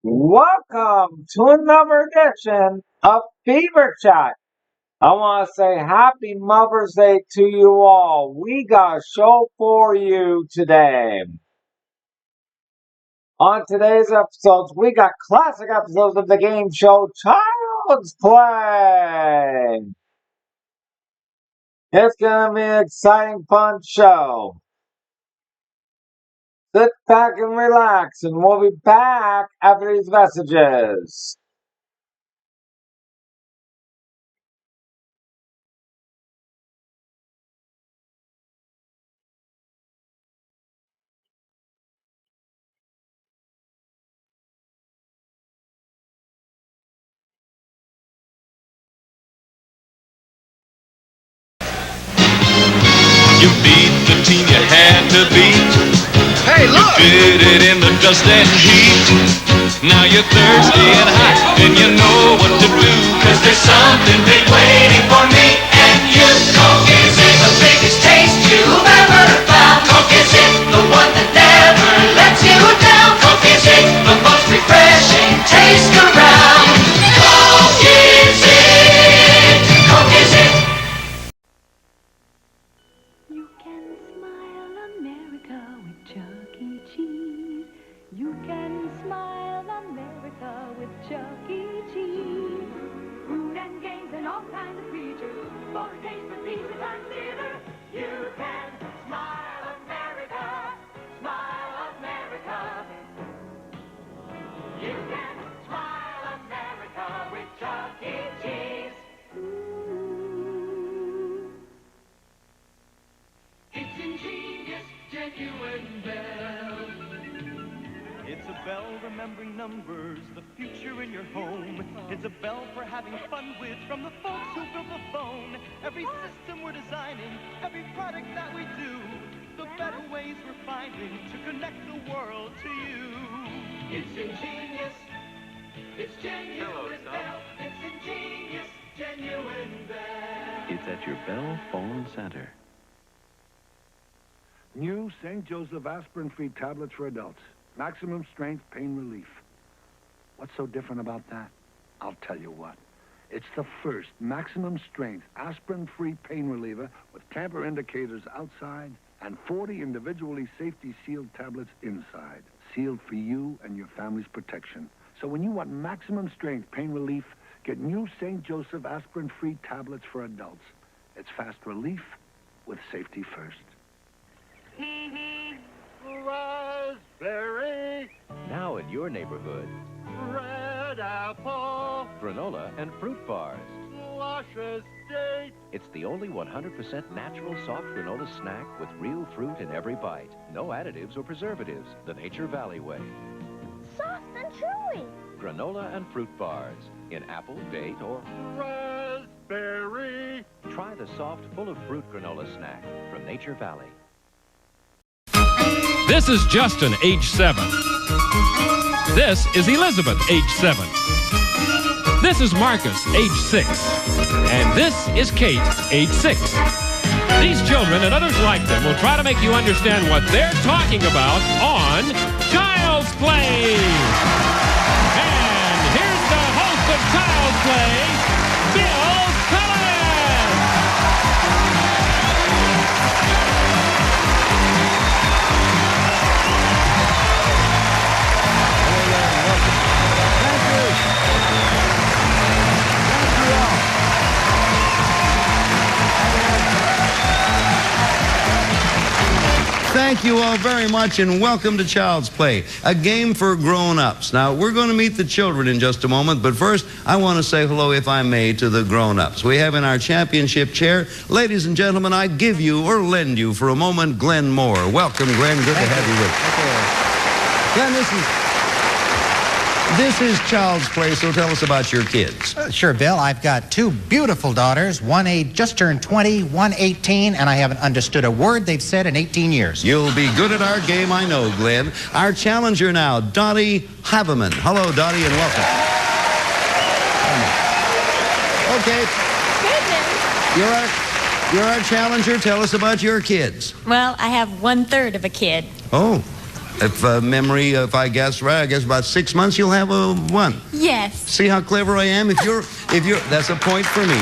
Welcome to another edition of Fever Chat. I want to say happy Mother's Day to you all. We got a show for you today. On today's episodes, we got classic episodes of the game show Child's Play. It's going to be an exciting, fun show. Sit back and relax, and we'll be back after these messages. You beat the team you had to beat. Hey, look! You did it in the dust and heat. Now you're thirsty and hot, and you know what to do. 'Cause there's something big waiting for me and you. Coke is it the biggest taste you've ever found. Coke is it the one that never lets you down. Coke is it the most refreshing taste around. Coke is it. Coke is it. You can smile America with Chuck E. Cheese. You can smile America with Chuck E. Cheese. Food and games and all kinds of features. For a taste of pizza and theater. You can smile America. Smile America. You can smile America with Chuck E. Cheese. It's ingenious, genuine bell. It's a bell remembering numbers, the future in your home. It's a bell for having fun with from the folks who built the phone. Every system we're designing, every product that we do, the better ways we're finding to connect the world to you. It's ingenious. It's genuine bell. It's ingenious, genuine bell. It's at your Bell Phone Center. New St. Joseph aspirin-free tablets for adults. Maximum strength pain relief. What's so different about that? I'll tell you what. It's the first maximum strength aspirin-free pain reliever with tamper indicators outside and 40 individually safety sealed tablets inside. Sealed for you and your family's protection. So when you want maximum strength pain relief, get new St. Joseph aspirin-free tablets for adults. It's fast relief with safety first. Raspberry, Now in your neighborhood, red apple, granola and fruit bars. luscious date. It's the only 100% natural soft granola snack with real fruit in every bite. No additives or preservatives. The Nature Valley way. Soft and chewy. Granola and fruit bars in apple, date, or... Raspberry. Try the soft, full of fruit granola snack from Nature Valley. This is Justin, age 7. This is Elizabeth, age 7. This is Marcus, age 6. And this is Kate, age 6. These children and others like them will try to make you understand what they're talking about on Child's Play. And here's the host of Child's Play, Bill Cullen. Thank you all very much and welcome to Child's Play, a game for grown-ups. Now, we're going to meet the children in just a moment, but first, I want to say hello, if I may, to the grown-ups. We have in our championship chair, ladies and gentlemen, I give you or lend you for a moment Glenn Moore. Welcome, Glenn. Good to have you with us. Glenn, this is Child's Play, so tell us about your kids. Sure, Bill. I've got two beautiful daughters. One just turned 20, one 18, and I haven't understood a word they've said in 18 years. You'll be good at our game, I know, Glenn. Our challenger now, Dottie Haveman. Hello, Dottie, and welcome. Okay. You're our challenger. Tell us about your kids. Well, I have 1/3 of a kid. Oh. If memory, if I guess right, I guess about 6 months you'll have a 1. Yes. See how clever I am? If you're, that's a point for me.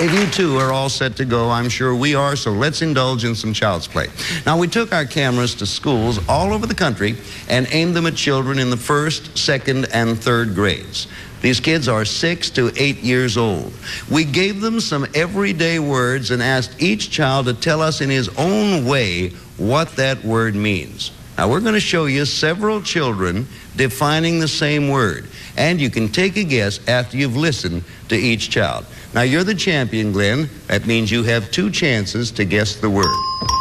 If you two are all set to go, I'm sure we are, so let's indulge in some child's play. Now, we took our cameras to schools all over the country and aimed them at children in the 1st, 2nd, and 3rd grades. These kids are 6 to 8 years old. We gave them some everyday words and asked each child to tell us in his own way what that word means. Now, we're going to show you several children defining the same word, and you can take a guess after you've listened to each child. Now, you're the champion, Glenn. That means you have 2 chances to guess the word.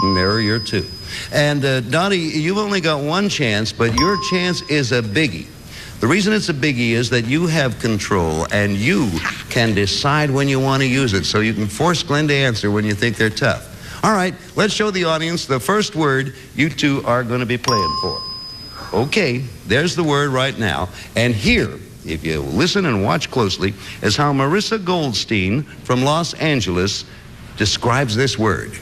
And there are your 2. And Dottie, you've only got 1 chance, but your chance is a biggie. The reason it's a biggie is that you have control and you can decide when you want to use it, so you can force Glenn to answer when you think they're tough. All right, let's show the audience the first word you two are going to be playing for. Okay, there's the word right now. And here, if you listen and watch closely, is how Marissa Goldstein from Los Angeles describes this word.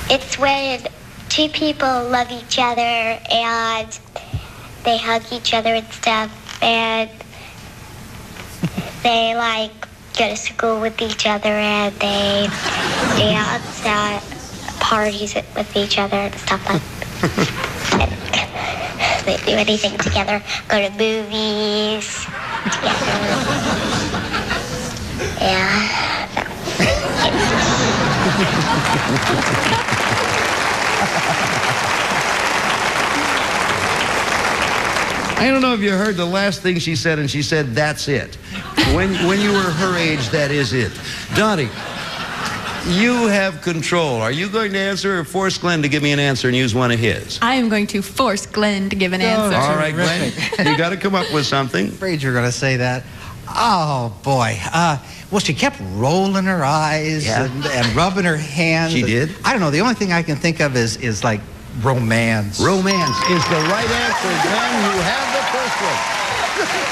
It's when 2 people love each other and they hug each other and stuff, and they like go to school with each other, and they dance at parties with each other and stuff like that. They do anything together, go to movies together. Yeah. I don't know if you heard the last thing she said, and she said, that's it. When you were her age, that is it. Dottie, you have control. Are you going to answer or force Glenn to give me an answer and use one of his? I am going to force Glenn to give an answer. All right, Glenn, you got to come up with something. Afraid you're going to say that. Oh, boy. Well, she kept rolling her eyes and rubbing her hands. She did? I don't know. The only thing I can think of is like romance. Romance is the right answer, Glenn. You have the first one.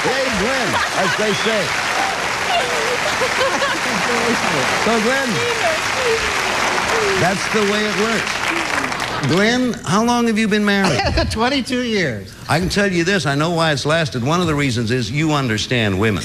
Hey, Glenn, as they say. So, Glenn, that's the way it works. Glenn, how long have you been married? 22 years. I can tell you this. I know why it's lasted. One of the reasons is you understand women.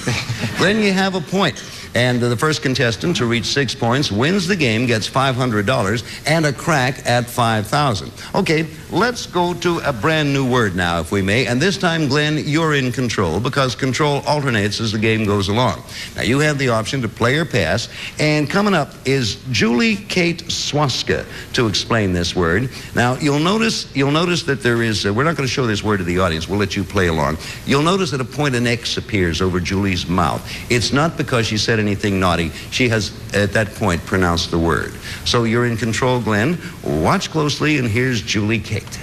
Glenn, you have a point. And the first contestant to reach 6 points wins the game, gets $500, and a crack at $5,000. Okay, let's go to a brand new word now, if we may. And this time, Glenn, you're in control, because control alternates as the game goes along. Now, you have the option to play or pass. And coming up is Julie Kate Swaska to explain this word. Now, you'll notice that there is, we're not going to show this word to the audience. We'll let you play along. You'll notice that a point of X appears over Julie's mouth. It's not because she said anything naughty. She has, at that point, pronounced the word. So you're in control, Glenn. Watch closely, and here's Julie Kate.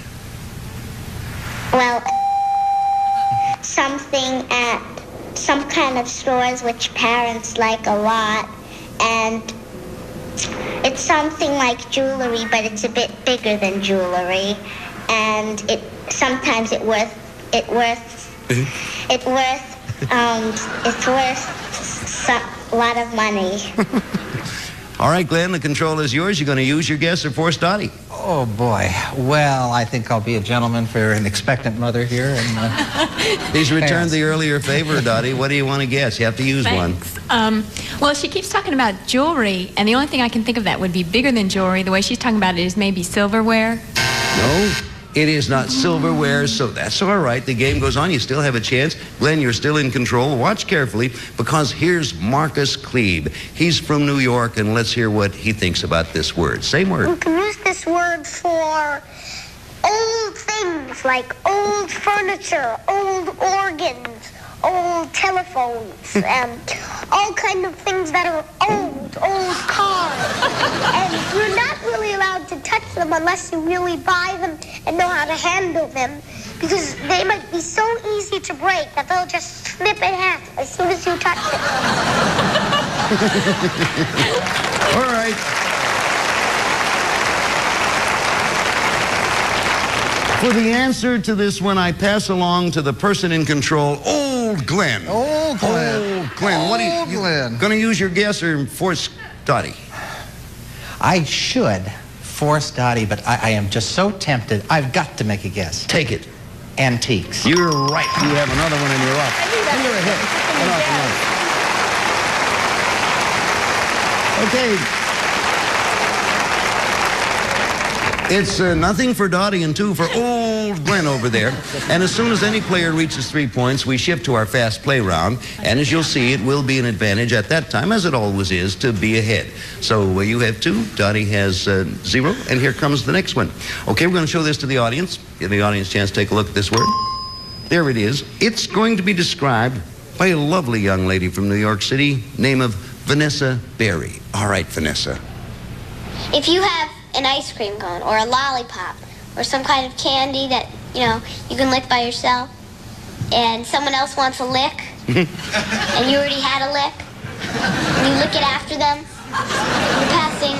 Well, something at some kind of stores which parents like a lot, and it's something like jewelry, but it's a bit bigger than jewelry, and sometimes it's worth a lot of money. All right, Glenn, the control is yours. You're going to use your guess or force Dottie. Oh, boy. Well, I think I'll be a gentleman for an expectant mother here. And, He's returned the earlier favor, Dottie. What do you want to guess? You have to use Thanks. Well, she keeps talking about jewelry, and the only thing I can think of that would be bigger than jewelry. The way she's talking about it is maybe silverware. No, it is not silverware, so that's all right. The game goes on. You still have a chance. Glenn, you're still in control. Watch carefully, because here's Marcus Klebe. He's from New York, and let's hear what he thinks about this word. Same word. We can use this word for old things, like old furniture, old organs, old telephones, and all kind of things that are old cars. And you're not really allowed to touch them unless you really buy them and know how to handle them, because they might be so easy to break that they'll just snip in half as soon as you touch them. All right. For the answer to this one, I pass along to the person in control, Old Glenn. Old Glenn. Old Glenn. What are you Glenn. going to use your guess or force Dottie? I should force Dottie, but I am just so tempted. I've got to make a guess. Take it. Antiques. You're right. You have another one in your up. You're a hit. Okay. It's nothing for Dottie and 2 for old Glenn over there. And as soon as any player reaches 3 points, we shift to our fast play round. And as you'll see, it will be an advantage at that time, as it always is, to be ahead. So you have 2, Dottie has 0, and here comes the next one. Okay, we're going to show this to the audience. Give the audience a chance to take a look at this word. There it is. It's going to be described by a lovely young lady from New York City, name of Vanessa Berry. All right, Vanessa. If you have an ice cream cone or a lollipop or some kind of candy that, you know, you can lick by yourself, and someone else wants a lick, and you already had a lick, and you lick it after them, you're passing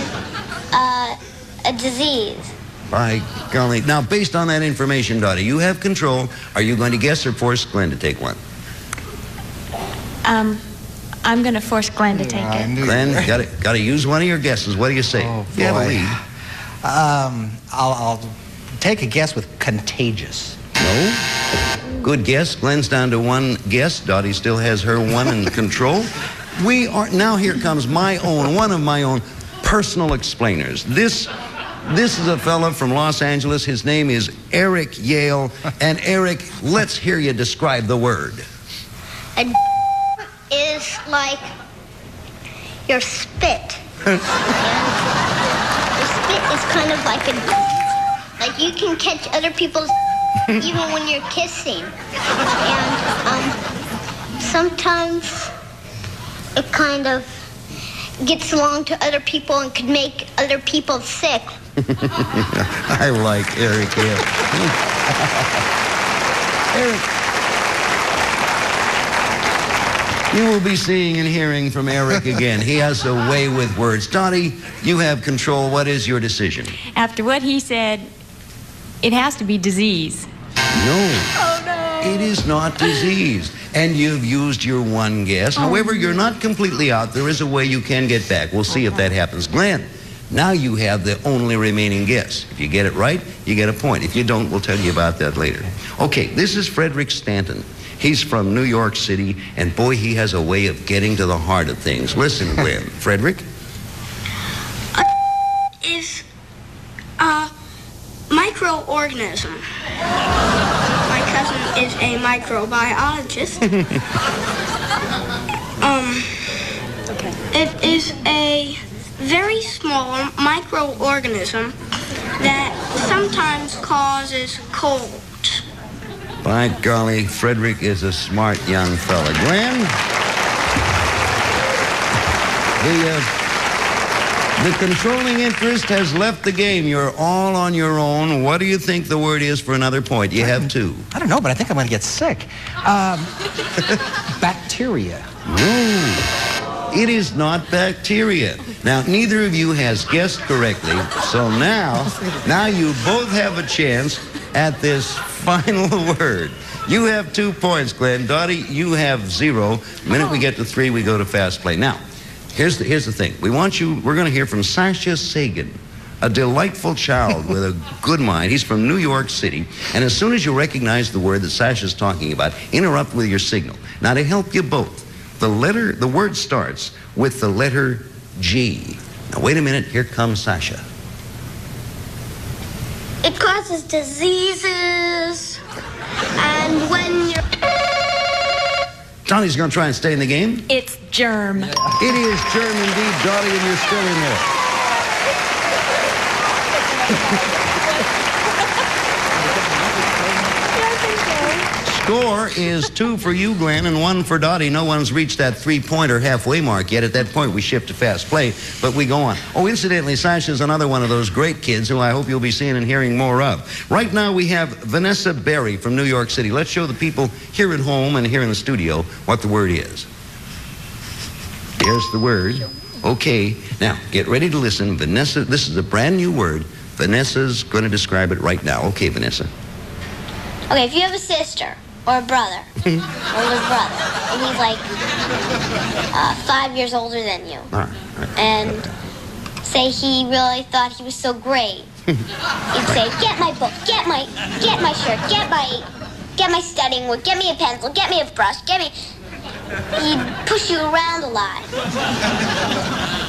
a disease. By golly. Now, based on that information, Dottie, you have control. Are you going to guess or force Glenn to take one? I'm going to force Glenn to take it. Glenn, got to use one of your guesses. What do you say? Oh, you have a boy. lead. I'll take a guess with contagious. No? Good guess. Glenn's down to 1 guess. Dottie still has her 1 in control. We are now. Here comes my own, one of my own personal explainers. This is a fella from Los Angeles. His name is Eric Yale. And Eric, let's hear you describe the word. A is like your spit. And your spit is kind of like you can catch other people's even when you're kissing. And sometimes it kind of gets along to other people and could make other people sick. I like Eric Yale. Eric, you will be seeing and hearing from Eric again. He has a way with words. Dottie, you have control. What is your decision? After what he said, it has to be disease. No. Oh, no. It is not disease. And you've used your 1 guess. However, you're not completely out. There is a way you can get back. We'll see if that happens. Glenn, now you have the only remaining guess. If you get it right, you get a point. If you don't, we'll tell you about that later. Okay, this is Frederick Stanton. He's from New York City, and boy, he has a way of getting to the heart of things. Listen, Glenn. Frederick? Is a microorganism. My cousin is a microbiologist. It is a very small microorganism that sometimes causes colds. By golly, Frederick is a smart young fella. Glenn? The controlling interest has left the game. You're all on your own. What do you think the word is for another point? You have 2. I don't know, but I think I'm going to get sick. Bacteria. No, it is not bacteria. Now, neither of you has guessed correctly, so now you both have a chance at this final word. You have 2 points, Glenn. Dottie, you have 0. The minute we get to 3, we go to fast play. Now, here's the thing. We're going to hear from Sasha Sagan, a delightful child with a good mind. He's from New York City. And as soon as you recognize the word that Sasha's talking about, interrupt with your signal. Now, to help you both, the word starts with the letter G. Now, wait a minute. Here comes Sasha. It causes diseases, and when you're... Donnie's going to try and stay in the game. It's germ. It is germ indeed, Dottie, and you're still in there. Score is 2 for you, Glenn, and 1 for Dottie. No one's reached that 3-pointer halfway mark yet. At that point, we shift to fast play, but we go on. Oh, incidentally, Sasha's another one of those great kids who I hope you'll be seeing and hearing more of. Right now, we have Vanessa Berry from New York City. Let's show the people here at home and here in the studio what the word is. There's the word. Okay, now, get ready to listen. Vanessa, this is a brand new word. Vanessa's going to describe it right now. Okay, Vanessa. Okay, if you have a sister or a brother, older brother, and he's like 5 years older than you, All right. and say he really thought he was so great. He'd say, get my book, get my shirt, get my studying work, get me a pencil, get me a brush, He'd push you around a lot.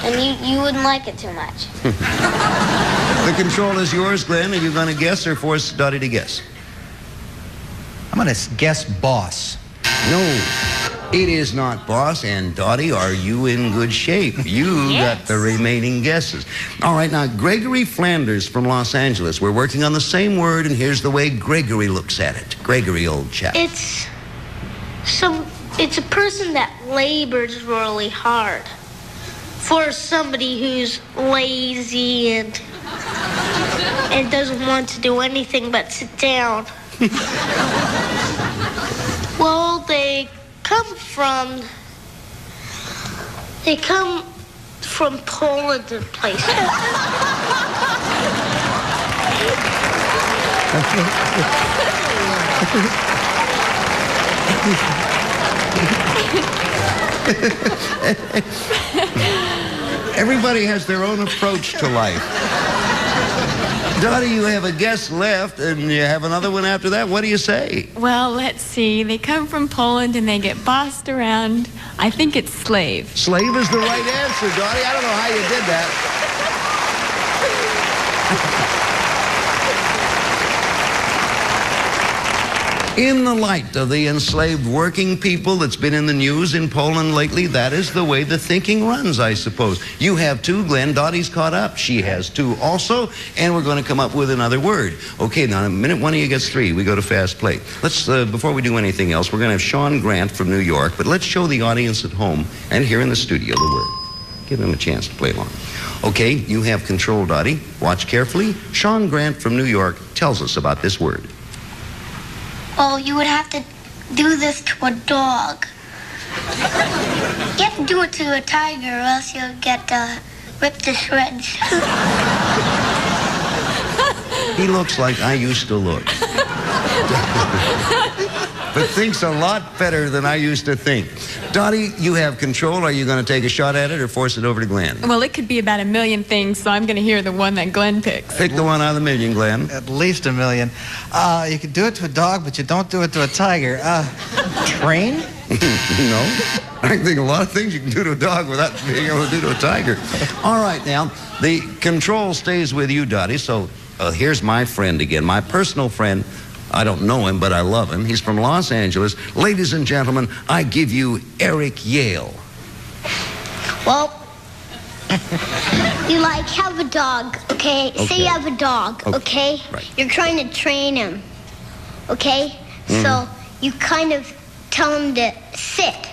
And you wouldn't like it too much. The control is yours, Glenn. Are you going to guess or force Dottie to guess? I'm going to guess boss. No, it is not boss. And Dottie, are you in good shape? You got the remaining guesses. All right, now, Gregory Flanders from Los Angeles. We're working on the same word, and here's the way Gregory looks at it. Gregory, old chap. It's a person that labors really hard. For somebody who's lazy and doesn't want to do anything but sit down. Well, they come from Poland and places. Everybody has their own approach to life. Dottie, you have a guess left, and you have another one after that. What do you say? Well, let's see. They come from Poland and they get bossed around. I think it's slave. Slave is the right answer, Dottie. I don't know how you did that. In the light of the enslaved working people that's been in the news in Poland lately, that is the way the thinking runs, I suppose. You have 2, Glenn. Dottie's caught up. She has 2 also, and we're going to come up with another word. Okay, now in a minute, one of you gets 3. We go to fast play. Let's, before we do anything else, we're going to have Sean Grant from New York, but let's show the audience at home and here in the studio the word. Give them a chance to play along. Okay, you have control, Dottie. Watch carefully. Sean Grant from New York tells us about this word. Well, you would have to do this to a dog. You have to do it to a tiger or else you'll get ripped to shreds. He looks like I used to look. But thinks a lot better than I used to think. Dottie, you have control. Are you going to take a shot at it or force it over to Glenn? Well, it could be about a million things, so I'm going to hear the one that Glenn picks. Pick the one out of the million, Glenn. At least a million. You could do it to a dog, but you don't do it to a tiger. Train? No. I think a lot of things you can do to a dog without being able to do to a tiger. All right, now, the control stays with you, Dottie, so here's my friend again, my personal friend. I don't know him, but I love him. He's from Los Angeles. Ladies and gentlemen, I give you Eric Yale. Well, you have a dog, okay? Say you have a dog, okay? Right. You're trying to train him, okay? So you kind of tell him to sit.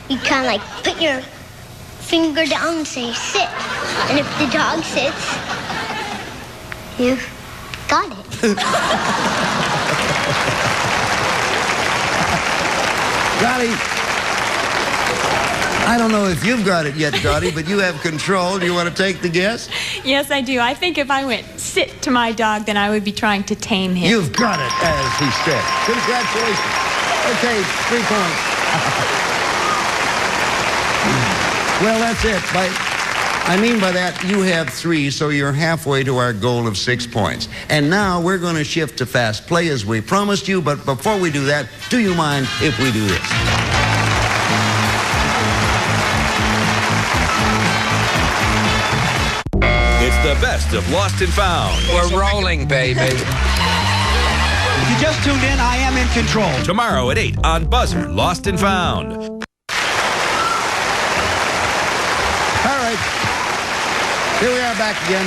You kind of put your finger down and say sit. And if the dog sits, you've got it. Dottie, I don't know if you've got it yet, Dottie, but you have control. Do you want to take the guess? Yes, I do. I think if I went sit to my dog, then I would be trying to tame him. You've got it, as he said. Congratulations. Okay, 3 points. Well, that's it. I mean by that, you have 3, so you're halfway to our goal of 6 points. And now we're going to shift to fast play as we promised you, but before we do that, do you mind if we do this? It's the best of Lost and Found. We're rolling, baby. If you just tuned in, I am in control. Tomorrow at 8 on Buzzer, Lost and Found. All right. Here we are back again.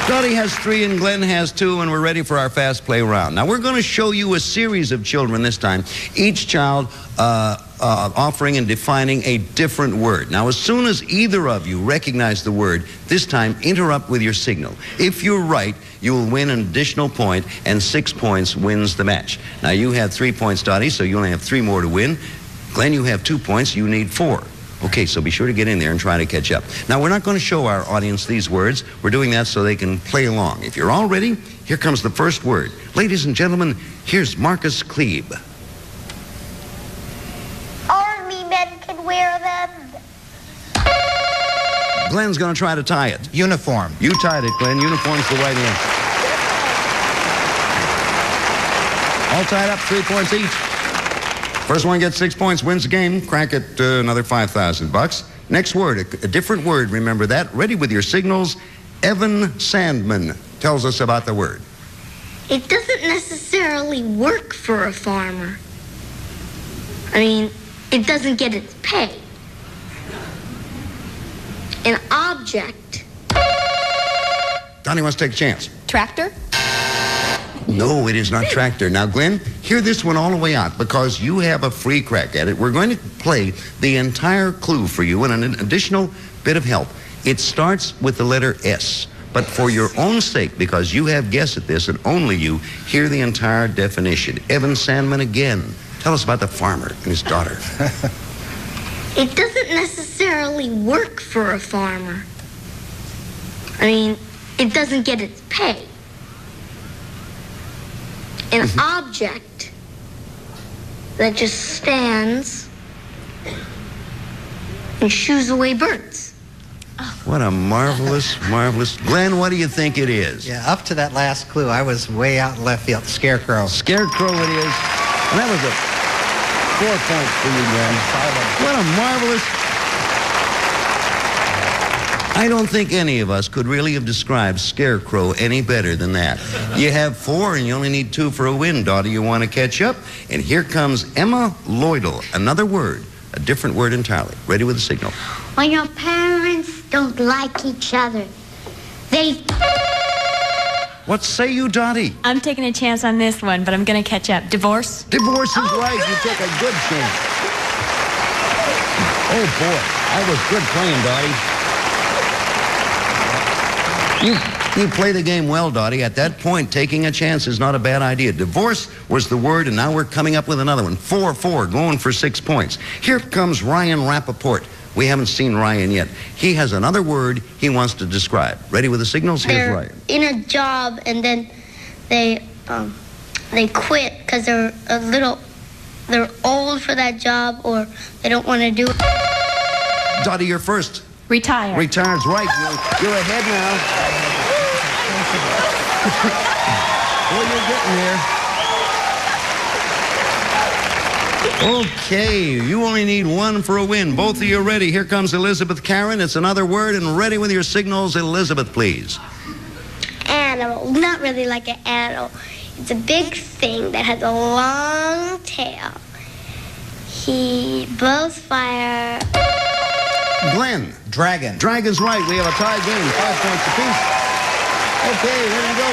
Dottie has 3 and Glenn has 2, and we're ready for our fast play round. Now, we're going to show you a series of children this time, each child offering and defining a different word. Now, as soon as either of you recognize the word, this time interrupt with your signal. If you're right, you will win an additional point, and 6 points wins the match. Now, you have 3 points, Dottie, so you only have 3 more to win. Glenn, you have 2 points. You need 4. Okay, so be sure to get in there and try to catch up. Now, we're not going to show our audience these words. We're doing that so they can play along. If you're all ready, here comes the first word. Ladies and gentlemen, here's Marcus Klebe. Army men can wear them. Glenn's going to try to tie it. Uniform. You tied it, Glenn. Uniform's the right answer. All tied up, 3 points each. First one gets 6 points, wins the game. Crack at another $5,000. Next word, a different word. Remember that. Ready with your signals. Evan Sandman tells us about the word. It doesn't necessarily work for a farmer. I mean, it doesn't get its pay. An object. Donnie wants to take a chance. Tractor? No, it is not tractor. Now, Glenn, hear this one all the way out because you have a free crack at it. We're going to play the entire clue for you and an additional bit of help. It starts with the letter S. But for your own sake, because you have guessed at this and only you, hear the entire definition. Evan Sandman again. Tell us about the farmer and his daughter. It doesn't necessarily work for a farmer. I mean, it doesn't get its pay. An object that just stands and shoos away birds. What a marvelous, marvelous... Glenn, what do you think it is? Yeah, up to that last clue, I was way out in left field. Scarecrow. Scarecrow it is. And that was a 4 points for you, Glenn. What a marvelous... I don't think any of us could really have described Scarecrow any better than that. You have 4 and you only need 2 for a win. Daughter, you want to catch up? And here comes Emma Lloydell. Another word. A different word entirely. Ready with the signal. When your parents don't like each other, they... What say you, Dottie? I'm taking a chance on this one, but I'm going to catch up. Divorce? Divorce is right. You took a good chance. Oh, boy. That was good playing, Dottie. You play the game well, Dottie. At that point, taking a chance is not a bad idea. Divorce was the word, and now we're coming up with another one. 4-4, going for 6 points. Here comes Ryan Rappaport. We haven't seen Ryan yet. He has another word he wants to describe. Ready with the signals? Here's They're Ryan. in a job, and then they quit because they're old for that job, or they don't want to do it. Dottie, you're first. Retire. Retired's right. You're ahead now. Well, you're getting there. Okay, you only need 1 for a win. Both of you are ready. Here comes Elizabeth Karen. It's another word, and ready with your signals. Elizabeth, please. Animal. Not really like an animal. It's a big thing that has a long tail. He blows fire. Glenn. Dragon. Dragon's right. We have a tie game. 5 points apiece. Okay, here we go.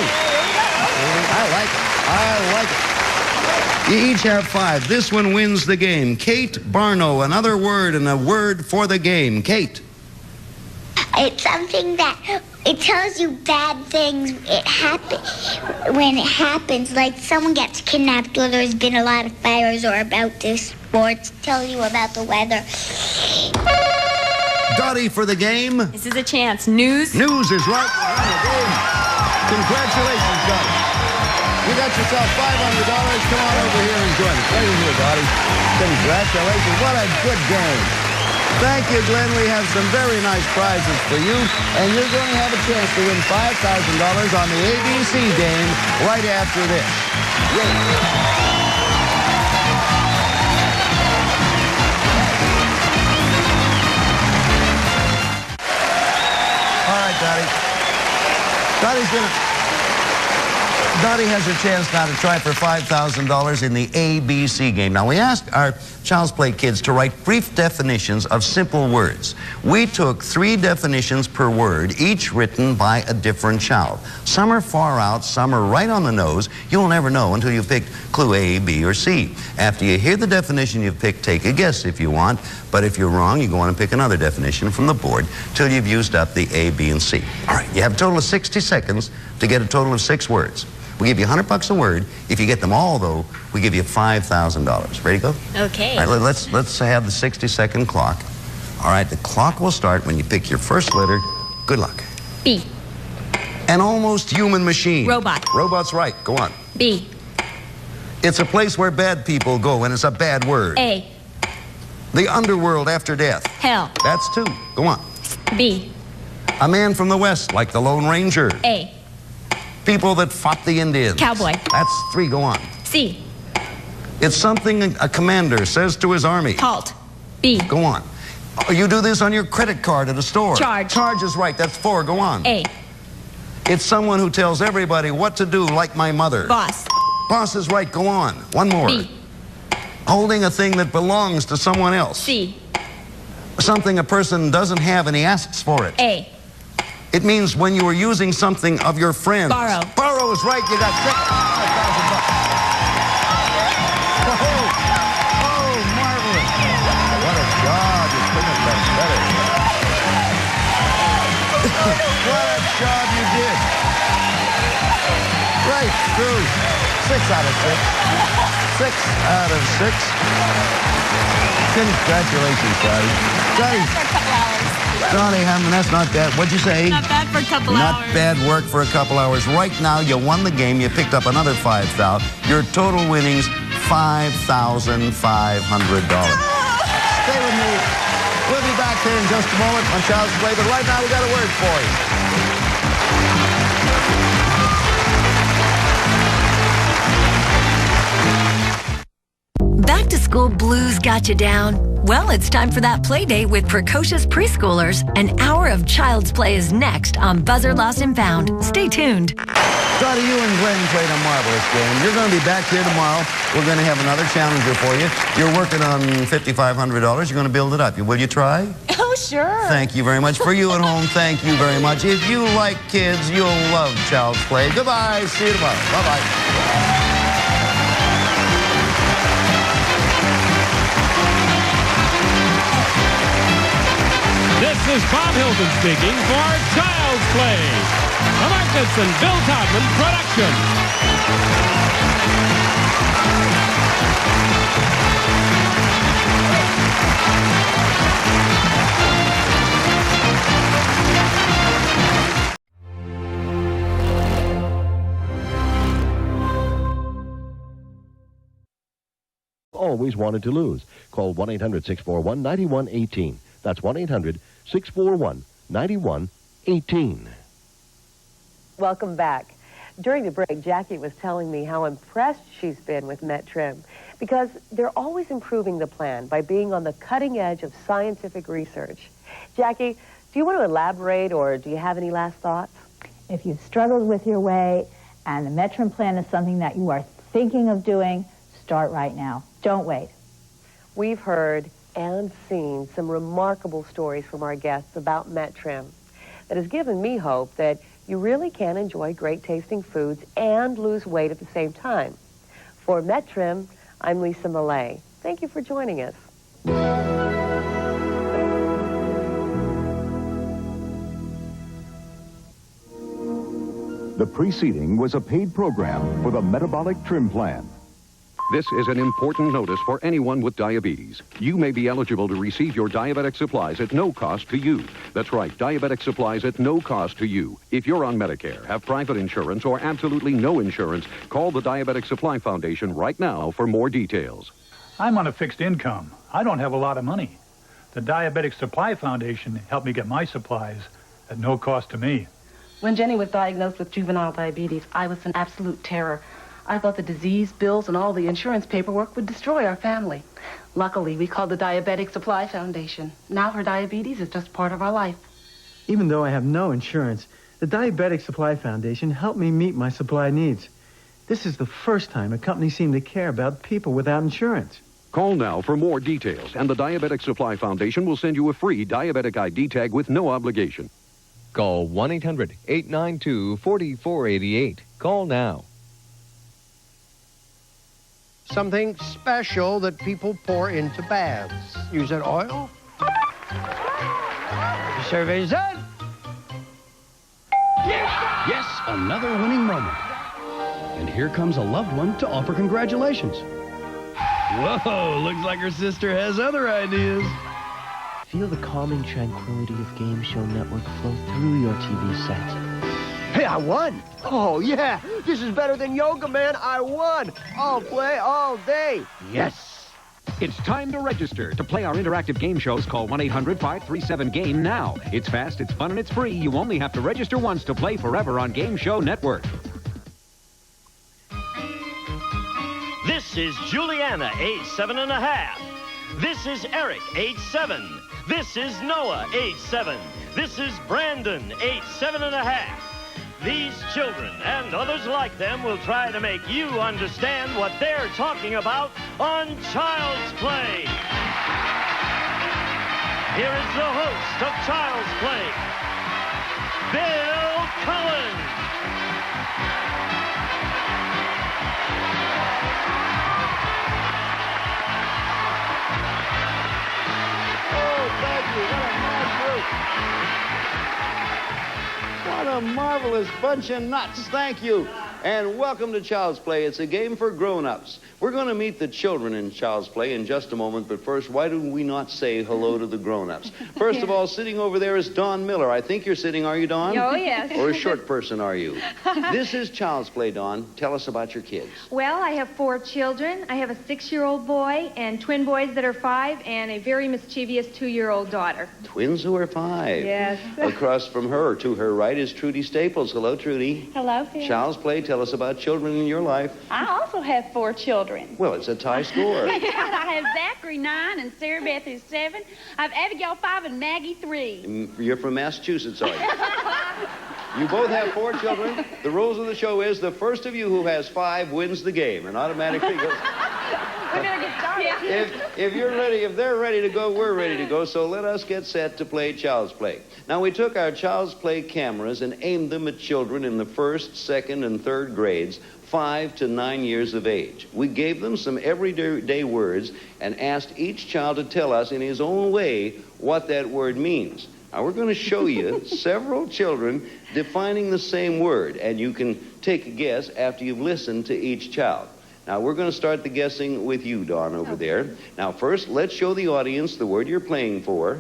I like it. I like it. You each have 5. This one wins the game. Kate Barno, another word and a word for the game. Kate. It's something that it tells you bad things. When it happens, like someone gets kidnapped or there's been a lot of fires or about this sports, tell you about the weather. Dottie for the game. This is a chance. News? News is right. Congratulations, Dottie. You got yourself $500. Come on over here and join us. Right here, Dottie. Congratulations. What a good game. Thank you, Glenn. We have some very nice prizes for you, and you're going to have a chance to win $5,000 on the ABC game right after this. All right, Dottie. Dottie has a chance now to try for $5,000 in the ABC game. Now, we asked our Child's Play kids to write brief definitions of simple words. We took 3 definitions per word, each written by a different child. Some are far out, some are right on the nose. You'll never know until you've picked clue A, B, or C. After you hear the definition you've picked, take a guess if you want. But if you're wrong, you go on and pick another definition from the board till you've used up the A, B, and C. All right, you have a total of 60 seconds to get a total of 6 words. We give you $100 a word. If you get them all, though, we give you $5,000. Ready to go? Okay. All right, let's have the 60-second clock. All right, the clock will start when you pick your first letter. Good luck. B. An almost human machine. Robot. Robot's right. Go on. B. It's a place where bad people go, and it's a bad word. A. The underworld after death. Hell. That's 2. Go on. B. A man from the West, like the Lone Ranger. A. People that fought the Indians. Cowboy. That's 3. Go on. C. It's something a commander says to his army. Halt. B. Go on. You do this on your credit card at a store. Charge. Charge is right. That's 4. Go on. A. It's someone who tells everybody what to do, like my mother. Boss. Boss is right. Go on. One more. B. Holding a thing that belongs to someone else. C. Something a person doesn't have and he asks for it. A. It means when you are using something of your friends. Borrow. Borrow is right. You got $5,000. Oh, marvelous. What a job. You couldn't have done better. What a job you did. Right through. 6 out of 6. 6 out of 6. Congratulations, Johnny. Johnny Hammond, that's not bad. What'd you say? Not bad for a couple Not hours. bad work for a couple hours. Right now, you won the game. You picked up another $5,000. Your total winnings, $5,500. Stay with me. We'll be back here in just a moment on Child's Play, but right now we got a word for you. Back to school blues got you down? Well, it's time for that play date with precocious preschoolers. An hour of Child's Play is next on Buzzer Lost and Found. Stay tuned. Scotty, you and Glenn played a marvelous game. You're going to be back here tomorrow. We're going to have another challenger for you. You're working on $5,500. You're going to build it up. Will you try? Oh, sure. Thank you very much. For you at home, thank you very much. If you like kids, you'll love Child's Play. Goodbye. See you tomorrow. Bye-bye. This is Bob Hilton speaking for Child's Play, a Marcus and Bill Todman production. Always wanted to lose. Call 1-800-641-9118. That's 1-800-641-9118. Welcome back. During the break, Jackie was telling me how impressed she's been with MetTrim because they're always improving the plan by being on the cutting edge of scientific research. Jackie, do you want to elaborate or do you have any last thoughts? If you've struggled with your weight and the MetTrim plan is something that you are thinking of doing, start right now. Don't wait. We've heard and seen some remarkable stories from our guests about MetTrim that has given me hope that you really can enjoy great-tasting foods and lose weight at the same time. For MetTrim, I'm Lisa Millay. Thank you for joining us. The preceding was a paid program for the Metabolic Trim Plan. This is an important notice for anyone with diabetes. You may be eligible to receive your diabetic supplies at no cost to you. That's right, diabetic supplies at no cost to you. If you're on Medicare, have private insurance, or absolutely no insurance, call the Diabetic Supply Foundation right now for more details. I'm on a fixed income. I don't have a lot of money. The Diabetic Supply Foundation helped me get my supplies at no cost to me. When Jenny was diagnosed with juvenile diabetes, I was in absolute terror. I thought the disease, bills, and all the insurance paperwork would destroy our family. Luckily, we called the Diabetic Supply Foundation. Now her diabetes is just part of our life. Even though I have no insurance, the Diabetic Supply Foundation helped me meet my supply needs. This is the first time a company seemed to care about people without insurance. Call now for more details, and the Diabetic Supply Foundation will send you a free diabetic ID tag with no obligation. Call 1-800-892-4488. Call now. Something special that people pour into baths. Use that oil? The survey's done. Yes, another winning moment. And here comes a loved one to offer congratulations. Whoa, looks like her sister has other ideas. Feel the calming tranquility of Game Show Network flow through your TV set. Hey, I won. Oh, yeah. This is better than yoga, man. I won. I'll play all day. Yes. It's time to register. To play our interactive game shows, call 1-800-537-GAME now. It's fast, it's fun, and it's free. You only have to register once to play forever on Game Show Network. This is Juliana, age 7.5. This is Eric, age 7. This is Noah, age 7. This is Brandon, age 7.5. These children and others like them will try to make you understand what they're talking about on Child's Play. Here is the host of Child's Play, Bill Cullen. Oh, thank you. What a marvelous bunch of nuts. Thank you. And welcome to Child's Play. It's a game for grown-ups. We're going to meet the children in Child's Play in just a moment, but first, why do we not say hello to the grown-ups? First of all, sitting over there is Dawn Miller. I think you're sitting, are you, Dawn? Oh, yes. Or a short person, are you? This is Child's Play, Dawn. Tell us about your kids. Well, I have 4 children. I have a 6-year-old boy and twin boys that are 5 and a very mischievous 2-year-old daughter. Twins who are 5. Yes. Across from her, to her right, is Trudy Staples. Hello, Trudy. Hello, Phil. Child's Play, tell us about children in your life. I also have 4 children. Well, it's a tie score. I have Zachary 9 and Sarah Beth is 7. I have Abigail 5 and Maggie 3. You're from Massachusetts, are you? You both have 4 children. The rules of the show is the first of you who has 5 wins the game and automatically goes. We better get started. If you're ready, if they're ready to go, we're ready to go. So let us get set to play Child's Play. Now, we took our Child's Play cameras and aimed them at children in the 1st, 2nd, and 3rd grades, 5 to 9 years of age. We gave them some everyday words and asked each child to tell us in his own way what that word means. Now, we're going to show you several children defining the same word, and you can take a guess after you've listened to each child. Now, we're going to start the guessing with you, Dawn, over there. Now, first, let's show the audience the word you're playing for.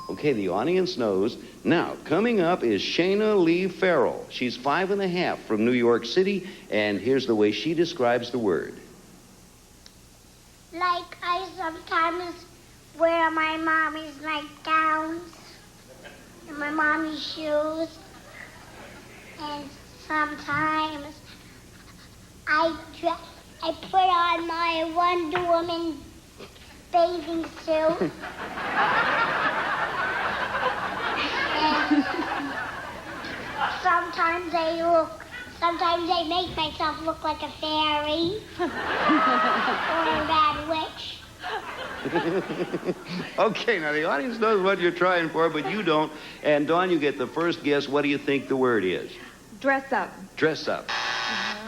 Okay, the audience knows. Now, coming up is Shayna Lee Farrell. She's 5.5 from New York City, and here's the way she describes the word. Like I sometimes wear my mommy's nightgowns and my mommy's shoes, and sometimes I put on my Wonder Woman bathing suit. And sometimes I make myself look like a fairy or a bad witch. Okay, now the audience knows what you're trying for, but you don't. And Dawn, you get the first guess. What do you think the word is? Dress up. Dress up.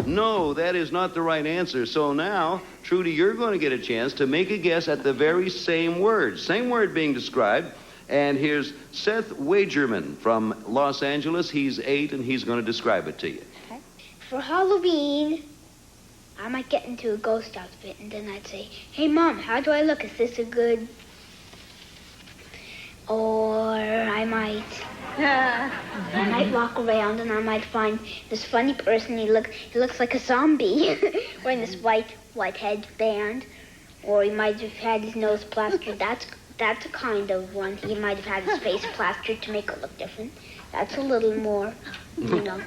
No, that is not the right answer. So now, Trudy, you're going to get a chance to make a guess at the very same word. Same word being described. And here's Seth Wagerman from Los Angeles. He's 8, and he's going to describe it to you. Okay. For Halloween, I might get into a ghost outfit, and then I'd say, "Hey, Mom, how do I look? Is this a good..." Or I might walk around, and I might find this funny person. He looks like a zombie, wearing this white headband. Or he might have had his nose plastered. That's a kind of one. He might have had his face plastered to make it look different. That's a little more, you know.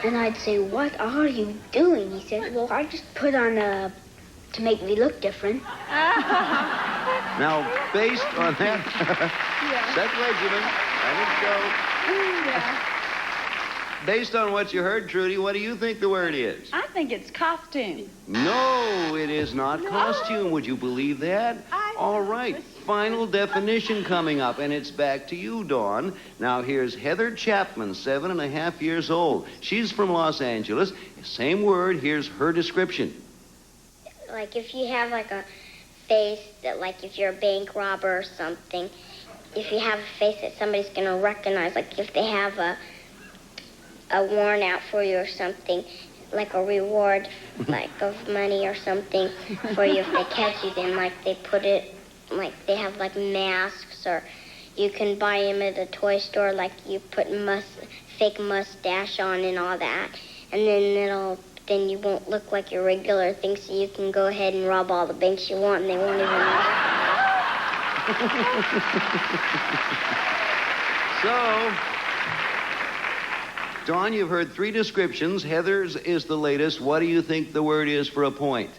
Then I'd say, "What are you doing?" He said, "Well, I just put on to make me look different." Now, based on that, Seth Wagerman, based on what you heard, Trudy, what do you think the word is? I think it's costume. No, it is not costume. Would you believe that? All right. Final definition coming up, and it's back to you, Dawn. Now, here's Heather Chapman, 7.5 years old. She's from Los Angeles. Same word. Here's her description. Like, if you have, like, a face that, like, if you're a bank robber or something, if you have a face that somebody's going to recognize, like, if they have a warrant out for you or something, like a reward, like, of money or something for you if they catch you, then, like, they put it, like, they have, like, masks, or you can buy them at a toy store, like, you put fake mustache on and all that, and then then you won't look like your regular thing, so you can go ahead and rob all the banks you want, and they won't even know. So, Dawn, you've heard 3 descriptions. Heather's is the latest. What do you think the word is for a point?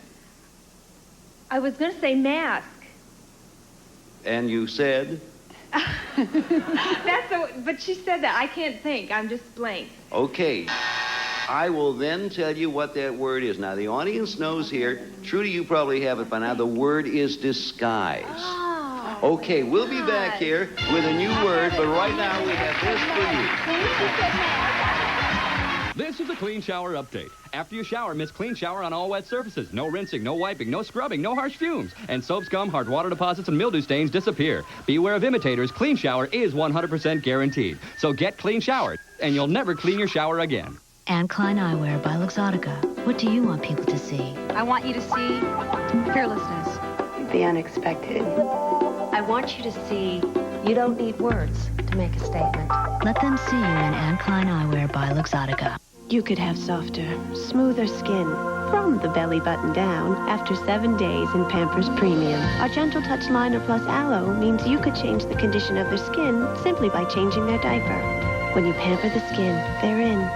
I was going to say mask. And you said? But she said that. I can't think. I'm just blank. Okay. I will then tell you what that word is. Now, the audience knows here. Trudy, you probably have it by now. The word is disguise. Oh, okay, we'll be back here with a new word, but right now we have this for you. This is a Clean Shower update. After you shower, miss Clean Shower on all wet surfaces. No rinsing, no wiping, no scrubbing, no harsh fumes. And soap, scum, hard water deposits, and mildew stains disappear. Beware of imitators. Clean Shower is 100% guaranteed. So get Clean Shower, and you'll never clean your shower again. Anne Klein Eyewear by Luxottica. What do you want people to see? I want you to see fearlessness. The unexpected. I want you to see you don't need words to make a statement. Let them see you in Anne Klein Eyewear by Luxottica. You could have softer, smoother skin from the belly button down after 7 days in Pampers Premium. Our Gentle Touch Liner Plus Aloe means you could change the condition of their skin simply by changing their diaper. When you pamper the skin, they're in.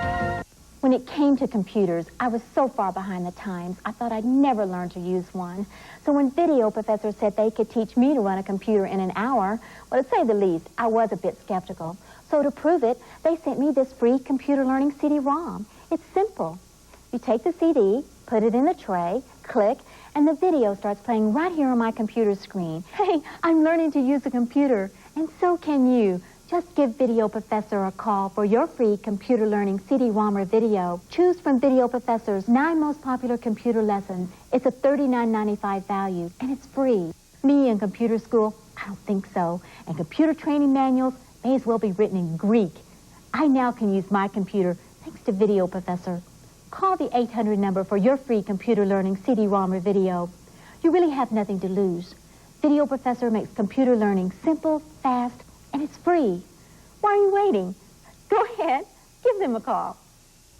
When it came to computers, I was so far behind the times, I thought I'd never learn to use one. So when Video Professor said they could teach me to run a computer in an hour, well, to say the least, I was a bit skeptical. So to prove it, they sent me this free computer learning CD-ROM. It's simple. You take the CD, put it in the tray, click, and the video starts playing right here on my computer screen. Hey, I'm learning to use a computer, and so can you. Just give Video Professor a call for your free computer learning CD-ROM or video. Choose from Video Professor's 9 most popular computer lessons. It's a $39.95 value, and it's free. Me in computer school? I don't think so. And computer training manuals may as well be written in Greek. I now can use my computer thanks to Video Professor. Call the 800 number for your free computer learning CD-ROM or video. You really have nothing to lose. Video Professor makes computer learning simple, fast, and it's free. Why are you waiting? Go ahead, give them a call.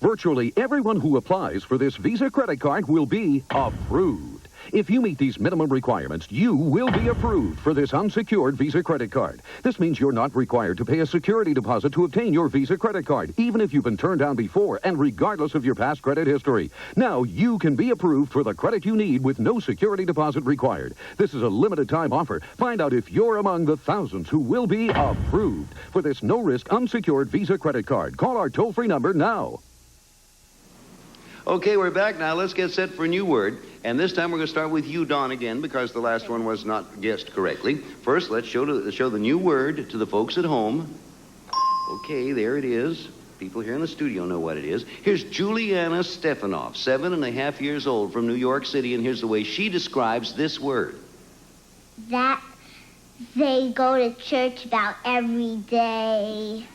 Virtually everyone who applies for this Visa credit card will be approved. If you meet these minimum requirements, you will be approved for this unsecured Visa credit card. This means you're not required to pay a security deposit to obtain your Visa credit card, even if you've been turned down before and regardless of your past credit history. Now you can be approved for the credit you need with no security deposit required. This is a limited time offer. Find out if you're among the thousands who will be approved for this no-risk unsecured Visa credit card. Call our toll-free number now. Okay, we're back now. Let's get set for a new word. And this time we're going to start with you, Dawn, again, because the last one was not guessed correctly. First, let's show the new word to the folks at home. Okay, there it is. People here in the studio know what it is. Here's Juliana Stefanoff, 7.5 years old, from New York City, and here's the way she describes this word. That they go to church about every day.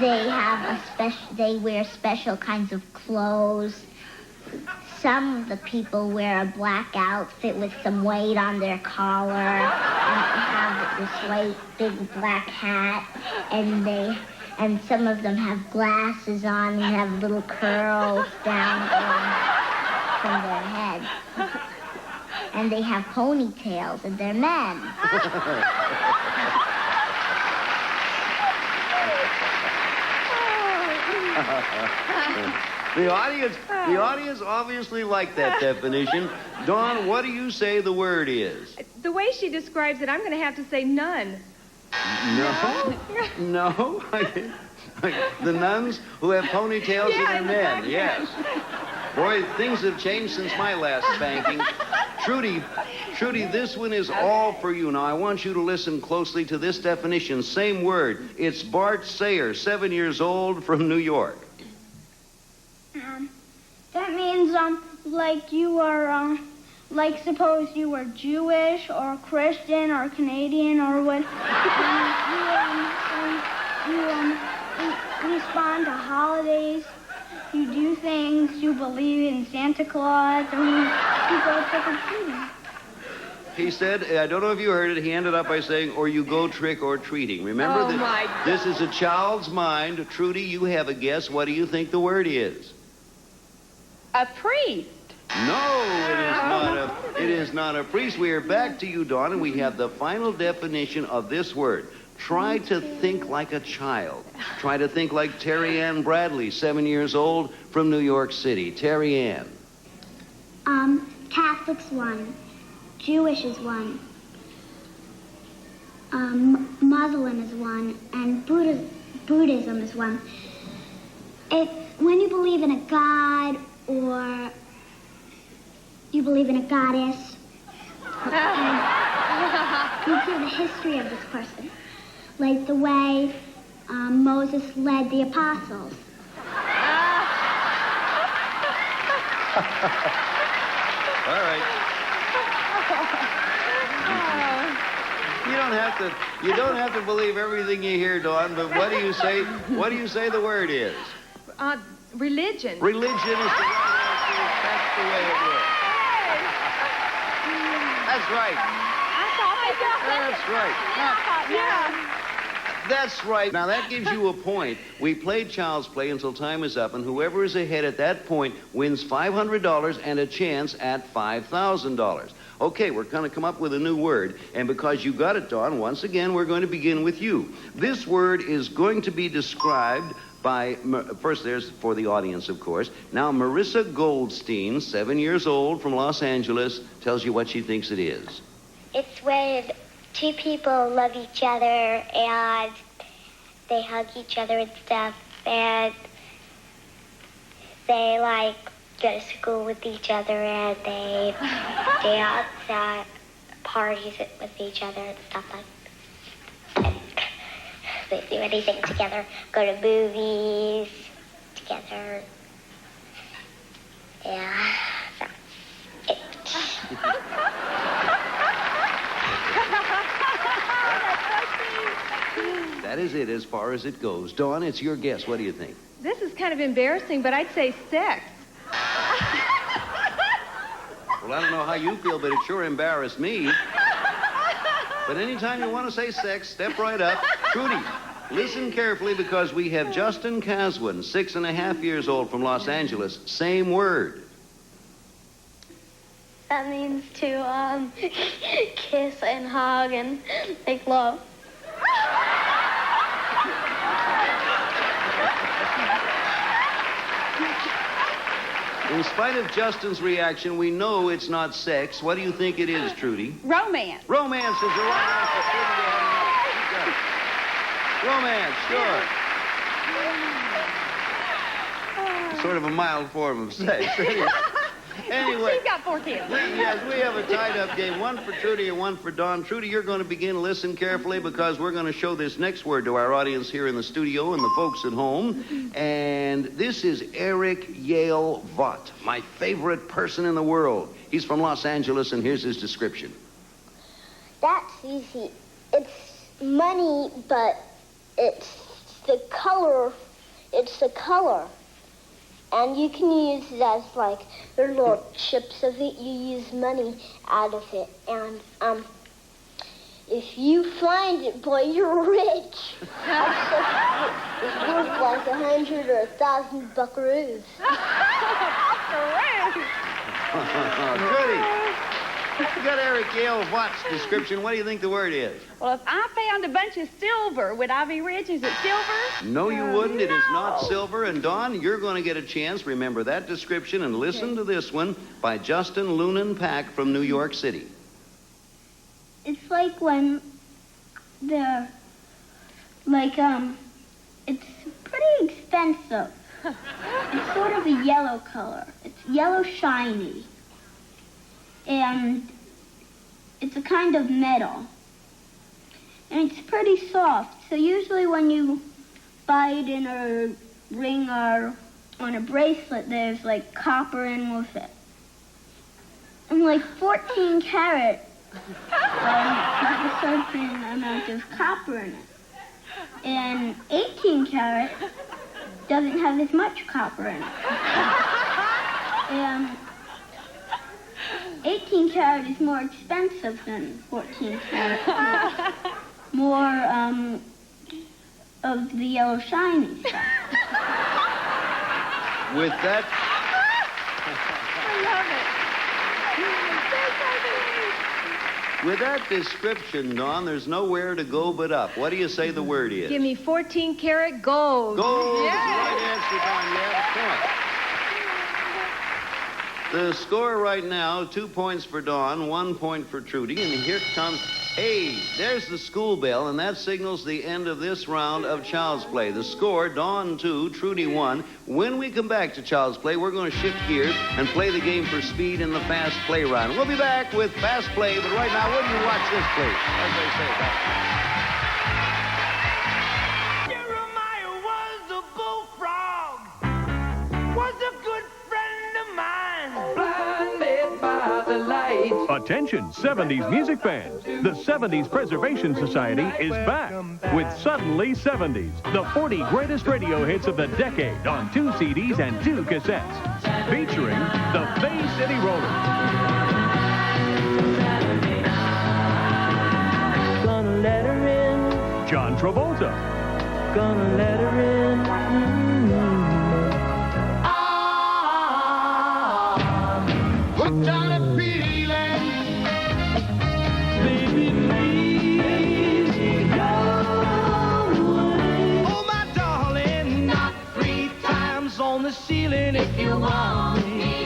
They wear special kinds of clothes. Some of the people wear a black outfit with some weight on their collar and have this big black hat, and some of them have glasses on and have little curls down from their head. And they have ponytails, and they're men. The audience obviously liked that definition. Dawn, what do you say the word is? The way she describes it, I'm going to have to say none. No? The nuns who have ponytails and they're men, yes. Boy, things have changed since my last spanking. Trudy, this one is all for you. Now, I want you to listen closely to this definition. Same word. It's Bart Sayer, 7 years old, from New York. That means, like you are, like suppose you were Jewish or Christian or Canadian or what, you respond to holidays, you do things, you believe in Santa Claus, and you go trick-or-treating. He said, I don't know if you heard it, he ended up by saying, or you go trick-or-treating. Remember that this is a child's mind. Trudy, you have a guess. What do you think the word is? A priest. No, it is not a priest. We are back to you, Dawn, and we have the final definition of this word. Try to think like a child. Try to think like Terry Ann Bradley, 7 years old, from New York City. Terry Ann. Catholic's one. Jewish is one. Muslim is one. And Buddhism is one. When you believe in a god or you believe in a goddess, and you hear the history of this person. Like the way Moses led the apostles. All right. You don't have to believe everything you hear, Dawn, but what do you say the word is? Religion. Religion is the right answer. That's the way it works. That's right. That's right. That's right. Now, that gives you a point. We played Child's Play until time is up, and whoever is ahead at that point wins $500 and a chance at $5,000. Okay, we're going to come up with a new word, and because you got it, Dawn, once again, we're going to begin with you. This word is going to be described by, first there's for the audience, of course. Now, Marissa Goldstein, 7 years old, from Los Angeles, tells you what she thinks it is. It's when two people love each other and they hug each other and stuff, and they like go to school with each other and they dance at parties with each other and stuff like that. They do anything together, go to movies together. Yeah, that's it. That is it as far as it goes. Dawn, it's your guess. What do you think? This is kind of embarrassing, but I'd say sex. Well, I don't know how you feel, but it sure embarrassed me. But anytime you want to say sex, step right up. Trudy, listen carefully because we have Justin Caswin, 6.5 years old, from Los Angeles. Same word. That means to kiss and hug and make love. In spite of Justin's reaction, we know it's not sex. What do you think it is, Trudy? Romance. Romance is the right answer. Romance, sure. Sort of a mild form of sex. Anyway. She's got 4 kids. Yes, we have a tied-up game. One for Trudy and one for Dawn. Trudy, you're going to begin. Listen carefully because we're going to show this next word to our audience here in the studio and the folks at home. And this is Eric Yale Vaught, my favorite person in the world. He's from Los Angeles, and here's his description. That's easy. It's money, but it's the color. It's the color. And you can use it as, like, there are little chips of it. You use money out of it. And, if you find it, boy, you're rich. It's worth like 100 or 1,000 buckaroos. Trudy, you got Eric Yale Vaught's description. What do you think the word is? Well, if I found a bunch of silver, would I be rich? Is it silver? No, you wouldn't. It is not silver. And, Dawn, you're going to get a chance. Remember that description and listen to this one by Justin Lunan Pack from New York City. It's like when they're, like, it's pretty expensive. It's sort of a yellow color. It's yellow shiny. And it's a kind of metal. And it's pretty soft. So usually when you buy it in a ring or on a bracelet, there's like copper in with it. And like 14 karat has a certain amount of copper in it. And 18 karat doesn't have as much copper in it. And 18 karat is more expensive than 14 karat. More of the yellow shiny stuff. With that, With that description, Dawn, there's nowhere to go but up. What do you say the word is? Give me 14 karat gold. Gold is the Yeah. right answer, Dawn. You have a point. The score right now, 2 points for Dawn, 1 point for Trudy, and here comes... Hey, there's the school bell, and that signals the end of this round of Child's Play. The score, Dawn 2, Trudy 1. When we come back to Child's Play, we're going to shift gears and play the game for speed in the Fast Play round. We'll be back with Fast Play, but right now, wouldn't you watch this, please? As they say, Jeremiah was a bullfrog, was a good friend of mine. Blinded by the light. Attention, 70s music fans. The 70s Preservation Society is back with Suddenly 70s, the 40 greatest radio hits of the decade on 2 CDs and 2 cassettes, featuring the Bay City Rollers. Gonna let her in. John Travolta. Gonna let her in. Hooked on a feeling. Baby, please go away. Oh, my darling, knock 3 times on the ceiling if you want me.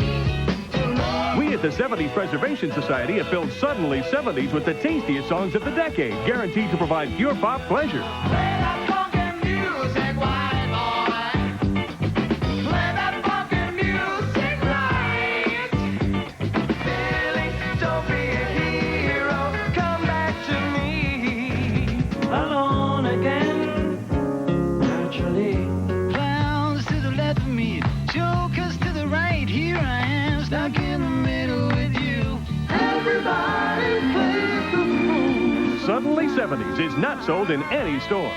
We at the 70s Preservation Society have filled Suddenly 70s with the tastiest songs of the decade, guaranteed to provide pure pop pleasure. Suddenly 70s is not sold in any store.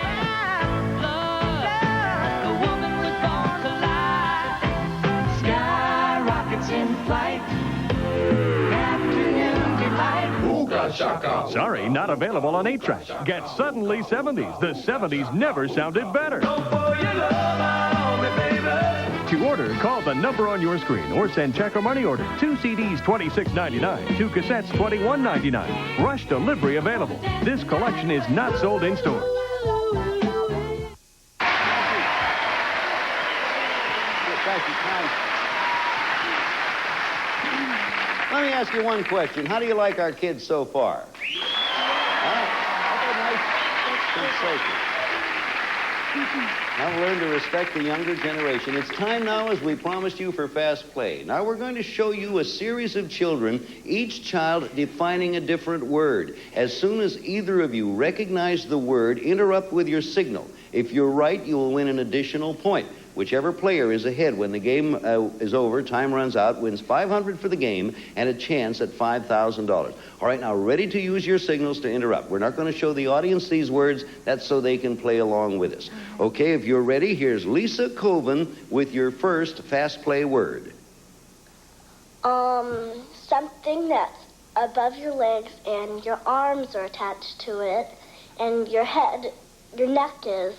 Sorry, not available on 8-track. Get Suddenly 70s. The 70s never sounded better. To order, call the number on your screen or send check or money order. 2 CDs, $26.99. 2 cassettes, $21.99. Rush delivery available. This collection is not sold in stores. Let me ask you one question. How do you like our kids so far? Now learn to respect the younger generation. It's time now, as we promised you, for Fast Play. Now we're going to show you a series of children, each child defining a different word. As soon as either of you recognize the word, interrupt with your signal. If you're right, you will win an additional point. Whichever player is ahead when the game is over, time runs out, wins $500 for the game and a chance at $5,000. All right, now ready to use your signals to interrupt. We're not going to show the audience these words. That's so they can play along with us. Okay, if you're ready, here's Lisa Colvin with your first Fast Play word. Something that's above your legs and your arms are attached to it and your neck is.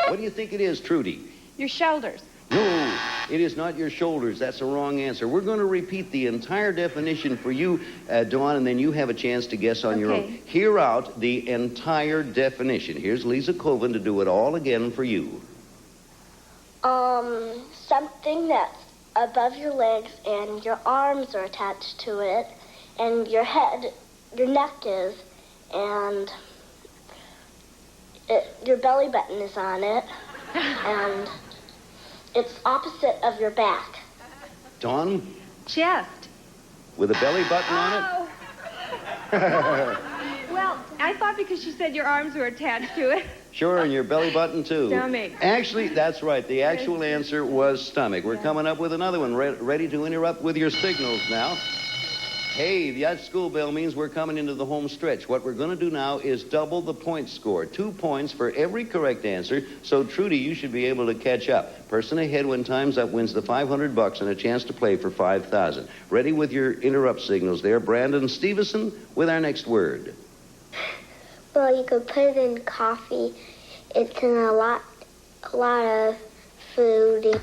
What do you think it is, Trudy? Your shoulders. No, it is not your shoulders. That's a wrong answer. We're going to repeat the entire definition for you, Dawn, and then you have a chance to guess on your own. Hear out the entire definition. Here's Lisa Colvin to do it all again for you. Something that's above your legs and your arms are attached to it and your neck is, and your belly button is on it, and it's opposite of your back. Dawn? Chest. With a belly button on it? Well, I thought because she said your arms were attached to it. Sure, and your belly button, too. Stomach. Actually, that's right. The actual answer was stomach. We're coming up with another one. Ready to interrupt with your signals now. Hey, that school bell means we're coming into the home stretch. What we're going to do now is double the point score. 2 points for every correct answer. So, Trudy, you should be able to catch up. Person ahead when time's up wins the $500 and a chance to play for $5,000. Ready with your interrupt signals there. Brandon Stevenson with our next word. Well, you could put it in coffee. It's in a lot of food.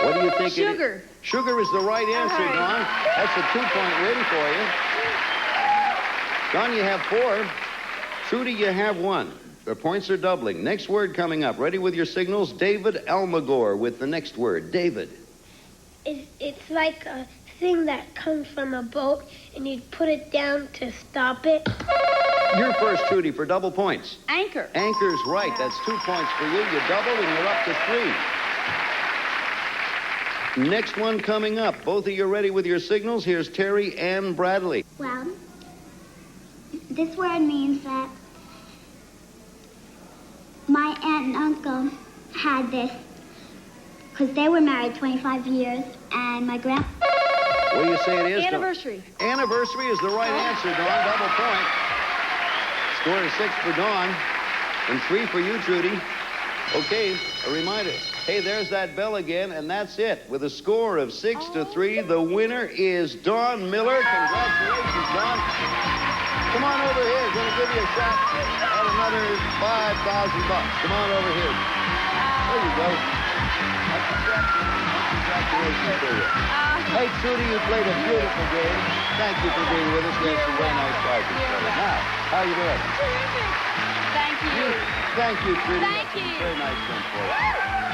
What do you think? Sugar. Sugar is the right answer, Dawn. That's a 2-point win for you. Dawn, you have 4. Trudy, you have 1. The points are doubling. Next word coming up. Ready with your signals? David Almagor with the next word. David. It's like a thing that comes from a boat, and you put it down to stop it. You're first, Trudy, for double points. Anchor. Anchor's right. That's 2 points for you. You doubled, and you're up to 3. Next one coming up. Both of you ready with your signals? Here's Terry Ann Bradley. Well, this word means that my aunt and uncle had this because they were married 25 years, and my grandpa... What do you say it is? Anniversary. Anniversary is the right answer, Dawn. Double point. Score is 6 for Dawn and 3 for you, Trudy. Okay, a reminder. Hey, there's that bell again, and that's it. With a score of 6-3, the winner is Dawn Miller. Congratulations, Dawn. Come on over here. Going to give you a shot at another $5,000. Come on over here. There you go. Congratulations to you. Hey, Trudy, you played a beautiful game. Thank you for being with us. We had some very nice prizes for you. Now, how you doing? Terrific. Thank you. Thank you, Trudy. Thank you. Very nice one for you.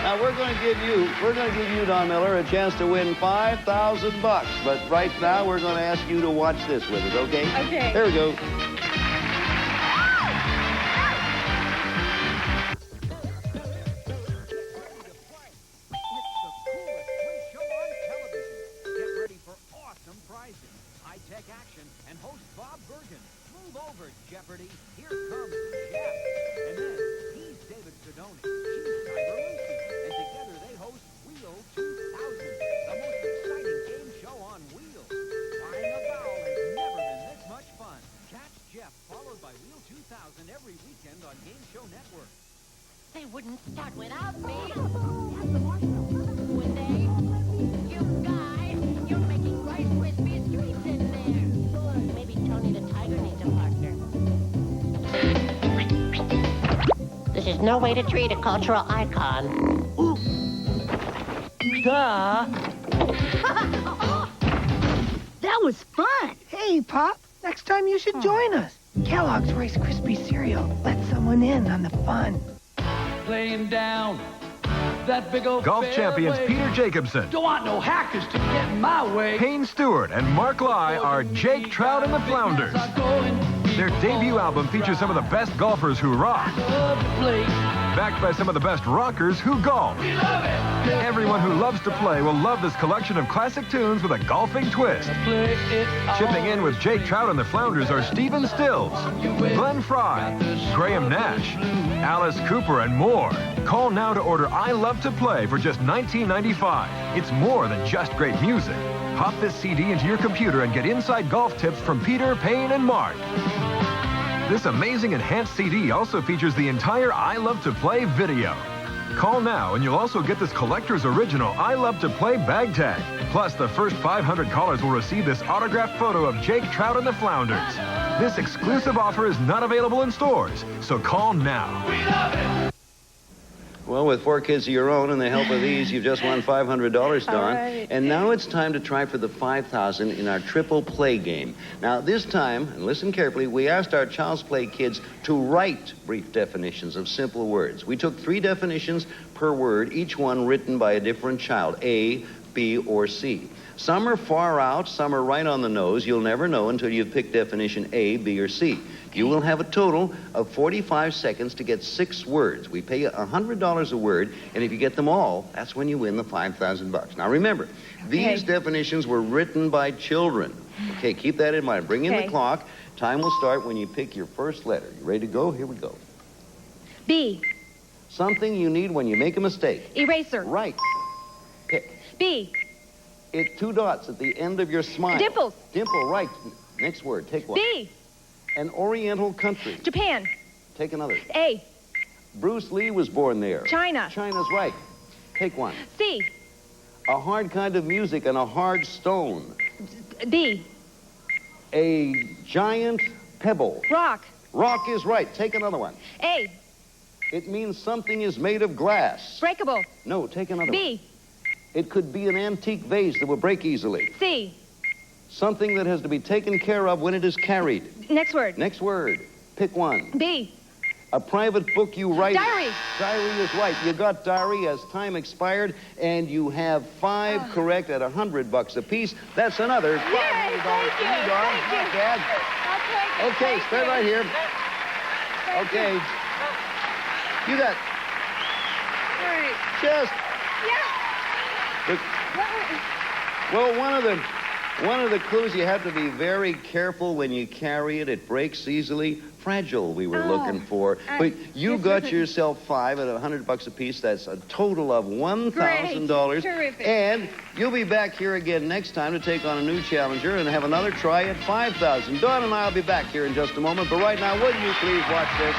Now we're going to give you, Don Miller, a chance to win $5,000. But right now we're going to ask you to watch this with us, okay? Okay. Here we go. High-tech action and host Bob Bergen. Move over, Jeopardy. Here comes Jeff. And then he's David Sidoni. She's Cyber Lucy. And together they host Wheel 2000, the most exciting game show on wheels. Flying a vowel has never been this much fun. Catch Jeff, followed by Wheel 2000 every weekend on Game Show Network. They wouldn't start without me. Would they? You guys, you're making Rice Krispies treats in there. Maybe Tony the Tiger needs a partner. This is no way to treat a cultural icon. Ooh. Duh. That was fun. Hey, Pop. Next time you should join us. Kellogg's Rice Krispies cereal. Let someone in on the fun. Laying down that big old Golf champions Peter Jacobsen, Don't want no hackers to get in my way. Payne Stewart, and Mark Lai are Jake Trout and the Flounders. Their debut album features some of the best golfers who rock, backed by some of the best rockers who golf. Everyone who loves to play will love this collection of classic tunes with a golfing twist. Chipping in with Jake Trout and the Flounders are Stephen Stills, Glenn Fry, Graham Nash, Alice Cooper, and more. Call now to order I Love to Play for just $19.95. It's more than just great music. Pop this CD into your computer and get inside golf tips from Peter, Payne, and Mark. This amazing enhanced CD also features the entire I Love to Play video. Call now and you'll also get this collector's original I Love to Play bag tag. Plus, the first 500 callers will receive this autographed photo of Jake Trout and the Flounders. This exclusive offer is not available in stores, so call now. We love it. Well, with 4 kids of your own and the help of these, you've just won $500, Dawn. Right. And now it's time to try for the $5,000 in our triple play game. Now, this time, and listen carefully, we asked our Child's Play kids to write brief definitions of simple words. We took 3 definitions per word, each one written by a different child, A, B, or C. Some are far out, some are right on the nose. You'll never know until you've picked definition A, B, or C. You will have a total of 45 seconds to get 6 words. We pay you $100 a word, and if you get them all, that's when you win the $5,000. Now remember, these definitions were written by children. Okay, keep that in mind. Bring in the clock. Time will start when you pick your first letter. You ready to go? Here we go. B. Something you need when you make a mistake. Eraser. Right. Pick. B. It's 2 dots at the end of your smile. Dimples. Dimple, right. Next word. Take one. B. An oriental country. Japan. Take another. A. Bruce Lee was born there. China. China's right. Take one. C. A hard kind of music and a hard stone. B. A giant pebble. Rock. Rock is right. Take another one. A. It means something is made of glass. Breakable. No, take another B. It could be an antique vase that will break easily. C. Something that has to be taken care of when it is carried. Next word. Next word. Pick one. B. A private book you write. Diary. Diary is right. You got diary as time expired, and you have 5 correct at $100 apiece. That's another $500 for you, Dawn. Not bad. Okay, stay right here. Okay. You got just. Well, one of the clues, you have to be very careful when you carry it. It breaks easily. Fragile, we were looking for. But you got yourself 5 at $100 apiece. That's a total of $1,000. Terrific. And you'll be back here again next time to take on a new challenger and have another try at $5,000. Dawn and I will be back here in just a moment. But right now, would you please watch this?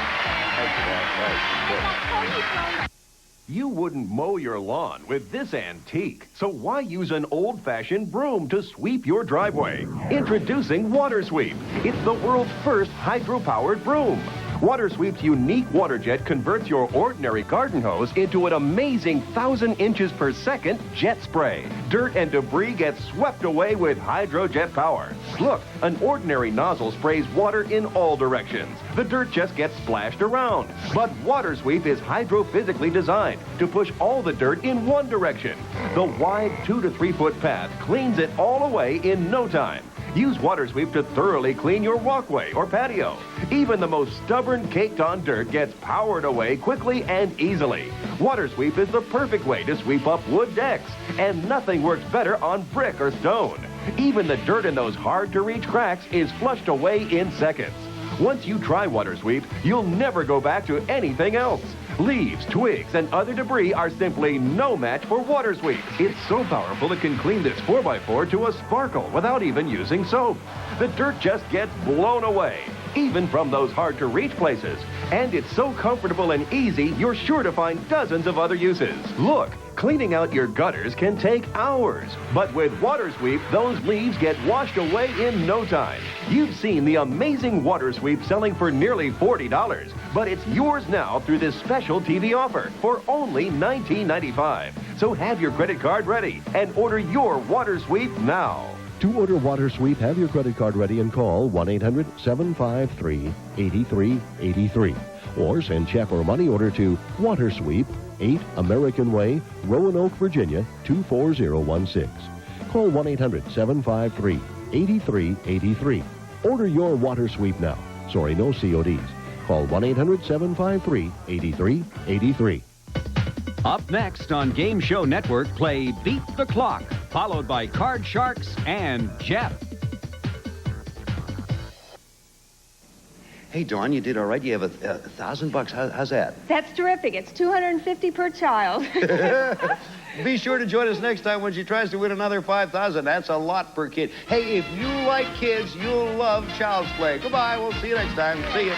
You wouldn't mow your lawn with this antique, so why use an old-fashioned broom to sweep your driveway? Introducing Water Sweep. It's the world's first hydro-powered broom. Water Sweep's unique water jet converts your ordinary garden hose into an amazing 1,000 inches per second jet spray. Dirt and debris get swept away with hydrojet power. Look, an ordinary nozzle sprays water in all directions. The dirt just gets splashed around. But Water Sweep is hydrophysically designed to push all the dirt in one direction. The wide 2 to 3 foot path cleans it all away in no time. Use Water Sweep to thoroughly clean your walkway or patio. Even the most stubborn caked-on dirt gets powered away quickly and easily. Water Sweep is the perfect way to sweep up wood decks, and nothing works better on brick or stone. Even the dirt in those hard-to-reach cracks is flushed away in seconds. Once you try Water Sweep, you'll never go back to anything else. Leaves, twigs, and other debris are simply no match for Water Sweep. It's so powerful it can clean this 4x4 to a sparkle without even using soap. The dirt just gets blown away, even from those hard-to-reach places. And it's so comfortable and easy, you're sure to find dozens of other uses. Look, cleaning out your gutters can take hours. But with Water Sweep, those leaves get washed away in no time. You've seen the amazing Water Sweep selling for nearly $40, but it's yours now through this special TV offer for only $19.95. So have your credit card ready and order your Water Sweep now. To order Water Sweep, have your credit card ready and call 1-800-753-8383. Or send check or money order to Water Sweep, 8 American Way, Roanoke, Virginia, 24016. Call 1-800-753-8383. Order your Water Sweep now. Sorry, no CODs. Call 1-800-753-8383. Up next on Game Show Network, play Beat the Clock, followed by Card Sharks and Jeff. Hey, Dawn, you did all right. You have $1,000. How's that? That's terrific. It's $250 per child. Be sure to join us next time when she tries to win another $5,000. That's a lot per kid. Hey, if you like kids, you'll love Child's Play. Goodbye. We'll see you next time. See you.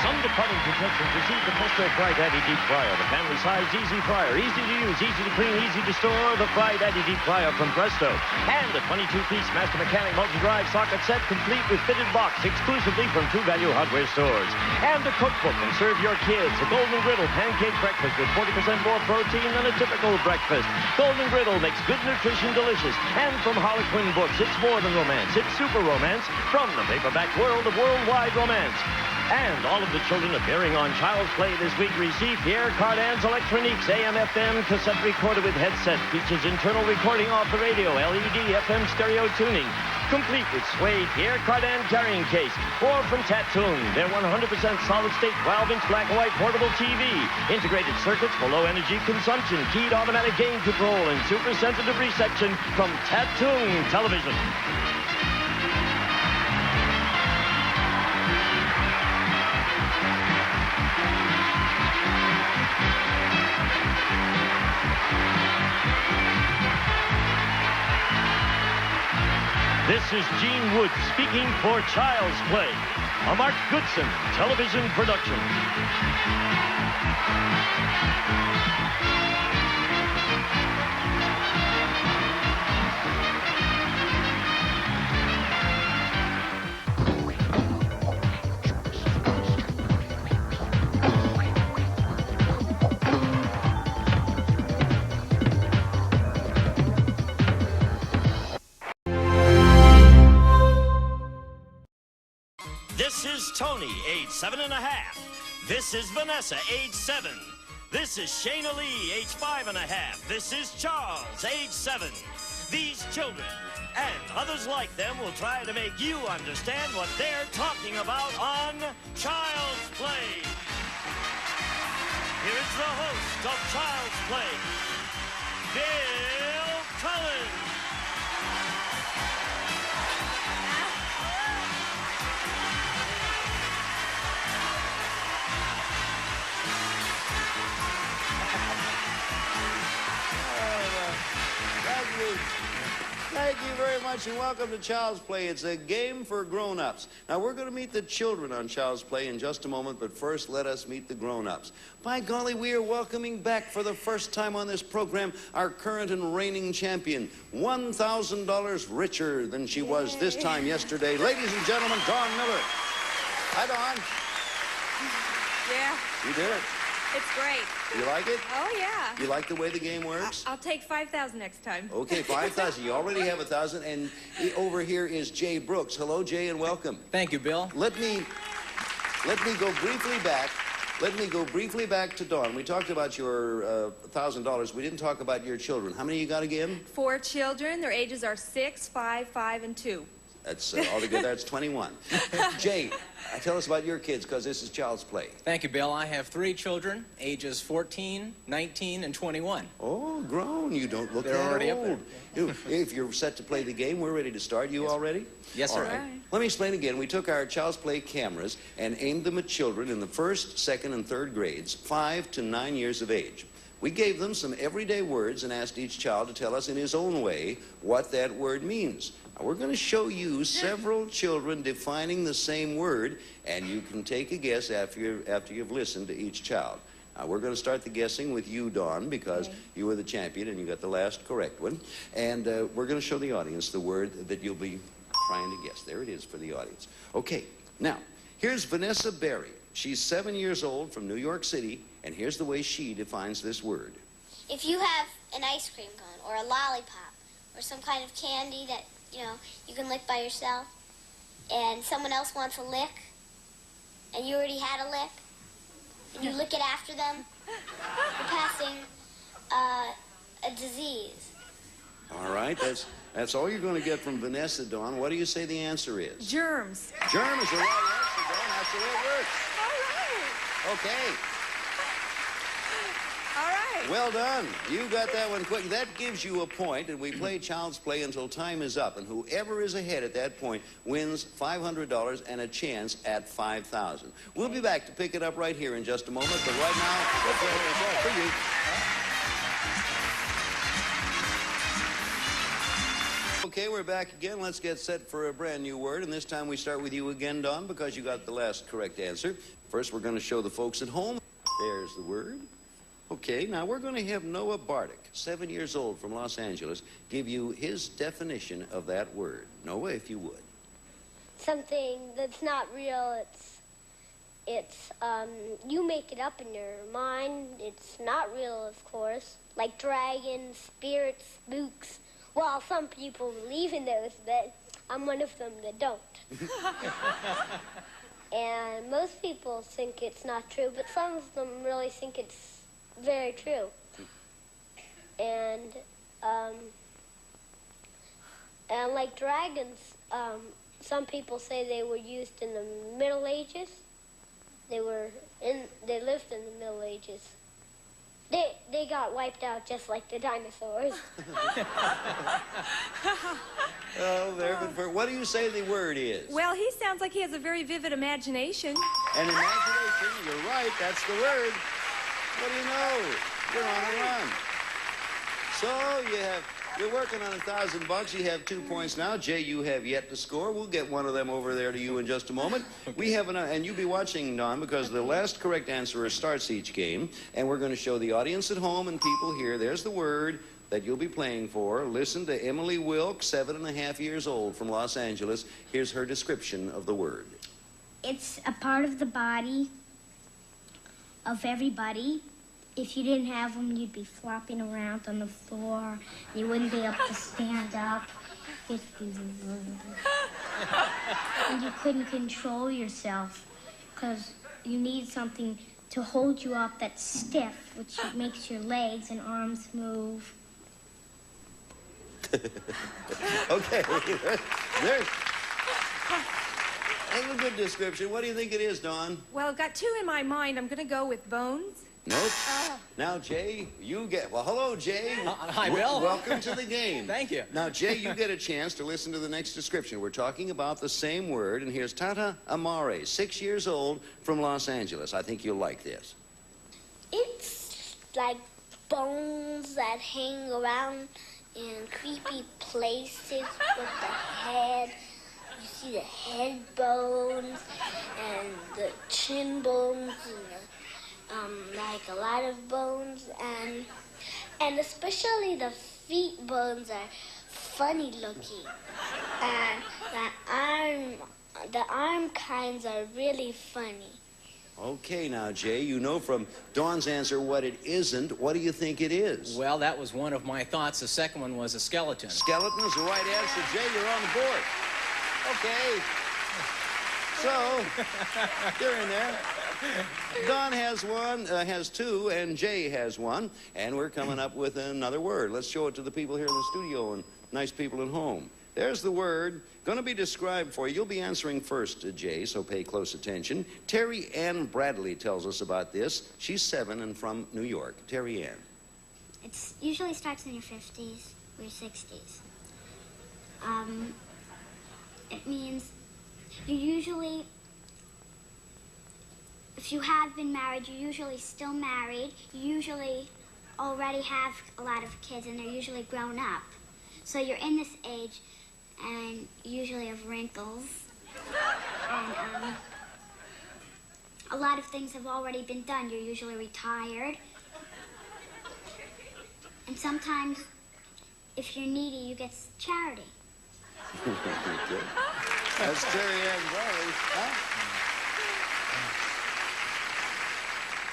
Some departing projections receive the Presto Fry Daddy Deep Fryer, the family-sized easy fryer, easy to use, easy to clean, easy to store, the Fry Daddy Deep Fryer from Presto. And a 22-piece Master Mechanic multi-drive socket set complete with fitted box exclusively from True Value Hardware stores. And a cookbook and serve your kids a Golden Griddle pancake breakfast with 40% more protein than a typical breakfast. Golden Griddle makes good nutrition delicious. And from Harlequin Books, it's more than romance, it's super romance from the paperback world of worldwide romance. And all of the children appearing on Child's Play this week receive Pierre Cardin's Electroniques AM/FM cassette recorder with headset. Features internal recording off the radio, LED, FM stereo tuning. Complete with suede Pierre Cardin carrying case. Or from Tatoon, their 100% solid-state 12-inch black and white portable TV. Integrated circuits for low energy consumption. Keyed automatic gain control and super sensitive reception from Tatoon Television. This is Gene Wood speaking for Child's Play, a Mark Goodson television production. This is Tony, age 7.5. This is Vanessa, age 7. This is Shayna Lee, age 5.5. This is Charles, age 7. These children and others like them will try to make you understand what they're talking about on Child's Play. Here is the host of Child's Play, Bill Cullen. Thank you very much and welcome to Child's Play. It's a game for grown-ups. Now, we're going to meet the children on Child's Play in just a moment, but first, let us meet the grown-ups. By golly, we are welcoming back for the first time on this program our current and reigning champion, $1,000 richer than she was this time yesterday. Ladies and gentlemen, Dawn Miller. Hi, Dawn. Yeah. You did it. It's great. You like it? Oh, yeah. You like the way the game works? I'll take 5,000 next time. Okay, 5,000. You already have 1,000. And over here is Jay Brooks. Hello, Jay, and welcome. Thank you, Bill. Let me go briefly back. Let me go briefly back to Dawn. We talked about your $1,000. We didn't talk about your children. How many you got again? 4 children. Their ages are 6, 5, 5, and 2. That's altogether, that's 21. Jay, tell us about your kids, because this is Child's Play. Thank you, Bill. I have 3 children, ages 14, 19, and 21. Oh, grown. You don't look They're that already old. up there. If you're set to play the game, we're ready to start. You all ready? Yes, sir. All right. Let me explain again. We took our Child's Play cameras and aimed them at children in the 1st, 2nd, and 3rd grades, 5 to 9 years of age. We gave them some everyday words and asked each child to tell us in his own way what that word means. Now, we're going to show you several children defining the same word, and you can take a guess after you've listened to each child. Now, we're going to start the guessing with you, Dawn, because you were the champion and you got the last correct one. And we're going to show the audience the word that you'll be trying to guess. There it is for the audience. Okay, now, here's Vanessa Berry. She's 7 years old from New York City, and here's the way she defines this word. If you have an ice cream cone or a lollipop or some kind of candy that, you can lick by yourself, and someone else wants a lick, and you already had a lick, and you lick it after them, you're passing a disease. All right, that's all you're going to get from Vanessa, Dawn. What do you say the answer is? Germs. Germs is the right answer, Dawn. That's the way it works. All right. Okay. All right. Well done. You got that one quick. That gives you a point, and we play Child's Play until time is up. And whoever is ahead at that point wins $500 and a chance at $5,000. We'll be back to pick it up right here in just a moment. But right now, let's all for you. Okay, we're back again. Let's get set for a brand new word. And this time we start with you again, Dawn, because you got the last correct answer. First, we're going to show the folks at home. There's the word. Okay, now we're going to have Noah Bartik, 7 years old from Los Angeles, give you his definition of that word. Noah, if you would. Something that's not real. It's you make it up in your mind. It's not real, of course. Like dragons, spirits, spooks. Well, some people believe in those, but I'm one of them that don't. And most people think it's not true, but some of them really think it's very true. And like dragons, some people say they were used in the Middle Ages. They lived in the Middle Ages. They got wiped out just like the dinosaurs. Oh, there. But what do you say the word is? Well, he sounds like he has a very vivid imagination. An imagination. You're right. That's the word. What do you know? You're on a run. So you're working on $1,000. You have 2 points now. Jay, you have yet to score. We'll get one of them over there to you in just a moment. We have and you'll be watching, Don, because the last correct answerer starts each game, and we're going to show the audience at home and people here. There's the word that you'll be playing for. Listen to Emily Wilkes, 7.5 years old from Los Angeles. Here's her description of the word. It's a part of the body of everybody. If you didn't have them, you'd be flopping around on the floor. You wouldn't be able to stand up. And you couldn't control yourself because you need something to hold you up that's stiff, which makes your legs and arms move. Okay, there's a good description. What do you think it is, Dawn? Well, I've got two in my mind. I'm going to go with bones. Nope. Now, Jay, you get... Well, hello, Jay. Hi, Bill. Welcome to the game. Thank you. Now, Jay, you get a chance to listen to the next description. We're talking about the same word, and here's Tata Amare, 6 years old, from Los Angeles. I think you'll like this. It's like bones that hang around in creepy places with the head. You see the head bones and the chin bones and like a lot of bones, and especially the feet bones are funny looking, and the arm kinds are really funny. Okay, now, Jay, you know from Dawn's answer what it isn't. What do you think it is? Well, that was one of my thoughts. The second one was a skeleton. Skeleton is the right answer. Jay, you're on the board. Okay. So, you're in there. Dawn has has two, and Jay has one. And we're coming up with another word. Let's show it to the people here in the studio and nice people at home. There's the word. Going to be described for you. You'll be answering first, Jay, so pay close attention. Terry Ann Bradley tells us about this. She's 7 and from New York. Terry Ann. It usually starts in your 50s or your 60s. It means you usually, if you have been married, you're usually still married. You usually already have a lot of kids, and they're usually grown up. So you're in this age, and you usually have wrinkles. And a lot of things have already been done. You're usually retired. And sometimes, if you're needy, you get charity. That's Terry Ann Bradley. Huh?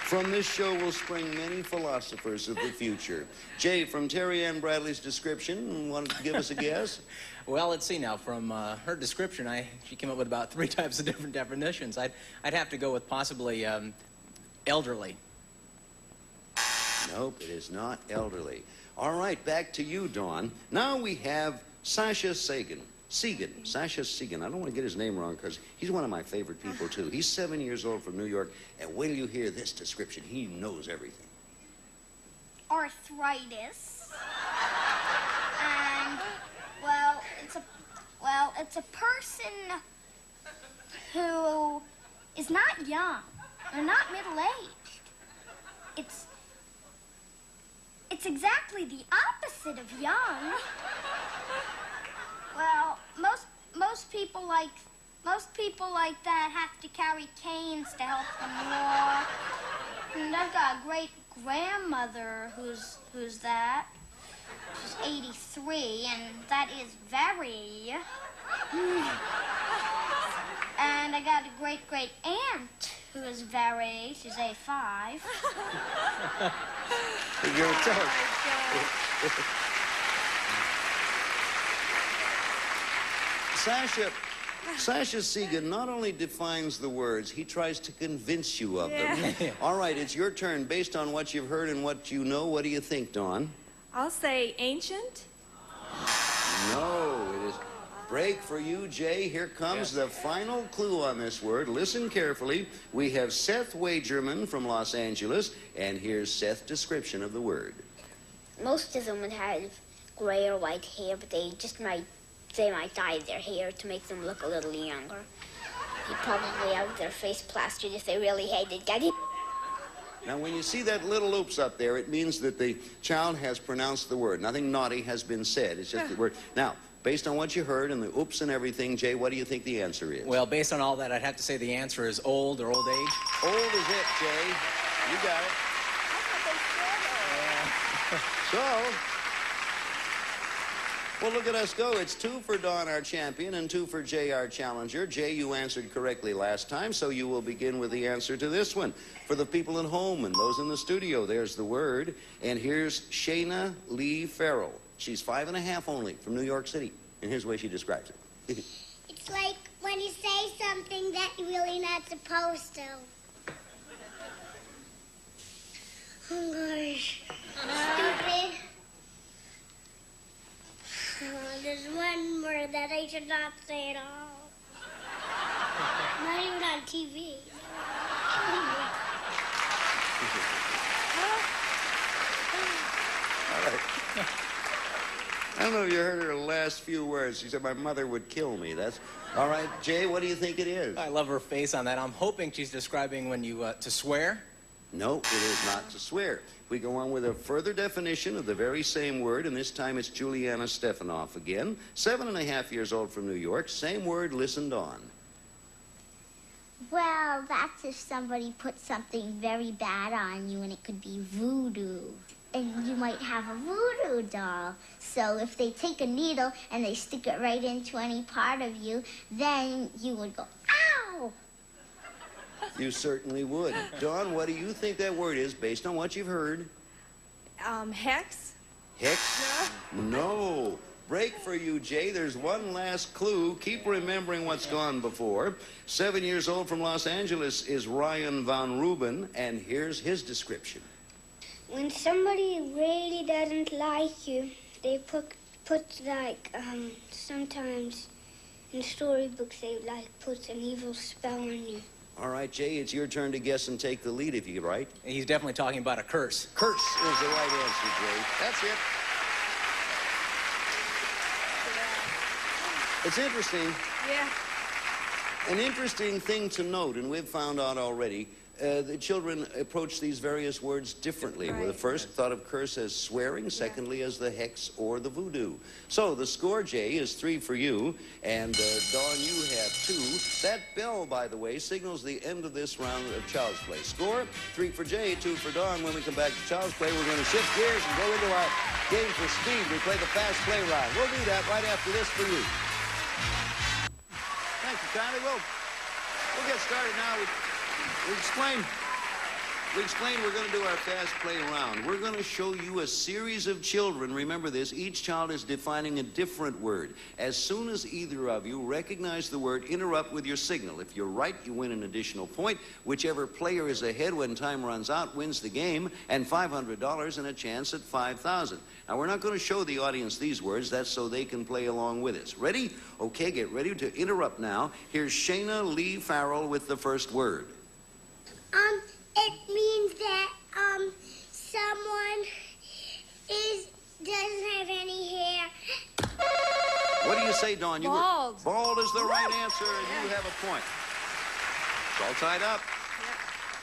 From this show will spring many philosophers of the future. Jay, from Terry Ann Bradley's description, want to give us a guess? Well, let's see now. From her description, she came up with about 3 types of different definitions. I'd have to go with possibly elderly. Nope, it is not elderly. All right, back to you, Dawn. Now we have Sasha Sasha Segan. I don't want to get his name wrong because he's one of my favorite people, too. He's 7 years old from New York, and wait till you hear this description. He knows everything. Arthritis. And, it's a person who is not young. They're not middle-aged. It's exactly the opposite of young. Well, most people like that have to carry canes to help them walk. And I've got a great grandmother who's that. She's 83, and that is very. And I got a great aunt who is very. She's 85. You're tough. Sasha Segan not only defines the words, he tries to convince you of them. All right, it's your turn. Based on what you've heard and what you know, what do you think, Dawn? I'll say ancient. No, it is break for you, Jay. Here comes the final clue on this word. Listen carefully. We have Seth Wagerman from Los Angeles, and here's Seth's description of the word. Most of them would have gray or white hair, but they might dye their hair to make them look a little younger. They'd probably have their face plastered if they really hated getting. Now, when you see that little oops up there, it means that the child has pronounced the word. Nothing naughty has been said. It's just the word. Now, based on what you heard and the oops and everything, Jay, what do you think the answer is? Well, based on all that, I'd have to say the answer is old or old age. Old is it, Jay. You got it. So, well, look at us go. It's 2 for Dawn, our champion, and 2 for Jay, our challenger. Jay, you answered correctly last time, so you will begin with the answer to this one. For the people at home and those in the studio, there's the word. And here's Shayna Lee Farrell. She's 5 and a half only from New York City. And here's the way she describes it. It's It's like when you say something that you're really not supposed to. Oh, gosh. Stupid. There's one word that I should not say at all. Not even on TV. All right. I don't know if you heard her last few words. She said, my mother would kill me. That's... All right, Jay, what do you think it is? I love her face on that. I'm hoping she's describing when you, to swear. No, it is not to swear. We go on with a further definition of the very same word, and this time it's Juliana Stefanoff again. 7.5 years old from New York. Same word, listened on. Well, that's if somebody put something very bad on you, and it could be voodoo. And you might have a voodoo doll. So if they take a needle and they stick it right into any part of you, then you would go, ow! You certainly would. Dawn, what do you think that word is based on what you've heard? Hex? Hex? No. Break for you, Jay. There's one last clue. Keep remembering what's gone before. 7 years old from Los Angeles is Ryan Von Ruben, and here's his description. When somebody really doesn't like you, they put like, sometimes in storybooks they like put an evil spell on you. All right, Jay, it's your turn to guess and take the lead if you get right. He's definitely talking about a curse. Curse is the right answer, Jay. That's it. It's interesting. Yeah. An interesting thing to note, and we've found out already, the children approach these various words differently. Right. Well, the first thought of curse as swearing, secondly as the hex or the voodoo. So the score, Jay, is 3 for you, and Dawn, you have 2. That bell, by the way, signals the end of this round of Child's Play. Score, 3 for Jay, 2 for Dawn. When we come back to Child's Play, we're going to shift gears and go into our game for speed. We play the fast play round. We'll do that right after this for you. Thank you, Connie. We'll get started now. We explained we're going to do our fast play round. We're going to show you a series of children. Remember this, each child is defining a different word. As soon as either of you recognize the word, interrupt with your signal. If you're right, you win an additional point. Whichever player is ahead when time runs out wins the game, and $500 and a chance at $5,000. Now, we're not going to show the audience these words. That's so they can play along with us. Ready? Okay, get ready to interrupt now. Here's Shayna Lee Farrell with the first word. It means that, someone doesn't have any hair. What do you say, Dawn? Bald. Bald is the right answer, and you have a point. It's all tied up.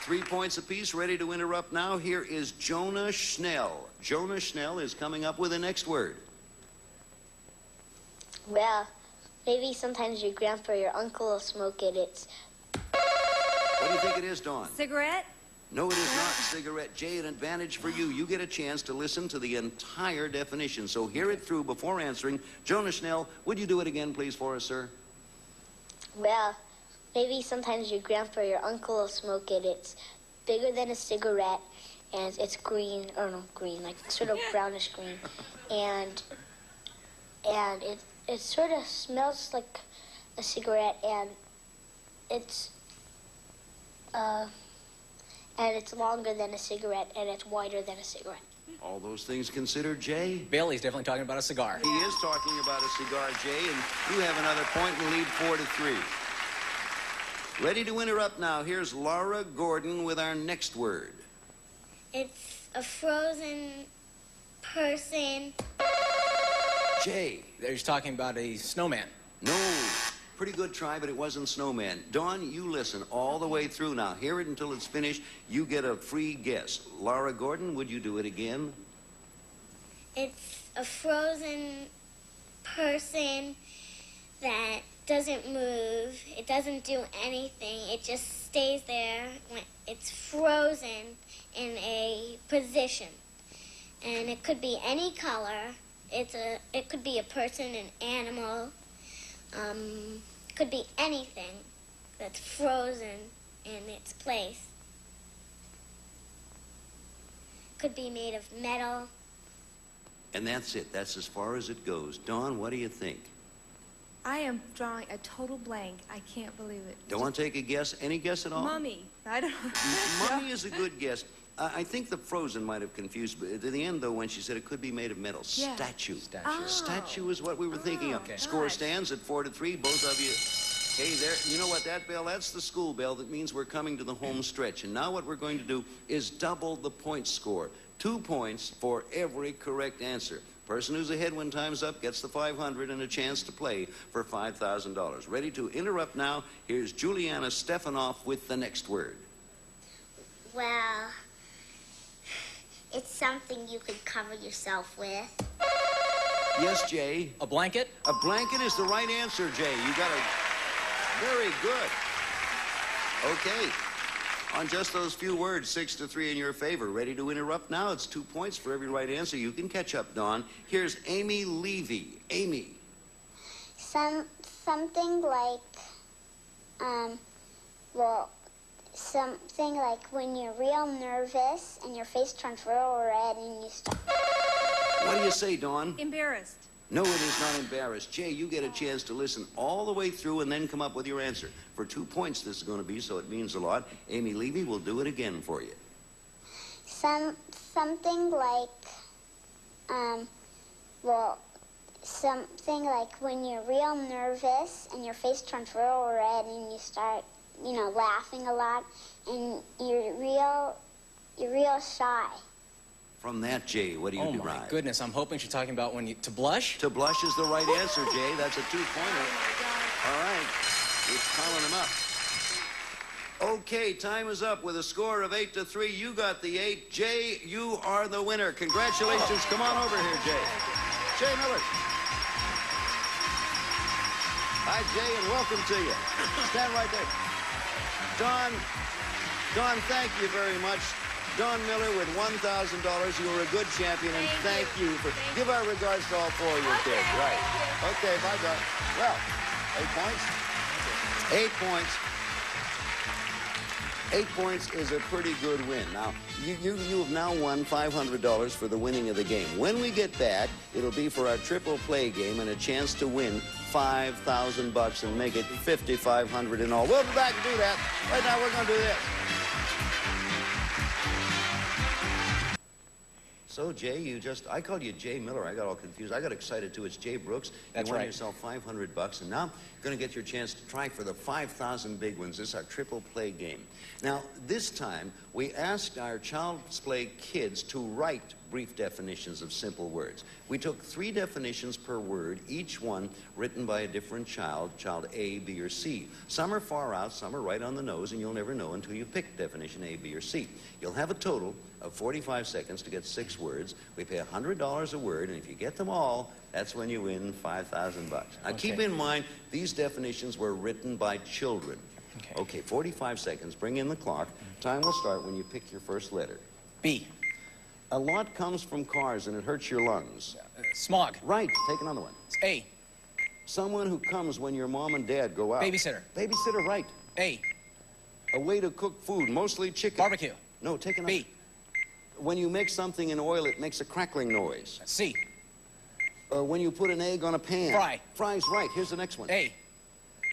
3 points apiece, ready to interrupt now. Here is Jonah Schnell. Jonah Schnell is coming up with the next word. Well, maybe sometimes your grandpa or your uncle will smoke it. It's... What do you think it is, Dawn? Cigarette? No, it is not cigarette. Jay, an advantage for you. You get a chance to listen to the entire definition. So hear it through before answering. Jonah Schnell, would you do it again, please, for us, sir? Well, maybe sometimes your grandpa or your uncle will smoke it. It's bigger than a cigarette, and it's green, or no, green, like sort of brownish green. And it sort of smells like a cigarette, and it's longer than a cigarette, and it's wider than a cigarette. All those things considered, Jay? Bailey's definitely talking about a cigar. He is talking about a cigar, Jay, and you have another point and lead 4-3. Ready to interrupt now. Here's Laura Gordon with our next word. It's a frozen person. Jay. He's talking about a snowman. No. Pretty good try, but it wasn't snowman. Dawn, you listen all the way through now. Hear it until it's finished. You get a free guess. Laura Gordon, would you do it again? It's a frozen person that doesn't move. It doesn't do anything. It just stays there when it's frozen in a position. And it could be any color. It could be a person, an animal. Could be anything that's frozen in its place. Could be made of metal. And that's it. That's as far as it goes. Dawn, what do you think? I am drawing a total blank. I can't believe it. Don't want to take a guess? Any guess at all? Mummy. I don't know. Mummy is a good guess. I think the Frozen might have confused, but at the end, though, when she said it could be made of metal. Yeah. Statue. Oh. Statue is what we were thinking of. Okay. Score stands at 4-3. Both of you. Hey, there. You know what, that bell? That's the school bell. That means we're coming to the home stretch. And now what we're going to do is double the point score. 2 points for every correct answer. Person who's ahead when time's up gets the 500 and a chance to play for $5,000. Ready to interrupt now? Here's Juliana Stefanoff with the next word. Well, it's something you could cover yourself with. Yes, Jay? A blanket? A blanket is the right answer, Jay. You got it. Very good. Okay. On just those few words, 6-3 in your favor. Ready to interrupt now? It's 2 points for every right answer. You can catch up, Dawn. Here's Amy Levy. Amy. Something like, something like when you're real nervous and your face turns real red and you start... What do you say, Dawn? Embarrassed. No, it is not embarrassed. Jay, you get a chance to listen all the way through and then come up with your answer. For 2 points this is going to be, so it means a lot. Amy Levy will do it again for you. Something like, something like when you're real nervous and your face turns real red and you start, laughing a lot and you're real shy. From that, Jay, what do you derive? Oh, my goodness. I'm hoping she's talking about to blush? To blush is the right answer, Jay. That's a 2-pointer. All right. It's calling him up. Okay, time is up with a score of 8-3. You got the 8. Jay, you are the winner. Congratulations. Come on over here, Jay. Jay Miller. Hi, Jay, and welcome to you. Stand right there. Dawn, thank you very much. Dawn Miller with $1,000. You were a good champion, and thank you for... Give our regards to all 4 of your kids. Right. Okay, bye, Dawn. Well, 8 points? 8 points. 8 points is a pretty good win. Now, you have now won $500 for the winning of the game. When we get back, it'll be for our triple play game and a chance to win $5,000 and make it $5,500 in all. We'll be back and do that. Right now, we're going to do this. So, Jay, I called you Jay Miller. I got all confused. I got excited, too. It's Jay Brooks. That's you won right. yourself $500, and now you're going to get your chance to try for the 5,000 big ones. This is our triple play game. Now, this time, we asked our Child's Play kids to write brief definitions of simple words. We took 3 definitions per word, each one written by a different child A, B, or C. Some are far out, some are right on the nose, and you'll never know until you pick definition A, B, or C. You'll have a total of 45 seconds to get 6 words. We pay $100 a word, and if you get them all, that's when you win $5,000. Now, keep in mind, these definitions were written by children. Okay, 45 seconds. Bring in the clock. Time will start when you pick your first letter. B. A lot comes from cars, and it hurts your lungs. Smog. Right. Take another one. A. Someone who comes when your mom and dad go out. Babysitter. Babysitter, right. A. A way to cook food, mostly chicken. Barbecue. No, take another. B. When you make something in oil, it makes a crackling noise. C. When you put an egg on a pan. Fry. Fry's right. Here's the next one. A.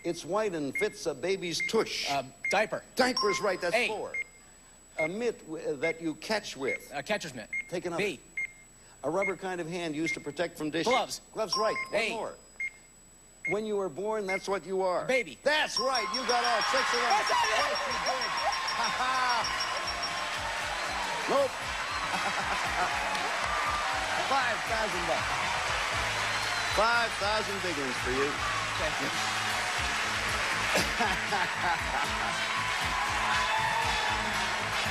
It's white and fits a baby's tush. Diaper. Diaper's right. That's A. 4. A mitt that you catch with. A catcher's mitt. Take another. B. A rubber kind of hand used to protect from dishes. Gloves. Gloves right. One A. more. When you were born, that's what you are. Baby. That's right. You got all 6 of them. That's it. Yes, you did. Ha-ha. Nope. $5,000. 5,000 big ones for you. Thank you.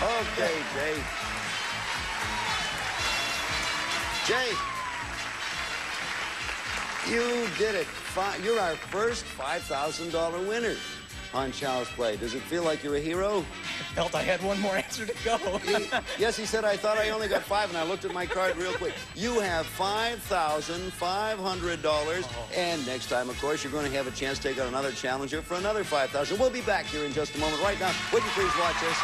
Okay, Jay. Jay, you did it. You're our first $5,000 winner on Child's Play. Does it feel like you're a hero? I felt I had one more answer to go. Yes, he said, I thought I only got 5, and I looked at my card real quick. You have $5,500, and next time, of course, you're going to have a chance to take out another challenger for another $5,000. We'll be back here in just a moment. Right now, would you please watch this?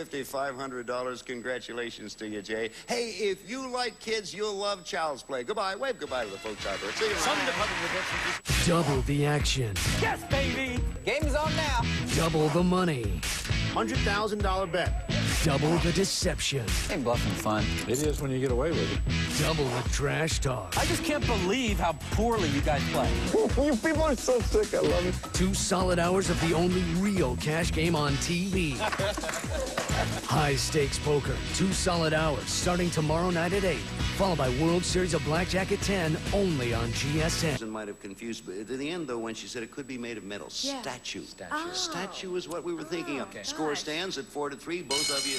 $5,500. Congratulations to you, Jay. Hey, if you like kids, you'll love Child's Play. Goodbye. Wave goodbye to the folks out there. See you around. Double the action. Yes, baby! Game's on now. Double the money. $100,000 bet. Double the deception. Ain't bluffing fun. It is when you get away with it. Double the trash talk. I just can't believe how poorly you guys play. You people are so sick. I love it. 2 solid hours of the only real cash game on TV. High stakes poker. 2 solid hours starting tomorrow night at 8. Followed by World Series of Blackjack at 10, only on GSN. Might have confused, but in the end, though, when she said it could be made of metal, Yeah. statue. Oh. Statue is what we were thinking of. Okay. Score stands at 4-3. Both of you.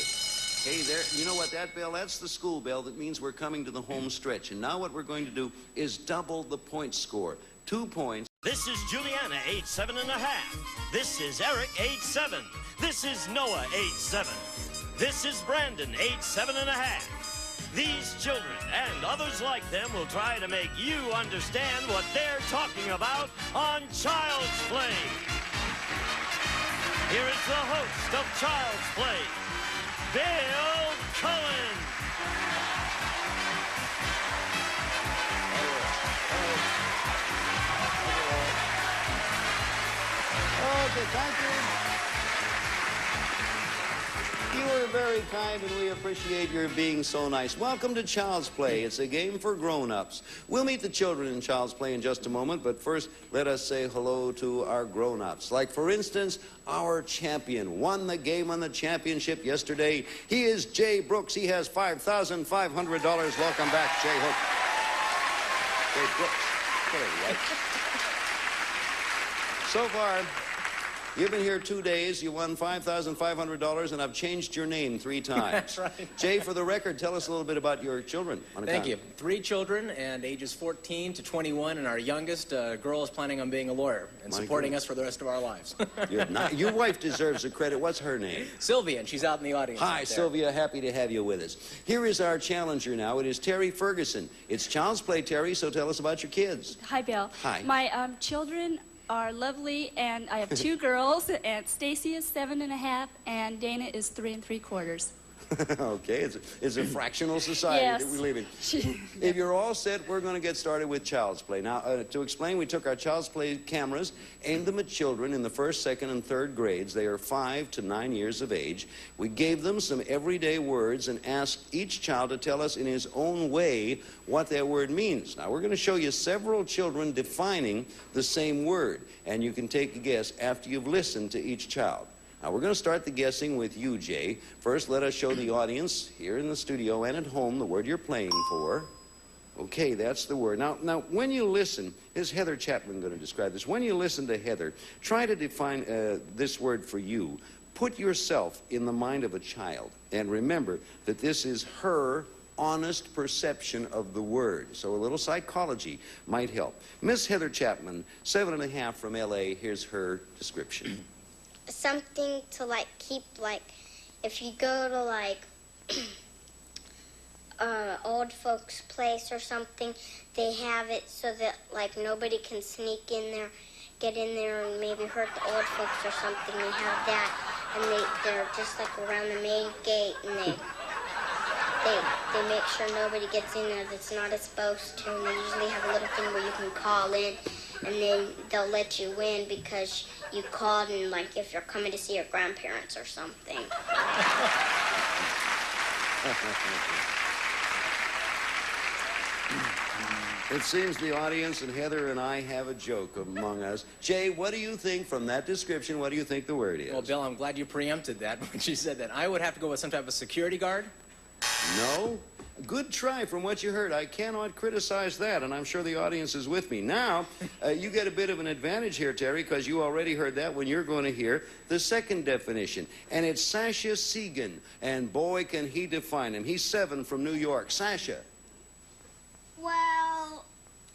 Hey, there. You know what that bell? That's the school bell. That means we're coming to the home stretch. And now what we're going to do is double the point score. 2 points. This is Juliana, age 7.5. This is Eric, age 7. This is Noah, age 7. This is Brandon, age 7.5. These children and others like them will try to make you understand what they're talking about on Child's Play. Here is the host of Child's Play, Bill Cullen. Okay, thank you. You are very kind, and we appreciate your being so nice. Welcome to Child's Play. It's a game for grown-ups. We'll meet the children in Child's Play in just a moment, but first, let us say hello to our grown-ups. Like, for instance, our champion won the game on the championship yesterday. He is Jay Brooks. He has $5,500. Welcome back, Jay Hook. Jay Brooks. There, right? So far, you've been here 2 days, you won $5,500, and I've changed your name 3 times. That's right. Jay, for the record, tell us a little bit about your children. Thank you. 3 children, and ages 14 to 21, and our youngest girl is planning on being a lawyer and supporting us for the rest of our lives. Your wife deserves the credit. What's her name? Sylvia, and she's out in the audience. Hi, right there. Sylvia. Happy to have you with us. Here is our challenger now. It is Terry Ferguson. It's Child's Play, Terry, so tell us about your kids. Hi, Bill. Hi. My children are lovely, and I have 2 girls, and Stacy is 7.5, and Dana is 3 3/4. Okay, it's a fractional society Yes. that we live in. If you're all set, we're going to get started with Child's Play. Now, to explain, we took our Child's Play cameras, aimed them at children in the 1st, 2nd, and 3rd grades. They are 5 to 9 years of age. We gave them some everyday words and asked each child to tell us in his own way what that word means. Now, we're going to show you several children defining the same word, and you can take a guess after you've listened to each child. Now, we're going to start the guessing with you, Jay. First, let us show the audience here in the studio and at home the word you're playing for. Okay, that's the word. Now, when you listen, is Heather Chapman going to describe this? When you listen to Heather, try to define this word for you. Put yourself in the mind of a child, and remember that this is her honest perception of the word. So a little psychology might help. Miss Heather Chapman, 7.5 from L.A., here's her description. Something to, like, keep, like, if you go to, like, old folks' place or something, they have it so that, like, nobody can sneak in there, get in there and maybe hurt the old folks or something. They have that, and they're just, like, around the main gate, and they make sure nobody gets in there that's not supposed to, and they usually have a little thing where you can call in, and then they'll let you in because you called, and, like, if you're coming to see your grandparents or something. It seems the audience and Heather and I have a joke among us. Jay, what do you think from that description? What do you think the word is? Well, Bill, I'm glad you preempted that when she said that. I would have to go with some type of security guard. No? Good try from what you heard. I cannot criticize that, and I'm sure the audience is with me. Now, you get a bit of an advantage here, Terry, because you already heard that when you're going to hear the second definition. And it's Sasha Segan, and boy, can he define him. He's 7 from New York. Sasha. Well,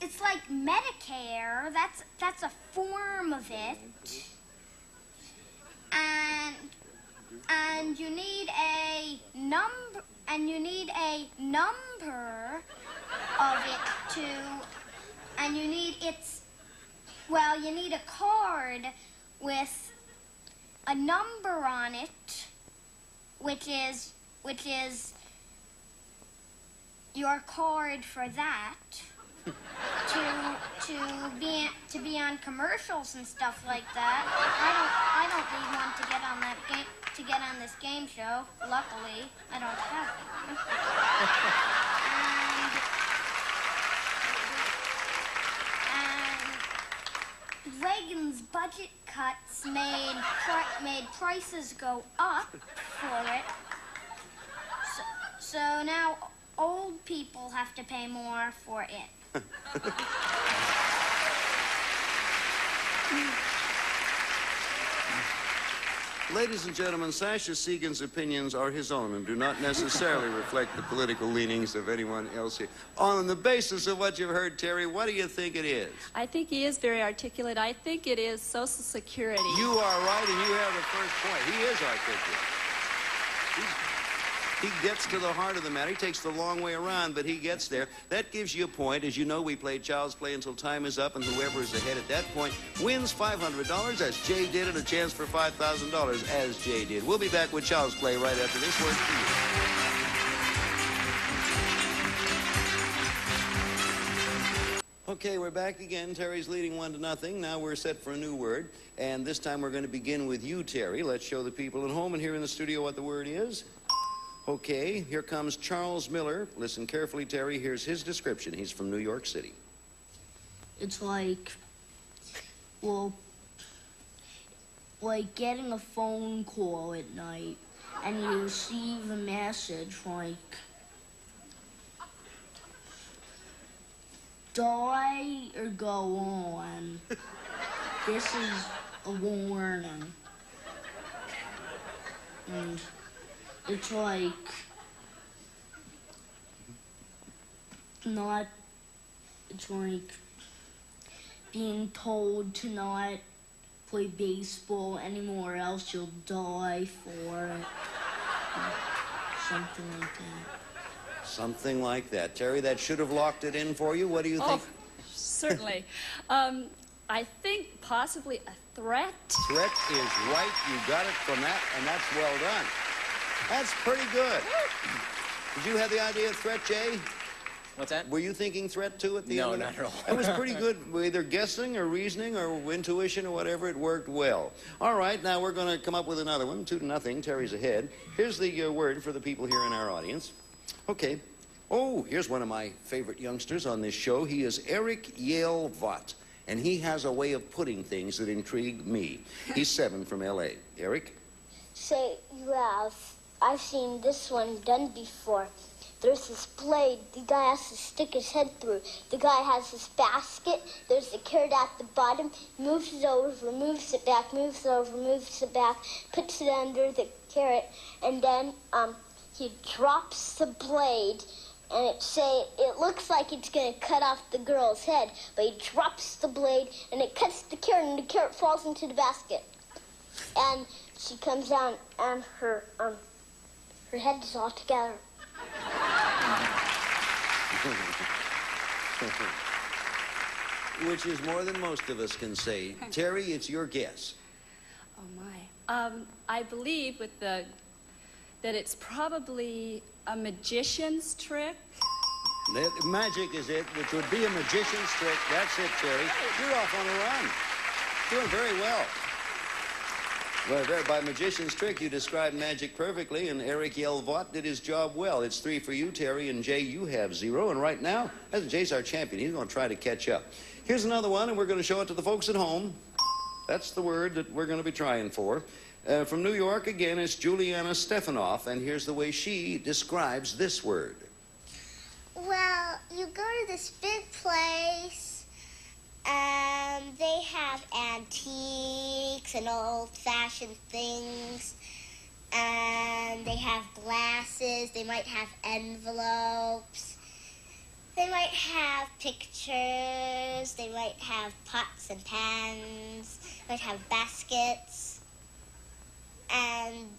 it's like Medicare. That's a form of it. And you need a number. And you need a number of it and you need you need a card with a number on it which is your card for that. to be on commercials and stuff like that. I don't need one to get on that game this game show. Luckily, I don't have one. And Reagan's budget cuts made prices go up for it. So now old people have to pay more for it. Ladies and gentlemen, Sasha Segan's opinions are his own and do not necessarily reflect the political leanings of anyone else here. On the basis of what you've heard, Terry, what do you think it is? I think he is very articulate. I think it is Social Security. You are right, and you have the first point. He is articulate. He gets to the heart of the matter. He takes the long way around, but he gets there. That gives you a point. As you know, we play Child's Play until time is up, and whoever is ahead at that point wins $500, as Jay did, and a chance for $5,000, as Jay did. We'll be back with Child's Play right after this word for you. Okay, we're back again. Terry's leading 1-0. Now we're set for a new word, and this time we're going to begin with you, Terry. Let's show the people at home and here in the studio what the word is. Okay, here comes Charles Miller. Listen carefully, Terry. Here's his description. He's from New York City. It's like getting a phone call at night and you receive a message like, die or go on. This is a warning. And it's like being told to not play baseball anymore, else you'll die for it. Something like that. Something like that. Terry, that should have locked it in for you. What do you think? Certainly. I think possibly a threat. Threat is right. You got it from that, and that's well done. That's pretty good. Did you have the idea of threat, Jay? What's that? Were you thinking threat, too, at the end of No, not at all. That was pretty good. Either guessing or reasoning or intuition or whatever. It worked well. All right, now we're going to come up with another one. 2-0. Terry's ahead. Here's the word for the people here in our audience. Okay. Oh, here's one of my favorite youngsters on this show. He is Eric Yale Vaught, and he has a way of putting things that intrigue me. He's 7 from L.A. Eric? Say, you have. I've seen this one done before. There's this blade the guy has to stick his head through. The guy has this basket. There's a carrot at the bottom. Moves it over, moves it back, moves it over, moves it back, puts it under the carrot, and then he drops the blade, and it looks like it's going to cut off the girl's head, but he drops the blade, and it cuts the carrot, and the carrot falls into the basket. And she comes down, and her head is all together. Which is more than most of us can say. Terry, it's your guess. Oh, my. I believe that it's probably a magician's trick. Magic is it, which would be a magician's trick. That's it, Terry. You're off on a run. Doing very well. Well, by magician's trick, you described magic perfectly, and Eric Yale Vaught did his job well. It's 3 for you, Terry, and Jay, you have 0. And right now, Jay's our champion. He's going to try to catch up. Here's another one, and we're going to show it to the folks at home. That's the word that we're going to be trying for. From New York, again, it's Juliana Stefanoff, and here's the way she describes this word. Well, you go to this big place, and they have antiques and old-fashioned things, and they have glasses, they might have envelopes, they might have pictures, they might have pots and pans, they might have baskets, and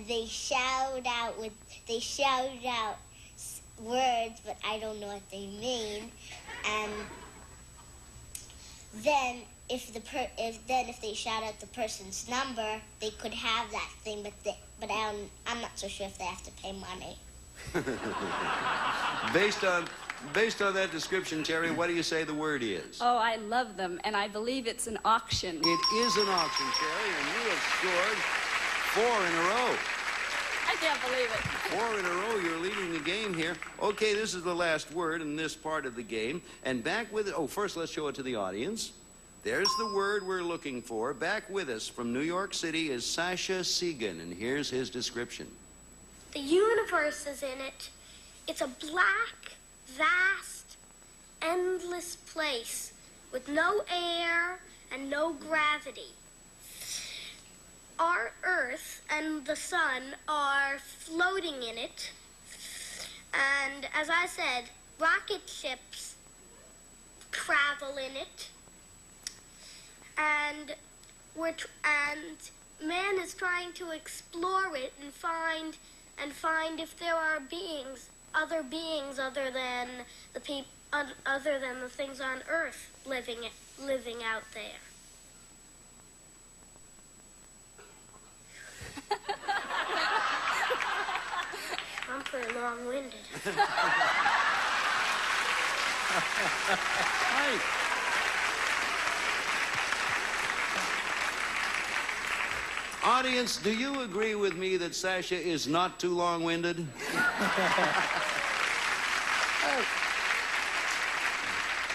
they shout out words, but I don't know what they mean, then if they shout out the person's number, they could have that thing, but I'm not so sure if they have to pay money. Based on that description, Terry, what do you say the word is? Oh, I love them, and I believe it's an auction. It is an auction, Terry, and you have scored 4 in a row. I can't believe it. 4 in a row, you're leading the game here. Okay, this is the last word in this part of the game. And back with it, first let's show it to the audience. There's the word we're looking for. Back with us from New York City is Sasha Segan, and here's his description. The universe is in it. It's a black, vast, endless place with no air and no gravity. Our Earth and the sun are floating in it. And as I said, rocket ships travel in it. And man is trying to explore it and find if there are other beings other than the things on Earth living out there. I'm pretty long-winded. Right. Audience, do you agree with me that Sasha is not too long-winded?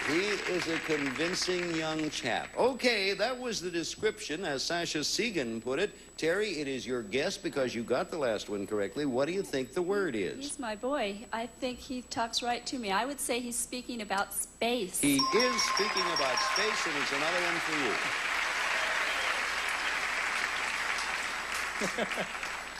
He is a convincing young chap. Okay, that was the description, as Sasha Segan put it. Terry, it is your guess because you got the last one correctly. What do you think the word is? He's my boy. I think he talks right to me. I would say he's speaking about space. He is speaking about space, and it's another one for you.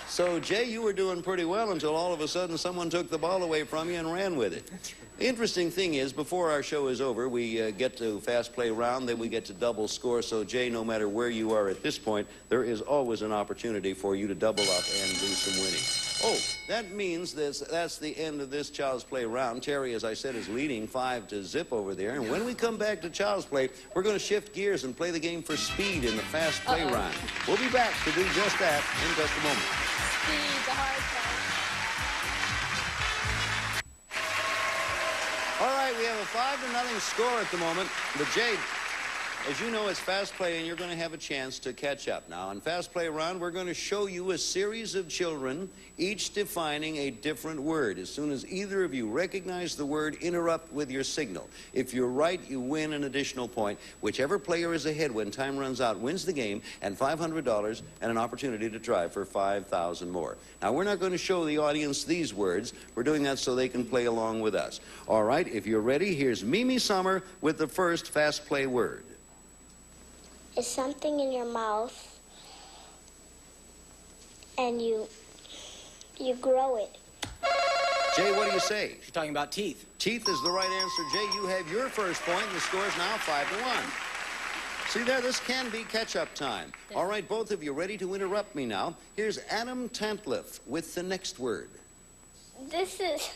So, Jay, you were doing pretty well until all of a sudden someone took the ball away from you and ran with it. The interesting thing is, before our show is over, we get to fast play round, then we get to double score. So, Jay, no matter where you are at this point, there is always an opportunity for you to double up and do some winning. Oh, that means that's the end of this Child's Play round. Terry, as I said, is leading 5-0 over there. And when we come back to Child's Play, we're going to shift gears and play the game for speed in the fast play round. We'll be back to do just that in just a moment. Speed, the hard part. All right, we have a 5-0 score at the moment. But Jay, as you know, it's fast play, and you're going to have a chance to catch up. Now, in fast play round, we're going to show you a series of children, each defining a different word. As soon as either of you recognize the word, interrupt with your signal. If you're right, you win an additional point. Whichever player is ahead when time runs out wins the game, and $500 and an opportunity to try for $5,000 more. Now, we're not going to show the audience these words. We're doing that so they can play along with us. All right, if you're ready, here's Mimi Summer with the first fast play word. Is something in your mouth and you grow it. Jay, what do you say? She's talking about teeth. Teeth is the right answer. Jay, you have your first point. The score is now 5-1. See there, this can be catch-up time. All right, both of you ready to interrupt me now? Here's Adam Tantliff with the next word. This is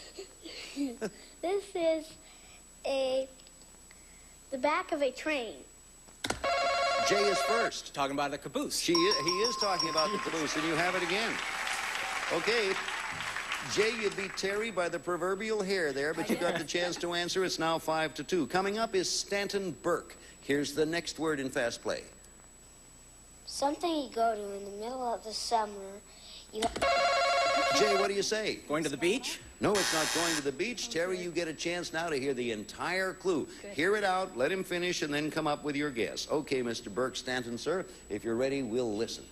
the back of a train. Jay is first. Talking about the caboose. He is talking about the caboose, and you have it again. Okay. Jay, you beat Terry by the proverbial hair there, but you got the chance to answer. It's now 5-2. Coming up is Stanton Burke. Here's the next word in fast play. Something you go to in the middle of the summer. Jay, what do you say? Going to the beach? No, it's not going to the beach. Terry, you get a chance now to hear the entire clue. Good. Hear it out, let him finish, and then come up with your guess. Okay, Mr. Burke, Stanton, sir, if you're ready, we'll listen.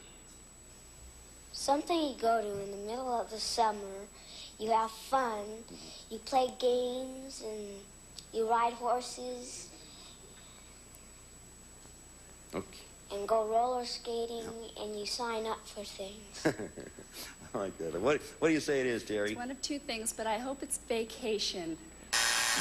Something you go to in the middle of the summer. You have fun. You play games and you ride horses. Okay. And go roller skating and you sign up for things. I like that. What do you say it is, Terry? It's one of two things, but I hope it's vacation.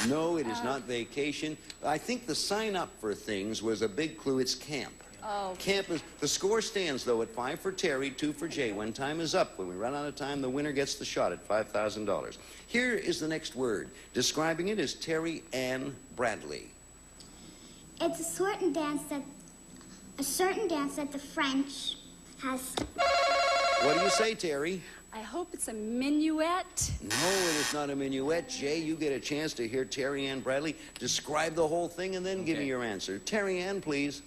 No, it is not vacation. I think the sign up for things was a big clue. It's camp. Oh. Camp is, the score stands, though, at 5 for Terry, 2 for Jay. When time is up, when we run out of time, the winner gets the shot at $5,000. Here is the next word. Describing it is Terry Ann Bradley. It's a certain dance that the French has. What do you say, Terry? I hope it's a minuet. No, it is not a minuet. Jay, you get a chance to hear Terry Ann Bradley describe the whole thing and then give me your answer. Terry Ann, please.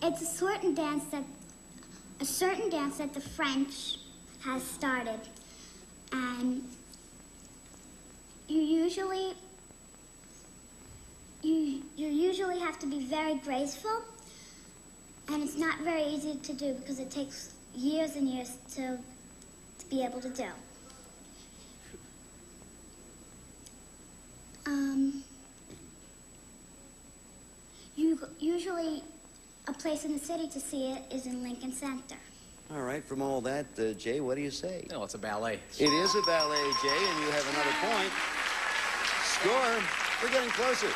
It's a certain dance that the French has started, and you usually have to be very graceful, and it's not very easy to do because it takes years and years to be able to do. Usually a place in the city to see it is in Lincoln Center. All right, from all that, Jay, what do you say? No, it's a ballet. It is a ballet, Jay, and you have another point. Score. We're getting closer.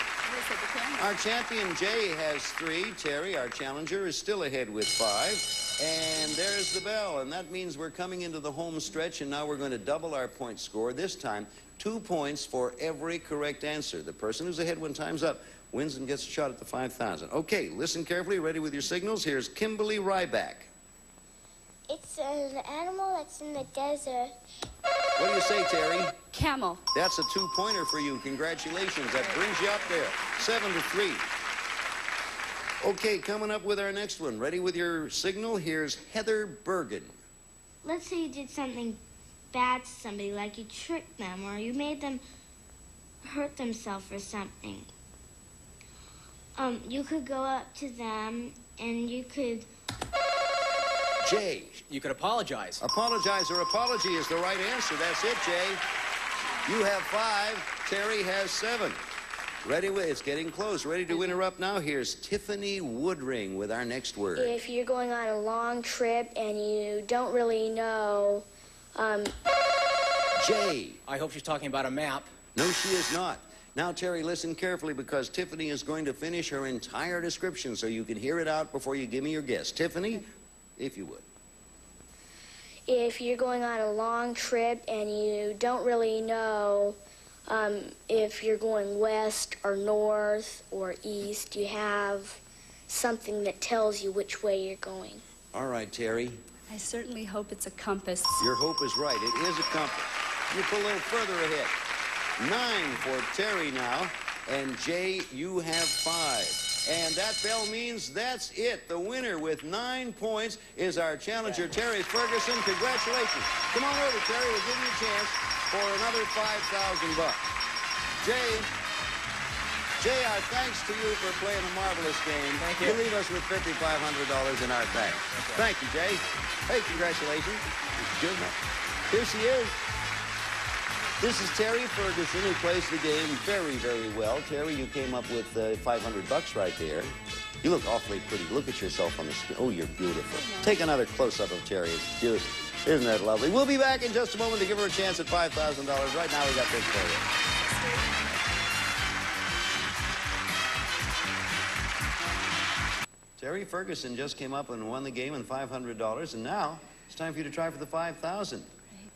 Our champion, Jay, has 3. Terry, our challenger, is still ahead with 5. And there's the bell, and that means we're coming into the home stretch, and now we're going to double our point score. This time, 2 points for every correct answer. The person who's ahead when time's up wins and gets a shot at the 5,000. Okay, listen carefully. Ready with your signals? Here's Kimberly Ryback. It's an animal that's in the desert. What do you say, Terry? Camel. That's a 2-pointer for you. Congratulations. That brings you up there. 7-3. Okay, coming up with our next one. Ready with your signal? Here's Heather Bergen. Let's say you did something bad to somebody, like you tricked them or you made them hurt themselves or something. You could go up to them and you could... Jay. You could apologize. Apologize or apology is the right answer. That's it, Jay. You have 5. Terry has 7. Ready with, it's getting close. Ready to interrupt now? Here's Tiffany Woodring with our next word. If you're going on a long trip and you don't really know, Jay. I hope she's talking about a map. No, she is not. Now, Terry, listen carefully because Tiffany is going to finish her entire description so you can hear it out before you give me your guess. Tiffany, if you would. If you're going on a long trip and you don't really know if you're going west or north or east, you have something that tells you which way you're going. All right, Terry. I certainly hope it's a compass. Your hope is right. It is a compass. You pull a little further ahead. 9 for Terry now. And Jay, you have 5. And that bell means that's it. The winner with 9 points is our challenger, Terry Ferguson. Congratulations. Come on over, Terry. We'll give you a chance for another $5,000. Jay, our thanks to you for playing a marvelous game. Thank you. You leave us with $5,500 in our thanks. Thank you, Jay. Hey, congratulations. Good. Here she is. This is Terry Ferguson, who plays the game very, very well. Terry, you came up with $500 right there. You look awfully pretty. Look at yourself on the screen. Oh, you're beautiful. Take another close-up of Terry. It's beautiful. Isn't that lovely? We'll be back in just a moment to give her a chance at $5,000. Right now, we got this for you. Terry Ferguson just came up and won the game and $500, and now it's time for you to try for the $5,000.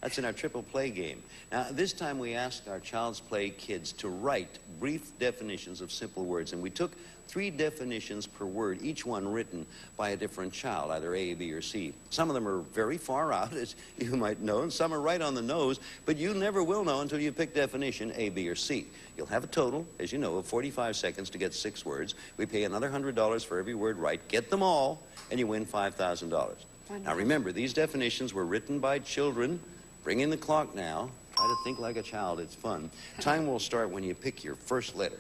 That's in our triple play game. Now, this time we asked our Child's Play kids to write brief definitions of simple words, and we took 3 definitions per word, each one written by a different child, either A, B, or C. Some of them are very far out, as you might know, and some are right on the nose, but you never will know until you pick definition A, B, or C. You'll have a total, as you know, of 45 seconds to get 6 words. We pay another $100 for every word right. Get them all, and you win $5,000. Now, remember, these definitions were written by children. Bring in the clock now. Try to think like a child. It's fun. Time will start when you pick your first letter.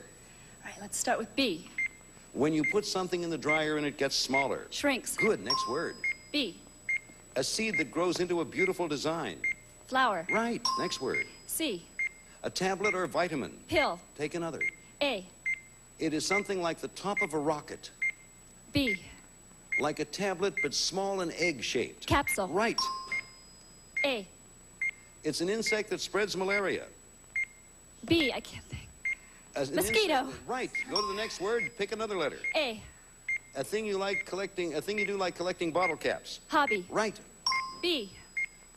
All right, let's start with B. When you put something in the dryer and it gets smaller. Shrinks. Good. Next word. B. A seed that grows into a beautiful design. Flower. Right. Next word. C. A tablet or vitamin. Pill. Take another. A. It is something like the top of a rocket. B. Like a tablet, but small and egg-shaped. Capsule. Right. A. It's an insect that spreads malaria. B. I can't think. Mosquito. Right. Go to the next word. Pick another letter. A. A thing you like collecting. A thing you do like collecting bottle caps. Hobby. Right. B.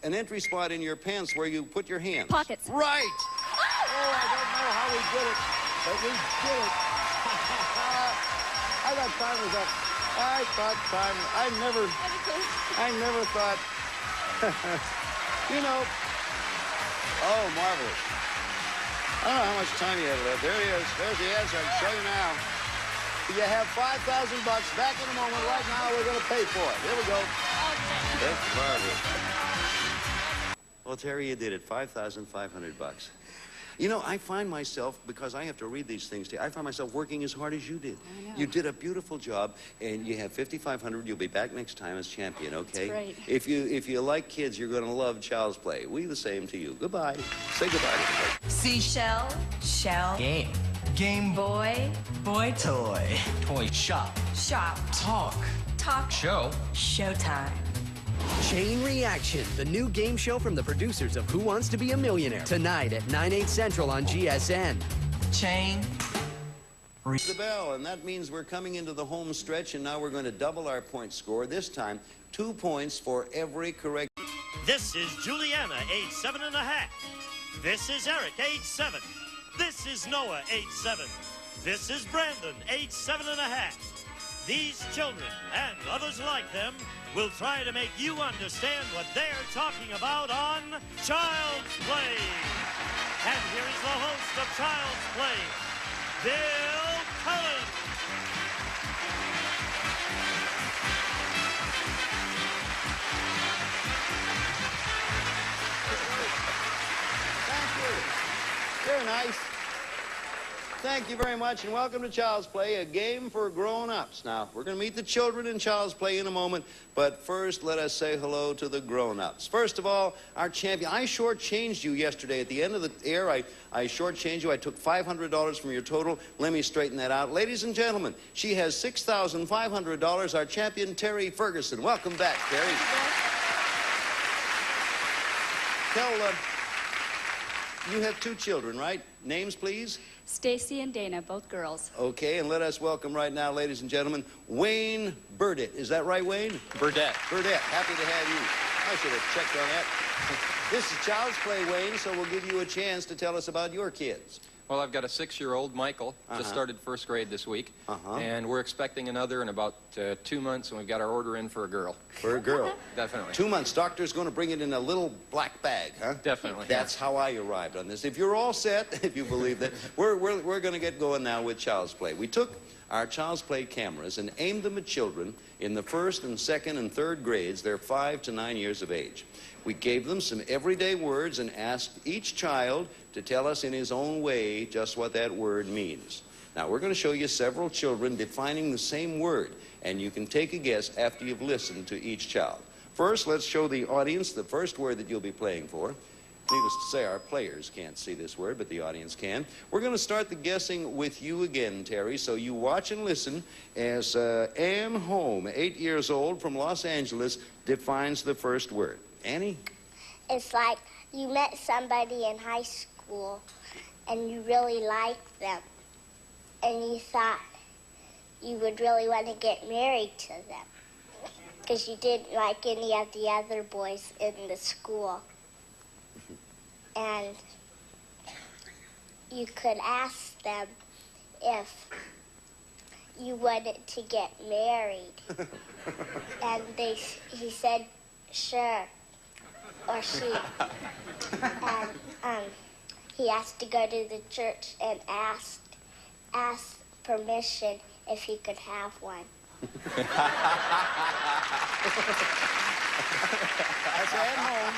An entry spot in your pants where you put your hands. Pockets. Right. Oh, I don't know how we did it, but we did it. I thought time was up. I never thought, you know, oh, marvelous. I don't know how much time you have left. There he is. There's the answer. I can show you now. You have $5,000 back in a moment. Right now, we're going to pay for it. Here we go. Okay. That's marvelous. Well, Terry, you did it. $5,500. You know, I find myself, because I have to read these things to you, I find myself working as hard as you did. I know. You did a beautiful job, and you have $5,500. You'll be back next time as champion, okay? That's great. If you like kids, you're going to love Child's Play. We the same to you. Goodbye. Say goodbye to everybody. Seashell, shell, Game. Game Boy, boy toy, Toy shop. shop, Talk. talk, Show. showtime. Chain Reaction, the new game show from the producers of Who Wants to Be a Millionaire. Tonight at 9/8 Central on GSN. Chain. The bell, and that means we're coming into the home stretch, and now we're going to double our point score. This time, 2 points for every correct. This is Juliana, age 7.5. This is Eric, age 7. This is Noah, age 7. This is Brandon, age 7.5. These children and others like them will try to make you understand what they're talking about on Child's Play. And here is the host of Child's Play, Bill Cullen. Thank you. Very nice. Thank you very much, and welcome to Child's Play, a game for grown-ups. Now, we're going to meet the children in Child's Play in a moment, but first, let us say hello to the grown-ups. First of all, our champion. I shortchanged you yesterday. At the end of the air, I shortchanged you. I took $500 from your total. Let me straighten that out. Ladies and gentlemen, she has $6,500. Our champion, Terry Ferguson. Welcome back, Terry. Tell, you have 2 children, right? Names, please? Stacy and Dana, both girls. Okay, and let us welcome right now, ladies and gentlemen, Wayne Burdett. Is that right, Wayne? Burdett. Burdett. Happy to have you. I should have checked on that. This is Child's Play, Wayne, so we'll give you a chance to tell us about your kids. Well, I've got a 6-year-old, Michael, just started 1st grade this week. And we're expecting another in about 2 months, and we've got our order in for a girl. For a girl? Definitely. 2 months. Doctor's going to bring it in a little black bag, huh? Definitely. That's how I arrived on this. If you're all set, if you believe that, we're going to get going now with Child's Play. We took our Child's Play cameras and aimed them at children in the 1st and 2nd and 3rd grades. They're 5 to 9 years of age. We gave them some everyday words and asked each child to tell us in his own way just what that word means. Now, we're going to show you several children defining the same word, and you can take a guess after you've listened to each child. First, let's show the audience the first word that you'll be playing for. Needless to say, our players can't see this word, but the audience can. We're going to start the guessing with you again, Terry, so you watch and listen as Ann Holm, 8 years old, from Los Angeles, defines the first word. Annie? It's like you met somebody in high school and you really liked them and you thought you would really want to get married to them because you didn't like any of the other boys in the school. And you could ask them if you wanted to get married. And he said, sure. Or she. And he asked to go to the church and asked permission if he could have one. That's Ann Holm.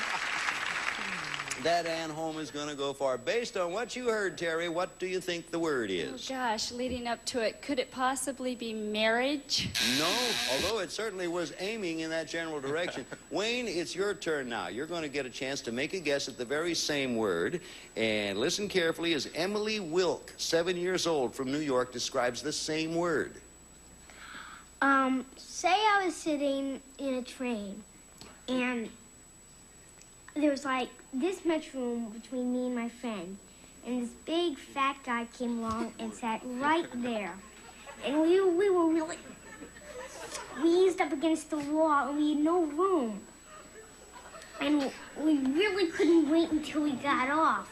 That Ann Holm is going to go far. Based on what you heard, Terry, what do you think the word is? Oh, gosh, leading up to it, could it possibly be marriage? No, although it certainly was aiming in that general direction. Wayne, it's your turn now. You're going to get a chance to make a guess at the very same word. And listen carefully as Emily Wilk, 7 years old, from New York, describes the same word. Say I was sitting in a train, and there was like this much room between me and my friend, and this big fat guy came along and sat right there. And we were really squeezed up against the wall, and we had no room. And we really couldn't wait until we got off.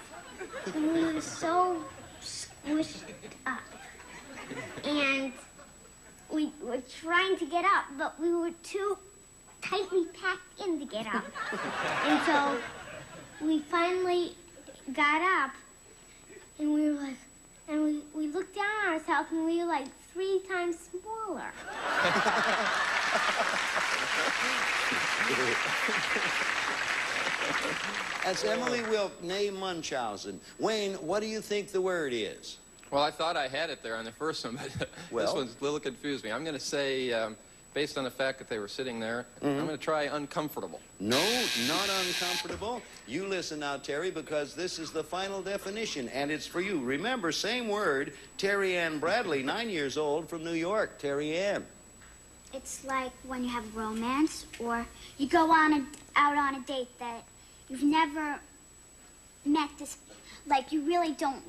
And we were so squished up. And we were trying to get up, but we were too tightly packed in to get up. And so we finally got up, and we were like, and we looked down on ourselves, and we were like 3 times smaller. That's Emily Wilk, née Munchausen. Wayne, what do you think the word is? Well, I thought I had it there on the first one, but this one's a little confused me. I'm going to say, based on the fact that they were sitting there, I'm going to try uncomfortable. No, not uncomfortable. You listen now, Terry, because this is the final definition, and it's for you. Remember, same word, Terry Ann Bradley, 9 years old, from New York. Terry Ann. It's like when you have romance, or you go out on a date that you've never met this, like you really don't,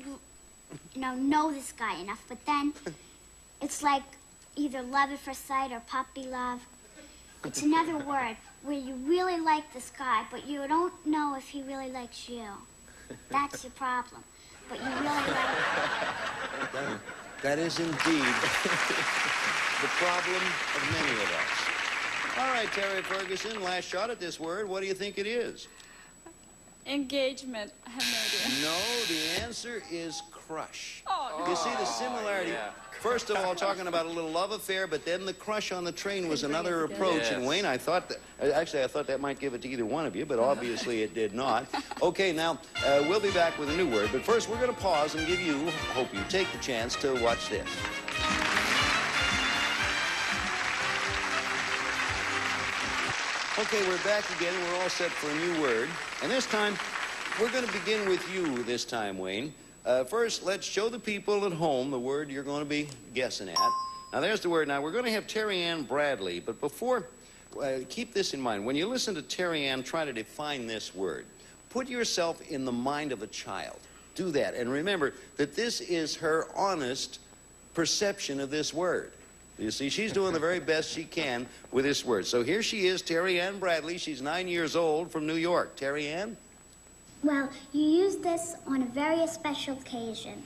know this guy enough, but then it's like either love at first sight or puppy love. It's another word where you really like this guy, but you don't know if he really likes you. That's your problem. But you really like him. That is indeed the problem of many of us. All right, Terry Ferguson, last shot at this word. What do you think it is? Engagement. I have no idea. No, the answer is crush. Oh, no. You see the similarity? Yeah. First of all, talking about a little love affair, but then the crush on the train was another approach. Yes. And Wayne, I thought that might give it to either one of you, but obviously it did not. Okay, now, we'll be back with a new word, but first we're going to pause and give you, hope you take the chance to watch this. Okay, we're back again. We're all set for a new word. And this time, we're going to begin with you this time, Wayne. First, let's show the people at home the word you're going to be guessing at. Now, there's the word. Now, we're going to have Terry Ann Bradley. But before, keep this in mind. When you listen to Terry Ann try to define this word, put yourself in the mind of a child. Do that. And remember that this is her honest perception of this word. You see, she's doing the very best she can with this word. So here she is, Terry Ann Bradley. She's 9 years old from New York. Terry Ann? Well, you use this on a very special occasion.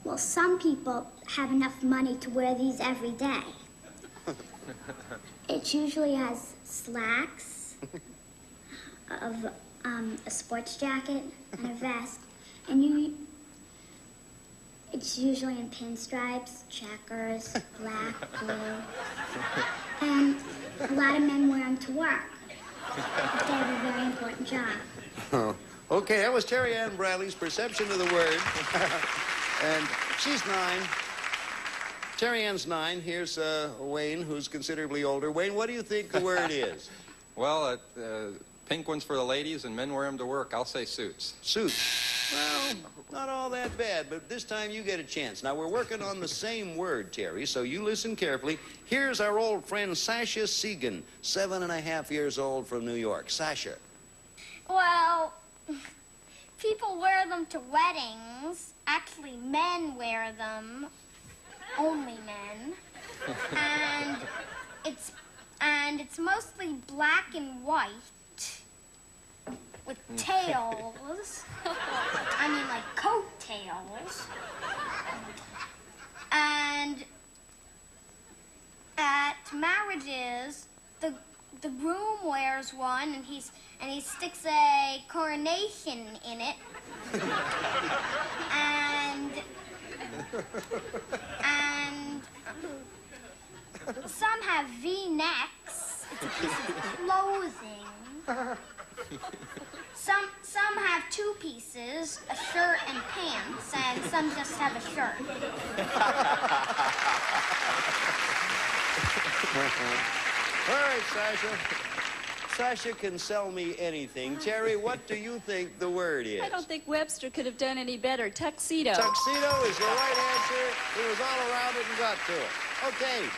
Well, some people have enough money to wear these every day. It usually has slacks, of a sports jacket, and a vest. And it's usually in pinstripes, checkers, black, blue. And a lot of men wear them to work. But they have a very important job. Oh, okay, that was Terry Ann Bradley's perception of the word. And she's 9. Terry Ann's 9. Here's Wayne, who's considerably older. Wayne, what do you think the word is? Well, pink ones for the ladies, and men wear them to work. I'll say suits. Suits. Well, not all that bad, but this time you get a chance. Now, we're working on the same word, Terry, so you listen carefully. Here's our old friend Sasha Segan, 7.5 years old from New York. Sasha. Well, people wear them to weddings. Actually, men wear them. Only men. And it's mostly black and white with tails. I mean, like coat tails. And at marriages, the groom wears one, and he sticks a coronation in it. and some have V-necks. It's a piece of clothing. Some have 2 pieces, a shirt and pants, and some just have a shirt. All right, Sasha. Sasha can sell me anything. Terry, what do you think the word is? I don't think Webster could have done any better. Tuxedo. Tuxedo is the right answer. He was all around it and got to it. Okay.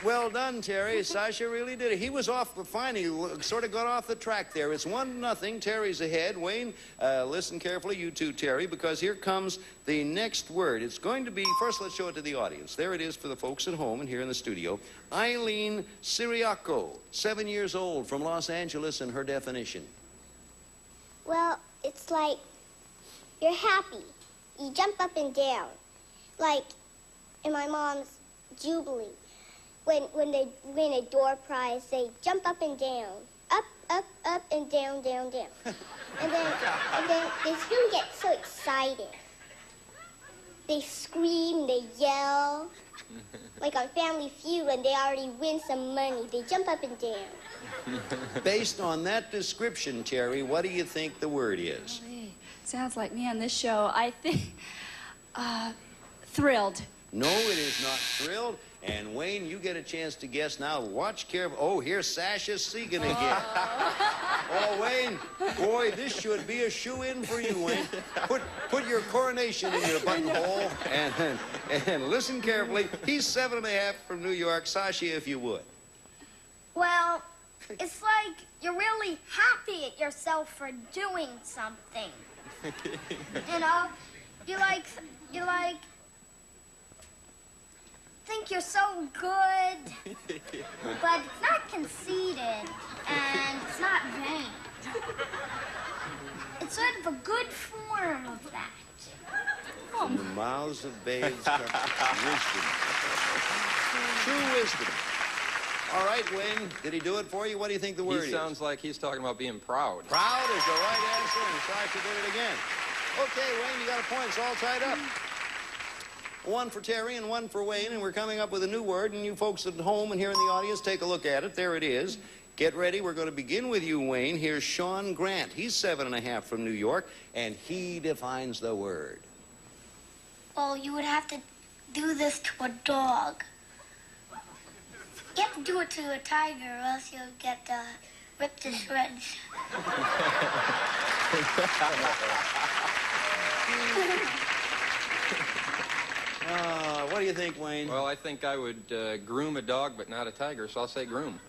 Well done, Terry. Sasha really did it. He was off fine. He sort of got off the track there. It's 1-0. Terry's ahead. Wayne, listen carefully, you too, Terry, because here comes the next word. It's going to be, first let's show it to the audience. There it is for the folks at home and here in the studio. Eileen Siriaco, 7 years old from Los Angeles, and her definition. Well, it's like you're happy. You jump up and down. Like in my mom's jubilee. When they win a door prize, they jump up and down. Up, up, up, and down, down, down. And then they still get so excited. They scream, they yell. Like on Family Feud, when they already win some money, they jump up and down. Based on that description, Terry, what do you think the word is? Hey, sounds like me on this show. I think, thrilled. No, it is not thrilled. And Wayne, you get a chance to guess now. Watch carefully. Oh, here's Sasha Segan again. Oh, Wayne, boy, this should be a shoe-in for you, Wayne. Put your coronation in your buttonhole and listen carefully. He's 7.5 from New York. Sasha, if you would. Well, it's like you're really happy at yourself for doing something. You know, you like think you're so good, but it's not conceited and it's not vain. It's sort of a good form of that. From the mouths of babes comes wisdom. True wisdom. All right, Wayne, did he do it for you? What do you think the word is? He sounds like he's talking about being proud. Proud is the right answer, and Sasha did it again. Okay, Wayne, you got a point. It's all tied up. One for Terry and one for Wayne, and we're coming up with a new word, and you folks at home and here in the audience, take a look at it. There it is. Get ready. We're going to begin with you, Wayne. Here's Sean Grant. He's 7.5 from New York, and he defines the word. Well, you would have to do this to a dog. You have to do it to a tiger, or else you'll get ripped to shreds. What do you think, Wayne? Well, I think I would groom a dog, but not a tiger, so I'll say groom.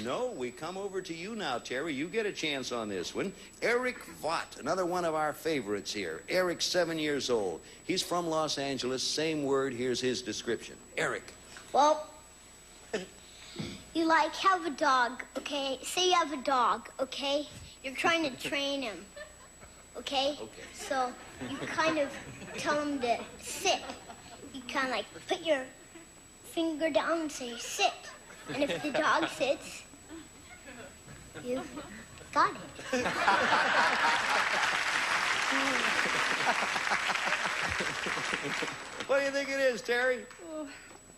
No, we come over to you now, Terry. You get a chance on this one. Eric Vaught, another one of our favorites here. Eric's 7 years old. He's from Los Angeles. Same word. Here's his description. Eric. Well, you have a dog, okay? Say you have a dog, okay? You're trying to train him, okay? So you kind of tell him to sit. You kind of like put your finger down and say, sit. And if the dog sits, you've got it. What do you think it is, Terry? Oh,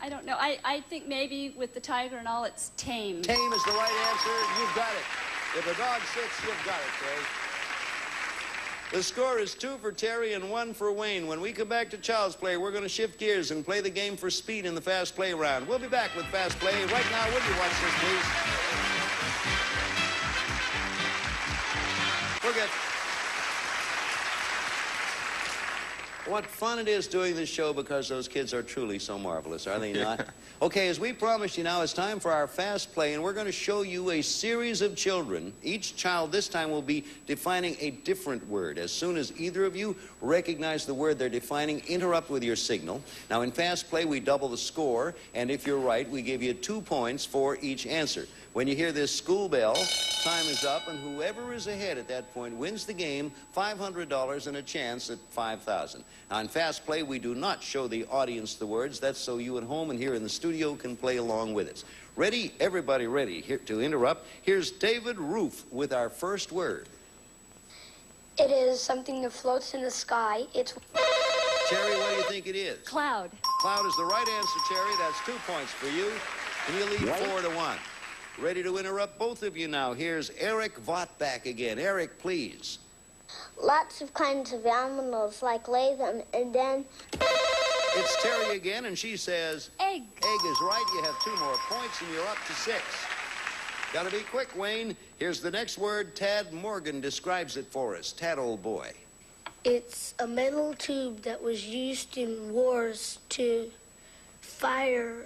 I don't know. I think maybe with the tiger and all, it's tame. Tame is the right answer. You've got it. If a dog sits, you've got it, Terry. The score is 2 for Terry and 1 for Wayne. When we come back to Child's Play, we're going to shift gears and play the game for speed in the Fast Play round. We'll be back with Fast Play. Right now, would you watch this, please? Forget. What fun it is doing this show because those kids are truly so marvelous, are they not? Okay, as we promised you now, it's time for our Fast Play, and we're going to show you a series of children. Each child this time will be defining a different word. As soon as either of you recognize the word they're defining, interrupt with your signal. Now, in Fast Play, we double the score, and if you're right, we give you 2 points for each answer. When you hear this school bell, time is up, and whoever is ahead at that point wins the game, $500 and a chance at $5,000. Now, in Fast Play, we do not show the audience the words. That's so you at home and here in the studio can play along with us. Ready? Everybody ready? Here to interrupt. Here's David Roof with our first word. It is something that floats in the sky. It's... Terry, what do you think it is? Cloud. Cloud is the right answer, Terry. That's 2 points for you. And you lead 4-1. Ready to interrupt both of you now. Here's Eric Vaught back again. Eric, please. Lots of kinds of animals, like lay them, and then... It's Terry again, and she says... Egg. Egg is right. You have 2 more points, and you're up to 6. Gotta be quick, Wayne. Here's the next word. Tad Morgan describes it for us. Tad, old boy. It's a metal tube that was used in wars to fire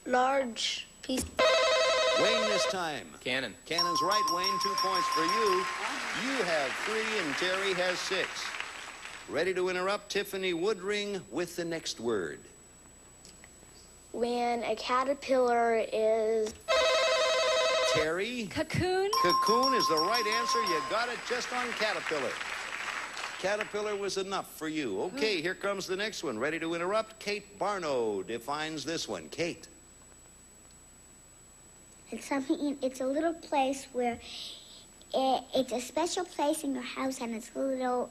large pieces... Wayne this time. Cannon. Cannon's right, Wayne. 2 points for you. You have 3 and Terry has 6. Ready to interrupt Tiffany Woodring with the next word. When a caterpillar is... Terry? Cocoon? Cocoon is the right answer. You got it just on caterpillar. Caterpillar was enough for you. Okay, here comes the next one. Ready to interrupt? Kate Barno defines this one. Kate. It's a little place where it's a special place in your house, and it's a little,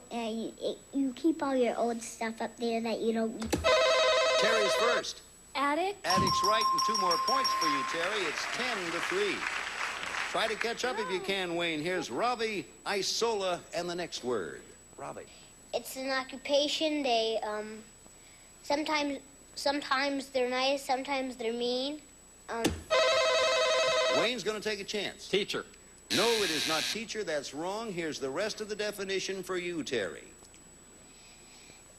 you keep all your old stuff up there that you don't need. Terry's first. Attic. Attic's right, and 2 more points for you, Terry. It's 10-3. Try to catch up if you can, Wayne. Here's Ravi Isola and the next word. Ravi. It's an occupation. They sometimes they're nice, sometimes they're mean. Wayne's going to take a chance. Teacher. No, it is not teacher. That's wrong. Here's the rest of the definition for you, Terry.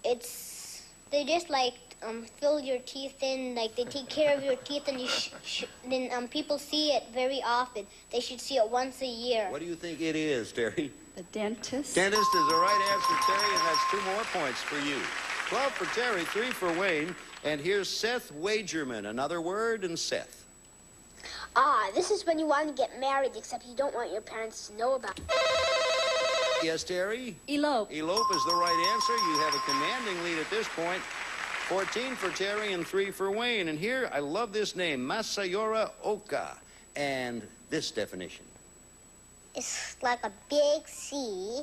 They just like fill your teeth in, like they take care of your teeth, and then people see it very often. They should see it once a year. What do you think it is, Terry? The dentist. Dentist is the right answer, Terry, and that's 2 more points for you. 12 for Terry, 3 for Wayne. And here's Seth Wagerman. Another word, and Seth. This is when you want to get married, except you don't want your parents to know about it. Yes, Terry? Elope. Elope is the right answer. You have a commanding lead at this point. 14 for Terry and 3 for Wayne. And here, I love this name, Masayora Oka. And this definition. It's like a big sea,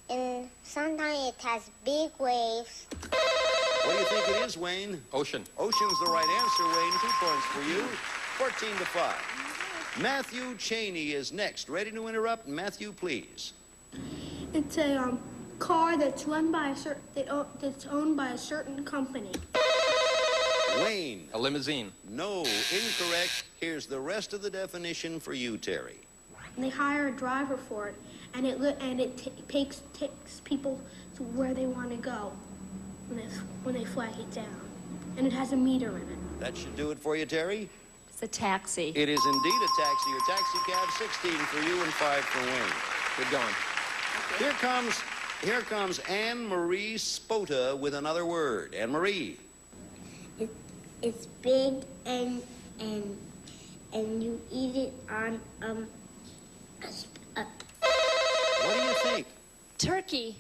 and sometimes it has big waves. What do you think it is, Wayne? Ocean. Ocean's the right answer, Wayne. 2 points for you. 14-5. Matthew Cheney is next. Ready to interrupt? Matthew, please. It's a car that's run by that's owned by a certain company. Wayne. A limousine. No, incorrect. Here's the rest of the definition for you, Terry. And they hire a driver for it, and it takes people to where they want to go when they flag it down. And it has a meter in it. That should do it for you, Terry. It's a taxi. It is indeed a taxi or taxi cab. 16 for you and 5 for Wayne. Good going. Here comes Anne-Marie Spota with another word. Anne-Marie. It's big, and you eat it on What do you think? Turkey.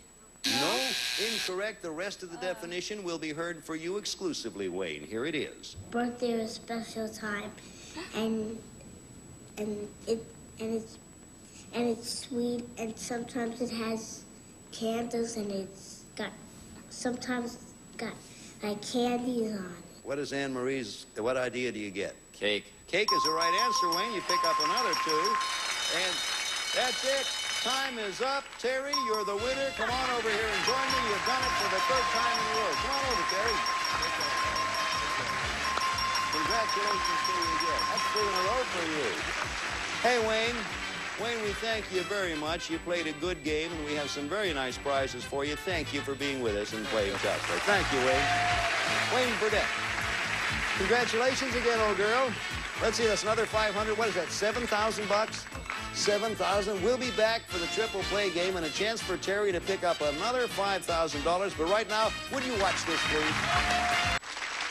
No, incorrect. The rest of the definition will be heard for you exclusively, Wayne. Here it is. birthday or a special time, and it's sweet, and sometimes it has candles, and sometimes got like candies on it. What is Anne-Marie's, what idea do you get? Cake. Cake is the right answer, Wayne. You pick up another 2. And that's it. Time is up. Terry, you're the winner. Come on over here and join me. You've done it for the 3rd time in a row. Come on over, Terry. Congratulations to you again. That's 3 in a row for you. Hey, Wayne. Wayne, we thank you very much. You played a good game, and we have some very nice prizes for you. Thank you for being with us and playing Child's Play. Thank you, Wayne. Wayne Burdett. Congratulations again, old girl. Let's see, that's another 500. What is that, 7,000 bucks? 7,000. We'll be back for the triple play game and a chance for Terry to pick up another $5,000. But right now, would you watch this, please?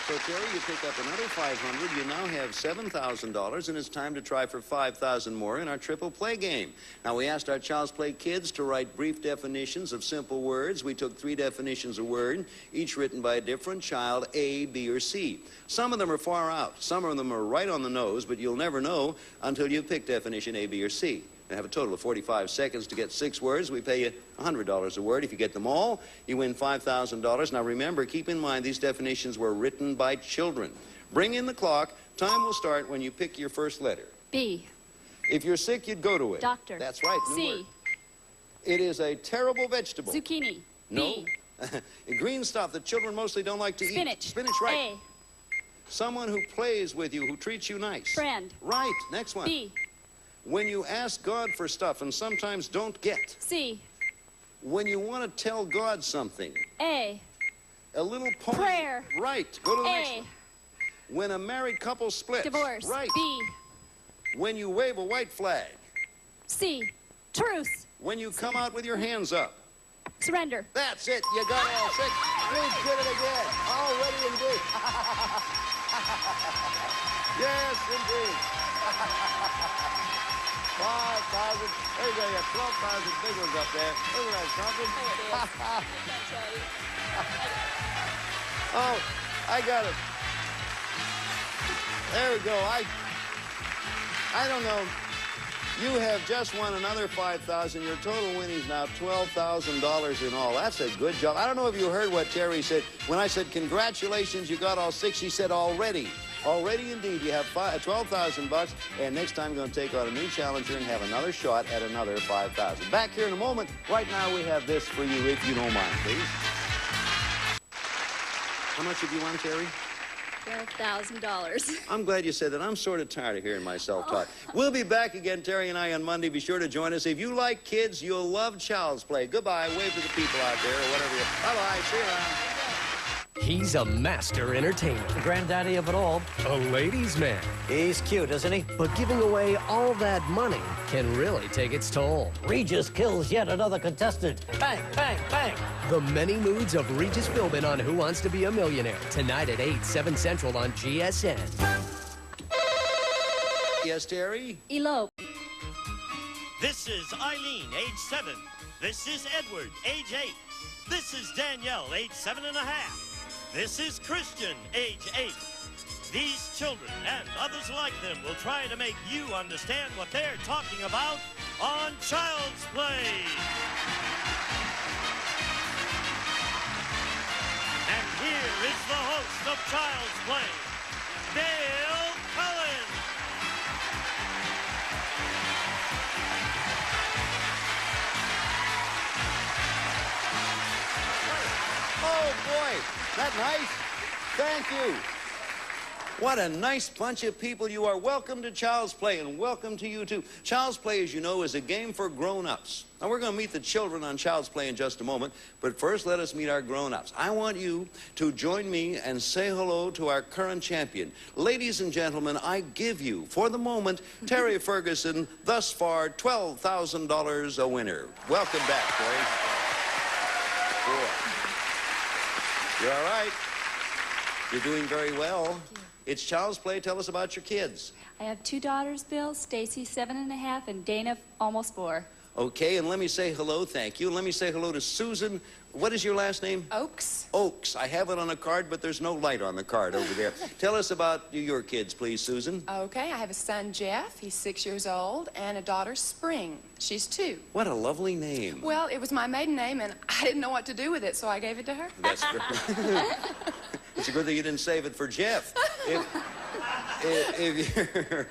So, Terry, you pick up another 500. You now have $7,000, and it's time to try for 5,000 more in our triple play game. Now, we asked our Child's Play kids to write brief definitions of simple words. We took 3 definitions a word, each written by a different child, A, B, or C. Some of them are far out. Some of them are right on the nose, but you'll never know until you pick definition A, B, or C. We have a total of 45 seconds to get 6 words. We pay you $100 a word. If you get them all, you win $5,000. Now remember, keep in mind these definitions were written by children. Bring in the clock. Time will start when you pick your first letter. B. If you're sick, you'd go to it. Doctor. That's right. New C. word. It is a terrible vegetable. Zucchini. No. B. Green stuff that children mostly don't like to Spinach. eat. Spinach, right. A. Someone who plays with you, who treats you nice. Friend. Right. Next one. B. When you ask God for stuff and sometimes don't get. C. When you want to tell God something. A. A little poem. Prayer. Right. Go to the A. next one. When a married couple splits. Divorce. Right. B. When you wave a white flag. C. Truce. When you come out with your hands up. Surrender. That's it. You got all 6. We did it again. Already indeed. Yes, indeed. 5,000. There you go. You got 12,000 big ones up there. Look at that, something. Oh, I got it. There we go. I don't know. You have just won another 5,000. Your total winnings now $12,000 in all. That's a good job. I don't know if you heard what Terry said. When I said, congratulations, you got all 6, he said, already. Already indeed. You have $12,000, and next time you're going to take on a new challenger and have another shot at another 5,000. Back here in a moment. Right now we have this for you, if you don't mind, please. How much have you won, Terry? $12,000. I'm glad you said that. I'm sort of tired of hearing myself talk. We'll be back again, Terry and I, on Monday. Be sure to join us. If you like kids, you'll love Child's Play. Goodbye. Wave to the people out there or whatever. Bye-bye. See you around. He's a master entertainer. The granddaddy of it all. A ladies' man. He's cute, isn't he? But giving away all that money can really take its toll. Regis kills yet another contestant. Bang, bang, bang. The many moods of Regis Philbin on Who Wants to Be a Millionaire. Tonight at 8, 7 Central on GSN. Yes, Terry? Elope. This is Eileen, age 7. This is Edward, age 8. This is Danielle, age 7.5. This is Christian, age 8. These children and others like them will try to make you understand what they're talking about on Child's Play. And here is the host of Child's Play, Dale Cullen. Oh, boy. That nice? Thank you. What a nice bunch of people you are. Welcome to Child's Play, and welcome to you, too. Child's Play, as you know, is a game for grown-ups. Now, we're going to meet the children on Child's Play in just a moment, but first, let us meet our grown-ups. I want you to join me and say hello to our current champion. Ladies and gentlemen, I give you, for the moment, Terry Ferguson, thus far, $12,000 a winner. Welcome back, Terry. Cool. You're all right. You're doing very well. It's Child's Play. Tell us about your kids. I have 2 daughters, Bill. Stacy, 7.5, and Dana, almost 4. Okay, and let me say hello, thank you. And let me say hello to Susan. What is your last name? Oaks. Oaks. I have it on a card, but there's no light on the card over there. Tell us about your kids, please, Susan. Okay, I have a son, Jeff. He's 6 years old, and a daughter, Spring. She's 2. What a lovely name. Well, it was my maiden name, and I didn't know what to do with it, so I gave it to her. That's great. It's a good thing you didn't save it for Jeff. If you're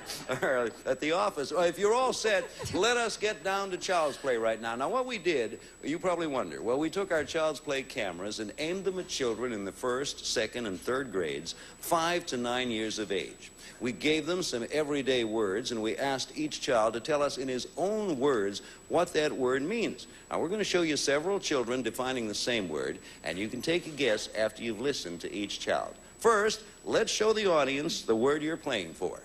at the office, or if you're all set, let us get down to Child's Play right now. Now, what we did, you probably wonder, well, we took our Child's Play cameras and aimed them at children in the 1st, 2nd, and 3rd grades, 5 to 9 years of age. We gave them some everyday words, and we asked each child to tell us in his own words what that word means. Now, we're going to show you several children defining the same word, and you can take a guess after you've listened to each child. First, let's show the audience the word you're playing for.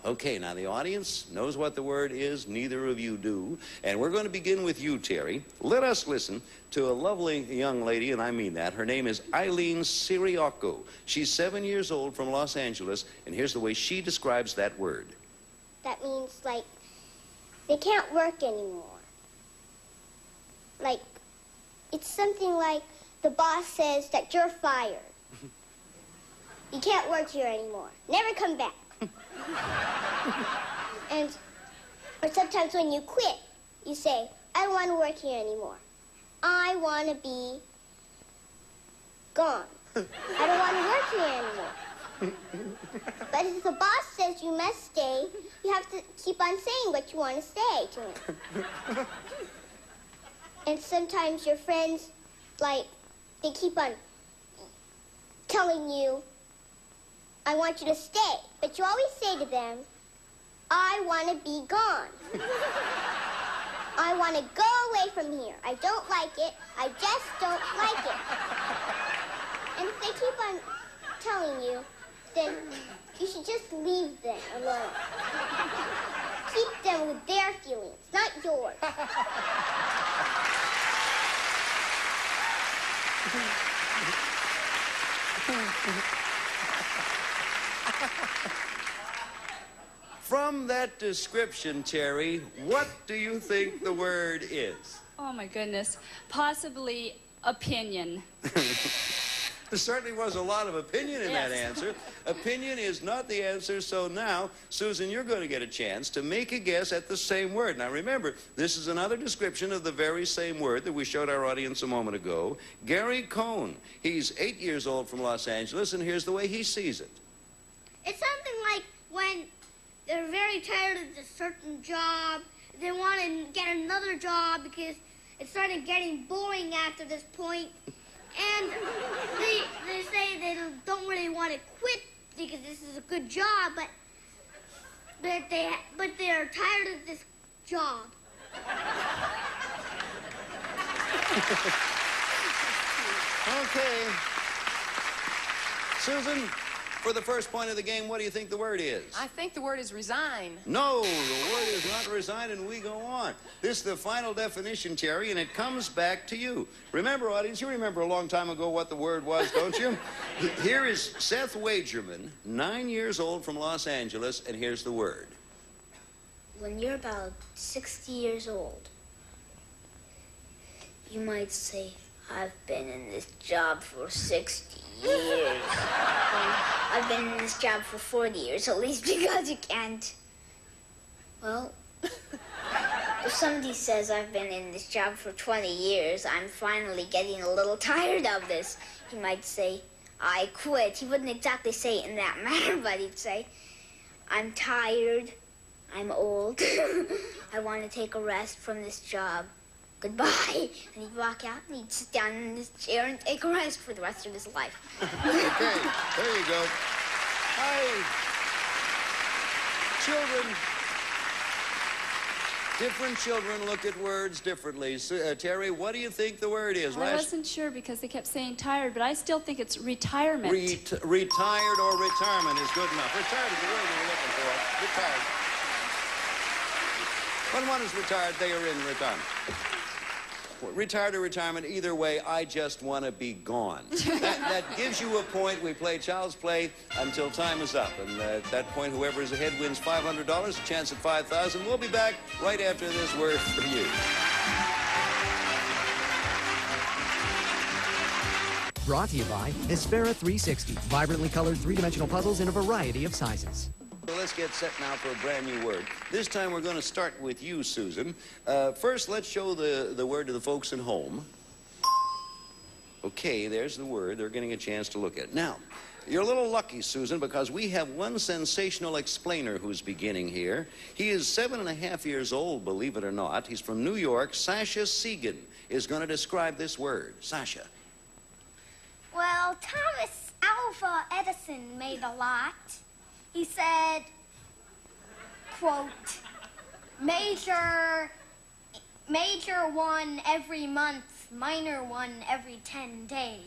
Okay, now the audience knows what the word is. Neither of you do. And we're going to begin with you, Terry. Let us listen to a lovely young lady, and I mean that. Her name is Eileen Siriaco. She's 7 years old from Los Angeles, and here's the way she describes that word. That means, like, they can't work anymore. Like, it's something like the boss says that you're fired. You can't work here anymore. Never come back. Or sometimes when you quit, you say, I don't want to work here anymore. I want to be gone. I don't want to work here anymore. But if the boss says you must stay, you have to keep on saying what you want to say to him. And sometimes your friends, like, they keep on telling you, I want you to stay. But you always say to them, I want to be gone. I want to go away from here. I don't like it. I just don't like it. And if they keep on telling you, then you should just leave them alone. Keep them with their feelings, not yours. From that description, Terry, what do you think the word is? Oh, my goodness. Possibly opinion. There certainly was a lot of opinion in that answer. Opinion is not the answer, so now, Susan, you're going to get a chance to make a guess at the same word. Now, remember, this is another description of the very same word that we showed our audience a moment ago. Gary Cohn, he's 8 years old from Los Angeles, and here's the way he sees it. It's something like when they're very tired of a certain job, they want to get another job because it started getting boring after this point. And they say they don't really want to quit because this is a good job, but they're tired of this job. Okay. Susan, for the first point of the game, what do you think the word is? I think the word is resign. No, the word is not resign, and we go on. This is the final definition, Terry, and it comes back to you. Remember, audience, you remember a long time ago what the word was, don't you? Here is Seth Wagerman, 9 years old from Los Angeles, and here's the word. When you're about 60 years old, you might say, I've been in this job for 60 years. I've been in this job for 40 years, at least because you can't. Well, if somebody says I've been in this job for 20 years, I'm finally getting a little tired of this. He might say, I quit. He wouldn't exactly say it in that manner, but he'd say, I'm tired, I'm old, I want to take a rest from this job. Goodbye. And he'd walk out and he'd sit down in his chair and take a rest for the rest of his life. Okay, there you go. Different children look at words differently. Terry, what do you think the word is? I wasn't sure because they kept saying tired, but I still think it's retirement. Retired or retirement is good enough. Retired is the word we were looking for. Retired. When one is retired, they are in retirement. Retired or retirement, either way, I just want to be gone. That gives you a point. We play Child's Play until time is up. And at that point, whoever is ahead wins $500, a chance at $5,000. We'll be back right after this word for you. Brought to you by Hespera 360. Vibrantly colored three-dimensional puzzles in a variety of sizes. Let's get set now for a brand new word. This time we're going to start with you, Susan. First, let's show the word to the folks at home. Okay, there's the word. They're getting a chance to look at it. Now, you're a little lucky, Susan, because we have one sensational explainer who's beginning here. He is 7.5 years old, believe it or not. He's from New York. Sasha Segan is going to describe this word. Sasha. Well, Thomas Alva Edison made a lot. He said, quote, major one every month, minor one every 10 days.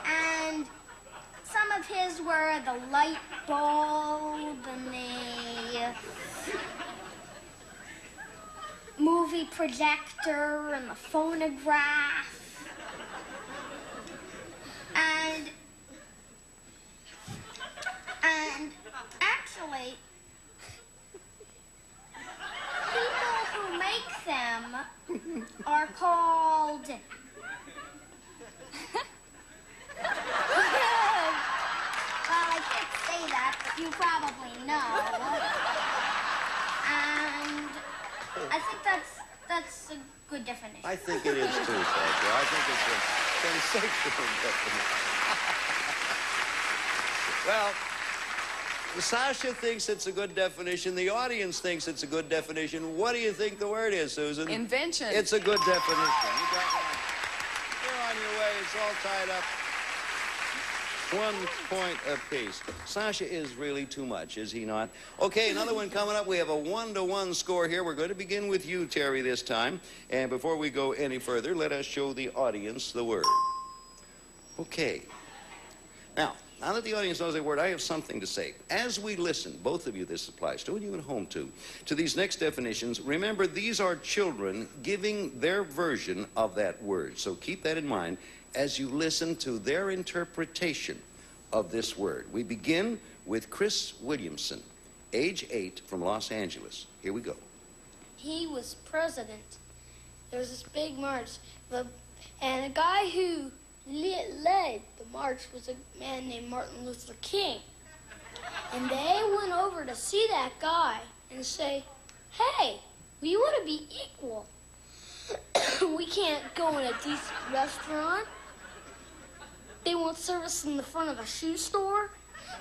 And some of his were the light bulb and the movie projector and the phonograph. And actually, people who make them are called... Well, I can't say that, but you probably know. And I think that's a good definition. I think it is too, Sasha. I think it's a sensational definition. Well, Sasha thinks it's a good definition. The audience thinks it's a good definition. What do you think the word is, Susan? Invention. It's a good definition. You got one. You're on your way. It's all tied up. 1 point apiece. Sasha is really too much, is he not? Okay, another one coming up. We have a 1-to-1 score here. We're going to begin with you, Terry, this time. And before we go any further, let us show the audience the word. Okay. Now that the audience knows the word, I have something to say. As we listen, both of you this applies to, and you at home too, to these next definitions, remember these are children giving their version of that word. So keep that in mind as you listen to their interpretation of this word. We begin with Chris Williamson. age 8, from Los Angeles. Here we go. He was president. There was this big march, and the guy who led the march was a man named Martin Luther King. And they went over to see that guy and say, hey, we want to be equal. We can't go in a decent restaurant. They won't serve us in the front of a shoe store.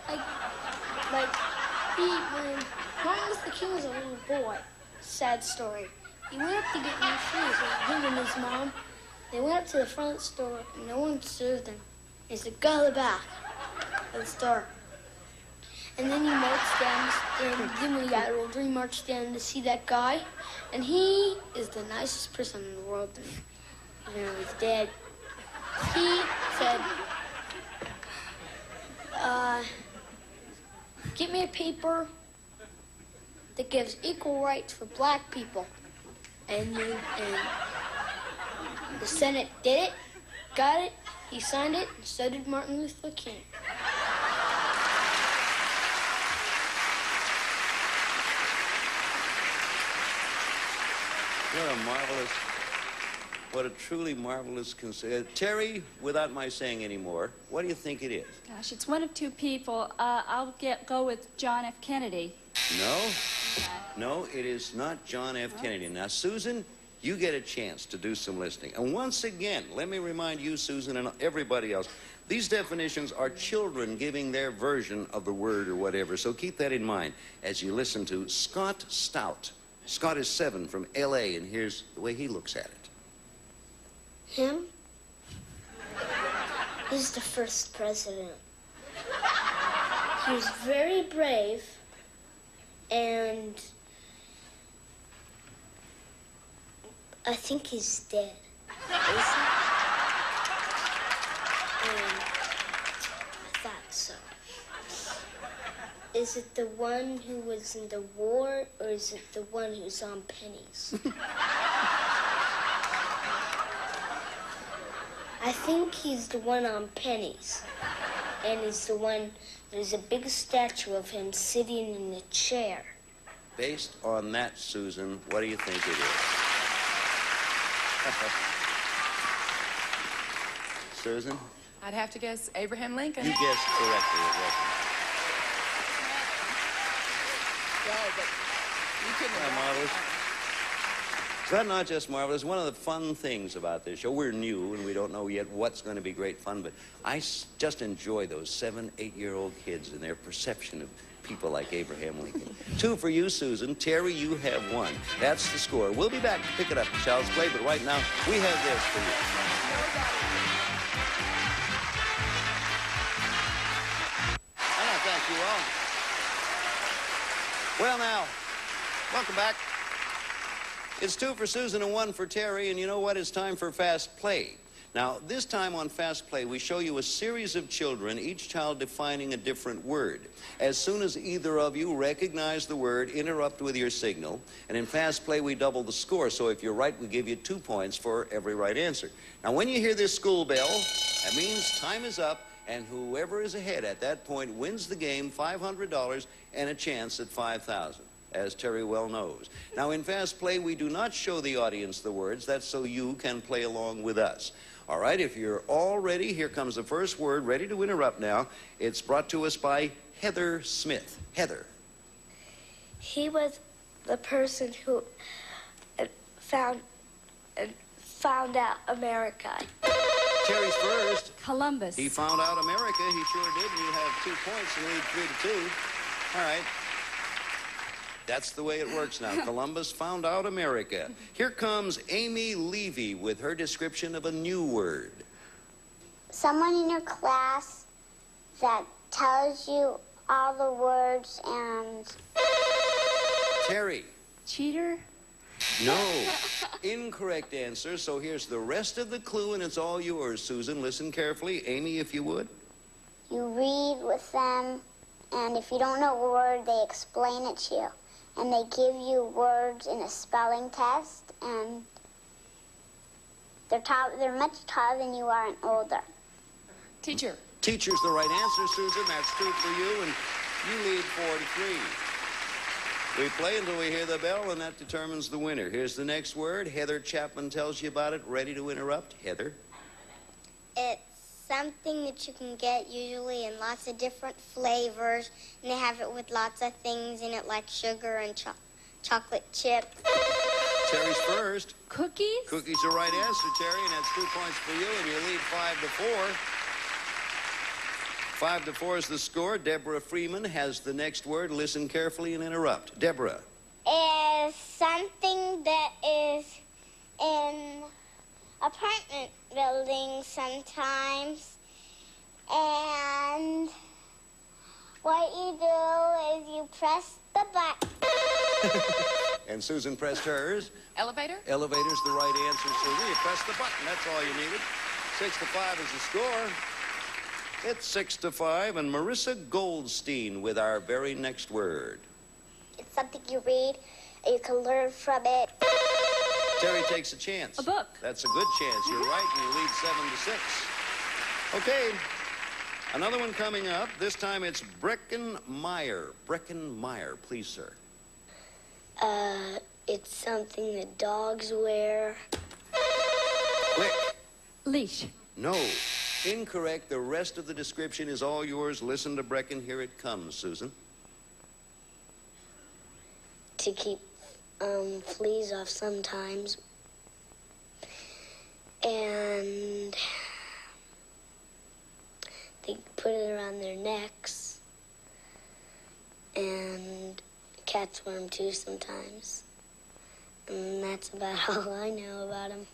When Martin Luther King was a little boy, sad story, he went up to get new shoes, and him and his mom, they went up to the front store, and no one served them. He said, go to the back of the store. And then he marched down, and then when he got older, he marched down to see that guy, and he is the nicest person in the world to me. You know, he's dead. He said, get me a paper that gives equal rights for black people. And the Senate did it, got it, he signed it, and so did Martin Luther King. What a truly marvelous concert. Terry, without my saying any more, what do you think it is? Gosh, it's one of two people. I'll go with John F. Kennedy. No, it is not John F. Kennedy. Now, Susan, you get a chance to do some listening. And once again, let me remind you, Susan, and everybody else, these definitions are children giving their version of the word or whatever, so keep that in mind as you listen to Scott Stout. Scott is 7 from L.A., and here's the way he looks at it. Him? He's the first president. He was very brave, and I think he's dead. Is he? I thought so. Is it the one who was in the war, or is it the one who's on pennies? I think he's the one on pennies. And he's the one, there's a big statue of him sitting in a chair. Based on that, Susan, what do you think it is? Susan? I'd have to guess Abraham Lincoln. You guessed correctly, it wasn't. Yeah, but you couldn't have marvelous. Is that not just marvelous? One of the fun things about this show, we're new and we don't know yet what's going to be great fun, but I just enjoy those 7-, 8-year-old kids and their perception of people like Abraham Lincoln. 2 for you, Susan. Terry, you have 1. That's the score. We'll be back to pick it up at Child's Play, but right now, we have this for you. And I thank you all. Well, now, welcome back. It's 2 for Susan and 1 for Terry, and you know what? It's time for Fast Play. Now, this time on Fast Play, we show you a series of children, each child defining a different word. As soon as either of you recognize the word, interrupt with your signal. And in Fast Play, we double the score. So if you're right, we give you 2 points for every right answer. Now, when you hear this school bell, that means time is up, and whoever is ahead at that point wins the game, $500, and a chance at $5,000. As Terry well knows. Now, in Fast Play, we do not show the audience the words. That's so you can play along with us. All right, if you're all ready, here comes the first word, ready to interrupt now. It's brought to us by Heather Smith. Heather. He was the person who found out America. Terry's first. Columbus. He found out America. He sure did. And you have 2 points and lead 3-2. All right. That's the way it works now. Columbus found out America. Here comes Amy Levy with her description of a new word. Someone in your class that tells you all the words and... Terry. Cheater? No. Incorrect answer. So here's the rest of the clue, and it's all yours, Susan. Listen carefully. Amy, if you would. You read with them, and if you don't know a word, they explain it to you. And they give you words in a spelling test, and they're much taller than you are and older. Teacher. Teacher's the right answer, Susan. That's 2 for you, and you lead 4-3. We play until we hear the bell, and that determines the winner. Here's the next word. Heather Chapman tells you about it. Ready to interrupt? Heather? It's something that you can get usually in lots of different flavors, and they have it with lots of things in it like sugar and chocolate chips. Terry's first. Cookies? Cookies are right answer, Terry, and that's 2 points for you, and you lead 5-4. 5-4 is the score. Deborah Freeman has the next word. Listen carefully and interrupt. Deborah. Is something that is in apartment buildings sometimes, and what you do is you press the button. And Susan pressed hers. Elevator? Elevator's the right answer, Susan. You press the button. That's all you needed. 6-5 is the score. It's 6-5, and Marissa Goldstein with our very next word. It's something you read, and you can learn from it. Terry takes a chance. A book. That's a good chance. You're right, and you lead 7-6. Okay, another one coming up. This time it's Brecken Meyer. Brecken Meyer, please, sir. It's something that dogs wear. Quick. Leash. No. Incorrect. The rest of the description is all yours. Listen to Brecken. Here it comes, Susan. To keep fleas off sometimes. And they put it around their necks. And cats wear them too sometimes. And that's about all I know about them.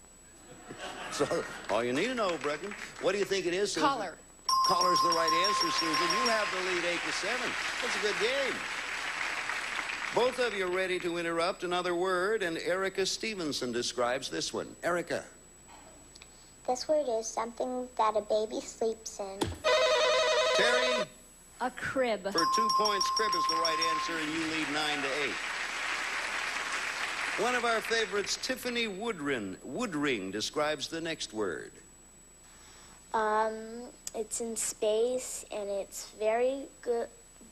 So, all you need to know, Brecken. What do you think it is, Susan? Collar. Collar's the right answer, Susan. You have the lead 8-7. That's a good game. Both of you are ready to interrupt. Another word, and Erica Stevenson describes this one. Erica. This word is something that a baby sleeps in. Terry. A crib. For 2 points, crib is the right answer, and you lead 9-8. One of our favorites, Tiffany Woodring, describes the next word. It's in space, and it's very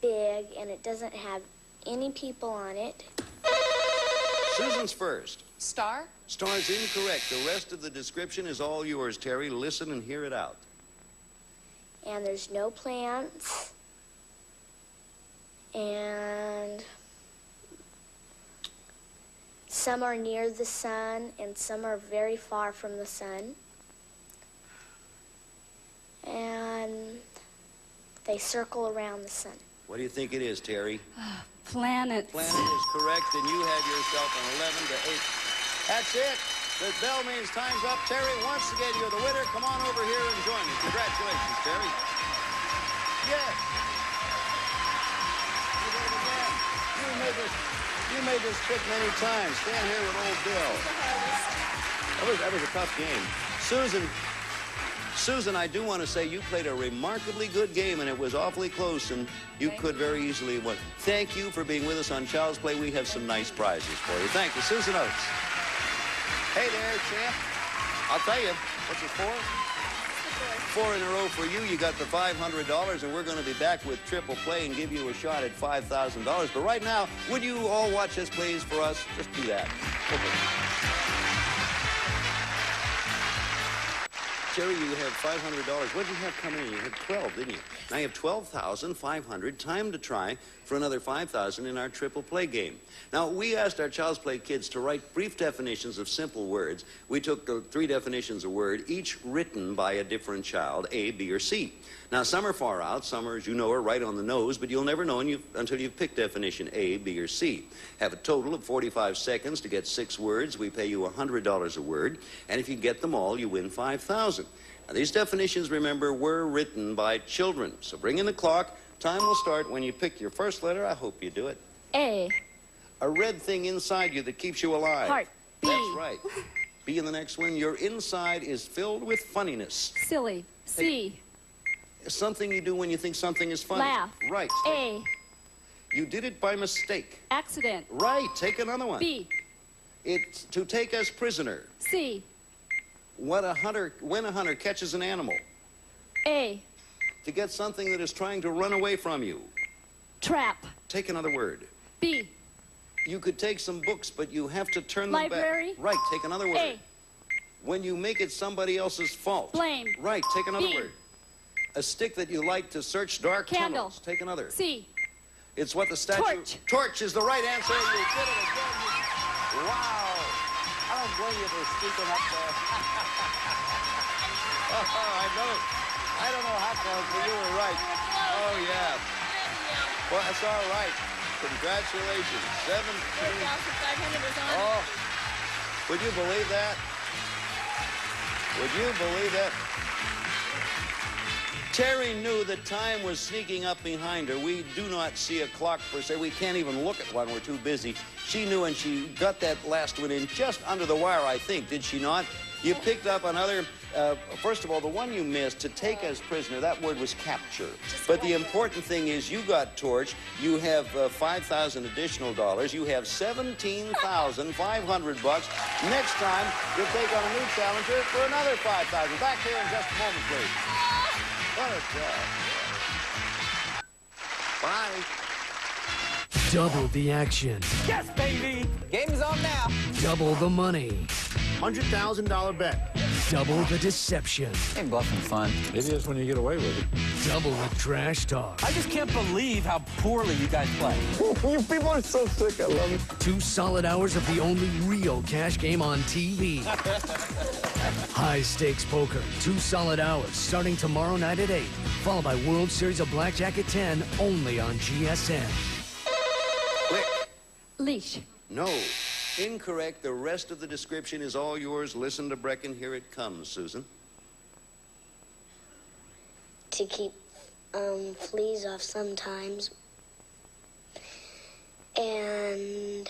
big, and it doesn't have any people on it. Susan's first. Star? Star's incorrect. The rest of the description is all yours, Terry. Listen and hear it out. And there's no plants. And some are near the sun, and some are very far from the sun. And they circle around the sun. What do you think it is, Terry? Planets. Planet is correct, and you have yourself an 11-8. That's it. The bell means time's up. Terry, once again, you're the winner. Come on over here and join me. Congratulations, Terry. Yes. You made this trick many times. Stand here with old Bill. That was a tough game. Susan, I do want to say you played a remarkably good game, and it was awfully close, and you could very easily have won. Thank you for being with us on Child's Play. We have some nice prizes for you. Thank you. Susan Oates. Hey there, champ. I'll tell you, what's it for? 4 in a row for you. You got the $500, and we're going to be back with Triple Play and give you a shot at $5,000. But right now, would you all watch this, please, for us? Just do that. Okay. Jerry, you have $500. What did you have coming in? You had 12, didn't you? Now you have $12,500. Time to try for another $5,000 in our Triple Play game. Now, we asked our Child's Play kids to write brief definitions of simple words. We took the 3 definitions a word, each written by a different child, A, B, or C. Now, some are far out. Some are, as you know, are right on the nose, but you'll never know until you've picked definition A, B, or C. Have a total of 45 seconds to get 6 words. We pay you $100 a word, and if you get them all, you win $5,000. Now, these definitions, remember, were written by children. So bring in the clock. Time will start when you pick your first letter. I hope you do it. A. A red thing inside you that keeps you alive. Heart. B. That's right. B in the next one. Your inside is filled with funniness. Silly. C. Something you do when you think something is funny. Laugh. Right. A. You did it by mistake. Accident. Right. Take another one. B. It's to take as prisoner. C. When a hunter catches an animal. A. To get something that is trying to run away from you. Trap. Take another word. B. You could take some books, but you have to turn them Library. back. Right, take another word. A. When you make it somebody else's fault. Blame. Right, take another B. word. A stick that you light to search dark Candle. tunnels. Take another. C. It's what the statue... Torch. Torch is the right answer. You did it again. Wow. I don't blame you for speaking up there. Oh, I know. I don't know how close, but you were right. Oh, yeah. Well, that's all right. Congratulations. 17. 4,500 is on. Oh, would you believe that? Would you believe that? Terry knew that time was sneaking up behind her. We do not see a clock per se. We can't even look at one. We're too busy. She knew, and she got that last one in just under the wire, I think. Did she not? You picked up another... first of all, the one you missed, to take as prisoner, that word was capture. But the important thing is you got torch. You have 5,000 additional dollars. You have 17,500 bucks. Next time, you'll take on a new challenger for another 5,000. Back here in just a moment, please. What a job. Bye. Double the action. Yes, baby. Game's on now. Double the money. $100,000 bet. Double the deception. Ain't bluffing fun. It is when you get away with it. Double the trash talk. I just can't believe how poorly you guys play. You people are so sick. I love it. 2 solid hours of the only real cash game on TV. High stakes poker. 2 solid hours starting tomorrow night at 8. Followed by World Series of Blackjack at 10, only on GSN. Quick. Leash. No. Incorrect. The rest of the description is all yours. Listen to Brecken. Here it comes, Susan. To keep fleas off sometimes. And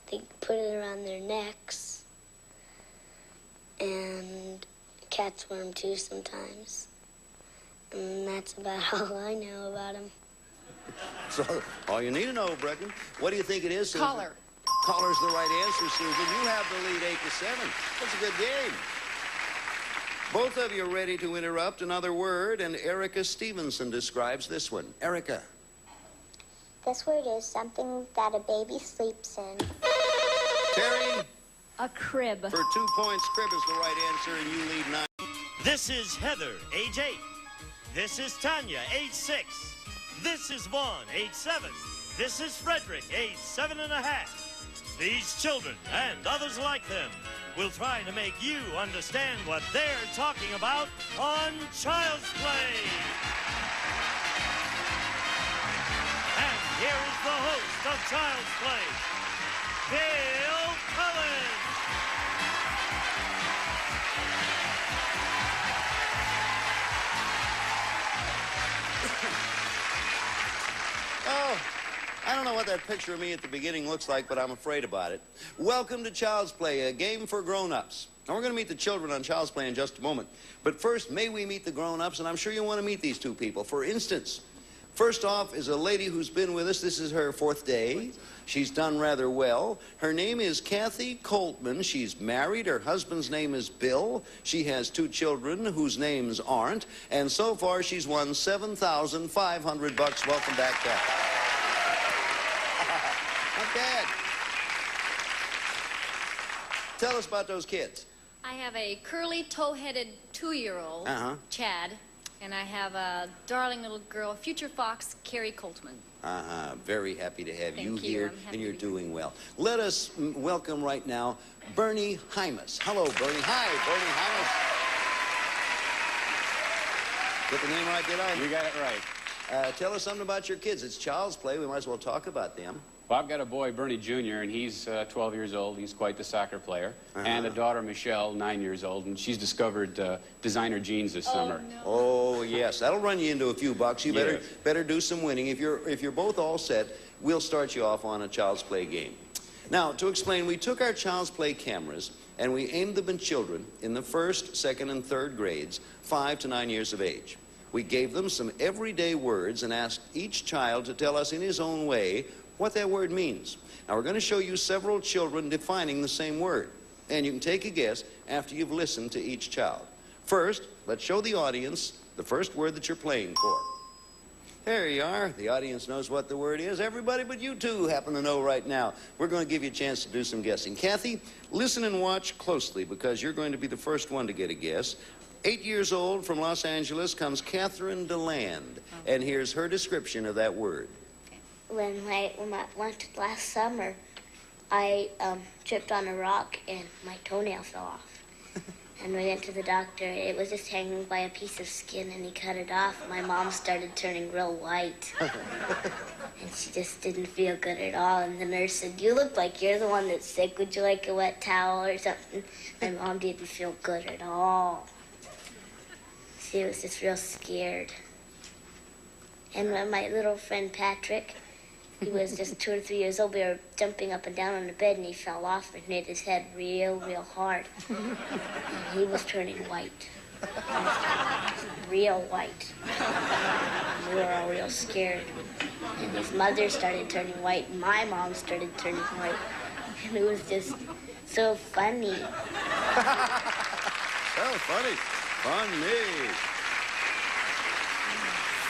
they put it around their necks. And cats wear them too sometimes. And that's about all I know about them. So, all you need to know, Brecken. What do you think it is, Susan? Collar. Collar's the right answer, Susan. You have the lead 8-7. That's a good game. Both of you are ready to interrupt. Another word, and Erica Stevenson describes this one. Erica. This word is something that a baby sleeps in. Terry. A crib. For 2 points, crib is the right answer, and you lead 9. This is Heather, age 8. This is Tanya, age 6. This is Vaughn, age 7. This is Frederick, age 7½. These children and others like them will try to make you understand what they're talking about on Child's Play. And here is the host of Child's Play, Gail Cullen. Oh, I don't know what that picture of me at the beginning looks like, but I'm afraid about it. Welcome to Child's Play, a game for grown-ups. Now, we're going to meet the children on Child's Play in just a moment. But first, may we meet the grown-ups, and I'm sure you want to meet these two people. For instance, first off is a lady who's been with us. This is her 4th day. She's done rather well. Her name is Kathy Coltman. She's married. Her husband's name is Bill. She has 2 children whose names aren't. And so far, she's won $7,500. Welcome back, Kathy. Not bad. Tell us about those kids. I have a curly, toe-headed 2-year-old, Chad, and I have a darling little girl, future fox, Carrie Coltman. Very happy to have you Thank you. here, and you're doing well. Let us welcome right now Bernie Hymas. Hello, Bernie. Hi, Bernie Hymas. Get the name right, did I? You got it right. Tell us something about your kids. It's Child's Play. We might as well talk about them. Well, I've got a boy, Bernie Jr., and he's 12 years old. He's quite the soccer player. And a daughter, Michelle, 9 years old, and she's discovered designer jeans this summer. No. Oh, yes. That'll run you into a few bucks. You better do some winning. If you're both all set, we'll start you off on a Child's Play game. Now, to explain, we took our Child's Play cameras and we aimed them at children in the 1st, 2nd, and 3rd grades, 5 to 9 years of age. We gave them some everyday words and asked each child to tell us in his own way what that word means. Now, we're going to show you several children defining the same word. And you can take a guess after you've listened to each child. First, let's show the audience the first word that you're playing for. There you are. The audience knows what the word is. Everybody but you two happen to know right now. We're going to give you a chance to do some guessing. Kathy, listen and watch closely because you're going to be the first one to get a guess. 8 years old from Los Angeles comes Catherine DeLand. And here's her description of that word. When I went last summer, I tripped on a rock and my toenail fell off. And we went to the doctor. It was just hanging by a piece of skin, and he cut it off. My mom started turning real white. And she just didn't feel good at all. And the nurse said, "You look like you're the one that's sick. Would you like a wet towel or something?" My mom didn't feel good at all. She was just real scared. And when my little friend Patrick, he was just 2 or 3 years old, we were jumping up and down on the bed, and he fell off and hit his head real hard. And he was turning white. Real white. And we were all real scared. And his mother started turning white, and my mom started turning white. And it was just so funny. So funny.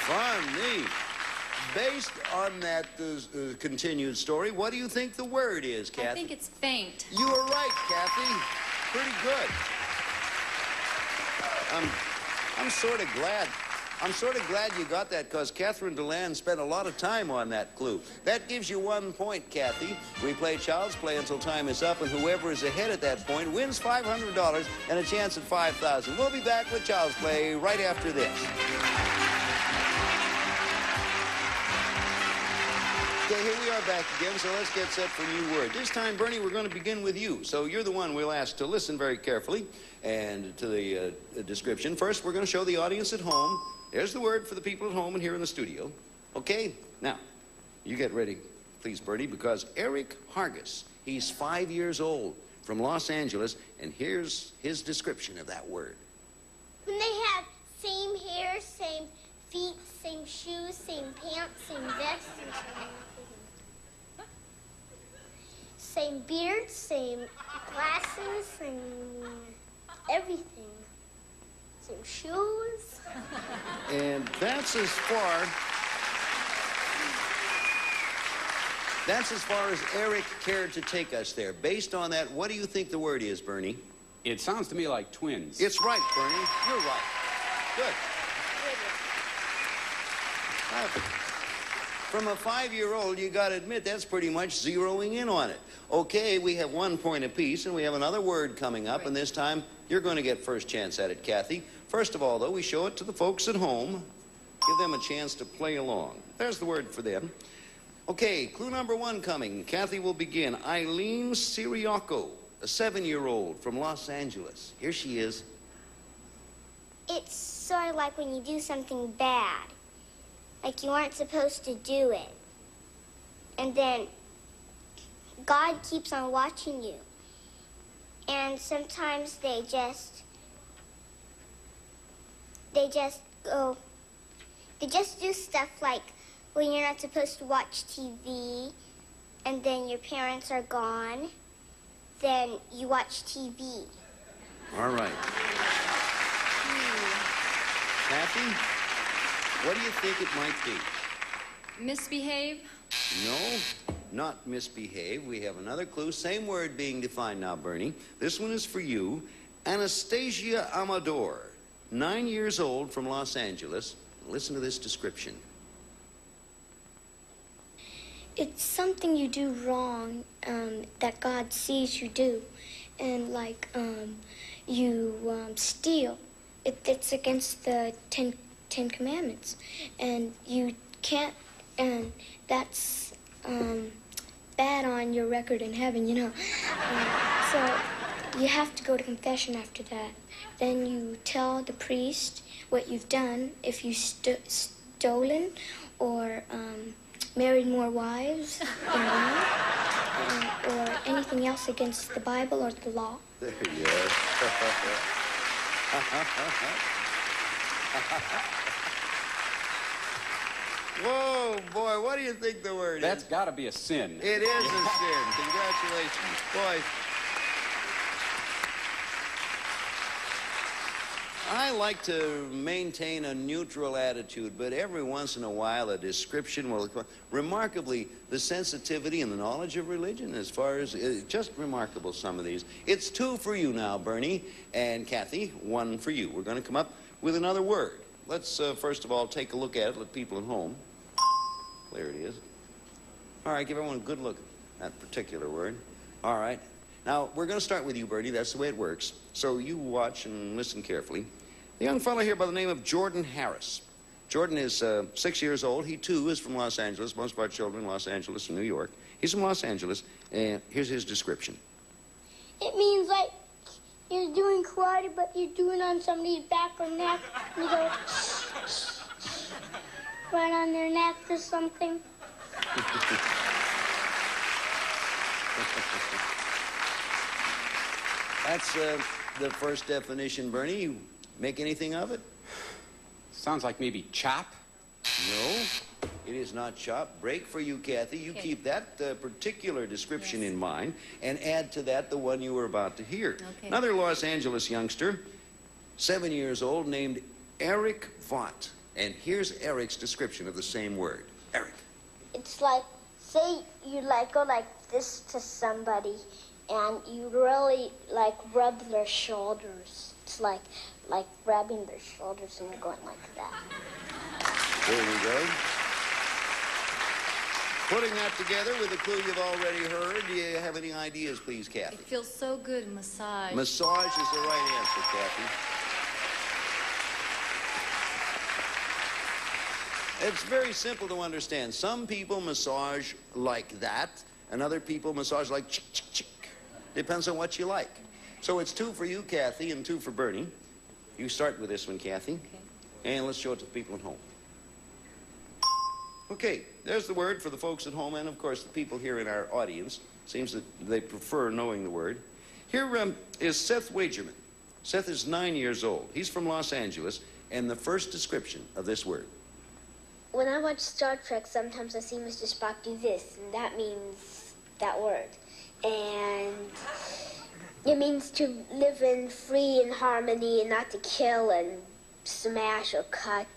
Funny. Based on that continued story, what do you think the word is, Kathy? I think it's faint. You were right, Kathy. Pretty good. I'm sort of glad you got that because Catherine DeLand spent a lot of time on that clue. That gives you 1 point, Kathy. We play Child's Play until time is up, and whoever is ahead at that point wins $500 and a chance at $5,000. We'll be back with Child's Play right after this. Okay, here we are back again, so let's get set for a new word. This time, Bernie, we're going to begin with you. So you're the one we'll ask to listen very carefully and to the description. First, we're going to show the audience at home. There's the word for the people at home and here in the studio. Okay? Now, you get ready, please, Bernie, because Eric Hargis, he's 5 years old from Los Angeles, and here's his description of that word. When they have same hair, same feet, same shoes, same pants, same vest, same beard, same glasses, same everything. Same shoes. And that's as far as Eric cared to take us there. Based on that, what do you think the word is, Bernie? It sounds to me like twins. It's right, Bernie. You're right. Good. From a 5-year-old, you got to admit that's pretty much zeroing in on it. Okay, we have 1 point apiece, and we have another word coming up, and this time you're going to get first chance at it, Kathy. First of all, though, we show it to the folks at home. Give them a chance to play along. There's the word for them. Okay, clue number 1 coming. Kathy will begin. Eileen Siriaco, a 7-year-old from Los Angeles. Here she is. It's sort of like when you do something bad. Like you aren't supposed to do it. And then God keeps on watching you. And sometimes they just do stuff like when you're not supposed to watch TV and then your parents are gone, then you watch TV. All right. Kathy, what do you think it might be? Misbehave? No, not misbehave. We have another clue. Same word being defined now, Bernie. This one is for you. Anastasia Amador, 9 years old from Los Angeles. Listen to this description. It's something you do wrong that God sees you do. And like you steal. It's against the Ten Commandments. And you can't, and that's bad on your record in heaven, you know. So you have to go to confession after that. Then you tell the priest what you've done, if you've stolen or married more wives than one, or anything else against the Bible or the law. There you are. Whoa, boy, what do you think the word is? That's got to be a sin. It is a sin. Congratulations. Boy, I I like to maintain a neutral attitude, but every once in a while a description will... Remarkably, the sensitivity and the knowledge of religion as far as... just remarkable, some of these. It's 2 for you now, Bernie, and Kathy, 1 for you. We're going to come up with another word. Let's, first of all, take a look at it, let people at home. There it is. All right, give everyone a good look at that particular word. All right. Now, we're going to start with you, Bertie. That's the way it works. So you watch and listen carefully. The young fellow here by the name of Jordan Harris. Jordan is 6 years old. He, too, is from Los Angeles. Most of our children in Los Angeles and New York. He's from Los Angeles, and here's his description. It means like you're doing karate, but you're doing it on somebody's back or neck. And you go right on their neck or something. That's the first definition, Bernie. You make anything of it? Sounds like maybe chop. No, it is not chop. Break for you, Kathy. You keep that particular description in mind and add to that the one you were about to hear. Okay. Another Los Angeles youngster, 7 years old, named Eric Vaught. And here's Eric's description of the same word. Eric. It's like, say you like go like this to somebody, and you really like rub their shoulders. It's like rubbing their shoulders, and you're going like that. There we go. Putting that together with the clue you've already heard, do you have any ideas, please, Kathy? It feels so good, massage. Massage is the right answer, Kathy. It's very simple to understand. Some people massage like that, and other people massage like chick, chick, chick. Depends on what you like. So it's 2 for you, Kathy, and 2 for Bernie. You start with this one, Kathy. Okay. And let's show it to the people at home. Okay, there's the word for the folks at home, and of course the people here in our audience. Seems that they prefer knowing the word. Here is Seth Wagerman. Seth is 9 years old. He's from Los Angeles, and the first description of this word. When I watch Star Trek, sometimes I see Mr. Spock do this, and that means that word. And it means to live in free and harmony and not to kill and smash or cut.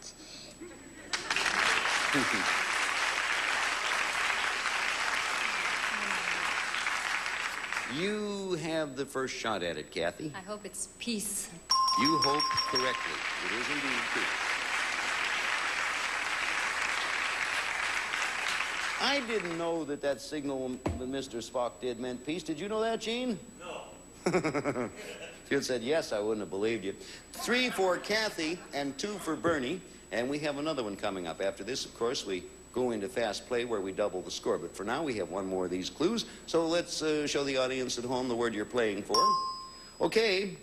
You have the first shot at it, Kathy. I hope it's peace. You hope correctly. It is indeed peace. I didn't know that signal that Mr. Spock did meant peace. Did you know that, Gene? No. If you had said yes, I wouldn't have believed you. 3 for Kathy and 2 for Bernie. And we have another one coming up. After this, of course, we go into fast play where we double the score. But for now, we have one more of these clues. So let's show the audience at home the word you're playing for. Okay.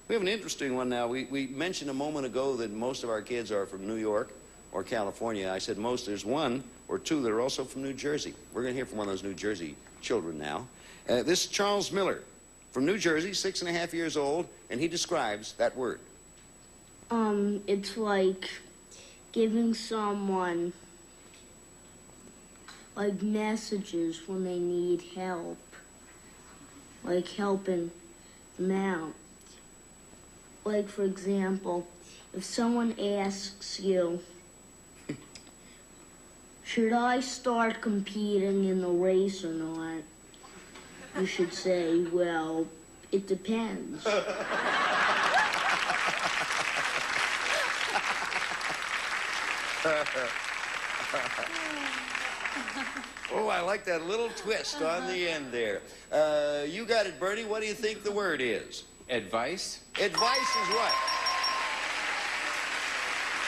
We have an interesting one now. We mentioned a moment ago that most of our kids are from New York or California. I said most. There's 1 or 2 that are also from New Jersey. We're going to hear from one of those New Jersey children now. This is Charles Miller from New Jersey, 6.5 years old, and he describes that word. It's like giving someone like messages when they need help, like helping them out. Like, for example, if someone asks you, should I start competing in the race or not? You should say, well, it depends. Oh, I like that little twist on the end there. You got it, Bernie. What do you think the word is? Advice? Advice is what?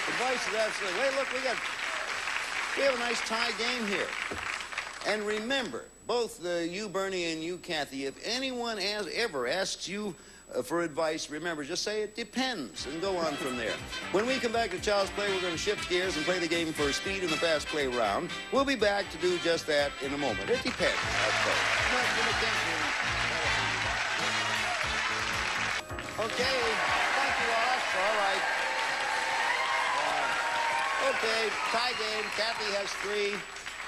Advice is absolutely... Hey, look, we have a nice tie game here. And remember, both you, Bernie, and you, Kathy, if anyone ever asks you for advice, remember, just say it depends and go on from there. When we come back to Child's Play, we're going to shift gears and play the game for speed in the fast play round. We'll be back to do just that in a moment. It depends. Okay, thank you, Ross. All right. Okay, tie game. Kathy has 3.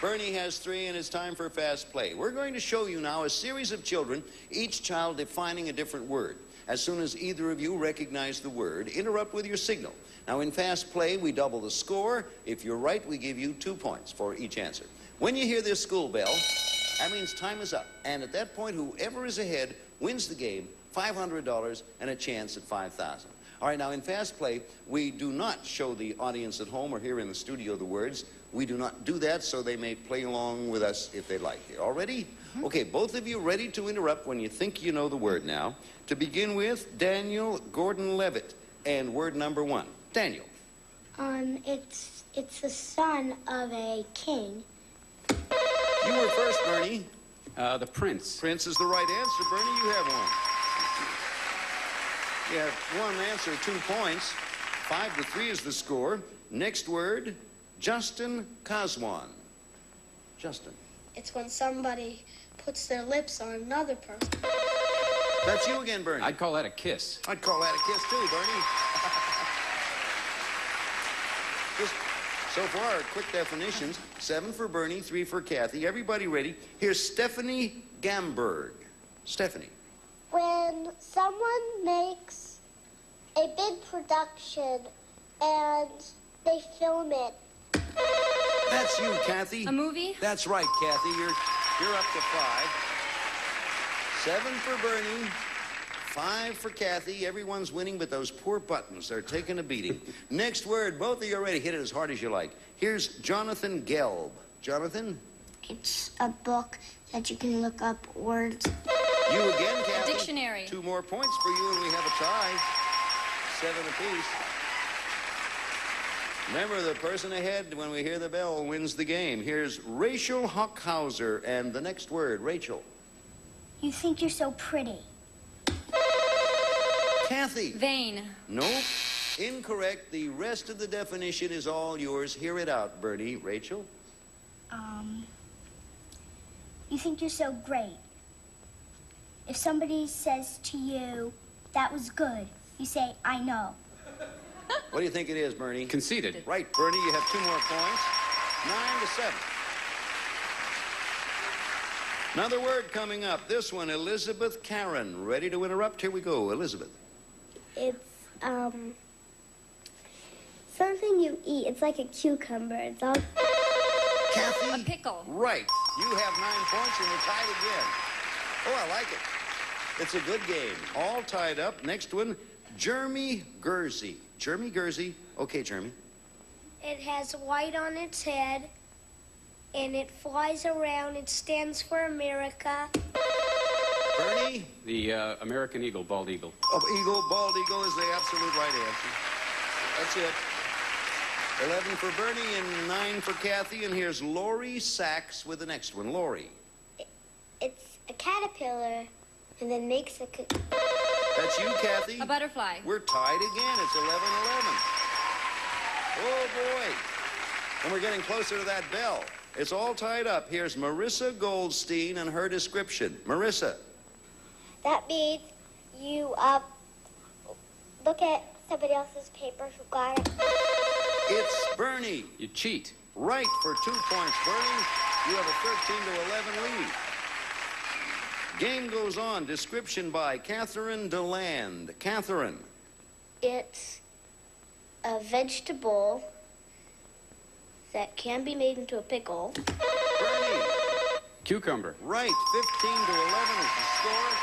Bernie has 3, and it's time for fast play. We're going to show you now a series of children, each child defining a different word. As soon as either of you recognize the word, interrupt with your signal. Now, in fast play, we double the score. If you're right, we give you 2 points for each answer. When you hear this school bell, that means time is up. And at that point, whoever is ahead wins the game, $500 and a chance at $5,000. All right, now in fast play, we do not show the audience at home or here in the studio the words. We do not do that, so they may play along with us if they like. All ready? Okay, both of you ready to interrupt when you think you know the word now. To begin with, Daniel Gordon-Levitt, and word number 1. Daniel. It's the son of a king. You were first, Bernie. The prince. Prince is the right answer. Bernie, you have one. You have one answer, 2 points. 5-3 is the score. Next word, Justin Kazwan. Justin. It's when somebody puts their lips on another person. That's you again, Bernie. I'd call that a kiss. I'd call that a kiss, too, Bernie. Just so far, quick definitions. 7 for Bernie, 3 for Kathy. Everybody ready? Here's Stephanie Gamberg. Stephanie. When someone makes a big production and they film it. That's you, Kathy. A movie? That's right, Kathy. You're up to 5. 7 for Bernie, 5 for Kathy. Everyone's winning, but those poor buttons are taking a beating. Next word, both of you are ready. Hit it as hard as you like. Here's Jonathan Gelb. Jonathan? It's a book that you can look up words. You again, Kathy. Dictionary. 2 more points for you, and we have a tie. 7 apiece. Remember, the person ahead, when we hear the bell, wins the game. Here's Rachel Hockhauser, and the next word, Rachel. You think you're so pretty. Kathy. Vain. Nope. Incorrect. The rest of the definition is all yours. Hear it out, Bernie. Rachel? You think you're so great. If somebody says to you, that was good, you say, I know. What do you think it is, Bernie? Conceited. Right, Bernie, you have 2 more points. 9-7. Another word coming up. This one, Elizabeth Karen. Ready to interrupt? Here we go, Elizabeth. It's, something you eat. It's like a cucumber. It's all... Kathy? A pickle. Right. You have 9 points and we're tied again. Oh, I like it. It's a good game. All tied up. Next one, Jeremy Gursey. Jeremy Gursey. Okay, Jeremy. It has white on its head, and it flies around. It stands for America. Bernie? The American eagle, bald eagle. Oh, eagle, bald eagle is the absolute right answer. That's it. 11 for Bernie and 9 for Kathy. And here's Lori Sachs with the next one. Lori. It's a caterpillar and then makes a... That's you, Kathy. A butterfly. We're tied again. It's 11-11. Oh, boy. And we're getting closer to that bell. It's all tied up. Here's Marissa Goldstein and her description. Marissa. That means you, look at somebody else's paper who got it. It's Bernie. You cheat. Right for 2 points, Bernie. You have a 13-11 lead. Game goes on. Description by Catherine DeLand. Catherine. It's a vegetable that can be made into a pickle. Bernie. Cucumber. Right. 15-11 is the score.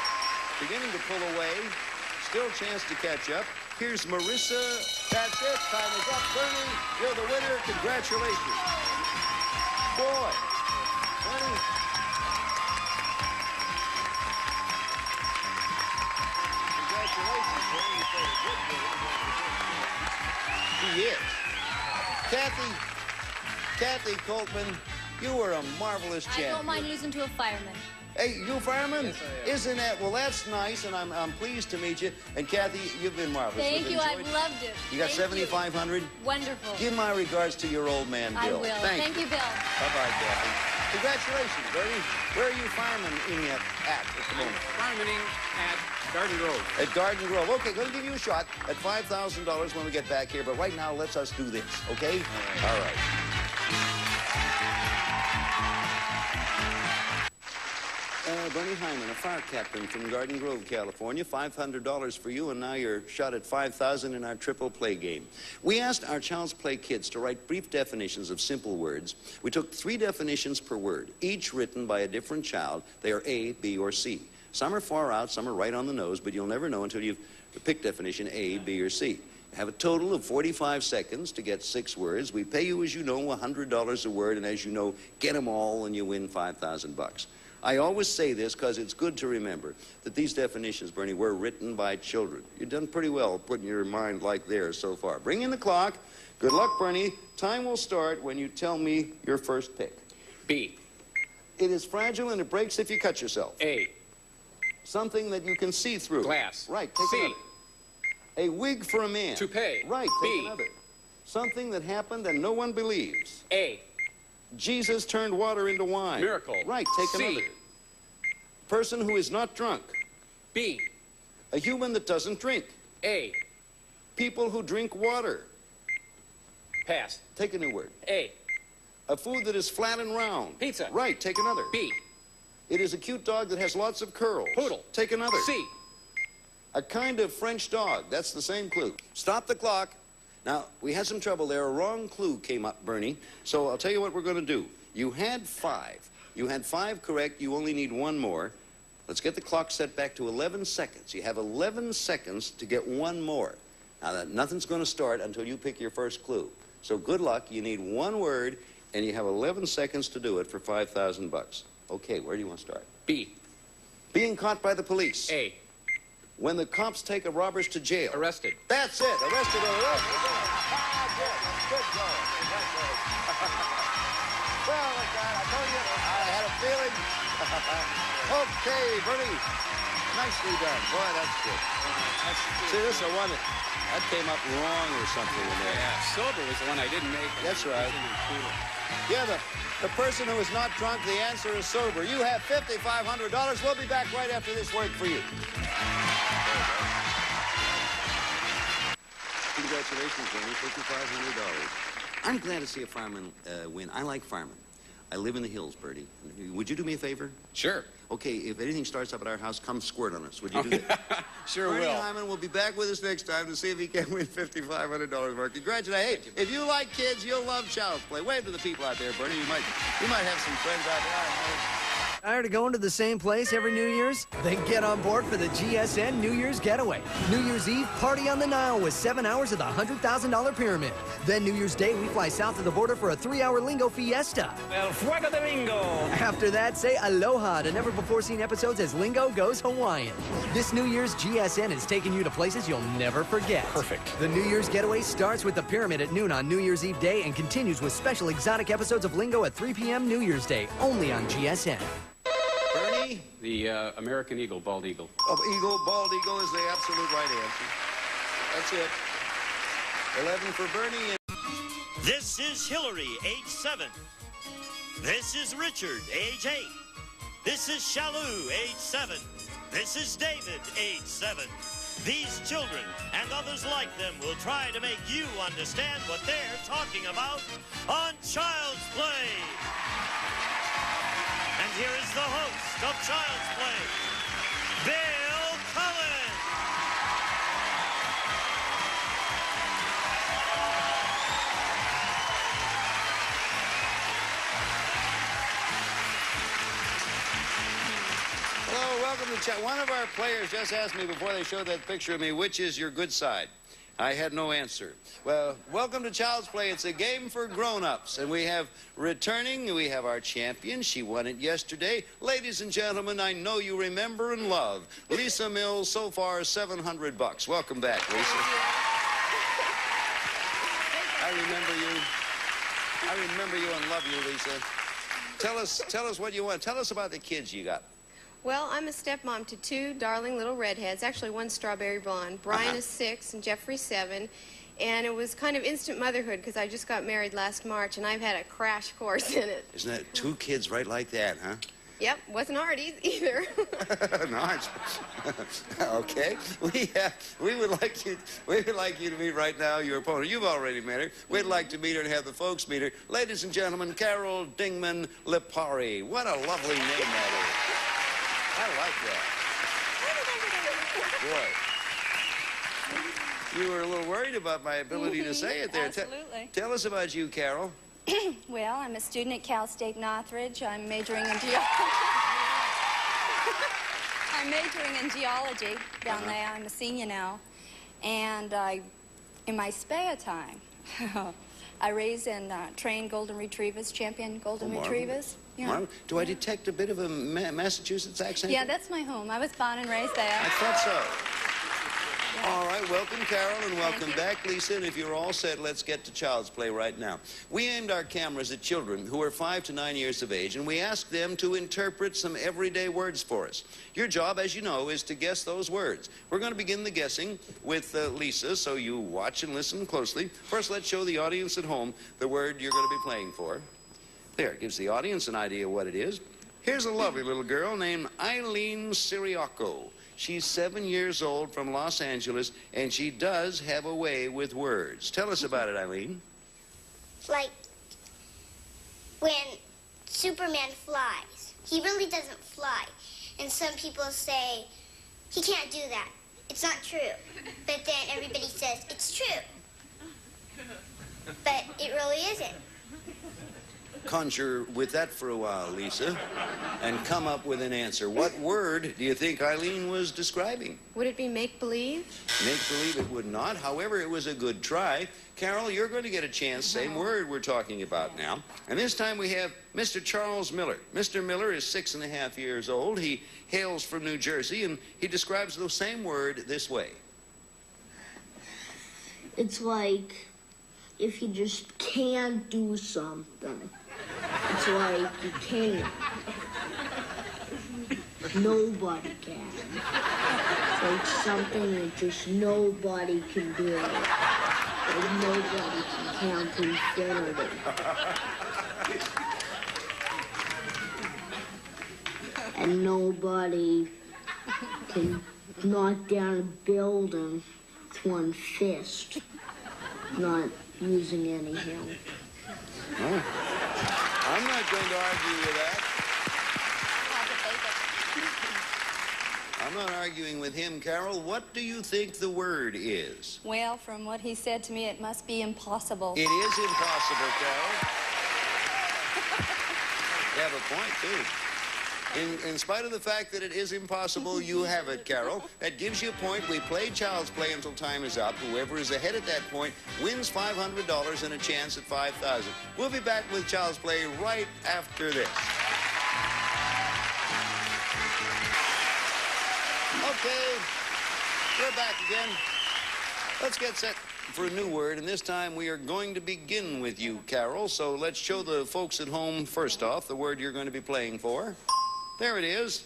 Beginning to pull away. Still a chance to catch up. Here's Marissa. That's it. Time is up. Bernie, you're the winner. Congratulations. Boy. Bernie. Congratulations, Bernie. You played a good game. He is. Kathy Coltman, you were a marvelous champion. I don't mind losing to a fireman. Hey, you a fireman? Yes, I am. Isn't that? Well, that's nice, and I'm pleased to meet you. And Kathy, you've been marvelous. Thank We've you. I've enjoyed- loved it. You got Thank 7,500. Wonderful. Give my regards to your old man, Bill. I will. Thank you, Bill. Bye-bye, Kathy. Congratulations, Bernie. Where are you fireman-ing at the moment? Fireman-ing at Garden Grove. At Garden Grove. Okay, going to give you a shot at $5,000 when we get back here. But right now, let's us do this, okay? All right. Bernie Hyman, a fire captain from Garden Grove, California. $500 for you, and now you're shot at $5,000 in our triple play game. We asked our Child's Play kids to write brief definitions of simple words. We took 3 definitions per word, each written by a different child. They are A, B, or C. Some are far out, some are right on the nose, but you'll never know until you've picked definition A, B, or C. You have a total of 45 seconds to get 6 words. We pay you, as you know, $100 a word, and as you know, get them all and you win $5,000. I always say this because it's good to remember that these definitions, Bernie, were written by children. You've done pretty well putting your mind like theirs so far. Bring in the clock. Good luck, Bernie. Time will start when you tell me your first pick. B. It is fragile and it breaks if you cut yourself. A. Something that you can see through. Glass. Right, take C. another. A wig for a man. Toupee. Right, take B. another. Something that happened and no one believes. A. Jesus turned water into wine. Miracle. Right, take C. another. Person who is not drunk. B. A human that doesn't drink. A. People who drink water. Pass. Take a new word. A. A food that is flat and round. Pizza. Right, take another. B. It is a cute dog that has lots of curls. Poodle. Take another. C. A kind of French dog. That's the same clue. Stop the clock. Now, we had some trouble there. A wrong clue came up, Bernie. So I'll tell you what we're going to do. You had 5. You had 5 correct. You only need 1 more. Let's get the clock set back to 11 seconds. You have 11 seconds to get 1 more. Now, nothing's going to start until you pick your first clue. So good luck. You need 1 word, and you have 11 seconds to do it for $5,000. Okay, where do you want to start? B. Being caught by the police. A. When the cops take a robbers to jail. Arrested. That's it. Arrested or arrested. Good going. Well, look, I told you, I had a feeling. Okay, Bernie. Nicely done. Boy, that's good. See, this is the one that came up wrong or something in there. Yeah, sober was the one I didn't make. That's right. Yeah, the person who is not drunk, the answer is sober. You have $5,500. We'll be back right after this word for you. Congratulations, Bernie. $5,500. I'm glad to see a fireman win. I like firemen. I live in the hills, Bertie. Would you do me a favor? Sure. Okay, if anything starts up at our house, come squirt on us. Would you do that? Sure Bernie will. Hyman will be back with us next time to see if he can win $5,500 more. Congratulations. Hey, if you like kids, you'll love Child's Play. Wave to the people out there, Bernie. You might have some friends out there. Tired of going to the same place every New Year's? Then get on board for the GSN New Year's Getaway. New Year's Eve, party on the Nile with 7 hours of the $100,000 pyramid. Then New Year's Day, we fly south of the border for a 3-hour Lingo fiesta. El Fuego de Lingo. After that, say aloha to never-before-seen episodes as Lingo goes Hawaiian. This New Year's, GSN is taking you to places you'll never forget. Perfect. The New Year's Getaway starts with the pyramid at noon on New Year's Eve day and continues with special exotic episodes of Lingo at 3 p.m. New Year's Day, only on GSN. Bernie? The American eagle, bald eagle. Oh, bald eagle is the absolute right answer. That's it. 11 for Bernie. This is Hillary, age 7. This is Richard, age 8. This is Shalou, age 7. This is David, age 7. These children and others like them will try to make you understand what they're talking about on Child's Play. And here is the host of Child's Play, Bill Cullen. Hello, welcome to chat. One of our players just asked me before they showed that picture of me, which is your good side? I had no answer. Well, welcome to Child's Play. It's a game for grown-ups. And we have our champion. She won it yesterday. Ladies and gentlemen, I know you remember and love Lisa Mills, so far $700. Welcome back, Lisa. I remember you and love you, Lisa. Tell us what you want. Tell us about the kids you got. Well, I'm a stepmom to 2 darling little redheads, actually 1 strawberry blonde. Brian is 6 and Jeffrey 7. And it was kind of instant motherhood because I just got married last March and I've had a crash course in it. Isn't that 2 kids right like that, huh? Yep, wasn't hard either. Nice. Okay. We would like you to meet right now your opponent. You've already met her. We'd like to meet her and have the folks meet her. Ladies and gentlemen, Carol Dingman Lipari. What a lovely name that is. like that. Boy. You were a little worried about my ability to say it there. Absolutely. Tell us about you, Carol. Well, I'm a student at Cal State Northridge. I'm majoring in geology. Down there. I'm a senior now. And in my spare time, I raise and train golden retrievers, champion golden retrievers. Yeah. Do I detect a bit of a Massachusetts accent? Yeah, that's my home. I was born and raised there. I thought so. All right, welcome, Carol, and welcome back, Lisa. And if you're all set, let's get to Child's Play right now. We aimed our cameras at children who are 5 to 9 years of age, and we asked them to interpret some everyday words for us. Your job, as you know, is to guess those words. We're going to begin the guessing with Lisa, so you watch and listen closely. First, let's show the audience at home the word you're going to be playing for. There, it gives the audience an idea what it is. Here's a lovely little girl named Eileen Siriaco. She's 7 years old from Los Angeles, and she does have a way with words. Tell us about it, Eileen. Like when Superman flies. He really doesn't fly. And some people say, he can't do that. It's not true. But then everybody says, it's true. But it really isn't. Conjure with that for a while, Lisa, and come up with an answer. What word do you think Eileen was describing? Would it be make-believe? Make-believe it would not. However, it was a good try. Carol, you're going to get a chance. Same word we're talking about now. And this time we have Mr. Charles Miller. Mr. Miller is 6.5 years old. He hails from New Jersey, and he describes the same word this way. It's like if you just can't do something. It's like you can't. Nobody can. It's like something that just nobody can do. Like nobody can count infinity. And nobody can knock down a building with one fist, not using any help. Oh. I'm not going to argue with that. I'm not arguing with him, Carol. What do you think the word is? Well, from what he said to me, it must be impossible. It is impossible, Carol. You have a point, too. In spite of the fact that it is impossible, you have it, Carol. That gives you a point. We play Child's Play until time is up. Whoever is ahead at that point wins $500 and a chance at $5,000. We'll be back with Child's Play right after this. Okay, we're back again. Let's get set for a new word, and this time we are going to begin with you, Carol. So let's show the folks at home, first off, the word you're going to be playing for. There it is.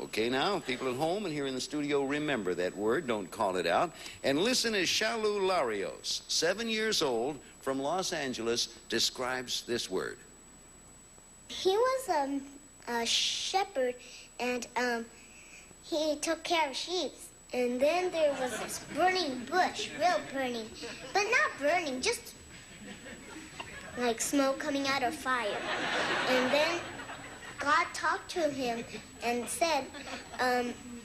Okay, now, people at home and here in the studio, remember that word. Don't call it out. And listen as Shalu Larios, 7 years old, from Los Angeles, describes this word. He was a shepherd, and he took care of sheep. And then there was this burning bush, real burning, but not burning, just like smoke coming out of fire. And then God talked to him and said,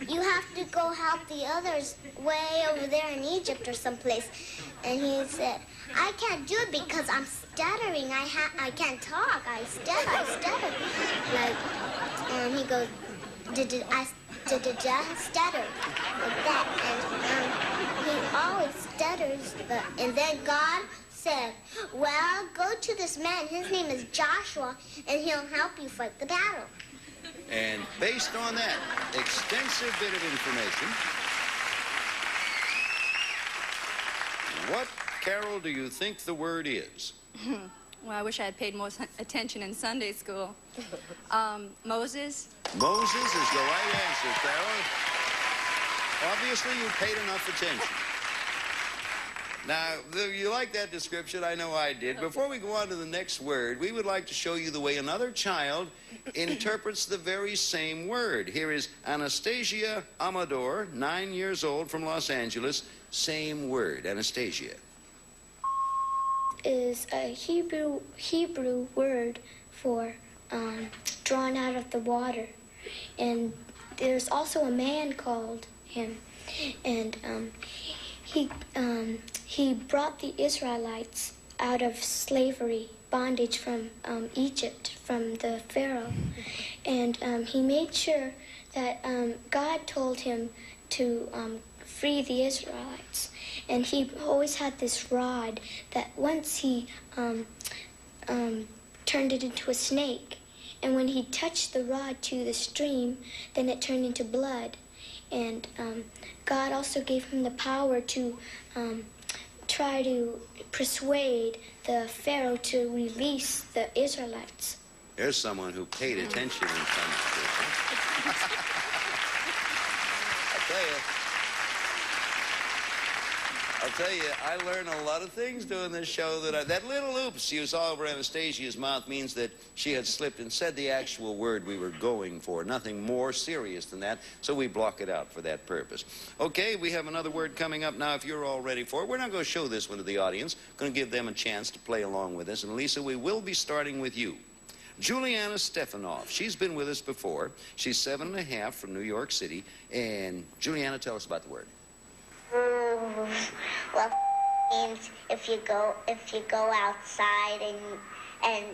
you have to go help the others way over there in Egypt or someplace. And he said, I can't do it because I'm stuttering. I can't talk. I stutter. Like, he goes, I stutter like that. And he always stutters. And then God said, well, go to this man. His name is Joshua, and he'll help you fight the battle. And based on that extensive bit of information, what, Carol, do you think the word is? Well, I wish I had paid more attention in Sunday school. Moses? Moses is the right answer, Carol. Obviously, you paid enough attention. Now, you like that description? I know I did. Before we go on to the next word, we would like to show you the way another child interprets the very same word. Here is Anastasia Amador, 9 years old, from Los Angeles. Same word, Anastasia. Is a Hebrew word for drawn out of the water. And there's also a man called him, and he brought the Israelites out of slavery, bondage from Egypt, from the Pharaoh, and he made sure that God told him to free the Israelites, and he always had this rod that once he turned it into a snake, and when he touched the rod to the stream, then it turned into blood, and God also gave him the power to try to persuade the Pharaoh to release the Israelites. There's someone who paid attention in Sunday school. I'll tell you, I learned a lot of things doing this show. That little oops you saw over Anastasia's mouth means that she had slipped and said the actual word we were going for. Nothing more serious than that, so we block it out for that purpose. Okay, we have another word coming up now if you're all ready for it. We're not going to show this one to the audience. Going to give them a chance to play along with us. And Lisa, we will be starting with you. Juliana Stefanoff. She's been with us before. She's 7.5 from New York City. And Juliana, tell us about the word. Well, means if you go outside and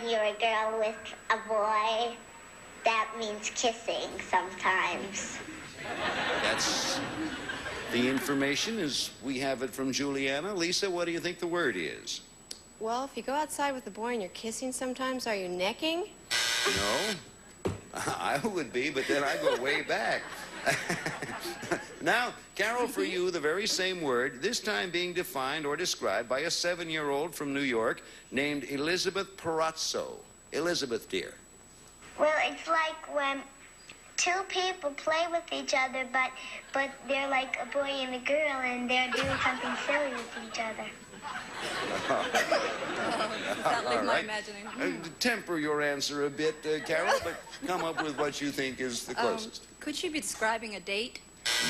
you're a girl with a boy, that means kissing sometimes. That's the information as we have it from Juliana. Lisa, what do you think the word is? Well, if you go outside with a boy and you're kissing sometimes, are you necking? No, I would be, but then I go way back. Now, Carol, for you, the very same word, this time being defined or described by a 7-year-old from New York named Elizabeth Perazzo. Elizabeth, dear. Well, it's like when two people play with each other, but they're like a boy and a girl, and they're doing something silly with each other. All right. Temper your answer a bit, Carol, but come up with what you think is the closest. Could she be describing a date?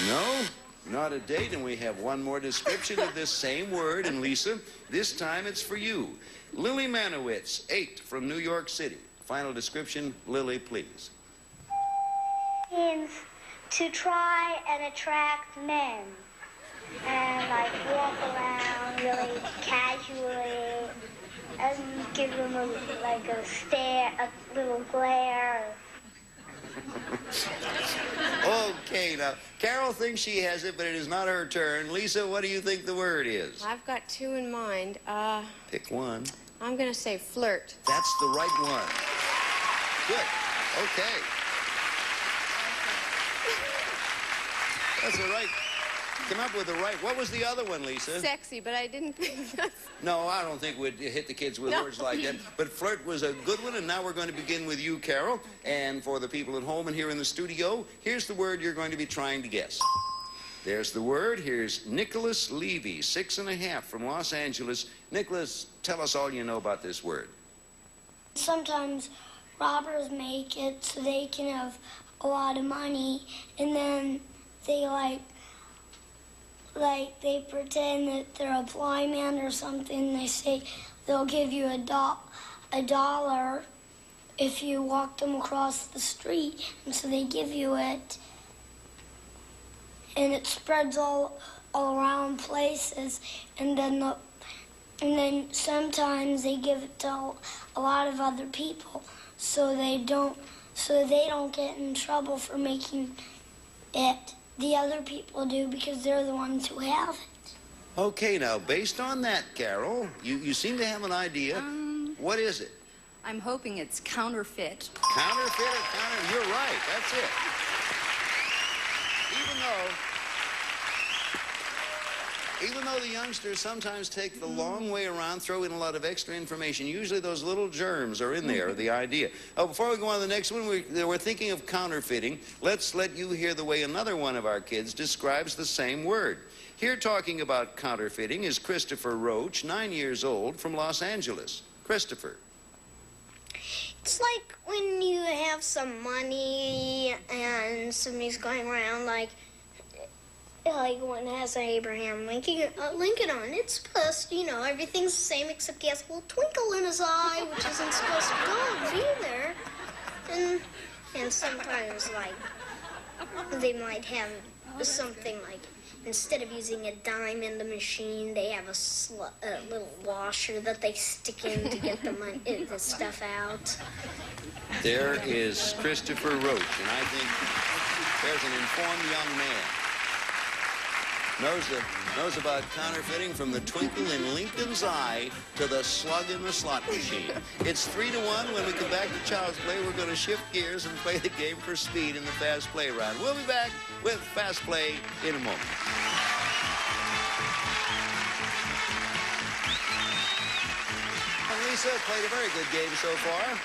No, not a date, and we have one more description of this same word. And Lisa, this time it's for you. Lily Manowitz, 8, from New York City. Final description, Lily, please. Means to try and attract men. And like walk around really casually and give them a stare, a little glare. Okay, now, Carol thinks she has it, but it is not her turn. Lisa, what do you think the word is? I've got two in mind. Pick one. I'm going to say flirt. That's the right one. Good. Okay. That's all right. Come up with the right. What was the other one, Lisa? Sexy, but I didn't think that's... No, I don't think we'd hit the kids with words like that. But flirt was a good one, and now we're going to begin with you, Carol. And for the people at home and here in the studio, here's the word you're going to be trying to guess. There's the word. Here's Nicholas Levy, 6.5 from Los Angeles. Nicholas, tell us all you know about this word. Sometimes robbers make it so they can have a lot of money, and then they they pretend that they're a blind man or something. They say they'll give you a dollar if you walk them across the street, and so they give you it, and it spreads all around places, and then sometimes they give it to a lot of other people, so they don't get in trouble for making it. The other people do because they're the ones who have it. Okay, now, based on that, Carol, you seem to have an idea. What is it? I'm hoping it's counterfeit. Counterfeit or counter? You're right. That's it. Even though the youngsters sometimes take the long way around, throw in a lot of extra information, usually those little germs are in there, the idea. Oh, before we go on to the next one, we're thinking of counterfeiting. Let's let you hear the way another one of our kids describes the same word. Here talking about counterfeiting is Christopher Roach, 9 years old, from Los Angeles. Christopher. It's like when you have some money and somebody's going around like one has an Abraham Lincoln on. It's supposed, everything's the same except he has a little twinkle in his eye, which isn't supposed to be there. And sometimes, They might have something like, instead of using a dime in the machine, they have a little washer that they stick in to get the stuff out. There is Christopher Roach, and I think there's an informed young man. Knows about counterfeiting from the twinkle in Lincoln's eye to the slug in the slot machine. It's 3-1. When we come back to Child's Play, we're going to shift gears and play the game for speed in the Fast Play round. We'll be back with Fast Play in a moment. And Lisa played a very good game so far.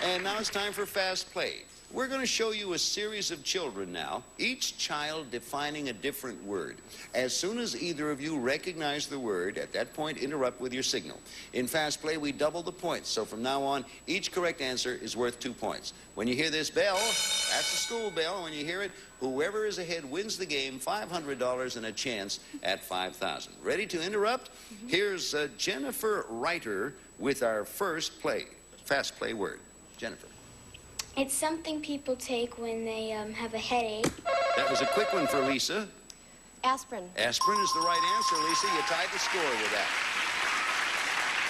And now it's time for Fast Play. We're going to show you a series of children now, each child defining a different word. As soon as either of you recognize the word, at that point, interrupt with your signal. In Fast Play, we double the points, so from now on, each correct answer is worth 2 points. When you hear this bell, that's the school bell, and when you hear it, whoever is ahead wins the game, $500 and a chance at $5,000. Ready to interrupt? Here's Jennifer Reiter with our first Fast Play word. Jennifer. It's something people take when they have a headache. That was a quick one for Lisa. Aspirin. Aspirin is the right answer, Lisa. You tied the score with that.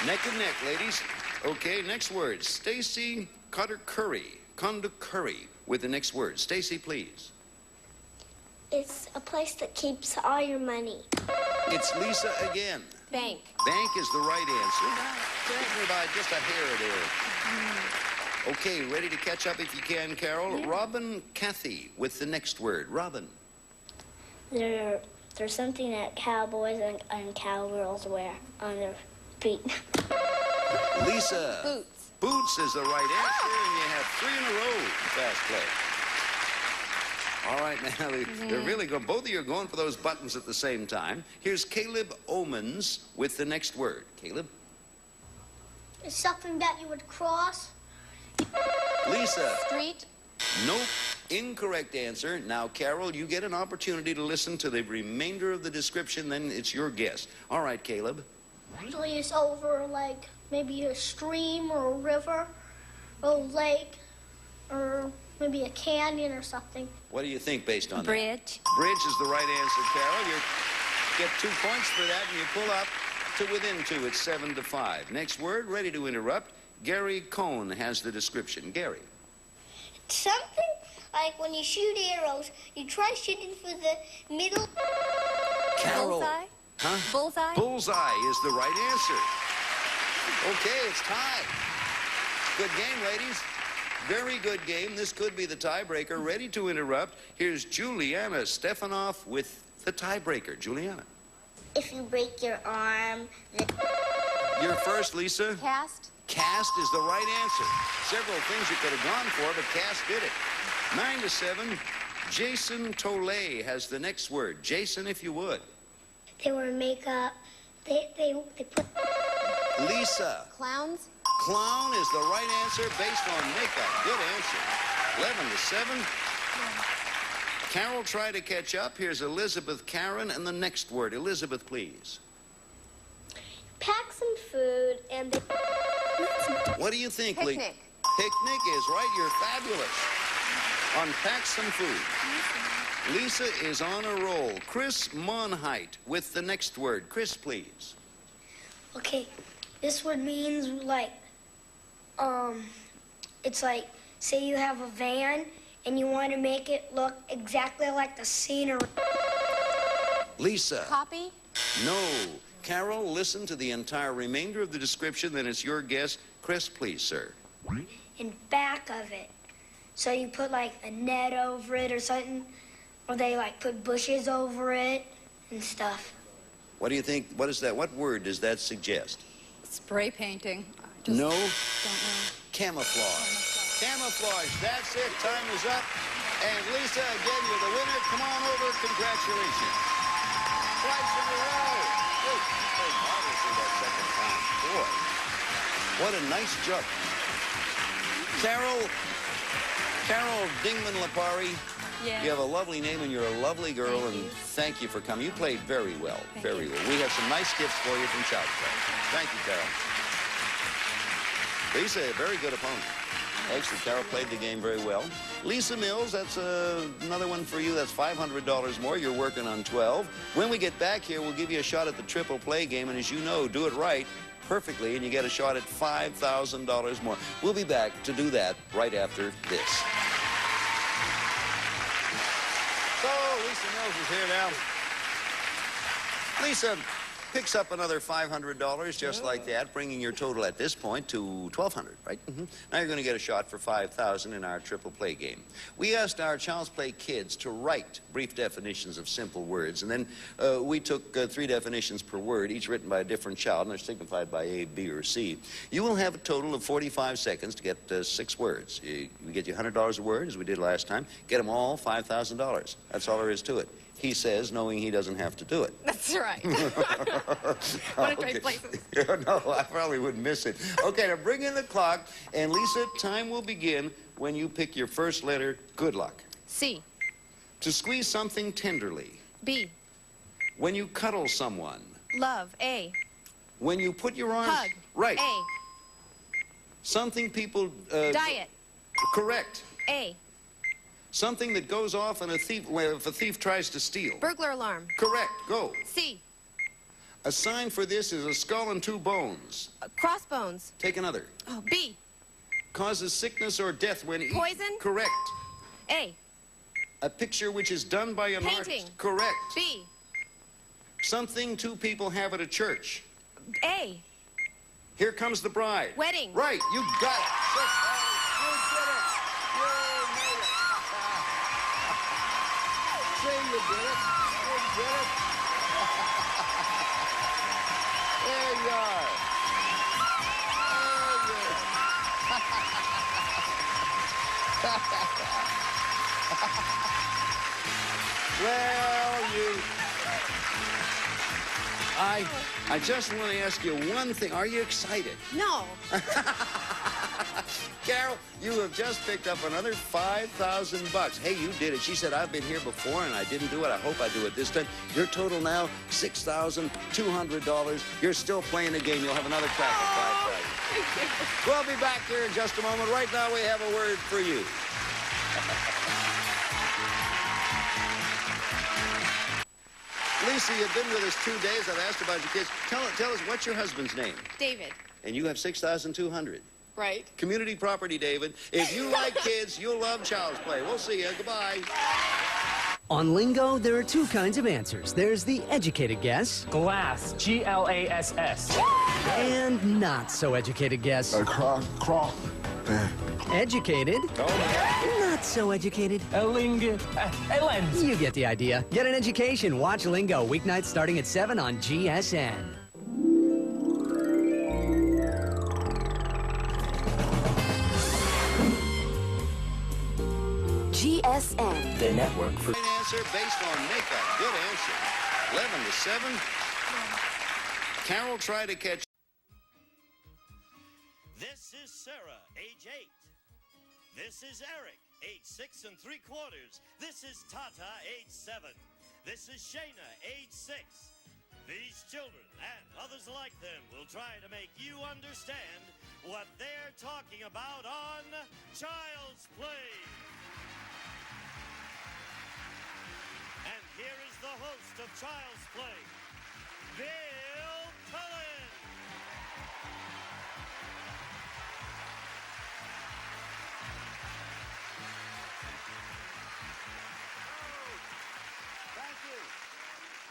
Neck and neck, ladies. Okay, next word. Stacy Cutter-Curry. Curry with the next word. Stacy, please. It's a place that keeps all your money. It's Lisa again. Bank. Bank is the right answer. Taking about just a hair there. Okay, ready to catch up if you can, Carol? Yeah. Robin Cathy with the next word. Robin. There's something that cowboys and cowgirls wear on their feet. Lisa. Boots. Boots is the right answer, and you have 3 in a row. Fast play. All right, now they're really going. Both of you are going for those buttons at the same time. Here's Caleb Omens with the next word. Caleb. It's something that you would cross. Lisa. Street. Nope. Incorrect answer. Now, Carol, you get an opportunity to listen to the remainder of the description, then it's your guess. All right, Caleb. Usually it's over, like, maybe a stream or a river or a lake or maybe a canyon or something. What do you think based on Bridge. that? Bridge is the right answer, Carol. You get 2 points for that, and you pull up to within 2. It's 7-5. Next word, ready to interrupt. Gary Cohn has the description. Gary. It's something like when you shoot arrows, you try shooting for the middle. Carol. Bullseye? Huh? Bullseye? Bullseye is the right answer. Okay, it's tied. Good game, ladies. Very good game. This could be the tiebreaker. Ready to interrupt. Here's Juliana Stefanoff with the tiebreaker. Juliana. If you break your arm. You're first, Lisa. Cast. Cast is the right answer. Several things you could have gone for, but Cast did it. 9-7. Jason Tolay has the next word. Jason, if you would. They wear makeup. They put. Lisa. Clowns. Clown is the right answer based on makeup. Good answer. 11-7. Carol, try to catch up. Here's Elizabeth Karen and the next word. Elizabeth, please. Pack some food and they. What do you think, Picnic. Lee? Picnic is right. You're fabulous. Unpack some food. Lisa is on a roll. Chris Monheit with the next word. Chris, please. Okay, this word means like, it's like, say you have a van and you want to make it look exactly like the scenery. Lisa. Copy. No. Carol, listen to the entire remainder of the description, then it's your guess. Chris, please, sir. In back of it. So you put like a net over it or something, or they like put bushes over it and stuff. What do you think? What is that? What word does that suggest? Spray painting. No. Don't know. Camouflage. Camouflage. That's it. Time is up. And Lisa, again, you're the winner. Come on over. Congratulations. Twice in a row. Oh, obviously that second time. Boy, what a nice jump. Carol Dingman Lapari, Yeah. you have a lovely name and you're a lovely girl, and thank you for coming. You played very well, very well. We have some nice gifts for you from Child's Play. Thank you, Carol. Lisa, a very good opponent. Excellent. Carol played the game very well. Lisa Mills, that's another one for you. That's $500 more. You're working on 12. When we get back here, we'll give you a shot at the triple play game. And as you know, do it right perfectly, and you get a shot at $5,000 more. We'll be back to do that right after this. So, Lisa Mills is here now. Lisa picks up another $500 just like that, bringing your total at this point to $1,200, right? Now you're going to get a shot for $5,000 in our triple play game. We asked our Child's Play kids to write brief definitions of simple words, and then we took 3 definitions per word, each written by a different child, and they're signified by A, B, or C. You will have a total of 45 seconds to get 6 words. We get you $100 a word, as we did last time. Get them all, $5,000. That's all there is to it. He says, knowing he doesn't have to do it. That's right. What a great places. No, I probably wouldn't miss it. Okay, now bring in the clock, and Lisa, time will begin when you pick your first letter. Good luck. C. To squeeze something tenderly. B. When you cuddle someone. Love. A. When you put your arms... Hug. Right. A. Something people... Diet. Correct. A. Something that goes off and if a thief tries to steal. Burglar alarm. Correct. Go. C. A sign for this is a skull and 2 bones. Crossbones. Take another. Oh, B. Causes sickness or death when eaten. Poison. Correct. A. A picture which is done by an Painting. artist. Correct. B. Something 2 people have at a church. A. Here comes the bride. Wedding. Right. You got it. You did it. You made it. Say you did it. You did it. There you are. Well, I just want to ask you one thing. Are you excited? No. Carol, you have just picked up another $5,000. Hey, you did it. She said, I've been here before and I didn't do it. I hope I do it this time. Your total now, $6,200. You're still playing the game. You'll have another crack at $5,000. We'll be back here in just a moment. Right now, we have a word for you. Lisa, you've been with us 2 days. I've asked about your kids. Tell us, what's your husband's name? David. And you have $6,200. Right. Community property, David. If you like kids, you'll love Child's Play. We'll see you. Goodbye. On Lingo, there are 2 kinds of answers. There's the educated guess. Glass. G-L-A-S-S. And not so educated guess. Cross. Educated. Not so educated. A lens. You get the idea. Get an education. Watch Lingo. Weeknights starting at 7 on GSN. GSN. The network for... Right answer based on makeup. Good answer. 11 to 7. Carol, try to catch. This is Sarah, age 8. This is Eric, age 6 3/4. This is Tata, age 7. This is Shayna, age 6. These children and others like them will try to make you understand what they're talking about on Child's Play. And here is the host of Child's Play, Bill Cullen.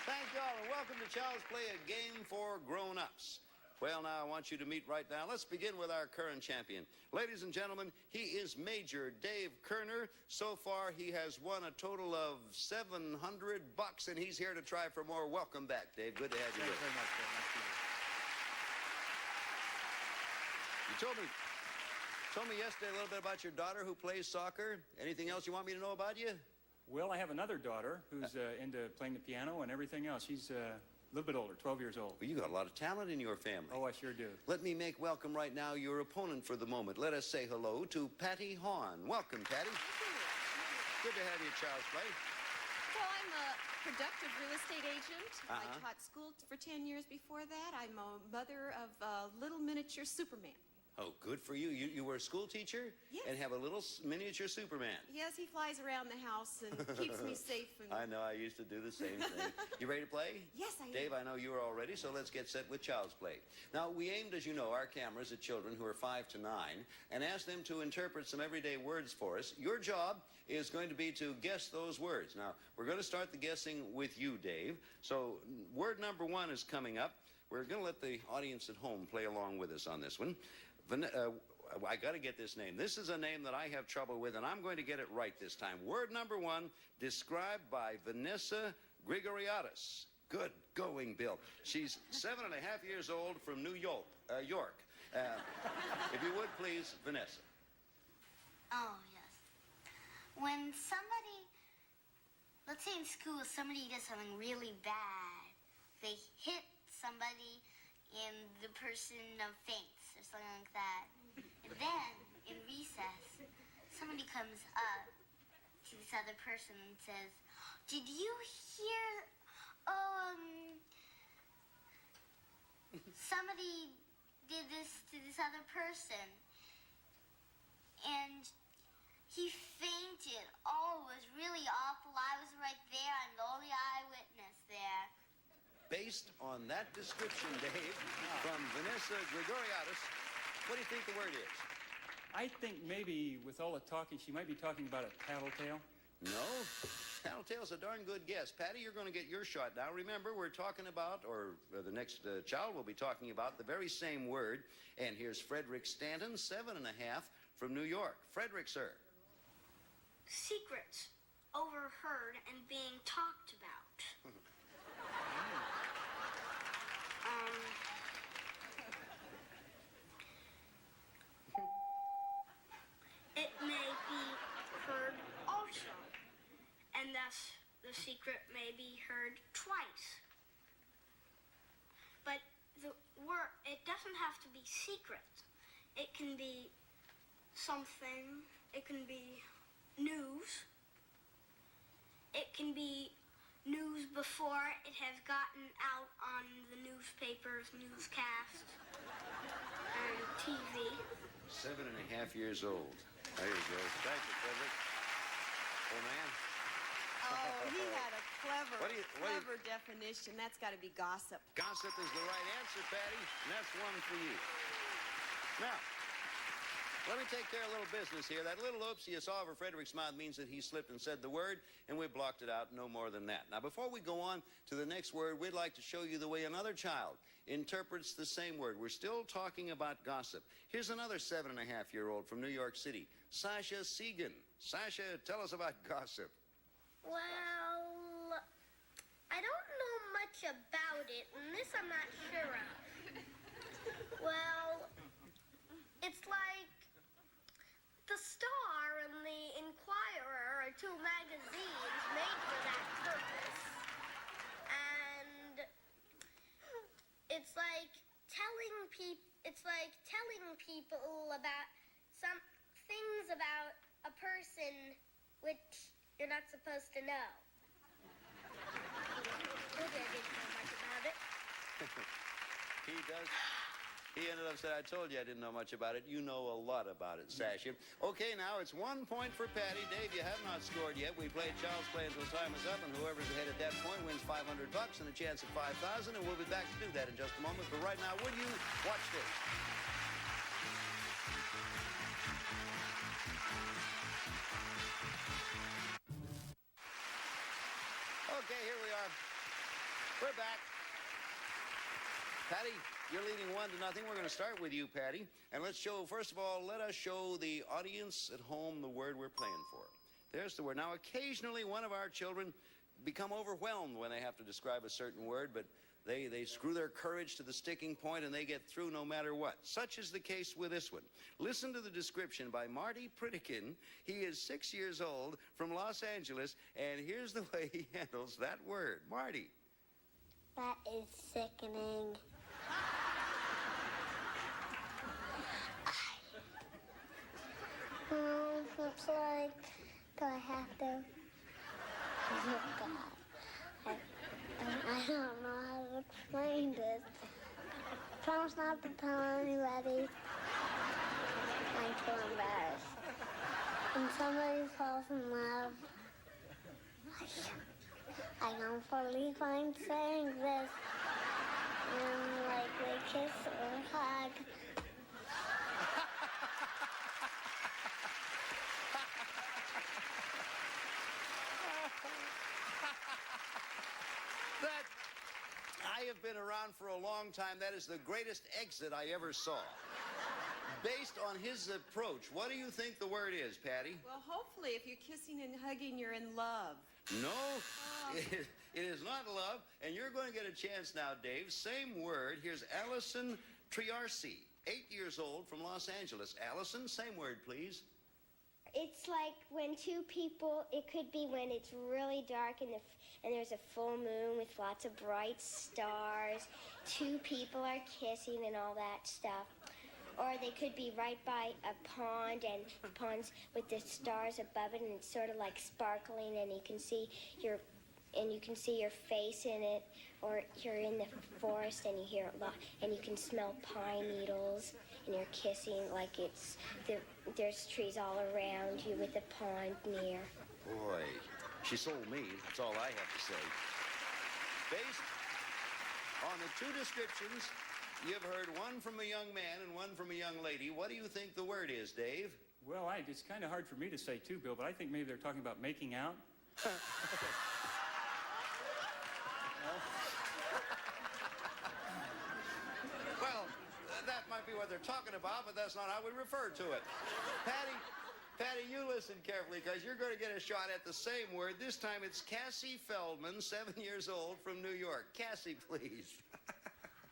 Thank you all, and welcome to Child's Play, a game for grown-ups. Well, now I want you to meet right now. Let's begin with our current champion. Ladies and gentlemen, he is Major Dave Kerner. So far, he has won a total of $700, and he's here to try for more. Welcome back, Dave. Good to have you here. Thanks very much, Bill. Nice to meet you. You told me yesterday a little bit about your daughter who plays soccer. Anything else you want me to know about you? Well, I have another daughter who's into playing the piano and everything else. She's a little bit older, 12 years old. Well, you got a lot of talent in your family. Oh, I sure do. Let me make welcome right now your opponent for the moment. Let us say hello to Patty Hahn. Welcome, Patty. Good to have you at Child's Play. Well, I'm a productive real estate agent. Uh-huh. I taught school for 10 years before that. I'm a mother of a little miniature Superman. Oh, good for you. You were a school teacher? Yes. And have a little miniature Superman. Yes, he flies around the house and keeps me safe. And... I know, I used to do the same thing. You ready to play? Yes, I am. Dave, I know you are all ready, so let's get set with Child's Play. Now, we aimed, as you know, our cameras at children who are 5 to 9 and asked them to interpret some everyday words for us. Your job is going to be to guess those words. Now, we're going to start the guessing with you, Dave. So, word number 1 is coming up. We're going to let the audience at home play along with us on this one. I got to get this name. This is a name that I have trouble with, and I'm going to get it right this time. Word number 1, described by Vanessa Grigoriadis. Good going, Bill. She's 7.5 years old from New York. If you would, please, Vanessa. Oh, yes. When somebody, let's say in school, somebody does something really bad. They hit somebody and the person faints or something like that. And then, in recess, somebody comes up to this other person and says, did you hear, somebody did this to this other person, and he fainted. Oh, it was really awful. I was right there. I'm the only eyewitness there. Based on that description, Dave, from Vanessa Grigoriadis, what do you think the word is? I think maybe with all the talking, she might be talking about a tattletale. No. Tattletale's a darn good guess. Patty, you're going to get your shot now. Remember, we're talking about, or the next child will be talking about the very same word. And here's Frederick Stanton, 7.5, from New York. Frederick, sir. Secrets overheard and being talked about. It may be heard also, and thus the secret may be heard twice. But the word, it doesn't have to be secret. It can be something, it can be news, it can be news before it has gotten out on the newspapers, newscasts, and TV. 7.5 years old. There you go. Thank you, Frederick. Oh, man. Oh, he had a clever definition. That's got to be gossip. Gossip is the right answer, Patty, and that's one for you. Now, let me take care of a little business here. That little oops you saw over Frederick's mouth means that he slipped and said the word, and we blocked it out, no more than that. Now, before we go on to the next word, we'd like to show you the way another child interprets the same word. We're still talking about gossip. Here's another 7.5-year-old from New York City, Sasha Segan. Sasha, tell us about gossip. Well, I don't know much about it, and this I'm not sure of. Well, it's like The Star and the Inquirer are 2 magazines made for that purpose. And it's like telling people about some things about a person which you're not supposed to know. Maybe I didn't know much about it. He does. He ended up saying, I told you I didn't know much about it. You know a lot about it, Sasha. Okay, now it's 1 point for Patty. Dave, you have not scored yet. We played Child's Play until time is up, and whoever's ahead at that point wins $500 and a chance at $5,000, and we'll be back to do that in just a moment. But right now, would you watch this? Okay, here we are. We're back. Patty, you're leading 1-0. We're going to start with you, Patty. And let's show, first of all, let us show the audience at home the word we're playing for. There's the word. Now, occasionally one of our children become overwhelmed when they have to describe a certain word, but they screw their courage to the sticking point and they get through no matter what. Such is the case with this one. Listen to the description by Marty Pritikin. He is 6 years old from Los Angeles, and here's the way he handles that word. Marty. That is sickening. It's like, do I have to? Oh, God. I don't know how to explain this. Promise not to tell anybody. I feel embarrassed. When somebody falls in love, I don't fully find saying this. And like they kiss or hug. That, I have been around for a long time. That is the greatest exit I ever saw. Based on his approach, what do you think the word is, Patty? Well, hopefully, if you're kissing and hugging, you're in love. No, it is not love. And you're going to get a chance now, Dave. Same word. Here's Allison Triarci, 8 years old from Los Angeles. Allison, same word, please. It's like when two people, it could be when it's really dark and there's a full moon with lots of bright stars. Two people are kissing and all that stuff. Or they could be right by a pond and the pond's with the stars above it and it's sort of like sparkling and you can see your face in it. Or you're in the forest and you hear a lot and you can smell pine needles and you're kissing like there's trees all around you with a pond near. Boy, she sold me. That's all I have to say. Based on the two descriptions, you've heard one from a young man and one from a young lady. What do you think the word is, Dave? Well, it's kind of hard for me to say too, Bill, but I think maybe they're talking about making out. Well, that might be what they're talking about, but that's not how we refer to it. Patty, you listen carefully because you're going to get a shot at the same word. This time it's Cassie Feldman, 7 years old, from New York. Cassie, please.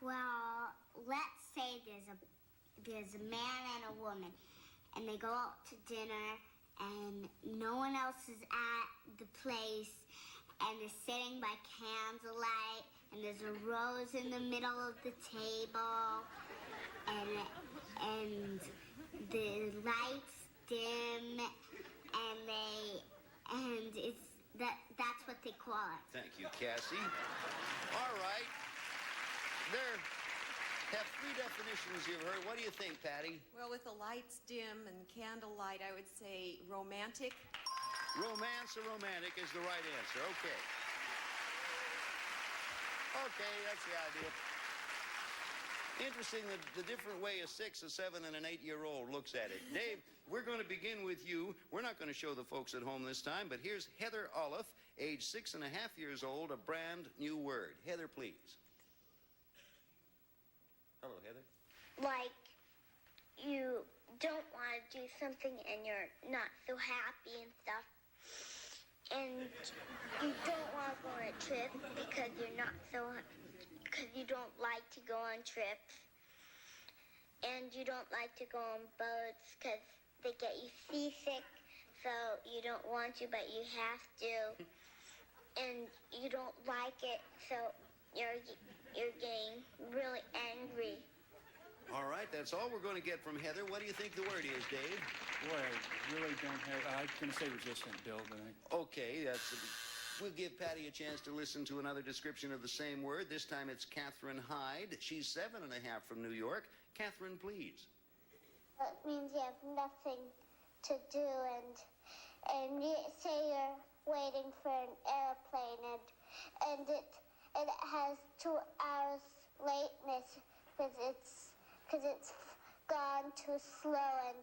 Well, let's say there's a man and a woman, and they go out to dinner, and no one else is at the place, and they're sitting by candlelight, and there's a rose in the middle of the table, and the lights dim, and that's what they call it. Thank you, Cassie. All right. There have three definitions you've heard. What do you think, Patty? Well, with the lights dim and candlelight, I would say romantic. Romance or romantic is the right answer. Okay. Okay, that's the idea. Interesting the different way a 6, a 7, and an 8-year-old looks at it. Dave, we're going to begin with you. We're not going to show the folks at home this time, but here's Heather Olive, age 6.5 years old, a brand new word. Heather, please. Hello, Heather. Like, you don't want to do something and you're not so happy and stuff. And you don't want to go on a trip because you don't like to go on trips. And you don't like to go on boats because they get you seasick, so you don't want to, but you have to. And you don't like it, so you're getting really angry. All right, that's all we're going to get from Heather. What do you think the word is, Dave? Boy, I really don't have... I'm going to say resistant, Bill, but Okay, we'll give Patty a chance to listen to another description of the same word. This time it's Catherine Hyde. She's 7.5 from New York. Catherine, please. It means you have nothing to do, and you say you're waiting for an airplane, and it has 2 hours lateness because it's gone too slow, and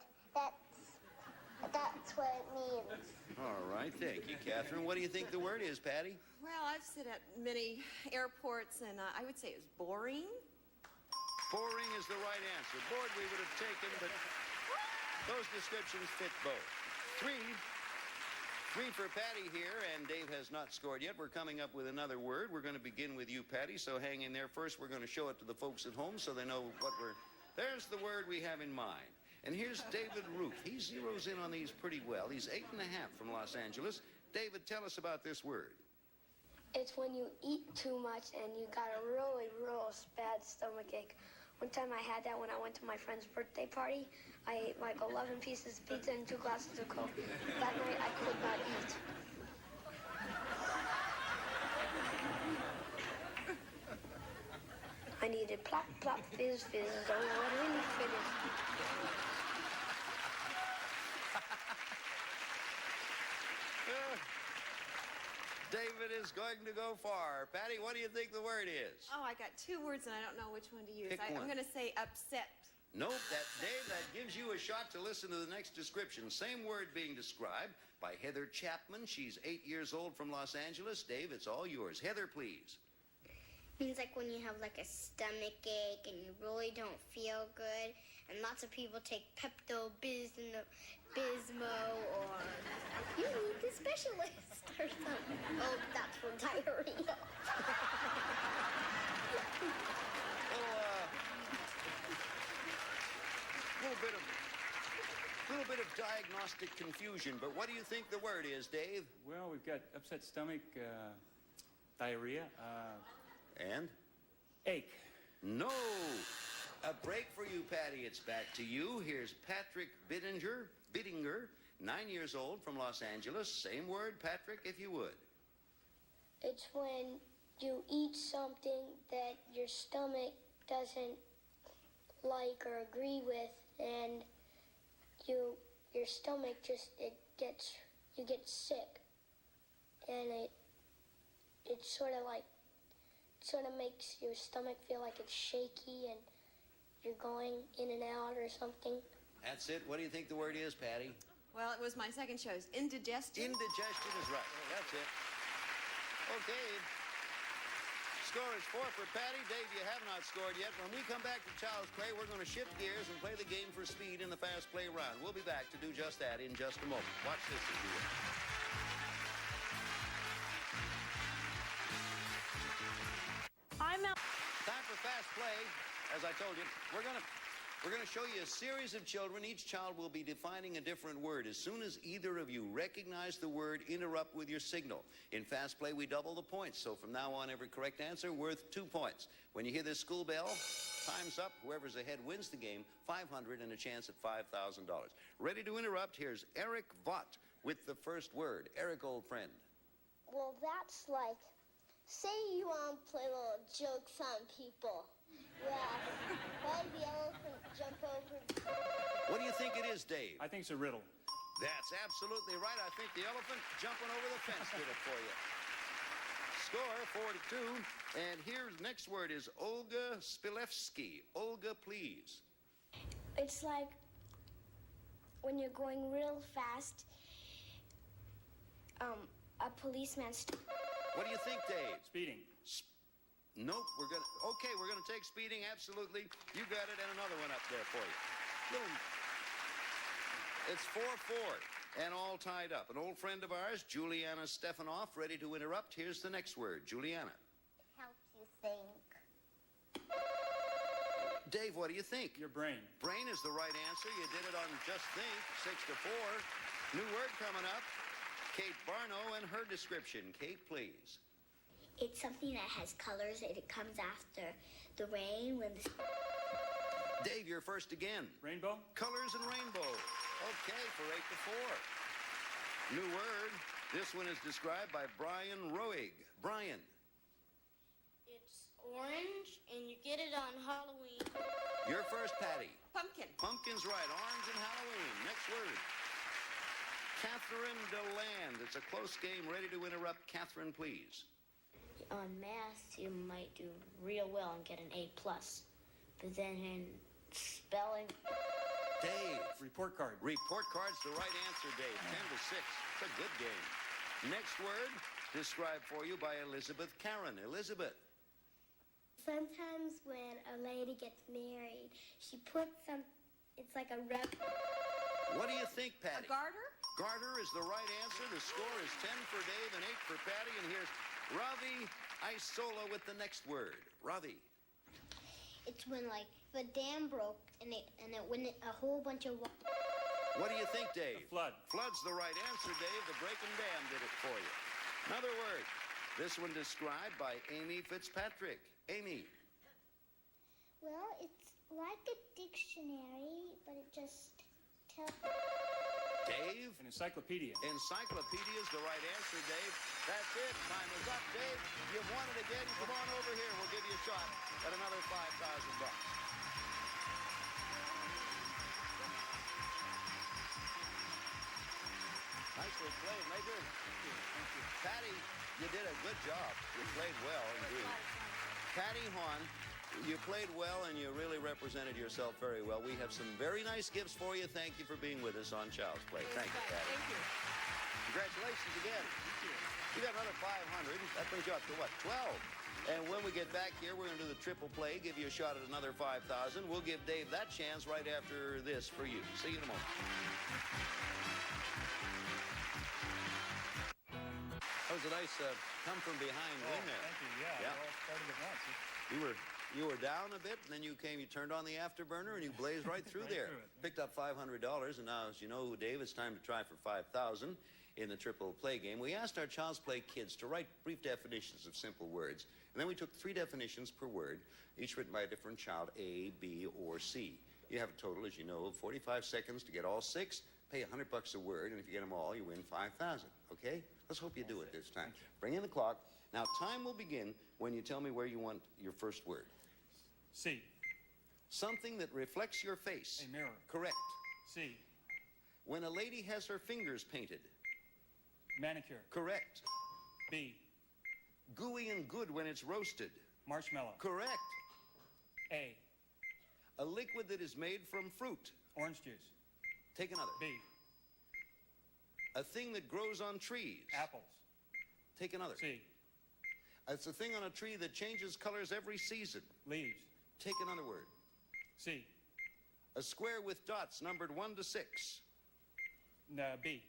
that's what it means. All right, thank you, Catherine. What do you think the word is, Patty? Well, I've sit at many airports, and I would say it's boring. Boring is the right answer. Bored we would have taken, but those descriptions fit both. Three for Patty here, and Dave has not scored yet. We're coming up with another word. We're going to begin with you, Patty, so hang in there. First, we're going to show it to the folks at home so they know what There's the word we have in mind. And here's David Roof. He zeroes in on these pretty well. He's 8.5 from Los Angeles. David, tell us about this word. It's when you eat too much and you got a really, real bad stomach ache. One time I had that when I went to my friend's birthday party. I ate like 11 pieces of pizza and 2 glasses of Coke. That night I could not eat. I needed plop, plop, fizz, fizz. Don't know what really fizz. David is going to go far. Patty, what do you think the word is? Oh, I got 2 words and I don't know which one to use. Pick I'm one. going to say upset. Nope, Dave, that gives you a shot to listen to the next description. Same word being described by Heather Chapman. She's 8 years old from Los Angeles. Dave, it's all yours. Heather, please. Means like when you have like a stomach ache and you really don't feel good, and lots of people take Pepto-Bismol or you need the specialist or something. Oh, that's for diarrhea. Little bit of diagnostic confusion, but what do you think the word is, Dave? Well, we've got upset stomach, diarrhea, and? Ache. No. A break for you, Patty. It's back to you. Here's Patrick Bittinger, 9 years old from Los Angeles. Same word, Patrick, if you would. It's when you eat something that your stomach doesn't like or agree with, and your stomach just you get sick, and it sort of makes your stomach feel like it's shaky and you're going in and out or something. That's it. What do you think the word is, Patty? Well, it was my second choice. Indigestion. Indigestion is right. That's it. Okay. Score is 4 for Patty. Dave, you have not scored yet. When we come back to Child's Play, we're going to shift gears and play the game for speed in the fast play round. We'll be back to do just that in just a moment. Watch this if you will. I'm out. Time for fast play. As I told you, we're going to show you a series of children. Each child will be defining a different word. As soon as either of you recognize the word, interrupt with your signal. In fast play, we double the points. So from now on, every correct answer worth 2 points. When you hear this school bell, time's up. Whoever's ahead wins the game. $500 and a chance at $5,000. Ready to interrupt? Here's Eric Vaught with the first word. Eric, old friend. Well, that's like, say you want to play little jokes on people. Well, why did the elephant jump over? What do you think it is, Dave? I think it's a riddle. That's absolutely right. I think the elephant jumping over the fence did it for you. Score 4-2. And here's the next word is Olga Spilevsky. Olga, please. It's like when you're going real fast, a policeman. What do you think, Dave? Speeding. Nope. We're gonna take speeding. Absolutely. You got it, and another one up there for you. It's 4-4 and all tied up. An old friend of ours, Juliana Stefanoff, ready to interrupt. Here's the next word. Juliana. Helps you think. Dave, what do you think? Your brain. Brain is the right answer. You did it on Just Think, 6-4. New word coming up. Kate Barno and her description. Kate, please. It's something that has colors and it comes after the rain when the... Dave, you're first again. Rainbow? Colors and rainbow. Okay, for 8-4. New word. This one is described by Brian Roig. Brian. It's orange and you get it on Halloween. You're first, Patty. Pumpkin. Pumpkin's right. Orange and Halloween. Next word. Catherine DeLand. It's a close game. Ready to interrupt. Catherine, please. On math, you might do real well and get an A+. But then in spelling... Dave. Report card. Report card's the right answer, Dave. 10-6. It's a good game. Next word, described for you by Elizabeth Karen. Elizabeth. Sometimes when a lady gets married, she puts some... It's like a rub... What do you think, Patty? A garter? Garter is the right answer. The score is 10 for Dave and 8 for Patty. And here's Ravi Isola with the next word. Ravi. It's when, like, the dam broke and it went a whole bunch of... What do you think, Dave? A flood. Flood's the right answer, Dave. The breaking dam did it for you. Another word. This one described by Amy Fitzpatrick. Amy. Well, it's like a dictionary, but it just tells... Dave? An encyclopedia. Encyclopedia is the right answer, Dave. That's it. Time is up, Dave. You've won it again. Come on over here. We'll give you a shot at another $5,000. Nicely played, Major. Thank you. Patty, You did a good job. You played well, indeed. Patty Hahn, you played well, and you really represented yourself very well. We have some very nice gifts for you. Thank you for being with us on Child's Play. Thank you, Patty. Thank you. Congratulations again. You got another 500. That brings you up to what, 12? And when we get back here, we're going to do the triple play, give you a shot at another 5,000. We'll give Dave that chance right after this for you. See you in a moment. That was a nice come-from-behind win there. Thank you. Yeah, Yeah. it all started at once. You were down a bit, and then you turned on the afterburner, and you blazed right through there. Picked up $500, and now, as you know, Dave, it's time to try for 5,000 in the triple play game. We asked our Child's Play kids to write brief definitions of simple words, and then we took 3 definitions per word, each written by a different child, A, B, or C. You have a total, as you know, of 45 seconds to get all 6. Pay $100 a word, and if you get them all, you win 5,000. Okay? Let's hope you do it this time. Bring in the clock. Now, time will begin when you tell me where you want your first word. C. Something that reflects your face. A mirror. Correct. C. When a lady has her fingers painted. Manicure. Correct. B. Gooey and good when it's roasted. Marshmallow. Correct. A. A liquid that is made from fruit. Orange juice. Take another. B. A thing that grows on trees. Apples. Take another. C. It's a thing on a tree that changes colors every season. Leaves. Take another word. C. A square with dots numbered 1 to 6. B.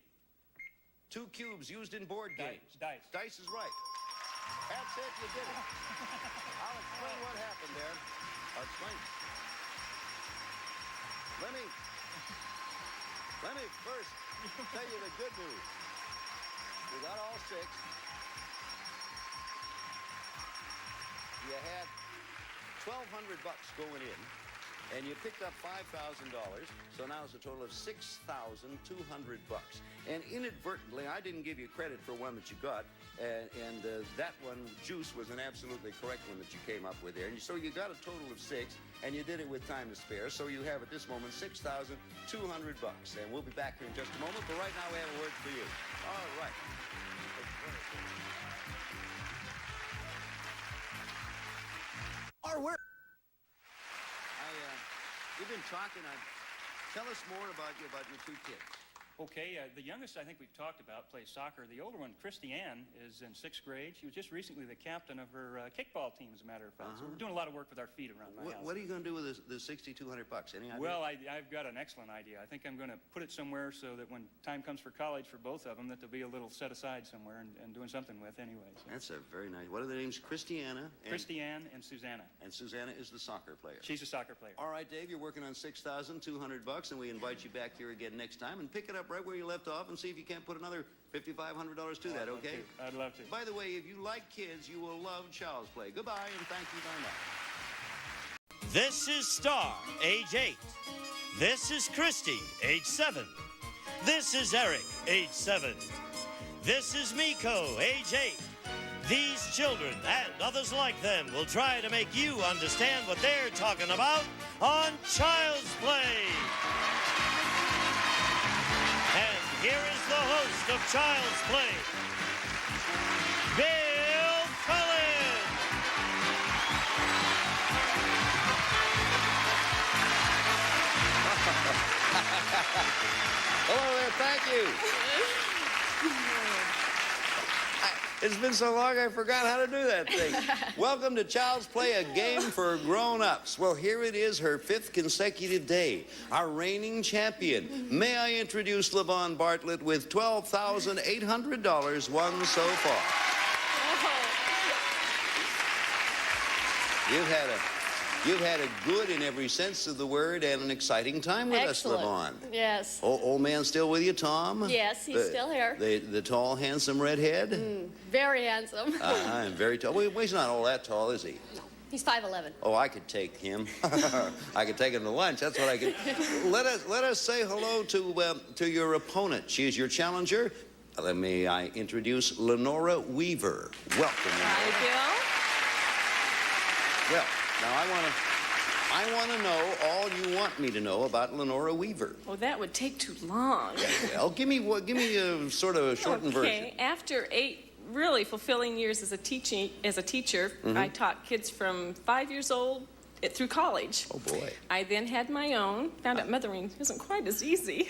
2 cubes used in board games. Dice. Dice is right. That's it, you did it. I'll explain what happened there. I'll explain. Let me first tell you the good news. You got all 6. You had $1,200 going in, and you picked up $5,000, so now it's a total of $6,200. And inadvertently, I didn't give you credit for one that you got, and that one, Juice, was an absolutely correct one that you came up with there. And so you got a total of 6, and you did it with time to spare, so you have at this moment $6,200. And we'll be back here in just a moment, but right now we have a word for you. All right. Our word. We've been talking. Tell us more about your 2 kids. Okay, the youngest I think we've talked about plays soccer. The older one, Christiane, is in 6th grade. She was just recently the captain of her kickball team, as a matter of fact. So we're doing a lot of work with our feet around my house. What are you going to do with the $6,200? Any idea? Well, I've got an excellent idea. I think I'm going to put it somewhere so that when time comes for college for both of them, that there'll be a little set aside somewhere and doing something with anyway. So. That's a very nice. What are the names? Christiane and Susanna. And Susanna is the soccer player. She's a soccer player. All right, Dave, you're working on $6,200, and we invite you back here again next time and pick it up right where you left off and see if you can't put another $5,500 to that, okay? I'd love to. By the way, if you like kids, you will love Child's Play. Goodbye, and thank you very much. This is Star, age 8. This is Christy, age 7. This is Eric, age 7. This is Miko, age 8. These children and others like them will try to make you understand what they're talking about on Child's Play. And here is the host of Child's Play, Bill Cullen. Hello there, thank you. It's been so long I forgot how to do that thing. Welcome to Child's Play, a game for grown-ups. Well, here it is, her 5th consecutive day. Our reigning champion. May I introduce LaVon Bartlett with $12,800 won so far. You've had a good in every sense of the word and an exciting time with us, LaVon. Yes. Old man still with you, Tom? Yes, he's still here. The tall, handsome redhead? Very handsome. I'm very tall. Well, he's not all that tall, is he? No, he's 5'11". Oh, I could take him. I could take him to lunch. That's what I could. Let us say hello to your opponent. She is your challenger. Let me introduce Lenora Weaver. Welcome. Thank you. Well, now I want to know all you want me to know about Lenora Weaver. Oh, that would take too long. Well, give me a sort of a shortened version. Okay, after 8 really fulfilling years as a teacher. Mm-hmm. I taught kids from 5 years old through college. Oh, boy. I then had my own, found out mothering isn't quite as easy,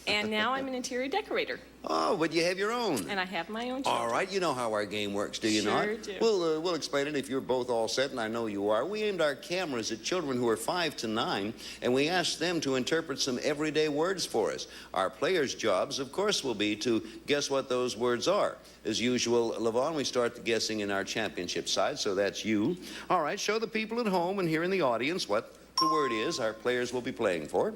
and now I'm an interior decorator. Oh, but you have your own. And I have my own. All right, you know how our game works, do you not? Sure do. We'll explain it if you're both all set, and I know you are. We aimed our cameras at children who are 5 to 9, and we asked them to interpret some everyday words for us. Our players' jobs, of course, will be to guess what those words are. As usual, Levon, we start the guessing in our championship side, so that's you. All right, show the people at home and here in the audience what the word is our players will be playing for.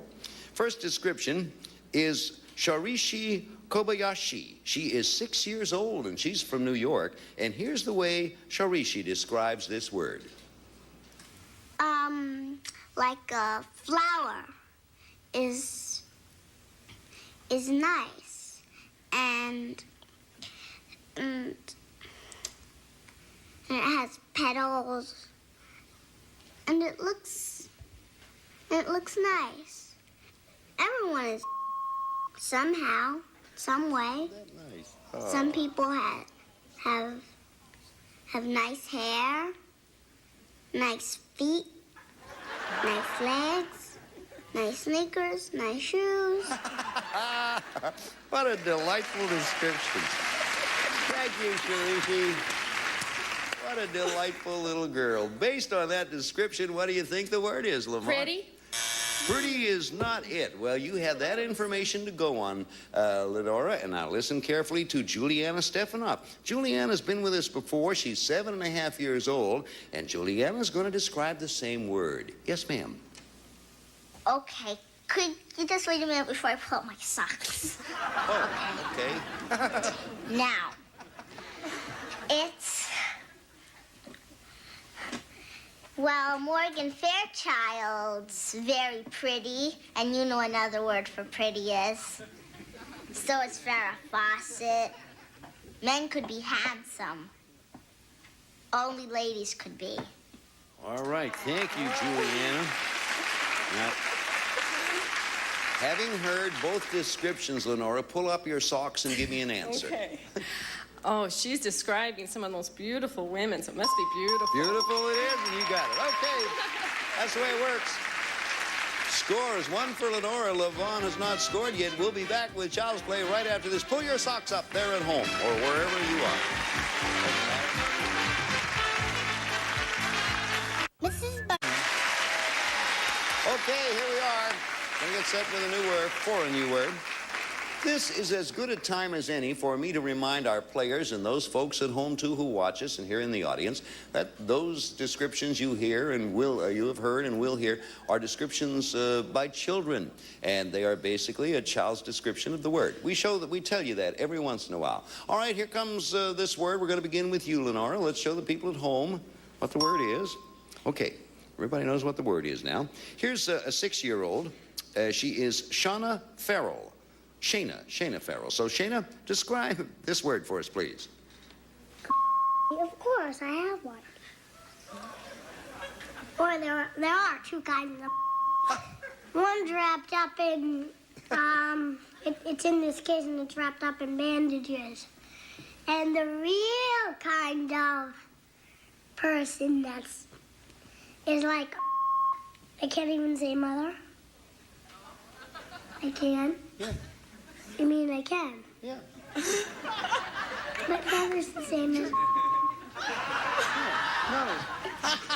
First description is Sharishi Kobayashi. She is 6 years old and she's from New York. And here's the way Sharishi describes this word. Like a flower is nice, and it has petals, and it looks nice. Everyone is somehow, some way. Nice. Some people have nice hair, nice feet, nice legs, nice sneakers, nice shoes. What a delightful description. Thank you, Sharishi. What a delightful little girl. Based on that description, what do you think the word is, Lamont? Pretty? Pretty is not it. Well, you have that information to go on, Lenora, and now listen carefully to Juliana Stefanoff. Juliana's been with us before. She's 7.5 years old, and Juliana's going to describe the same word. Yes, ma'am. Okay, could you just wait a minute before I pull up my socks? Oh, okay. Now, it's... Well, Morgan Fairchild's very pretty, and you know another word for pretty is. So is Farrah Fawcett. Men could be handsome. Only ladies could be. All right. Thank you, Juliana. Now, having heard both descriptions, Lenora, pull up your socks and give me an answer. Okay. Oh, she's describing some of the most beautiful women, so it must be beautiful. Beautiful it is, and you got it. Okay, that's the way it works. Score is 1 for Lenora. Levon has not scored yet. We'll be back with Child's Play right after this. Pull your socks up there at home or wherever you are. Mrs. Okay, here we are. Gonna get set with a new word, for a new word. This is as good a time as any for me to remind our players and those folks at home, too, who watch us and here in the audience, that those descriptions you hear and you have heard and will hear are descriptions by children, and they are basically a child's description of the word. We tell you that every once in a while. All right, here comes this word. We're going to begin with you, Lenora. Let's show the people at home what the word is. Okay, everybody knows what the word is now. Here's a 6-year-old. She is Shana Farrell. Shana Farrell. So, Shana, describe this word for us, please. Of course, I have one. Or there are two kinds of. One's wrapped up in, it's in this case and it's wrapped up in bandages. And the real kind of person is like, I can't even say mother. I can? Yeah. You mean I can? Yeah. But mother's the same as... No.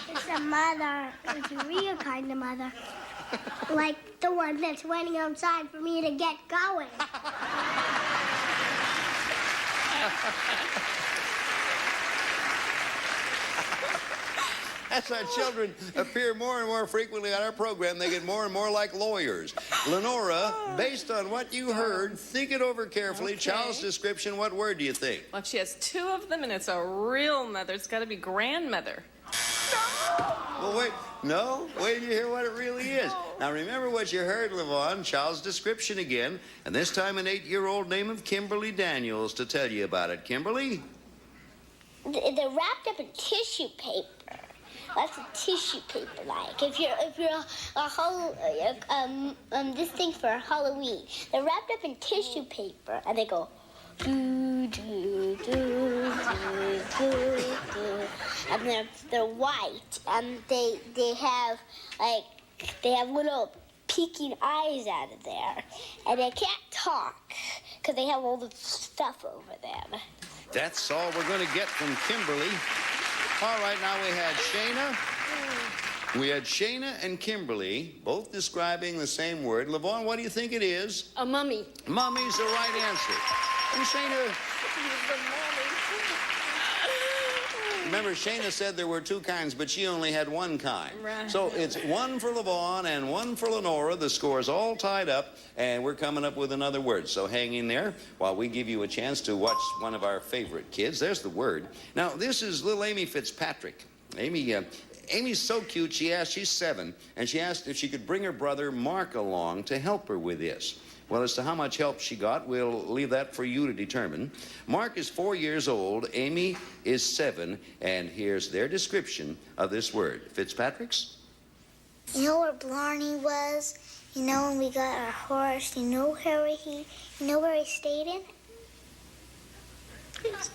It's a mother. It's a real kind of mother. Like the one that's waiting outside for me to get going. As our children appear more and more frequently on our program, they get more and more like lawyers. Lenora, based on what you heard, think it over carefully. Okay. Child's description, what word do you think? Well, if she has 2 of them and it's a real mother, it's got to be grandmother. Well, wait. No? Wait till you hear what it really is. Now, remember what you heard, Levon. Child's description again. And this time an 8-year-old named of Kimberly Daniels to tell you about it. Kimberly? They're wrapped up in tissue paper. That's a tissue paper like. If you're this thing for Halloween, they're wrapped up in tissue paper and they go doo do, do, do, do. And they're white, and they have little peeking eyes out of there, and they can't talk because they have all the stuff over them. That's all we're going to get from Kimberly. All right, now we had Shayna. We had Shayna and Kimberly both describing the same word. Levon, what do you think it is? A mummy. Mummy's the right answer. And Shayna... Remember, Shayna said there were two kinds, but she only had one kind. Right. So it's one for Levon and one for Lenora. The score's all tied up, and we're coming up with another word. So hang in there while we give you a chance to watch one of our favorite kids. There's the word. Now, this is little Amy Fitzpatrick. Amy's so cute, she's 7, and she asked if she could bring her brother Mark along to help her with this. Well, as to how much help she got, we'll leave that for you to determine. Mark is 4 years old, Amy is 7, and here's their description of this word. Fitzpatrick's? You know where Blarney was? You know when we got our horse? You know where he stayed in?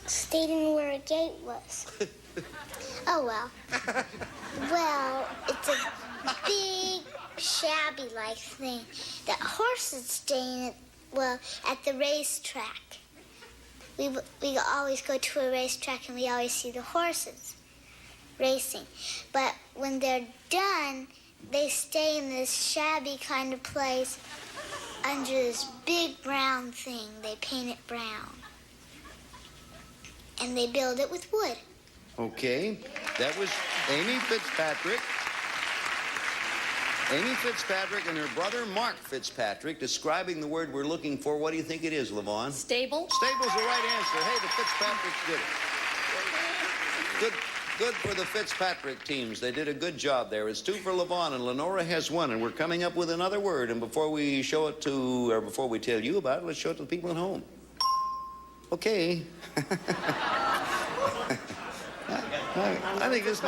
Stayed in where a gate was. Oh, well. Well, it's a big, shabby-like thing that horses stay in, at the racetrack. We always go to a racetrack, and we always see the horses racing. But when they're done, they stay in this shabby kind of place under this big brown thing. They paint it brown. And they build it with wood. Okay, that was Amy Fitzpatrick. Amy Fitzpatrick and her brother Mark Fitzpatrick describing the word we're looking for. What do you think it is, Levon? Stable. Stable's the right answer. Hey, the Fitzpatricks did it. Good for the Fitzpatrick teams. They did a good job there. It's 2 for Levon, and Lenora has 1, and we're coming up with another word. And before we show it to, or before we tell you about it, let's show it to the people at home. Okay. I think this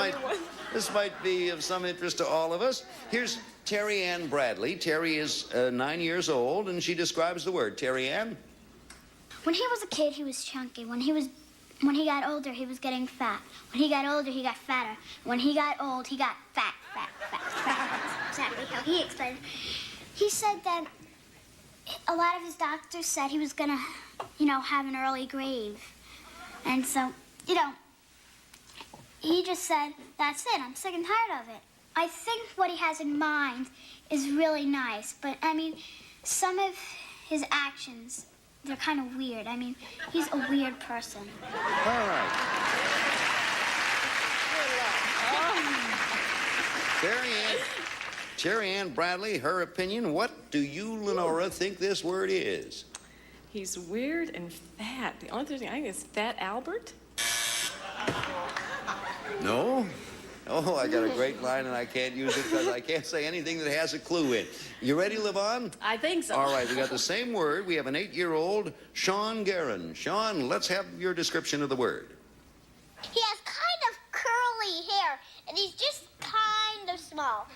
might be of some interest to all of us. Here's Terry Ann Bradley. Terry is 9 years old, and she describes the word. Terry Ann? When he was a kid, he was chunky. When he got older, he was getting fat. When he got older, he got fatter. When he got old, he got fat. That's exactly how he explained it. He said that a lot of his doctors said he was gonna, have an early grave. And so, he just said, that's it, I'm sick and tired of it. I think what he has in mind is really nice, but, some of his actions, they're kind of weird. He's a weird person. All right. Terry Ann Bradley, her opinion. What do you, Lenora, think this word is? He's weird and fat. The only thing I think is Fat Albert. No? Oh, I got a great line, and I can't use it because I can't say anything that has a clue in. You ready, Levon? I think so. All right, we got the same word. We have an 8-year-old, Sean Guerin. Sean, let's have your description of the word. He has kind of curly hair, and he's just kind of small.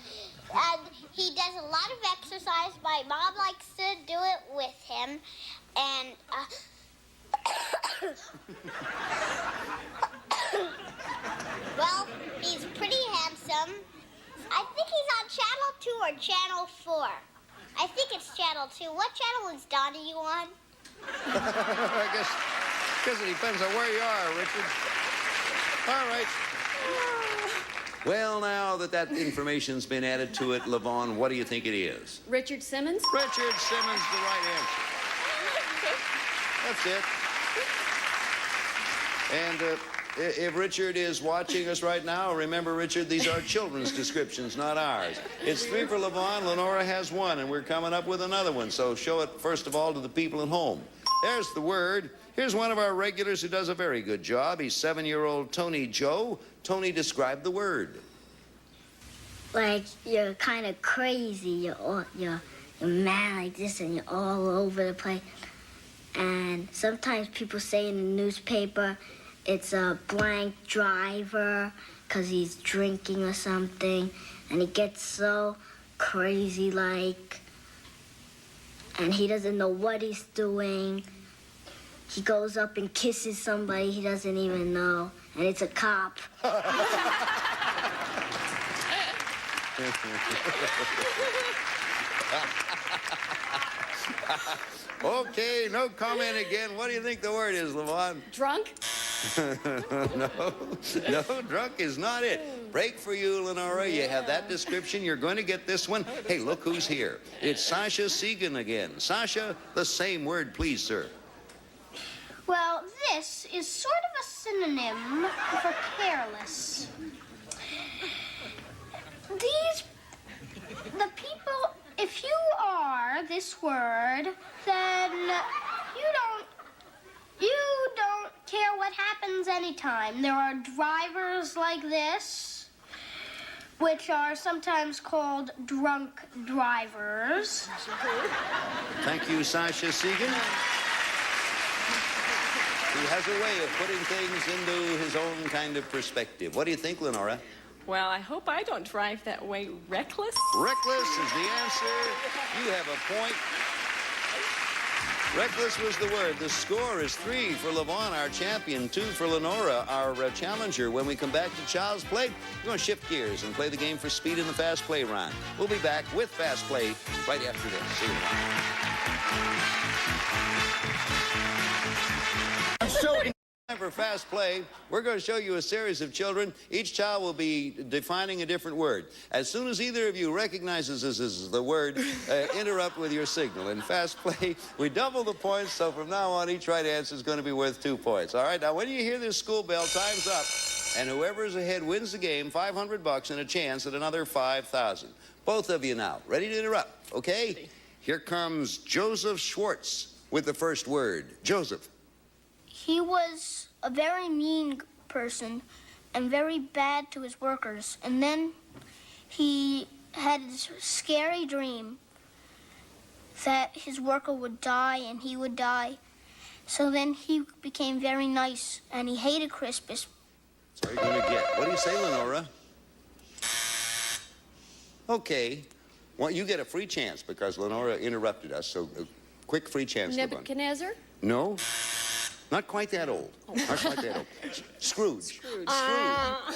And he does a lot of exercise. My mom likes to do it with him. And, well, he's pretty handsome. I think he's on Channel 2 or Channel 4. I think it's Channel 2. What channel is Donnie you on? I guess it depends on where you are, Richard. All right. Well, now that information's been added to it, Levon, what do you think it is? Richard Simmons? Richard Simmons, the right answer. That's it. And if Richard is watching us right now, remember, Richard, these are children's descriptions, not ours. It's 3 for Levon. Lenora has 1, and we're coming up with another one. So show it, first of all, to the people at home. There's the word. Here's one of our regulars who does a very good job. He's 7-year-old Tony Joe. Tony, describe the word. Like, you're kind of crazy. You're mad like this, and you're all over the place. And sometimes people say in the newspaper it's a blank driver because he's drinking or something, and he gets so crazy like, and he doesn't know what he's doing. he goes up and kisses somebody he doesn't even know, and it's a cop. Okay, no comment again. What do you think the word is, Levon? Drunk? No, drunk is not it. Break for you, Lenora. You have that description. You're going to get this one. Hey, look who's here. It's Sasha Segan again. Sasha, the same word, please, sir. Well, this is sort of a synonym for careless. The people, if you are this word, then you don't care what happens anytime. There are drivers like this, which are sometimes called drunk drivers. Thank you, Sasha Segan. He has a way of putting things into his own kind of perspective. What do you think, Lenora? Well, I hope I don't drive that way. Reckless? Reckless is the answer. You have a point. Reckless was the word. The score is 3 for Levon, our champion, 2 for Lenora, our challenger. When we come back to Child's Play, we're going to shift gears and play the game for speed in the Fast Play round. We'll be back with Fast Play right after this. See you tomorrow. For Fast Play, we're going to show you a series of children. Each child will be defining a different word. As soon as either of you recognizes this as the word, interrupt with your signal. In Fast Play, we double the points, so from now on, each right answer is going to be worth 2 points. All right, now when you hear this school bell, time's up, and whoever is ahead wins the game, $500 and a chance at another $5,000. Both of you now, ready to interrupt, okay? Here comes Joseph Schwartz with the first word. Joseph. He was a very mean person and very bad to his workers. And then he had this scary dream that his worker would die and he would die. So then he became very nice and he hated Christmas. So you're going to get. What do you say, Lenora? Okay. Well, you get a free chance because Lenora interrupted us. So a quick free chance. Nebuchadnezzar? No. Not quite that old. Not quite that old. Scrooge.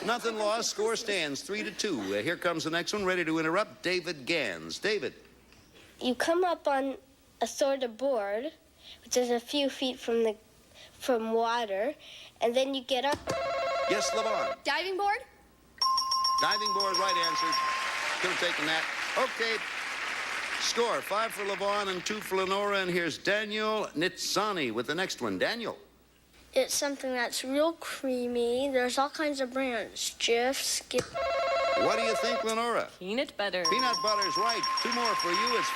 Nothing lost. Score stands 3-2. Here comes the next one. Ready to interrupt. David Gans. David. You come up on a sort of board, which is a few feet from water, and then you get up. Yes, Levon. Diving board? Diving board, right answer. Could have taken that. Okay. Score, 5 for Levon and 2 for Lenora. And here's Daniel Nitsani with the next one. Daniel. It's something that's real creamy. There's all kinds of brands. Jif, Skip. What do you think, Lenora? Peanut butter. Peanut butter's right. 2 more for you. It's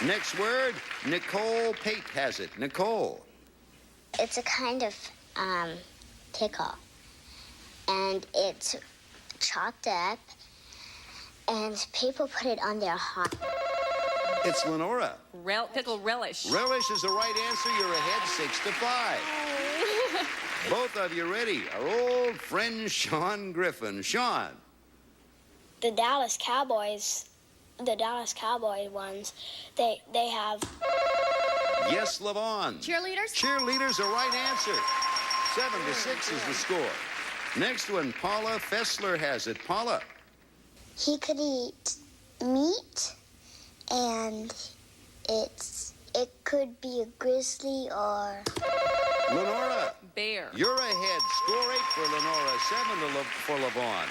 5-4. Next word, Nicole Pate has it. Nicole. It's a kind of pickle. And it's chopped up. And people put it on their hot. It's Lenora. Pickle relish. Relish is the right answer. You're ahead 6-5. Both of you ready? Our old friend Sean Griffin. Sean. The Dallas Cowboys ones, they have. Yes, Levon. Cheerleaders? Cheerleaders, are right answer. 7-6 is the score. Next one, Paula Fessler has it. Paula. He could eat meat, and it could be a grizzly or... Lenora. Bear. You're ahead. Score 8 for Lenora, 7 for Levon.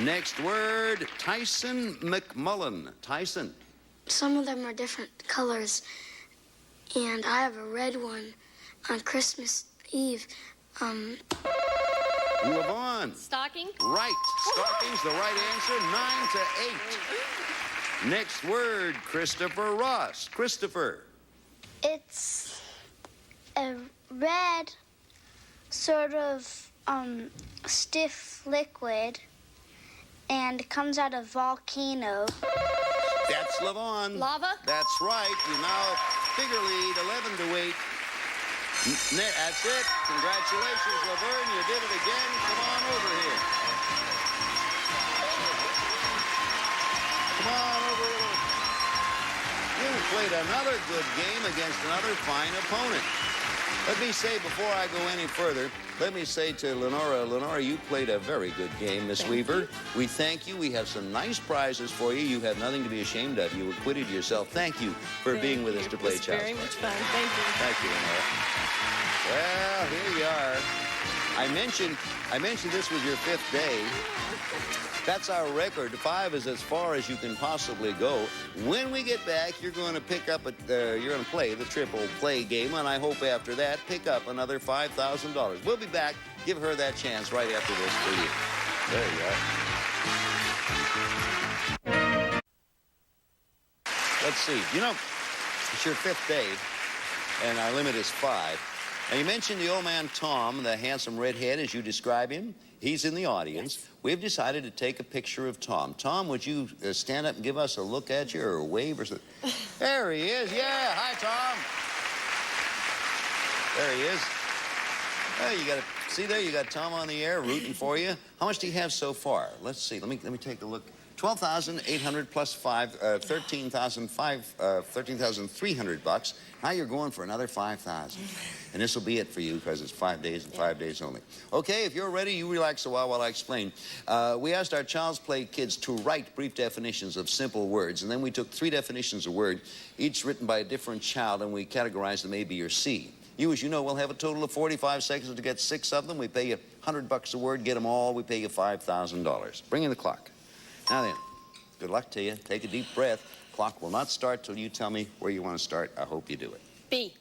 Next word, Tyson McMullen. Tyson. Some of them are different colors, and I have a red one on Christmas Eve. Levon. Stocking? Right. Stocking's the right answer. 9-8. Next word, Christopher Ross. Christopher. It's a red, sort of stiff liquid, and it comes out of volcano. That's Levon. Lava? That's right. You now figure lead 11-8. That's it. Congratulations, Laverne. You did it again. Come on over here. Come on over here. You played another good game against another fine opponent. Let me say, before I go any further, let me say to Lenora, you played a very good game, Miss Weaver. We thank you. We have some nice prizes for you. You have nothing to be ashamed of. You acquitted yourself. Thank you for being with us to play Child's Play. Very much fun. Thank you. Thank you, Lenora. Well, here you are. I mentioned this was your 5th day. That's our record. 5 is as far as you can possibly go. When we get back, you're going to pick up you're going to play the triple play game, and I hope after that, pick up another $5,000. We'll be back. Give her that chance right after this for you. There you are. Let's see. You know, it's your 5th day, and our limit is 5. Now, you mentioned the old man Tom, the handsome redhead, as you describe him. He's in the audience. Yes. We've decided to take a picture of Tom. Tom, would you stand up and give us a look at you or a wave or something? There he is. Yeah. Hi, Tom. There he is. Hey, you got to see there. You got Tom on the air rooting for you. How much do you have so far? Let's see. Let me take a look. 12,800 plus 5, 13,300 bucks. Now you're going for another 5,000. And this will be it for you because it's 5 days and 5 days only. Okay, if you're ready, you relax a while I explain. We asked our Child's Play kids to write brief definitions of simple words, and then we took 3 definitions of word, each written by a different child, and we categorized them A, B, or C. You, as you know, will have a total of 45 seconds to get 6 of them. We pay you $100 a word. Get them all. We pay you $5,000. Bring in the clock. Now then, good luck to you. Take a deep breath. Clock will not start till you tell me where you want to start. I hope you do it. B.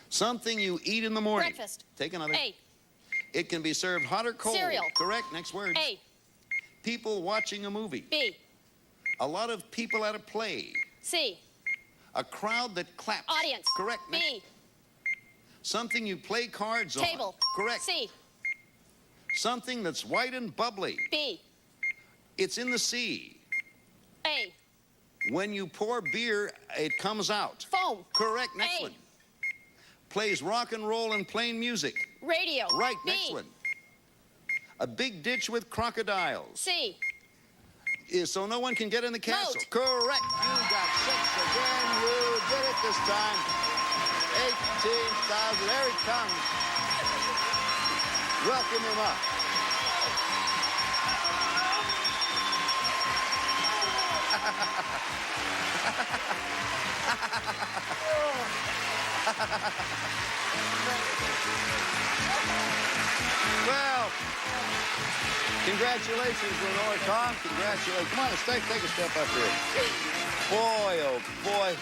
Something you eat in the morning. Breakfast. Take another. A. It can be served hot or cold. Cereal. Correct. Next word. A. People watching a movie. B. A lot of people at a play. C. A crowd that claps. Audience. Correct. Next. B. Something you play cards on. Table. Correct. C. Something that's white and bubbly. B. It's in the sea. A. When you pour beer, it comes out. Foam. Correct. Next A. one. Plays rock and roll and plain music. Radio. Right. B. Next one. A big ditch with crocodiles. C. So no one can get in the castle. Moat. Correct. You got 6 again. You did it this time. 18,000. There he comes. Welcome him up. Well, congratulations, Lenore. Tom, congratulations. Come on, take a step up here. Boy, oh boy.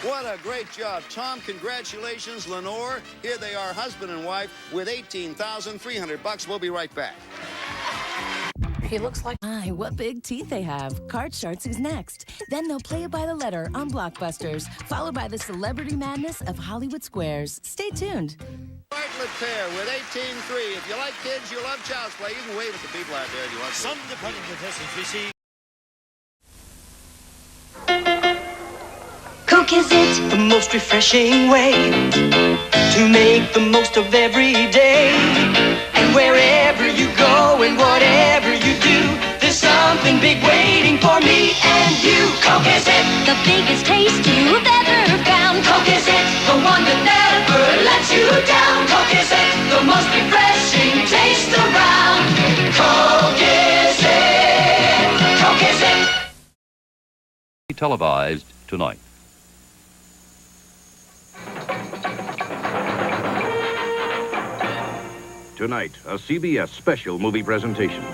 What a great job. Tom, congratulations. Lenore, here they are, husband and wife, with $18,300. We'll be right back. He looks like... My, what big teeth they have. Card Sharks is next. Then they'll play it by the letter on Blockbusters, followed by the celebrity madness of Hollywood Squares. Stay tuned. Bartlett Pair with 18-3. If you like kids, you love Child's Play. You can wave at the people out there if you want to. Some depending on the Coke is it the most refreshing way to make the most of every day. And wherever you go and whatever you do, there's something big waiting for me and you. Coke is it, the biggest taste you've ever found. Coke is it, the one that never lets you down. Coke is it, the most refreshing taste around. Coke is it, Coke is it. Televised tonight. Tonight, a CBS special movie presentation.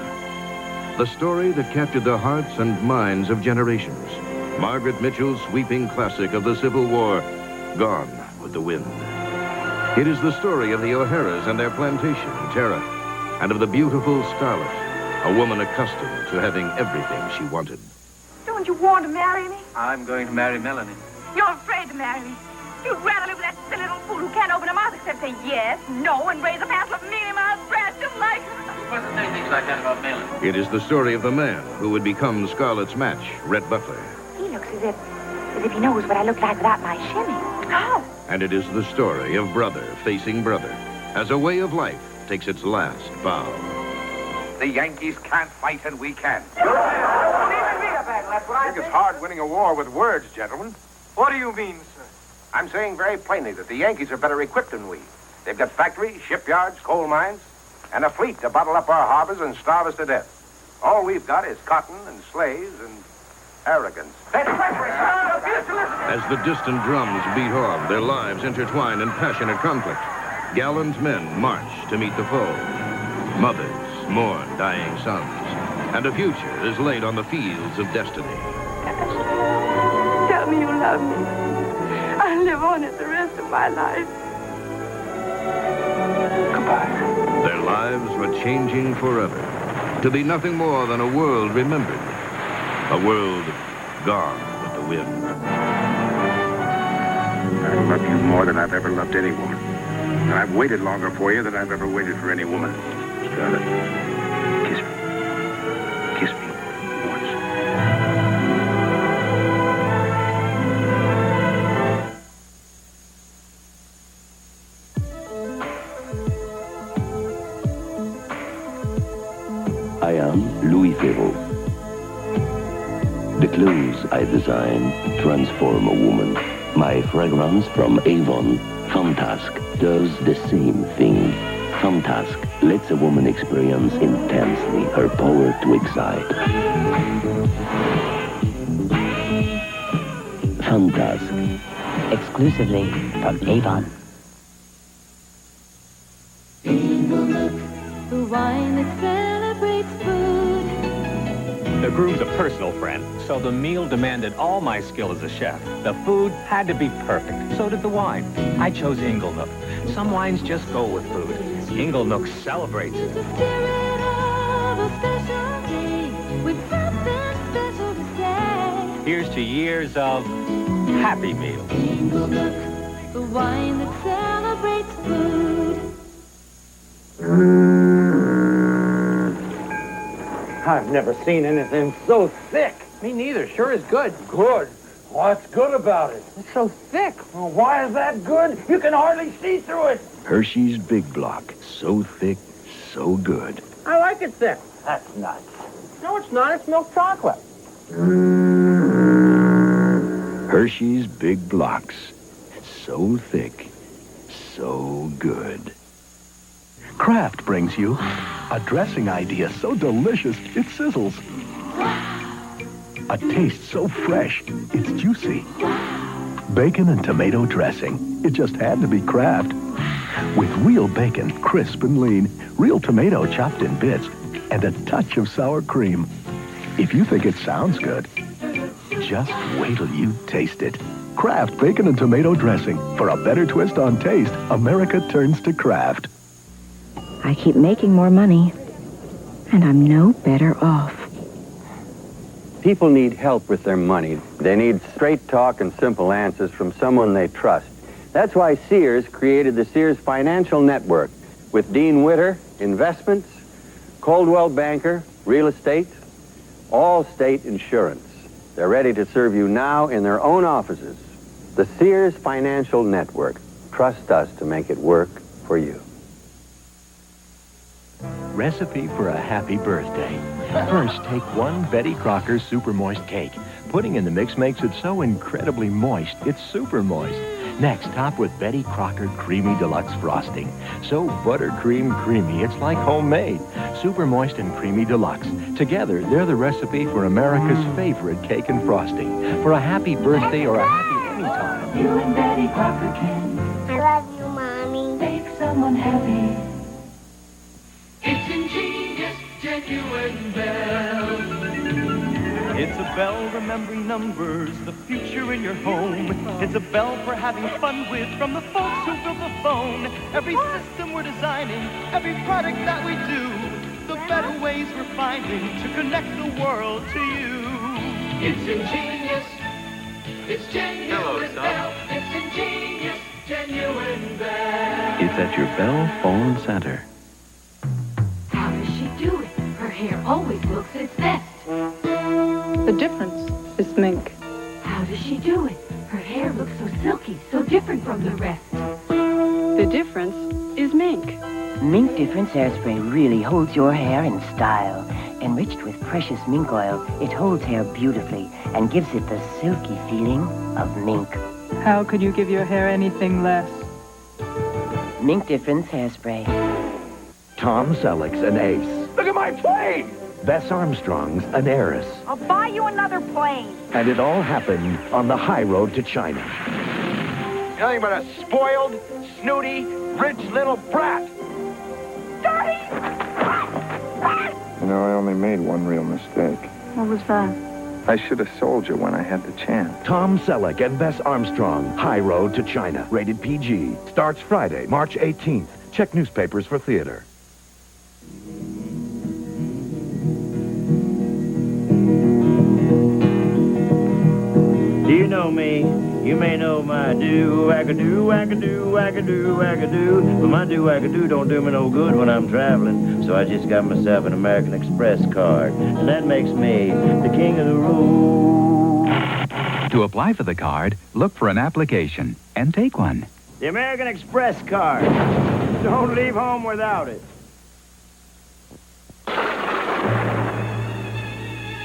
The story that captured the hearts and minds of generations. Margaret Mitchell's sweeping classic of the Civil War, Gone with the Wind. It is the story of the O'Haras and their plantation, Tara, and of the beautiful Scarlett, a woman accustomed to having everything she wanted. Don't you want to marry me? I'm going to marry Melanie. You're afraid to marry me. You'd rather live with that silly little fool who can't open her mouth except say yes, no, and raise a passel of mealy-mouthed brats just like her. You mustn't say things like that about Melanie. It is the story of the man who would become Scarlett's match, Rhett Butler. He looks as if he knows what I look like without my shimmy. How? And it is the story of brother facing brother, as a way of life takes its last bow. The Yankees can't fight and we can. I think it's hard winning a war with words, gentlemen. What do you mean, sir? I'm saying very plainly that the Yankees are better equipped than we. They've got factories, shipyards, coal mines, and a fleet to bottle up our harbors and starve us to death. All we've got is cotton and slaves and arrogance. As the distant drums beat on, their lives intertwine in passionate conflict. Gallant men march to meet the foe. Mothers mourn dying sons. And a future is laid on the fields of destiny. Tell me you love me. I'll live on it the rest of my life. Goodbye. Their lives were changing forever, to be nothing more than a world remembered, a world gone with the wind. I love you more than I've ever loved any woman. And I've waited longer for you than I've ever waited for any woman. Scarlett, kiss me. Kiss me once. I am Louis Theroux. The clothes I design transform a woman. My fragrance from Avon, Fantasque, does the same thing. Fantasque lets a woman experience intensely her power to excite. Fantasque. Exclusively from Avon. The wine that celebrates food. The groom's a personal friend, so the meal demanded all my skill as a chef. The food had to be perfect, so did the wine. I chose Inglenook. Some wines just go with food. Inglenook celebrates it. The spirit of a special day, with something special to say. Here's to years of happy meals. Inglenook, the wine that celebrates food. I've never seen anything so thick. Me neither. Sure is good. Good. What's good about it? It's so thick. Well, why is that good? You can hardly see through it. Hershey's Big Block. So thick, so good. I like it thick. That's nuts. No, it's not. It's milk chocolate. Hershey's Big Blocks. So thick, so good. Kraft brings you a dressing idea so delicious it sizzles. A taste so fresh it's juicy. Bacon and tomato dressing. It just had to be Kraft. With real bacon, crisp and lean, real tomato chopped in bits, and a touch of sour cream. If you think it sounds good, just wait till you taste it. Kraft Bacon and Tomato Dressing. For a better twist on taste, America turns to Kraft. I keep making more money, and I'm no better off. People need help with their money. They need straight talk and simple answers from someone they trust. That's why Sears created the Sears Financial Network with Dean Witter, investments, Coldwell Banker, real estate, Allstate Insurance. They're ready to serve you now in their own offices. The Sears Financial Network. Trust us to make it work for you. Recipe for a happy birthday. First, take one Betty Crocker Super Moist cake. Putting in the mix makes it so incredibly moist, it's super moist. Next, top with Betty Crocker Creamy Deluxe Frosting. So buttercream creamy, it's like homemade. Super moist and creamy deluxe. Together, they're the recipe for America's favorite cake and frosting. For a happy birthday or a happy anytime. You and Betty Crocker can. I love you, Mommy. Make someone happy. It's ingenious, genuine bell. It's a bell remembering numbers, the future in your home. It's a bell for having fun with from the folks who built the phone. Every system we're designing, every product that we do, the better ways we're finding to connect the world to you. It's ingenious, it's genuine bell. It's ingenious, genuine bell. It's at your Bell Phone Center. How does she do it? Her hair always looks its best. The difference is mink. How does she do it? Her hair looks so silky, so different from the rest. The difference is mink. Mink Difference Hairspray really holds your hair in style. Enriched with precious mink oil, it holds hair beautifully and gives it the silky feeling of mink. How could you give your hair anything less? Mink Difference Hairspray. Tom Selleck's an ace. Look at my plane! Bess Armstrong's an heiress. I'll buy you another plane. And it all happened on the high road to China. Nothing but a spoiled, snooty, rich little brat. You know, I only made one real mistake. What was that? I should have sold you when I had the chance. Tom Selleck and Bess Armstrong, High Road to China. Rated PG. Starts Friday, March 18th. Check newspapers for theater. Do you know me? You may know my do-wag-a-doo, wag-a-doo, wag-a-doo, wag-a-doo. But my do-wag-a-doo don't do me no good when I'm traveling. So I just got myself an American Express card. And that makes me the king of the road. To apply for the card, look for an application and take one. The American Express card. Don't leave home without it.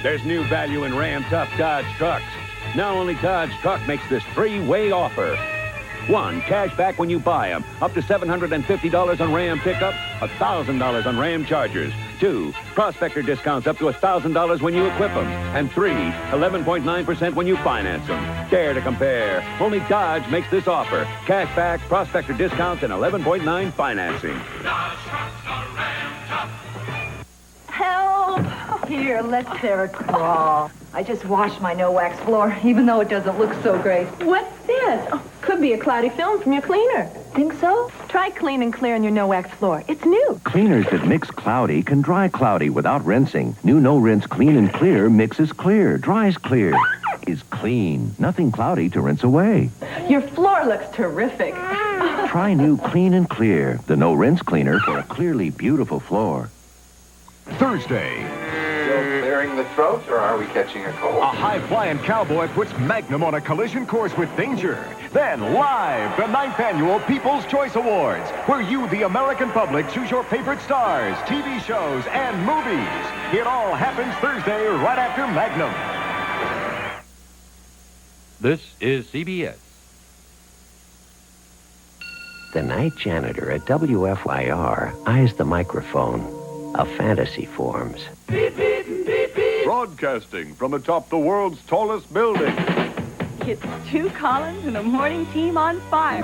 There's new value in Ram Tough Dodge trucks. Now only Dodge Truck makes this three-way offer. 1, cash back when you buy them, up to $750 on Ram pickups, $1,000 on Ram Chargers. 2, prospector discounts up to $1,000 when you equip them. And 3, 11.9% when you finance them. Dare to compare. Only Dodge makes this offer. Cash back, prospector discounts, and 11.9 financing. Help! Here, let's Sarah crawl. I just washed my no-wax floor, even though it doesn't look so great. What's this? Oh, could be a cloudy film from your cleaner. Think so? Try Clean and Clear on your no-wax floor. It's new. Cleaners that mix cloudy can dry cloudy without rinsing. New no-rinse Clean and Clear mixes clear, dries clear, is clean. Nothing cloudy to rinse away. Your floor looks terrific. Try new Clean and Clear, the no-rinse cleaner for a clearly beautiful floor. Thursday. Still clearing the throat, or are we catching a cold? A high-flying cowboy puts Magnum on a collision course with danger. Then, live, the 9th Annual People's Choice Awards, where you, the American public, choose your favorite stars, TV shows, and movies. It all happens Thursday, right after Magnum. This is CBS. The night janitor at WFYR eyes the microphone. A fantasy forms. Broadcasting from atop the world's tallest building. It's Stu Collins and a morning team on fire.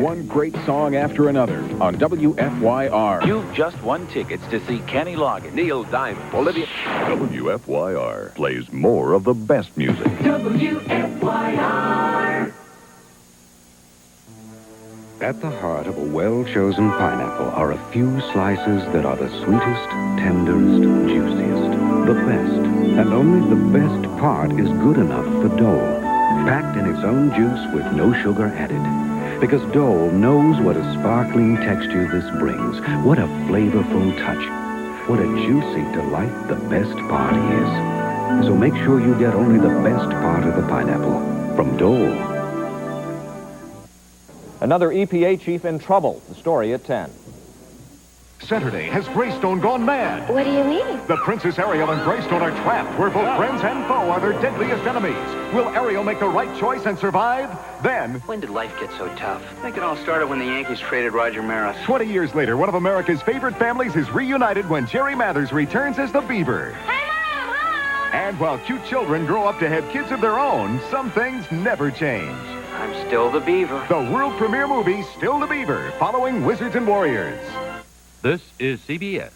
One great song after another on WFYR. You've just won tickets to see Kenny Loggins, Neil Diamond, Olivia. WFYR plays more of the best music. WFYR. At the heart of a well-chosen pineapple are a few slices that are the sweetest, tenderest, juiciest, the best. And only the best part is good enough for Dole. Packed in its own juice with no sugar added. Because Dole knows what a sparkling texture this brings. What a flavorful touch. What a juicy delight the best part is. So make sure you get only the best part of the pineapple from Dole. Another EPA chief in trouble. The story at 10. Saturday has Greystone gone mad. What do you mean? The Princess Ariel and Greystone are trapped where both friends and foe are their deadliest enemies. Will Ariel make the right choice and survive? Then... When did life get so tough? I think it all started when the Yankees traded Roger Maris. 20 years later, one of America's favorite families is reunited when Jerry Mathers returns as the Beaver. Hey, Mom! Hello! And while cute children grow up to have kids of their own, some things never change. I'm still the Beaver. The world premiere movie, Still the Beaver, following Wizards and Warriors. This is CBS.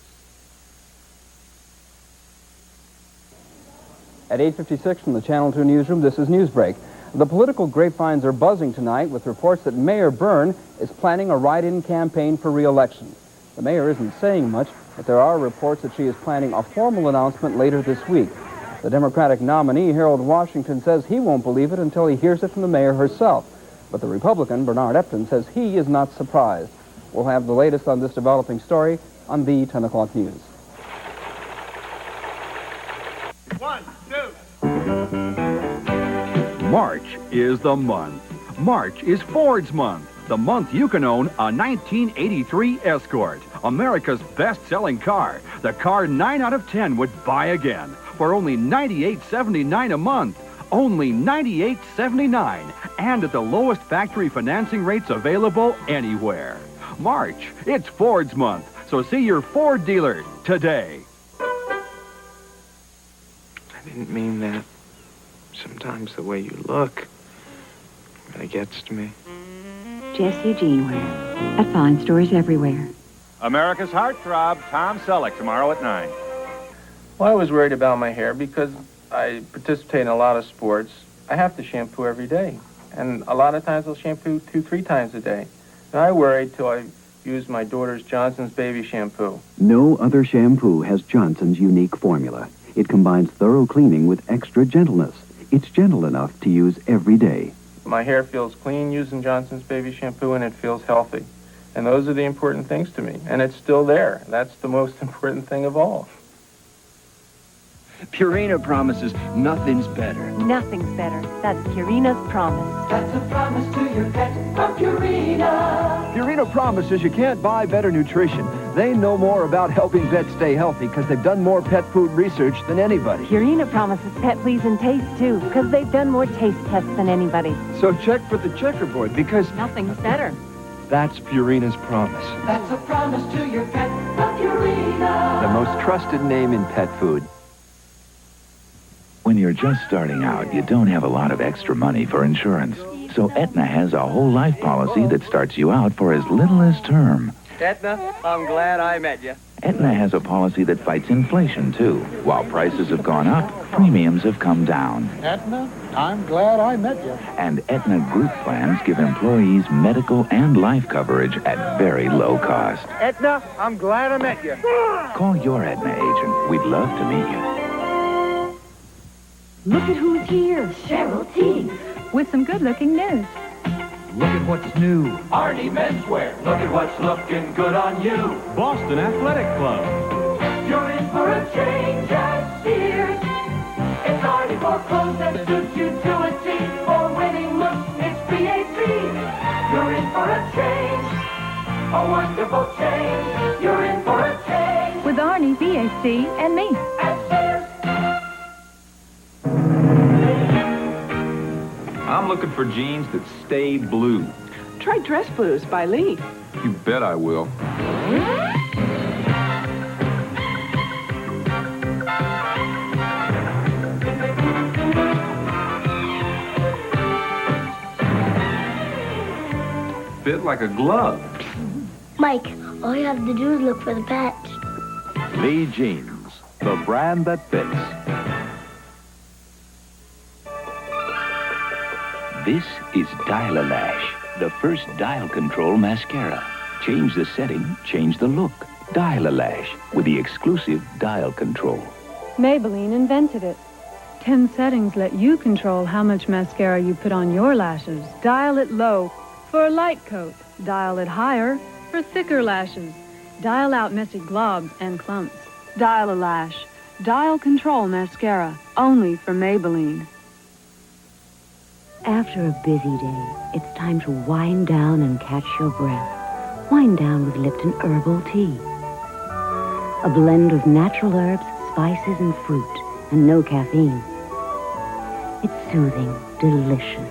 At 8:56 from the Channel 2 newsroom, this is Newsbreak. The political grapevines are buzzing tonight with reports that Mayor Byrne is planning a write-in campaign for re-election. The mayor isn't saying much, but there are reports that she is planning a formal announcement later this week. The Democratic nominee, Harold Washington, says he won't believe it until he hears it from the mayor herself. But the Republican, Bernard Epton, says he is not surprised. We'll have the latest on this developing story on the 10 o'clock news. 1, 2. March is the month. March is Ford's month. The month you can own a 1983 Escort, America's best-selling car. The car 9 out of 10 would buy again for only $98.79 a month. only $98.79, and at the lowest factory financing rates available anywhere. March, it's Ford's month, so see your Ford dealer today. I didn't mean that. Sometimes the way you look really gets to me. Jessie Jeanwear at fine stores everywhere. America's heartthrob, Tom Selleck, tomorrow at 9. Well, I was worried about my hair because I participate in a lot of sports. I have to shampoo every day. And a lot of times I'll shampoo 2-3 times a day. And I worried till I used my daughter's Johnson's baby shampoo. No other shampoo has Johnson's unique formula. It combines thorough cleaning with extra gentleness. It's gentle enough to use every day. My hair feels clean using Johnson's baby shampoo, and it feels healthy. And those are the important things to me. And it's still there. That's the most important thing of all. Purina promises nothing's better. Nothing's better. That's Purina's promise. That's a promise to your pet from Purina. Purina promises you can't buy better nutrition. They know more about helping pets stay healthy because they've done more pet food research than anybody. Purina promises pet please and taste, too, because they've done more taste tests than anybody. So check for the checkerboard because nothing's better. That's Purina's promise. That's a promise to your pet from Purina. The most trusted name in pet food. When you're just starting out, you don't have a lot of extra money for insurance. So Aetna has a whole life policy that starts you out for as little as term. Aetna, I'm glad I met you. Aetna has a policy that fights inflation, too. While prices have gone up, premiums have come down. Aetna, I'm glad I met you. And Aetna group plans give employees medical and life coverage at very low cost. Aetna, I'm glad I met you. Call your Aetna agent. We'd love to meet you. Look at who's here. Cheryl T. With some good-looking news. Look at what's new. Arnie Menswear. Look at what's looking good on you. Boston Athletic Club. You're in for a change at Sears. It's Arnie for clothes that suit you to a T. For winning looks, it's BAC. You're in for a change. A wonderful change. You're in for a change. With Arnie, BAC, and me. At Sears. I'm looking for jeans that stay blue. Try Dress Blues by Lee. You bet I will. Fit like a glove. Mike, all you have to do is look for the patch. Lee Jeans, the brand that fits. This is Dial-A-Lash, the first dial control mascara. Change the setting, change the look. Dial-A-Lash with the exclusive dial control. Maybelline invented it. 10 settings let you control how much mascara you put on your lashes. Dial it low for a light coat. Dial it higher for thicker lashes. Dial out messy globs and clumps. Dial-A-Lash. Dial control mascara. Only from Maybelline. After a busy day, it's time to wind down and catch your breath. Wind down with Lipton Herbal Tea. A blend of natural herbs, spices, and fruit, and no caffeine. It's soothing, delicious.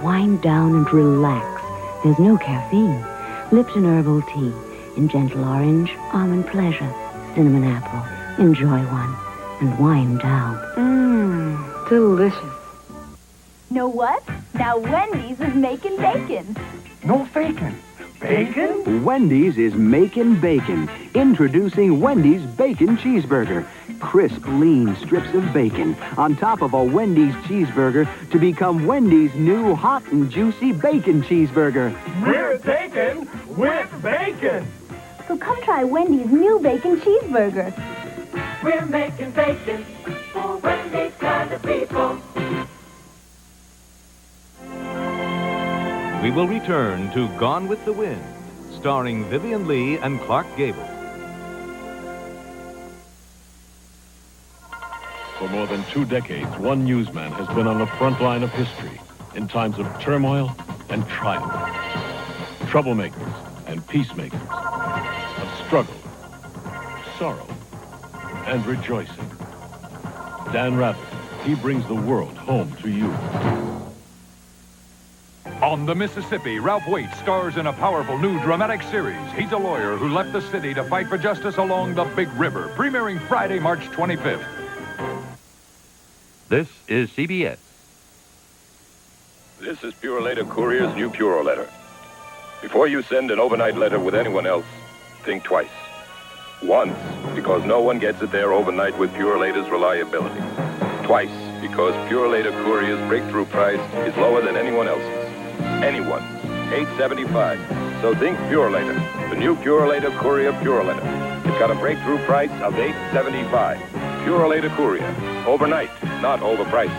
Wind down and relax. There's no caffeine. Lipton Herbal Tea in gentle orange, almond pleasure, cinnamon apple. Enjoy one and wind down. Delicious. Know what? Now Wendy's is making bacon. No faking. Bacon? Wendy's is making bacon. Introducing Wendy's Bacon Cheeseburger. Crisp, lean strips of bacon on top of a Wendy's cheeseburger to become Wendy's new hot and juicy bacon cheeseburger. We're bacon with bacon. So come try Wendy's new bacon cheeseburger. We're making bacon for Wendy's kind of people. We will return to Gone with the Wind, starring Vivian Lee and Clark Gable. For more than 2 decades, one newsman has been on the front line of history in times of turmoil and triumph, troublemakers and peacemakers, of struggle, sorrow, and rejoicing. Dan Rather he brings the world home to you. On the Mississippi, Ralph Waite stars in a powerful new dramatic series. He's a lawyer who left the city to fight for justice along the Big River, premiering Friday, March 25th. This is CBS. This is Pure Later Courier's new Pure Letter. Before you send an overnight letter with anyone else, think twice. Once, because no one gets it there overnight with Pure Later's reliability. Twice, because Pure Later Courier's breakthrough price is lower than anyone else's. Anyone. $8.75. So think Pure Later. The new Pure Later Courier Pure Letter. It's got a breakthrough price of $8.75. Pure Later Courier. Overnight, not overpriced.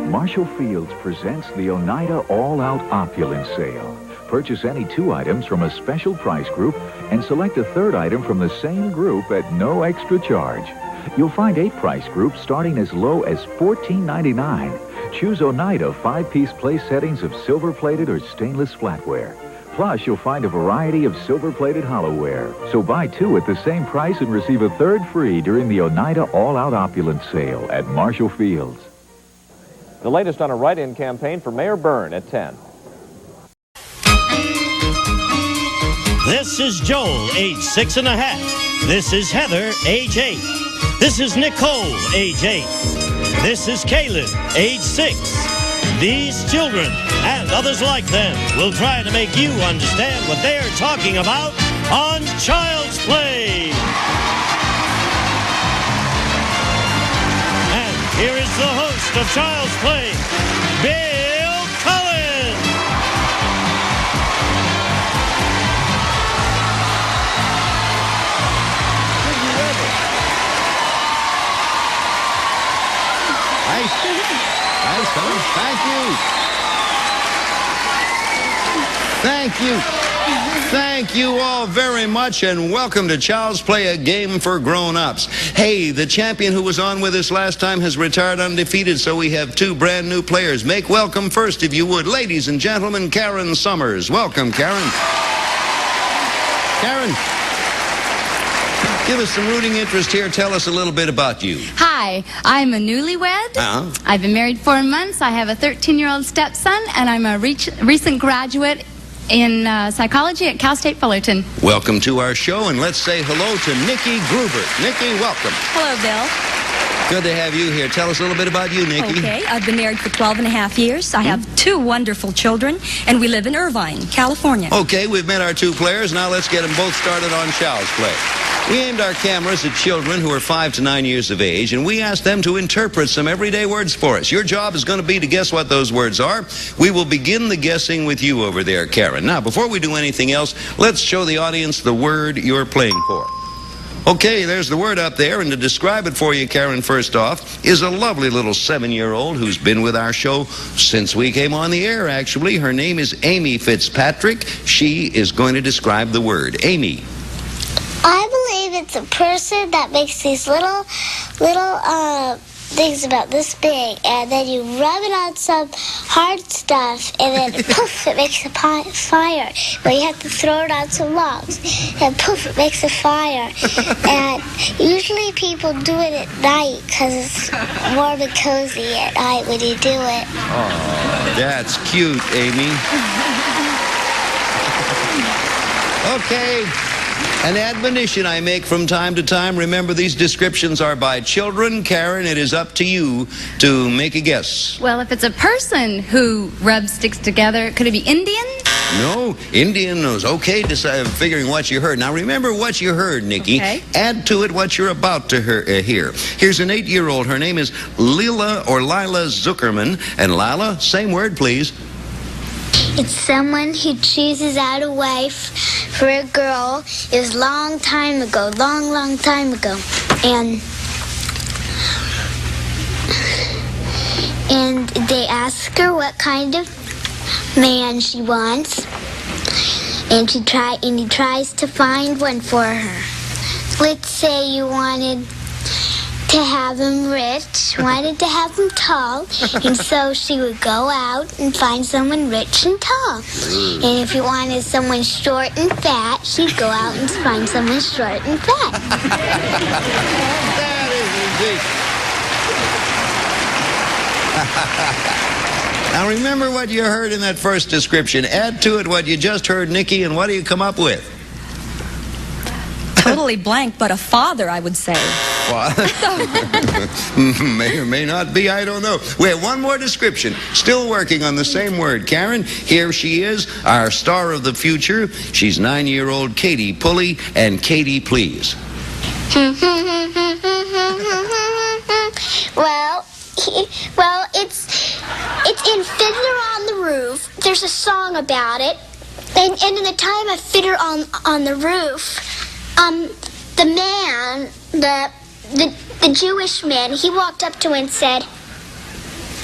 Marshall Fields presents the Oneida All-Out Opulence Sale. Purchase any 2 items from a special price group and select a 3rd item from the same group at no extra charge. You'll find 8 price groups starting as low as $14.99. Choose Oneida 5-piece place settings of silver-plated or stainless flatware. Plus, you'll find a variety of silver-plated hollowware. So buy 2 at the same price and receive a 3rd free during the Oneida All-Out Opulence Sale at Marshall Fields. The latest on a write-in campaign for Mayor Byrne at 10. This is Joel, age 6½. This is Heather, age 8. This is Nicole, age 8. This is Caleb, age 6. These children and others like them will try to make you understand what they're talking about on Child's Play. And here is the host of Child's Play, Bill Cullen. Nice, Thank you. Thank you all very much, and welcome to Child's Play, a game for grown-ups. Hey, the champion who was on with us last time has retired undefeated, so we have 2 brand new players. Make welcome first, if you would. Ladies and gentlemen, Karen Summers. Welcome, Karen. Karen, give us some rooting interest here. Tell us a little bit about you. Hi, I'm a newlywed. I've been married 4 months. I have a 13-year-old stepson, and I'm a recent graduate in psychology at Cal State Fullerton. Welcome to our show, and let's say hello to Nikki Gruber. Nikki, welcome. Hello, Bill. Good to have you here. Tell us a little bit about you, Nikki. Okay, I've been married for 12.5 years. I have 2 wonderful children, and we live in Irvine, California. Okay, we've met our 2 players. Now let's get them both started on Child's Play. We aimed our cameras at children who are 5 to 9 years of age, and we asked them to interpret some everyday words for us. Your job is going to be to guess what those words are. We will begin the guessing with you over there, Karen. Now, before we do anything else, let's show the audience the word you're playing for. Okay, there's the word up there, and to describe it for you, Karen, first off, is a lovely little 7-year-old who's been with our show since we came on the air, actually. Her name is Amy Fitzpatrick. She is going to describe the word. Amy. I believe it's a person that makes these little things about this big, and then you rub it on some hard stuff, and then poof, it makes a fire. But you have to throw it on some logs, and poof, it makes a fire. And usually people do it at night because it's warm and cozy at night when you do it. Oh, that's cute, Amy. Okay. An admonition I make from time to time. Remember, these descriptions are by children. Karen, it is up to you to make a guess. Well, if it's a person who rubs sticks together, could it be Indian? No, Indian is okay, figuring what you heard. Now, remember what you heard, Nikki. Okay. Add to it what you're about to hear. Here's an 8-year-old. Her name is Lila Zuckerman. And Lila, same word, please. It's someone who chooses out a wife for a girl. It was long time ago, long time ago. And they ask her what kind of man she wants. And he tries to find one for her. Let's say you wanted to have him rich, wanted to have him tall, and so she would go out and find someone rich and tall. And if you wanted someone short and fat, she'd go out and find someone short and fat. That is easy. Now remember what you heard in that first description. Add to it what you just heard, Nikki, and what do you come up with? Totally blank, but a father, I would say. Father? May or may not be, I don't know. We have one more description. Still working on the same word. Karen, here she is, our star of the future. She's 9-year-old Katie Pulley, and Katie, please. Well, it's in Fiddler on the Roof. There's a song about it. And in the time of Fiddler on the Roof, the man, the Jewish man, he walked up to her and said,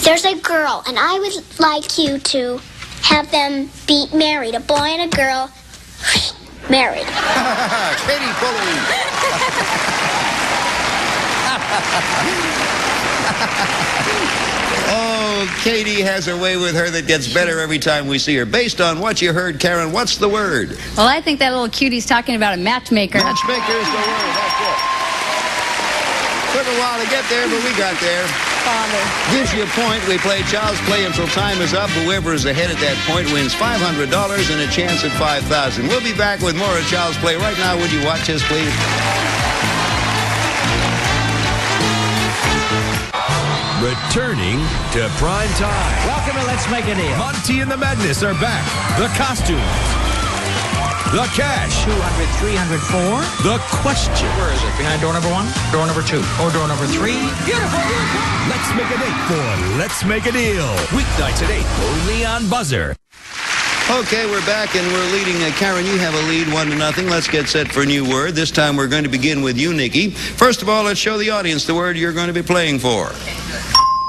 "There's a girl, and I would like you to have them be married, a boy and a girl, married." Katie Pulley. Oh, Katie has a way with her that gets better every time we see her. Based on what you heard, Karen, what's the word? Well, I think that little cutie's talking about a matchmaker. Matchmaker is the word, that's it. Took a while to get there, but we got there. Father. Gives you a point. We play Child's Play until time is up. Whoever is ahead at that point wins $500 and a chance at $5,000. We'll be back with more of Child's Play. Right now, would you watch us, please? Returning to prime time. Welcome to Let's Make a Deal. Monty and the Madness are back. The costumes. The cash. 200, 304. The question. Where is it? Behind door number 1? Door number 2? Or door number 3? Beautiful. Let's make a date for Let's Make a Deal. Weeknights at 8, only on Buzzer. Okay, we're back and we're leading. Karen, you have a lead 1-0. Let's get set for a new word. This time we're going to begin with you, Nikki. First of all, let's show the audience the word you're going to be playing for.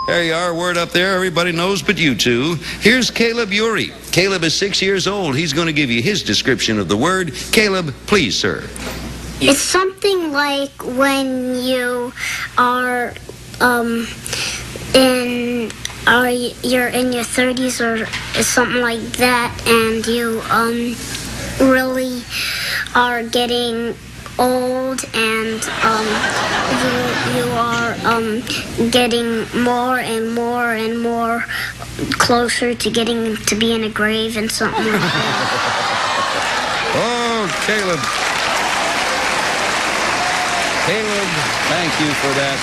There you are, word up there. Everybody knows but you two. Here's Caleb Urey. Caleb is 6 years old. He's going to give you his description of the word. Caleb, please, sir. It's something like when you are you're in your 30s or something like that, and you really are getting old, and you are getting more and more and more closer to getting to be in a grave and something like that. Oh, Caleb. Caleb, thank you for that.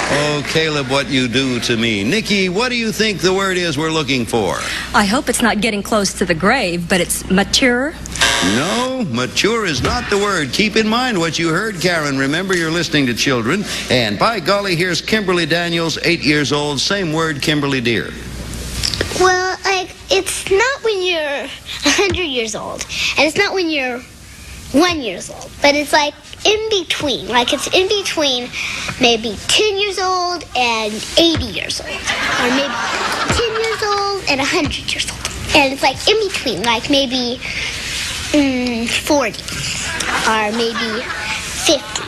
Oh, Caleb, what you do to me. Nikki, what do you think the word is we're looking for? I hope it's not getting close to the grave, but it's mature. No, mature is not the word. Keep in mind what you heard, Karen. Remember, you're listening to children. And by golly, here's Kimberly Daniels, 8 years old. Same word, Kimberly dear. Well, it's not when you're 100 years old, and it's not when you're 1 year old, but it's like in between. Like it's in between maybe 10 years old and 80 years old, or maybe 10 years old and 100 years old. And it's like in between, like maybe 40, or maybe 50.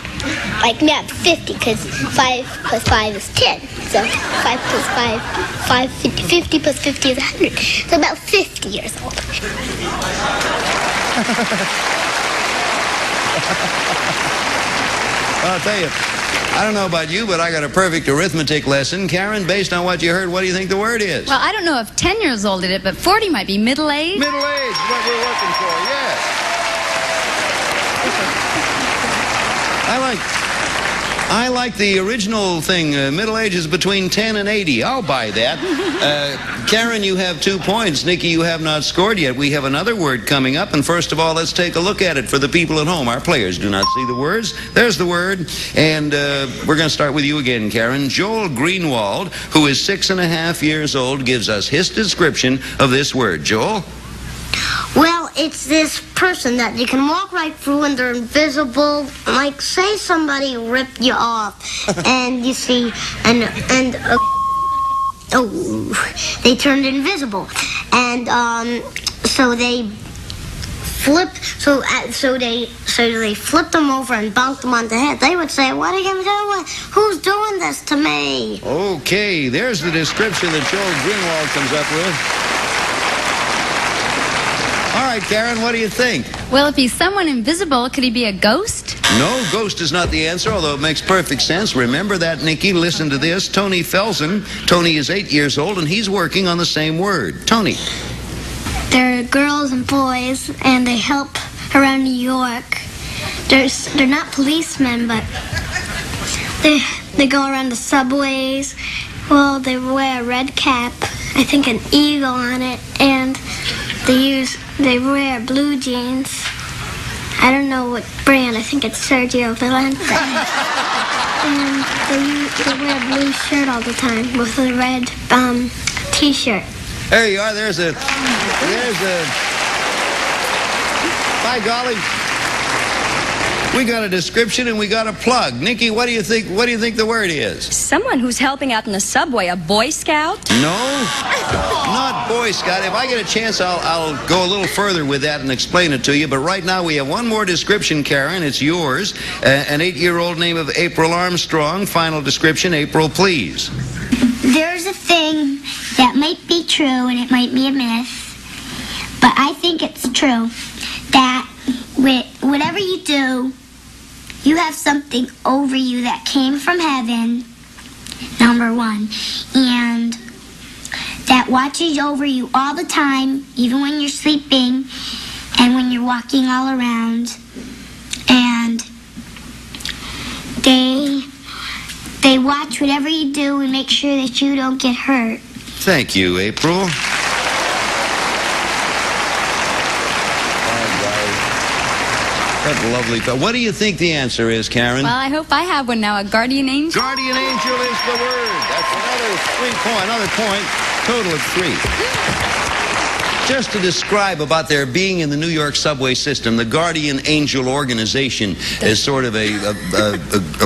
Like, yeah, 50, because 5 plus 5 is 10. So 5 plus 5, 50. 50 plus 50 is 100. So about 50 years old. I'll tell you, I don't know about you, but I got a perfect arithmetic lesson. Karen, based on what you heard, what do you think the word is? Well, I don't know if 10 years old did it, but 40 might be middle-aged. Middle-aged is what we're working for, yes. I like the original thing. Middle age is between 10 and 80. I'll buy that. Karen, you have 2 points. Nikki, you have not scored yet. We have another word coming up, and first of all, let's take a look at it for the people at home. Our players do not see the words. There's the word, and we're going to start with you again, Karen. Joel Greenwald, who is 6.5 years old, gives us his description of this word. Joel? Well, it's this person that you can walk right through and they're invisible. Like, say somebody ripped you off and you see, they turned invisible. And so they flip, so they flipped them over and bonked them on the head. They would say, "What are you going to do? Who's doing this to me?" Okay, there's the description that Joel Greenwald comes up with. All right, right, Karen, what do you think? Well, if he's someone invisible, could he be a ghost? No, ghost is not the answer, although it makes perfect sense. Remember that, Nikki. Listen to this. Tony Felsen. Tony is 8 years old, and he's working on the same word. Tony. They're girls and boys, and they help around New York. They're not policemen, but they go around the subways. Well, they wear a red cap, I think an eagle on it, and they wear blue jeans. I don't know what brand. I think it's Sergio Valente. And they wear a blue shirt all the time with a red T-shirt. There you are. There's a. By golly. We got a description and we got a plug. Nikki, what do you think? What do you think the word is? Someone who's helping out in the subway, a Boy Scout? No, not Boy Scout. If I get a chance, I'll go a little further with that and explain it to you. But right now we have one more description, Karen. It's yours. An 8-year-old name of April Armstrong. Final description, April, please. There's a thing that might be true and it might be a myth, but I think it's true that whatever you do, you have something over you that came from heaven, number one, and that watches over you all the time, even when you're sleeping and when you're walking all around, and they watch whatever you do and make sure that you don't get hurt. Thank you, April. What lovely. What do you think the answer is, Karen? Well, I hope I have one now. A guardian angel? Guardian angel is the word. That's another point. Total of 3. Just to describe about their being in the New York subway system, the Guardian Angel organization is sort of a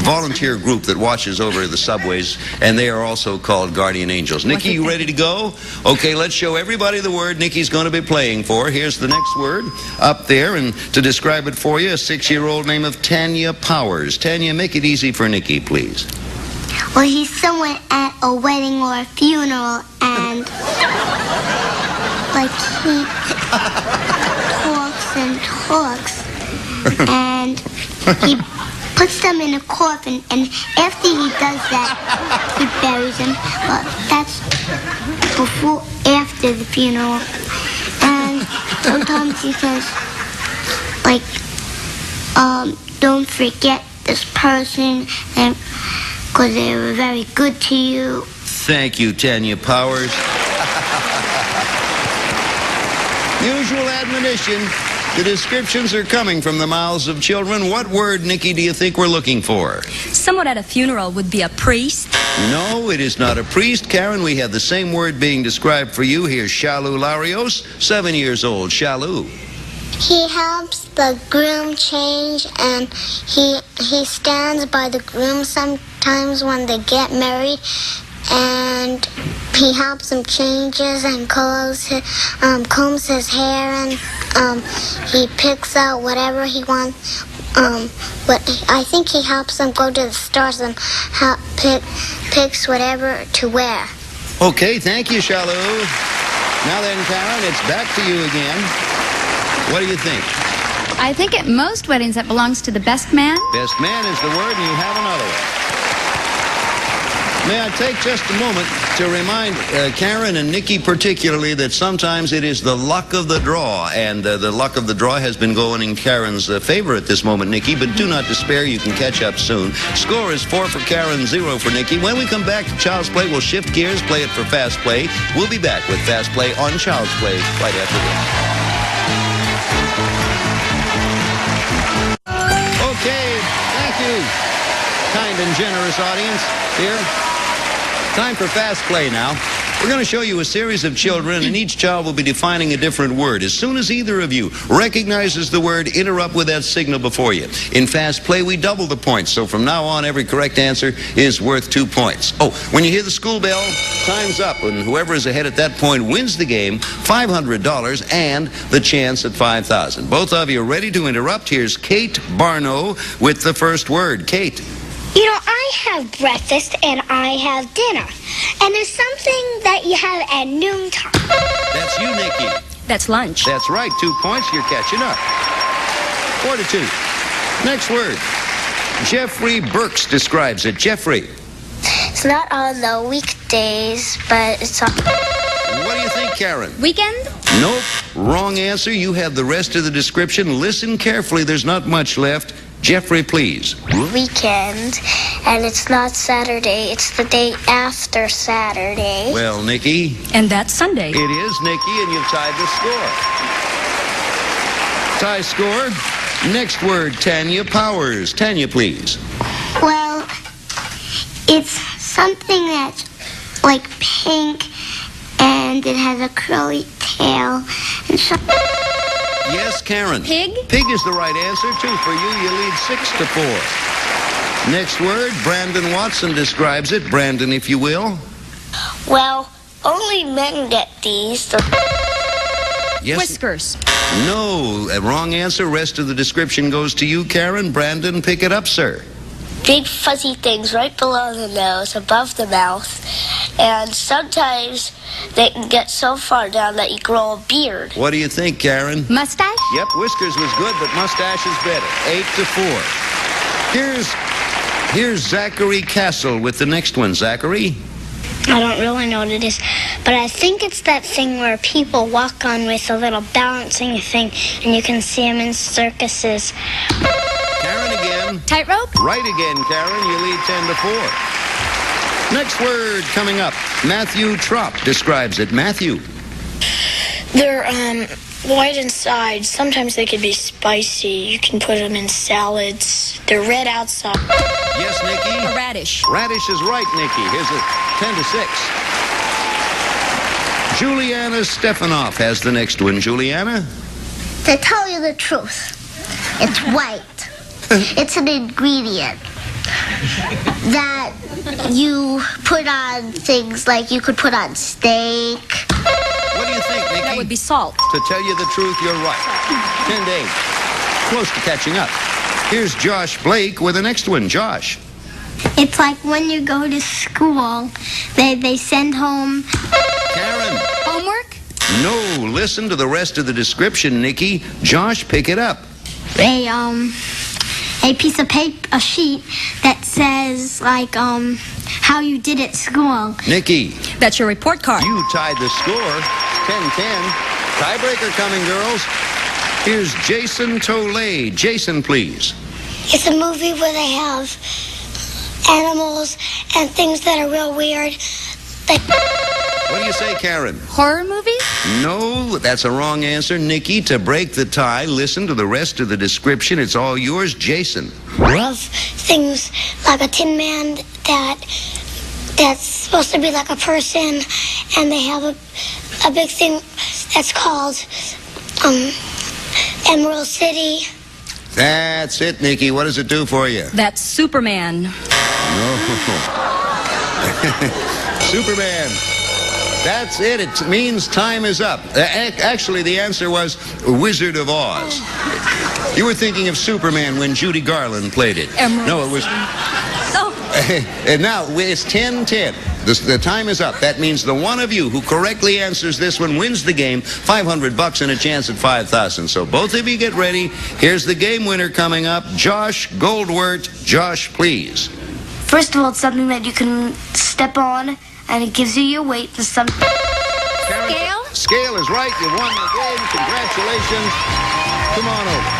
volunteer group that watches over the subways, and they are also called Guardian Angels. Nikki, you ready to go? Okay, let's show everybody the word Nikki's going to be playing for. Here's the next word up there, and to describe it for you, a 6-year-old name of Tanya Powers. Tanya, make it easy for Nikki, please. Well, he's someone at a wedding or a funeral, and like he talks and talks, and he puts them in a coffin, and after he does that, he buries them. But that's after the funeral, and sometimes he says, like, don't forget this person, and because they were very good to you. Thank you, Tanya Powers. Usual admonition. The descriptions are coming from the mouths of children. What word, Nikki, do you think we're looking for? Someone at a funeral would be a priest. No, it is not a priest. Karen, we have the same word being described for you. Here's Shalu Larios, 7 years old. Shalu. He helps the groom change, and he stands by the groom sometimes when they get married, and he helps him changes and combs his hair, and he picks out whatever he wants. I think he helps them go to the stores and picks whatever to wear. Okay, thank you, Shalu. Now then, Karen, it's back to you again. What do you think? I think at most weddings that belongs to the best man. Best man is the word, and you have another one. May I take just a moment to remind Karen and Nikki particularly that sometimes it is the luck of the draw, and the luck of the draw has been going in Karen's favor at this moment, Nikki, but do not despair. You can catch up soon. Score is 4 for Karen, 0 for Nikki. When we come back to Child's Play, we'll shift gears, play it for Fast Play. We'll be back with Fast Play on Child's Play right after this. Okay, thank you, kind and generous audience here. Time for Fast Play now. We're going to show you a series of children, and each child will be defining a different word. As soon as either of you recognizes the word, interrupt with that signal before you. In Fast Play, we double the points, so from now on, every correct answer is worth 2 points. Oh, when you hear the school bell, time's up, and whoever is ahead at that point wins the game, $500, and the chance at $5,000. Both of you are ready to interrupt. Here's Kate Barno with the first word. Kate. You know, I have breakfast and I have dinner. And there's something that you have at noontime. That's you, Nikki. That's lunch. That's right. 2 points. You're catching up. 4-2. Next word. Jeffrey Burks describes it. Jeffrey. It's not on the weekdays, but it's on... What do you think, Karen? Weekend? Nope. Wrong answer. You have the rest of the description. Listen carefully. There's not much left. Jeffrey, please. Weekend, and it's not Saturday. It's the day after Saturday. Well, Nikki. And that's Sunday. It is, Nikki, and you've tied the score. Tie score. Next word, Tanya Powers. Tanya, please. Well, it's something that's like pink, and it has a curly tail. And so... Yes, Karen. Pig? Pig is the right answer. 2 for you. You lead 6-4. Next word, Brandon Watson describes it. Brandon, if you will. Well, only men get these. Yes. Whiskers. No. Wrong answer. Rest of the description goes to you, Karen. Brandon, pick it up, sir. Big fuzzy things right below the nose, above the mouth. And sometimes they can get so far down that you grow a beard. What do you think, Karen? Mustache? Yep, whiskers was good, but mustache is better. 8-4. Here's Zachary Castle with the next one. Zachary? I don't really know what it is, but I think it's that thing where people walk on with a little balancing thing, and you can see them in circuses. Karen again. Tightrope? Right again, Karen. You lead 10-4. Next word coming up. Matthew Trop describes it. Matthew. They're white inside. Sometimes they can be spicy. You can put them in salads. They're red outside. Yes, Nikki? A radish. Radish is right, Nikki. Here's a 10-6. Juliana Stefanoff has the next one. Juliana? To tell you the truth, it's white. It's an ingredient that you put on things like you could put on steak. What do you think, Nikki? That would be salt. To tell you the truth, you're right. 10-8. Close to catching up. Here's Josh Blake with the next one. Josh. It's like when you go to school, they send home... Karen. Homework? No, listen to the rest of the description, Nikki. Josh, pick it up. A piece of paper, a sheet that says, like, how you did at school. Nikki. That's your report card. You tied the score. 10-10. Tiebreaker coming, girls. Here's Jason Tolay. Jason, please. It's a movie where they have animals and things that are real weird. What do you say, Karen? Horror movie? No, that's a wrong answer. Nikki, to break the tie, listen to the rest of the description. It's all yours. Jason. Of things like a Tin Man that's supposed to be like a person, and they have a big thing that's called Emerald City. That's it, Nikki. What does it do for you? That's Superman. No. Superman. That's it. It means time is up. Actually, the answer was Wizard of Oz. You were thinking of Superman when Judy Garland played it. Emerald. No, it was... And now, it's 10-10. The time is up. That means the one of you who correctly answers this one wins the game, $500 and a chance at $5,000. So both of you get ready. Here's the game winner coming up, Josh Goldwert. Josh, please. First of all, it's something that you can step on, and it gives you your weight. There's some... Scale? Scale is right. You won the game. Congratulations. Come on over.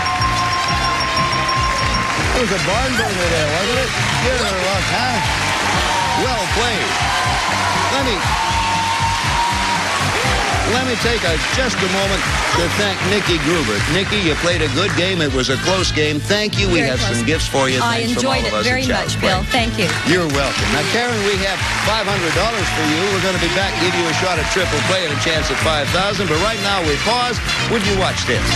It was a barn burner there, wasn't it? Give it a look, huh? Well played. Let me take just a moment to thank Nikki Gruber. Nikki, you played a good game. It was a close game. Thank you. We have some gifts for you. I enjoyed it very much, Bill. Thank you. You're welcome. Now, Karen, we have $500 for you. We're going to be back, give you a shot at triple play and a chance at $5,000. But right now, we pause. Would you watch this?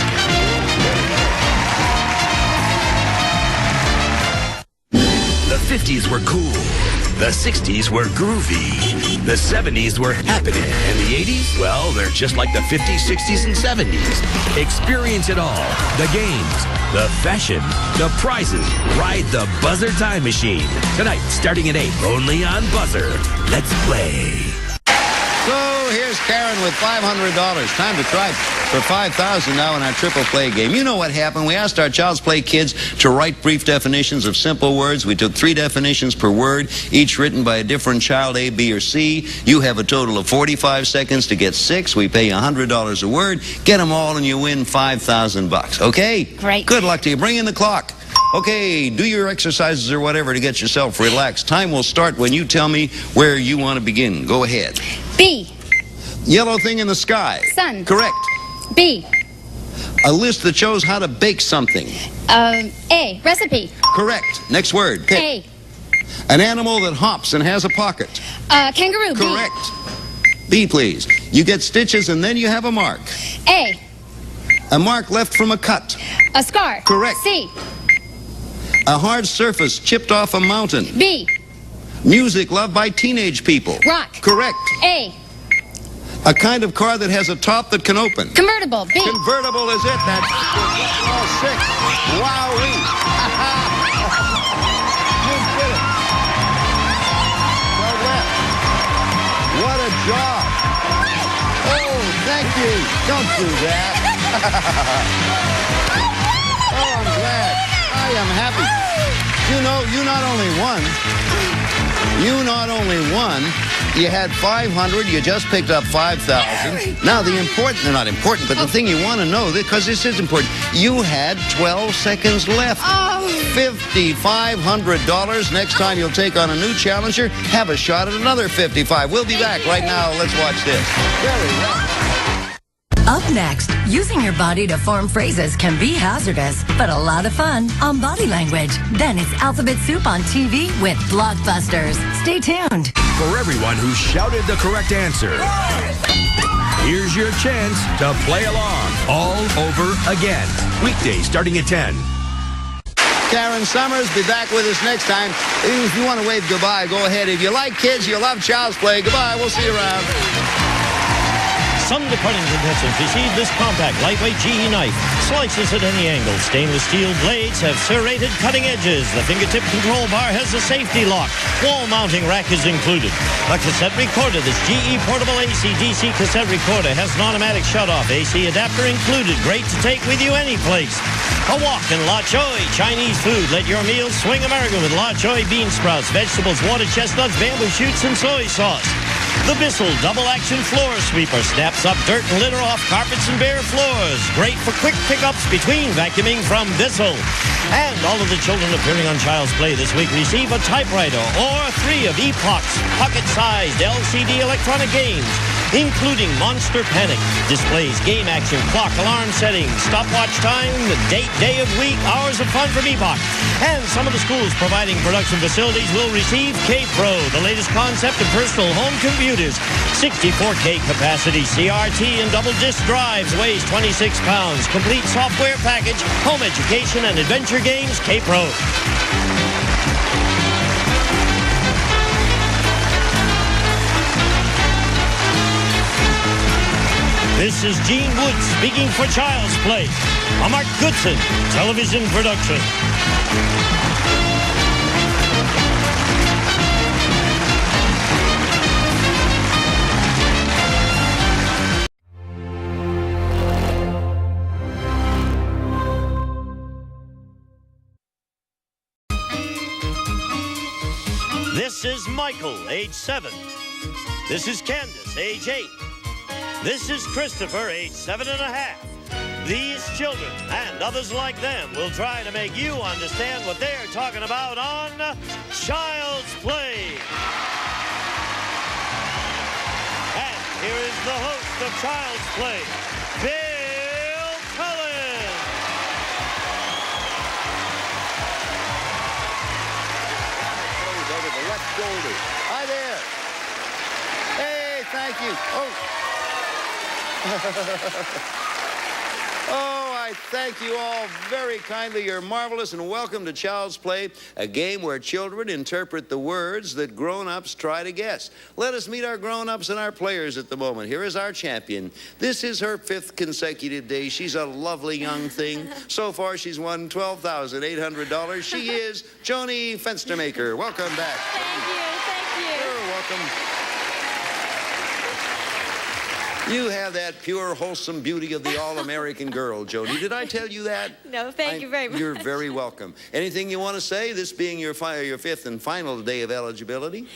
The 50s were cool. The 60s were groovy. The 70s were happening. And the 80s, well, they're just like the 50s, 60s, and 70s. Experience it all. The games, the fashion, the prizes. Ride the Buzzer Time Machine. Tonight, starting at 8, only on Buzzer. Let's play. So here's Karen with $500. Time to try for $5,000 now in our triple play game. You know what happened. We asked our Child's Play kids to write brief definitions of simple words. We took 3 definitions per word, each written by a different child, A, B, or C. You have a total of 45 seconds to get 6. We pay you $100 a word. Get them all and you win $5,000. Okay? Great. Good luck to you. Bring in the clock. Okay, do your exercises or whatever to get yourself relaxed. Time will start when you tell me where you want to begin. Go ahead. B. Yellow thing in the sky. Sun. Correct. B. A list that shows how to bake something. A. Recipe. Correct. Next word. Pick. A. An animal that hops and has a pocket. Kangaroo. Correct. B, please. You get stitches and then you have a mark. A. A mark left from a cut. A scar. Correct. C. A hard surface chipped off a mountain. B. Music loved by teenage people. Rock. Correct. A. A kind of car that has a top that can open. Convertible. B. Convertible is it. That's all 6. Wowee. You did it. Well left. What a job. Oh, thank you. Don't do that. Oh, I'm glad. I am happy. You know, you not only won, you had 500, you just picked up 5,000. Now the important, they're not important, but the thing you want to know, because this is important, you had 12 seconds left. $5,500. Next time you'll take on a new challenger, have a shot at another 55. We'll be back right now. Let's watch this. Very well. Up next, using your body to form phrases can be hazardous, but a lot of fun on Body Language. Then it's Alphabet Soup on TV with Blockbusters. Stay tuned. For everyone who shouted the correct answer, here's your chance to play along all over again. Weekdays starting at 10. Karen Summers, be back with us next time. If you want to wave goodbye, go ahead. If you like kids, you love Child's Play, goodbye. We'll see you around. Some departing contestants receive this compact, lightweight GE knife. Slices at any angle. Stainless steel blades have serrated cutting edges. The fingertip control bar has a safety lock. Wall mounting rack is included. A cassette recorder. This GE portable AC/DC cassette recorder has an automatic shut-off. AC adapter included. Great to take with you any place. A wok and La Choy Chinese food. Let your meals swing America with La Choy bean sprouts, vegetables, water chestnuts, bamboo shoots, and soy sauce. The Bissell double-action floor sweeper snaps up dirt and litter off carpets and bare floors. Great for quick pickups between vacuuming from Bissell. And all of the children appearing on Child's Play this week receive a typewriter or 3 of Epoch's pocket-sized LCD electronic games, including Monster Panic. Displays game action, clock, alarm settings, stopwatch time, the date, day of week, hours of fun from Epoch. And some of the schools providing production facilities will receive K-Pro, the latest concept of personal home computers. 64K capacity, CRT and double disc drives, weighs 26 pounds. Complete software package, home education and adventure games, K-Pro. This is Gene Wood speaking for Child's Play. A Mark Goodson television production. This is Michael, age 7. This is Candace, age 8. This is Christopher, age 7.5. These children and others like them will try to make you understand what they're talking about on Child's Play. And here is the host of Child's Play, Bill Cullen. Over the left shoulder. Hi there. Hey, thank you. Oh, I thank you all very kindly. You're marvelous, and welcome to Child's Play, a game where children interpret the words that grown-ups try to guess. Let us meet our grown-ups and our players at the moment. Here is our champion. This is her 5th consecutive day. She's a lovely young thing. So far, she's won $12,800. She is Joni Fenstermaker. Welcome back. Thank you. You're welcome. You have that pure, wholesome beauty of the all-American girl, Joni. Did I tell you that? No, thank you very much. You're very welcome. Anything you want to say, this being your fifth and final day of eligibility?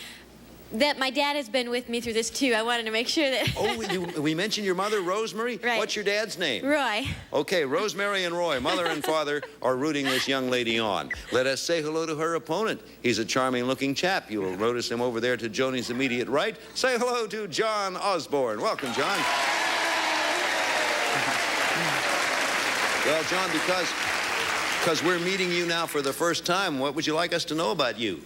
That my dad has been with me through this, too. I wanted to make sure that... Oh, we mentioned your mother, Rosemary? Right. What's your dad's name? Roy. Okay, Rosemary and Roy, mother and father, are rooting this young lady on. Let us say hello to her opponent. He's a charming-looking chap. You'll notice him over there to Joni's immediate right. Say hello to John Osborne. Welcome, John. Well, John, because we're meeting you now for the first time, what would you like us to know about you?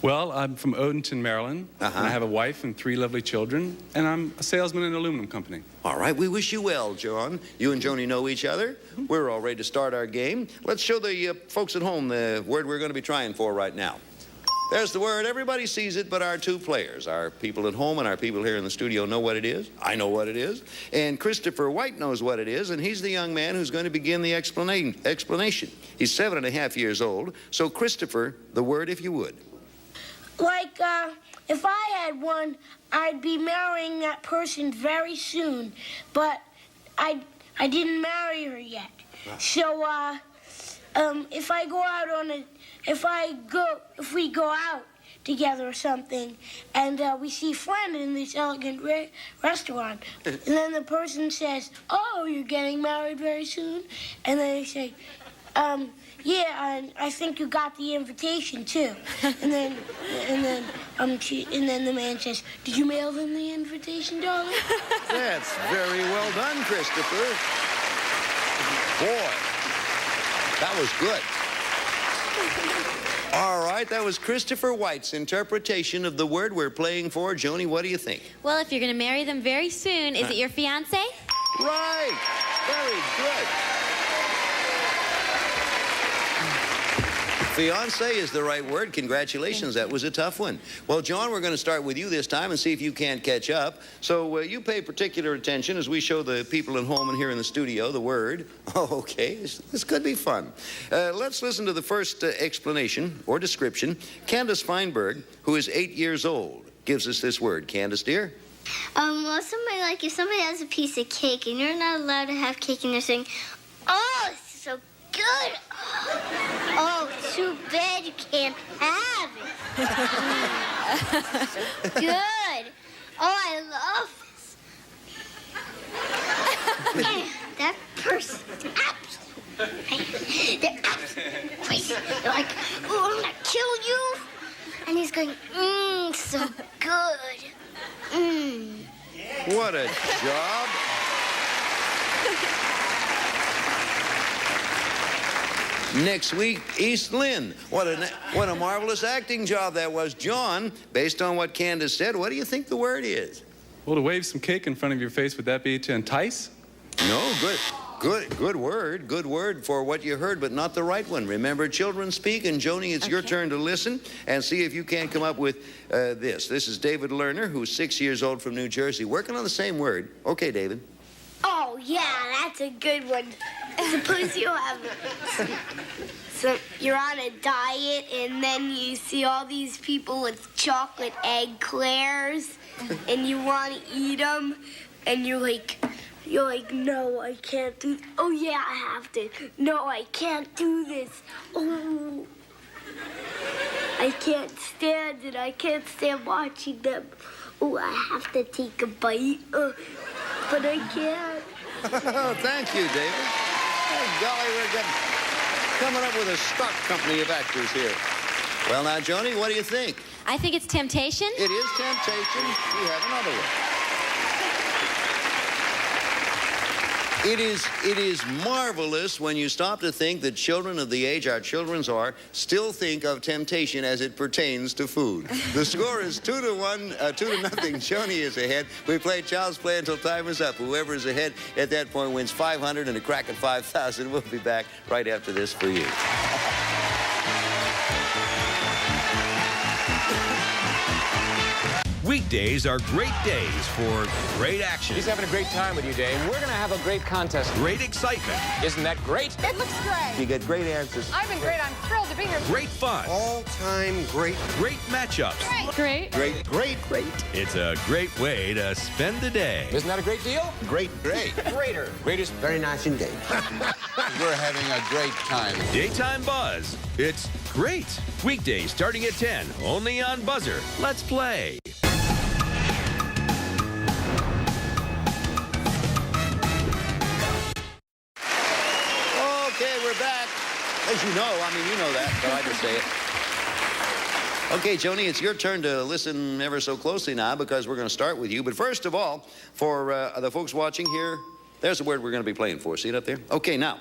Well, I'm from Odenton, Maryland. And I have a wife and 3 lovely children, and I'm a salesman in an aluminum company. All right, we wish you well, John. You and Joni know each other. We're all ready to start our game. Let's show the folks at home the word we're going to be trying for right now. There's the word. Everybody sees it but our 2 players. Our people at home and our people here in the studio know what it is. I know what it is. And Christopher White knows what it is, and he's the young man who's going to begin the explanation. He's 7.5 years old. So, Christopher, the word if you would. Like, if I had one, I'd be marrying that person very soon. But I didn't marry her yet. So, if I go out on a... If we go out together or something, and we see a friend in this elegant restaurant, and then the person says, "Oh, you're getting married very soon," and then they say, "Yeah, and I think you got the invitation too," and then the man says, "Did you mail them the invitation, darling?" That's very well done, Christopher. Boy, that was good. All right, that was Christopher White's interpretation of the word we're playing for. Joni, what do you think? Well, if you're going to marry them very soon, is it your fiancé? Right. Very good. Fiancé is the right word. Congratulations. That was a tough one. Well, John, we're going to start with you this time and see if you can't catch up. So you pay particular attention as we show the people at home and here in the studio the word. Oh, okay. This could be fun. Let's listen to the first explanation or description. Candace Feinberg, who is 8 years old, gives us this word. Candace, dear? Well, somebody, like, if somebody has a piece of cake and you're not allowed to have cake and they're saying, "Oh, this is so good. Oh, too bad you can't have it. So good. Oh, I love this." And that person, they're absolutely crazy. They're like, "Oh, I'm gonna kill you." And he's going, so good. What a job. Next week, East Lynn. What a marvelous acting job that was. John, based on what Candace said, what do you think the word is? Well, to wave some cake in front of your face, would that be to entice? No, good word. Good word for what you heard, but not the right one. Remember, children speak, and Joni, it's your turn to listen and see if you can't come up with this. This is David Lerner, who's 6 years old from New Jersey, working on the same word. Okay, David. Oh, yeah, that's a good one. Suppose you have... So you're on a diet, and then you see all these people with chocolate egg eclairs, and you want to eat them, and you're like, "No, I can't do... Oh, yeah, I have to. No, I can't do this. Oh, I can't stand it. I can't stand watching them. Oh, I have to take a bite, but I can't." Thank you, David. Oh, golly, we're coming up with a stock company of actors here. Well, now, Joni, what do you think? I think it's temptation. It is temptation. We have another one. It is marvelous when you stop to think that children of the age our children's are still think of temptation as it pertains to food. The score is 2-1, 2-0. Joni is ahead. We play Child's Play until time is up. Whoever is ahead at that point wins $500 and a crack at $5,000. We'll be back right after this for you. Weekdays are great days for great action. He's having a great time with you, Dave. We're going to have a great contest. Great excitement. Isn't that great? It looks great. You get great answers. I've been great. I'm thrilled to to be here. Great fun. All-time great. Great matchups. Great. Great. Great. Great. It's a great way to spend the day. Isn't that a great deal? Great. Great. Greater. Greatest. Very nice indeed. We're having a great time. Daytime Buzz. It's great. Weekdays starting at 10, only on Buzzer. Let's play. Okay, we're back. As you know, I mean, you know that, but I just say it. Okay, Joni, it's your turn to listen ever so closely now because we're going to start with you. But first of all, for the folks watching here, there's the word we're going to be playing for. See it up there? Okay, now,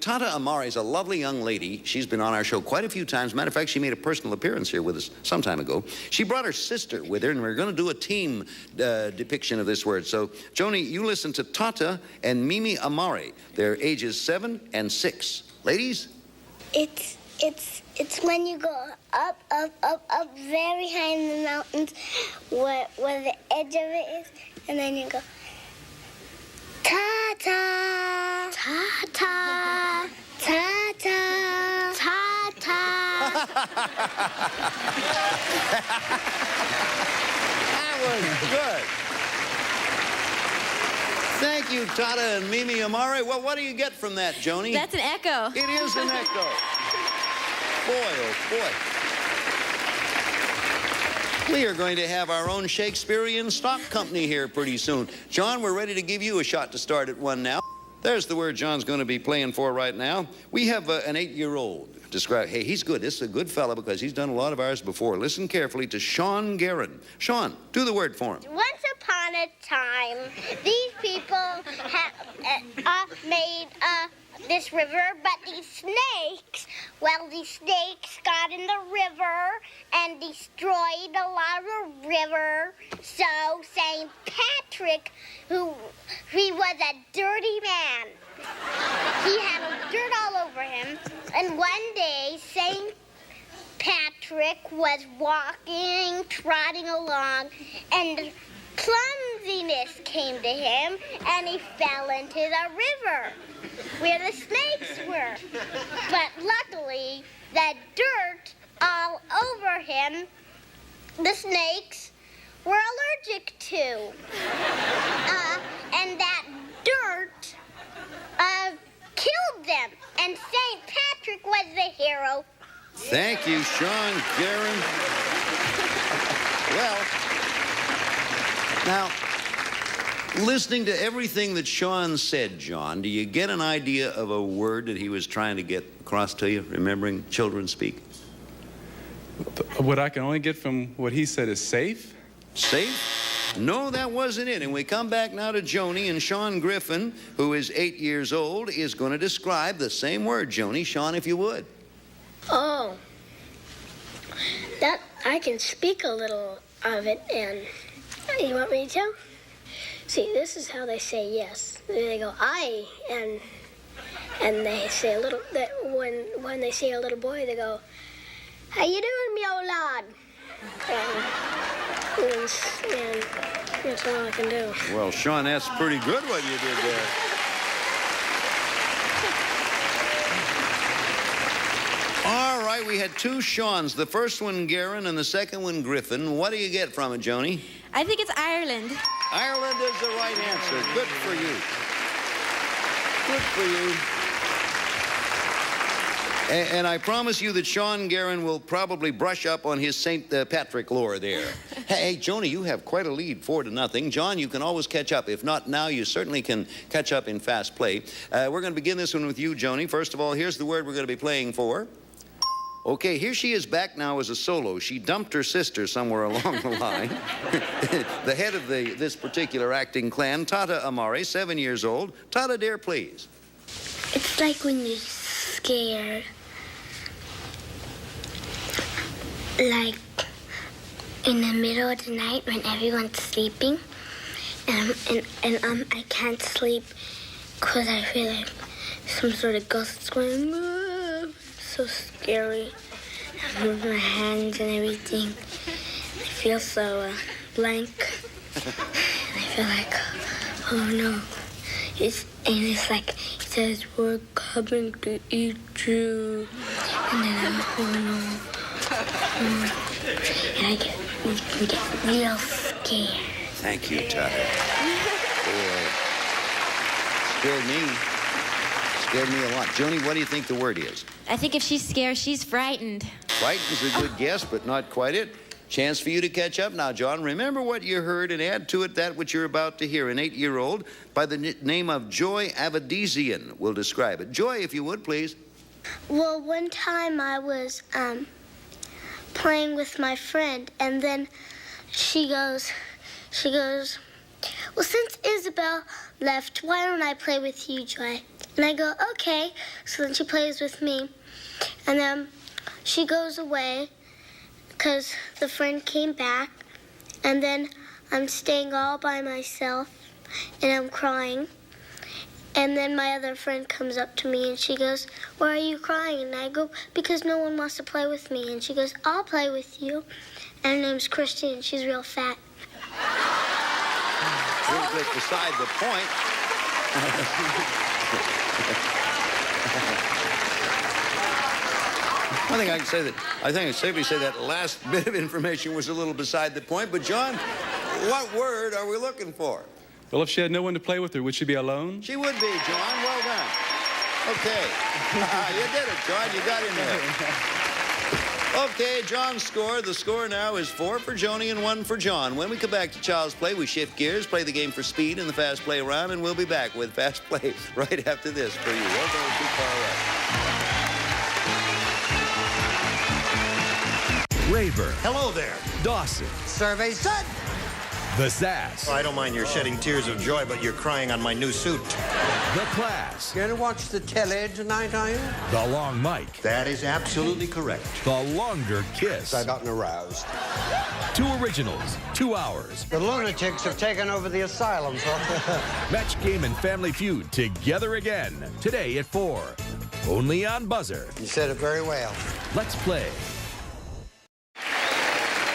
Tata Amare is a lovely young lady. She's been on our show quite a few times. Matter of fact, she made a personal appearance here with us some time ago. She brought her sister with her, and we're going to do a team depiction of this word. So, Joni, you listen to Tata and Mimi Amare. They're ages 7 and 6. Ladies? It's when you go up very high in the mountains where the edge of it is, and then you go ta-ta, ta-ta, ta-ta, ta-ta. That was good. Thank you, Tata and Mimi Amare. Well, what do you get from that, Joni? That's an echo. It is an echo. Boy, oh boy. We are going to have our own Shakespearean stock company here pretty soon. John, we're ready to give you a shot to start at one now. There's the word John's going to be playing for right now. We have an 8-year-old. Describe, hey, he's good. This is a good fella because he's done a lot of ours before. Listen carefully to Sean Guerin. Sean, do the word for him. Once upon a time, these people made this river, but these snakes, these snakes got in the river and destroyed a lot of river. So St. Patrick, he was a dirty man. He had dirt all over him. And one day, St. Patrick was walking, trotting along, and clumsiness came to him, and he fell into the river where the snakes were. But luckily, the dirt all over him, the snakes were allergic to. And that dirt killed them, and St. Patrick was the hero. Thank you, Sean Guerin. Well, now, listening to everything that Sean said, John, do you get an idea of a word that he was trying to get across to you, remembering children speak? What I can only get from what he said is safe. Safe? No, that wasn't it. And we come back now to Joni, and Sean Griffin, who is 8 years old, is going to describe the same word. Joni, Sean, if you would. Oh, that I can speak a little of it, and you want me to tell? See, this is how they say yes. They go I, and they say a little. When they say a little boy, they go, "How you doing, me old lad?" And that's all I can do. Well, Sean, that's pretty good what you did there. All right, we had two Seans. The first one, Guerin, and the second one, Griffin. What do you get from it, Joni? I think it's Ireland. Ireland is the right answer. Good for you. Good for you. And I promise you that Sean Guerin will probably brush up on his St. Patrick lore there. Hey, Joni, you have quite a lead, 4-0. John, you can always catch up. If not now, you certainly can catch up in fast play. We're going to begin this one with you, Joni. First of all, here's the word we're going to be playing for. Okay, here she is back now as a solo. She dumped her sister somewhere along the line. The head of this particular acting clan, Tata Amare, 7 years old. Tata, dear, please. It's like when you're scared. Like in the middle of the night when everyone's sleeping, and I can't sleep because I feel like some sort of ghost is going. So scary. I move my hands and everything. I feel so blank. And I feel like, oh no. It's like, it says, we're coming to eat you. And then I'm going on. And I get real scared. Thank you, Tyler. Boy. Scared me a lot. Joni, what do you think the word is? I think if she's scared, she's frightened. Frightened is a good guess, but not quite it. Chance for you to catch up now, John. Remember what you heard and add to it that which you're about to hear. An 8-year-old by the name of Joy Avedizian will describe it. Joy, if you would, please. Well, one time I was playing with my friend, and then she goes, well, since Isabel left, why don't I play with you, Joy? And I go, okay. So then she plays with me, and then she goes away because the friend came back, and then I'm staying all by myself, and I'm crying. And then my other friend comes up to me, and she goes, why are you crying? And I go, because no one wants to play with me. And she goes, I'll play with you. And her name's Christy, and she's real fat. A little bit beside the point. I think I can safely say that last bit of information was a little beside the point. But, John, what word are we looking for? Well, if she had no one to play with her, would she be alone? She would be, John. Well done. Okay. You did it, John. You got in there. Okay, John's score. The score now is 4 for Joni and 1 for John. When we come back to Child's Play, we shift gears, play the game for speed in the Fast Play round, and we'll be back with Fast Play right after this for you. Don't go too far away. Rayburn. Hello there. Dawson. Survey's done. The Sass. I don't mind your shedding tears of joy, but you're crying on my new suit. The Class. Gonna watch the telly tonight, are you? The Long Mike. That is absolutely correct. The Longer Kiss. I've gotten aroused. 2 originals, 2 hours. The lunatics have taken over the asylum, so... Match Game and Family Feud together again. Today at 4. Only on Buzzer. You said it very well. Let's play.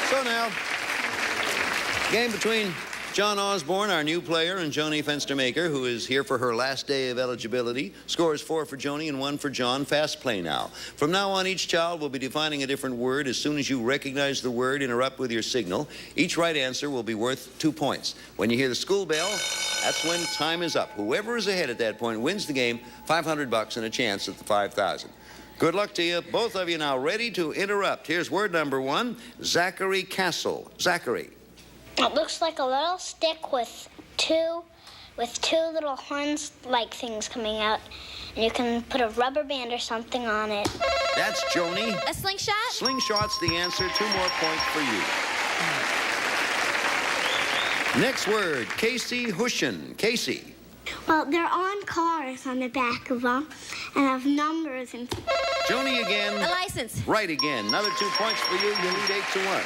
So now, game between John Osborne, our new player, and Joni Fenstermaker, who is here for her last day of eligibility. Scores 4 for Joni and 1 for John. Fast play now. From now on, each child will be defining a different word. As soon as you recognize the word, interrupt with your signal. Each right answer will be worth 2 points. When you hear the school bell, that's when time is up. Whoever is ahead at that point wins the game, $500 and a chance at the $5,000. Good luck to you. Both of you now ready to interrupt. Here's word number 1, Zachary Castle. Zachary. It looks like a little stick with two little horns-like things coming out, and you can put a rubber band or something on it. That's Joni. A slingshot? Slingshot's the answer. 2 more points for you. Next word, Casey Hushin. Casey. Well, they're on cars on the back of them, and have numbers and... Joni again. A license. Right again. Another 2 points for you. You lead 8-1.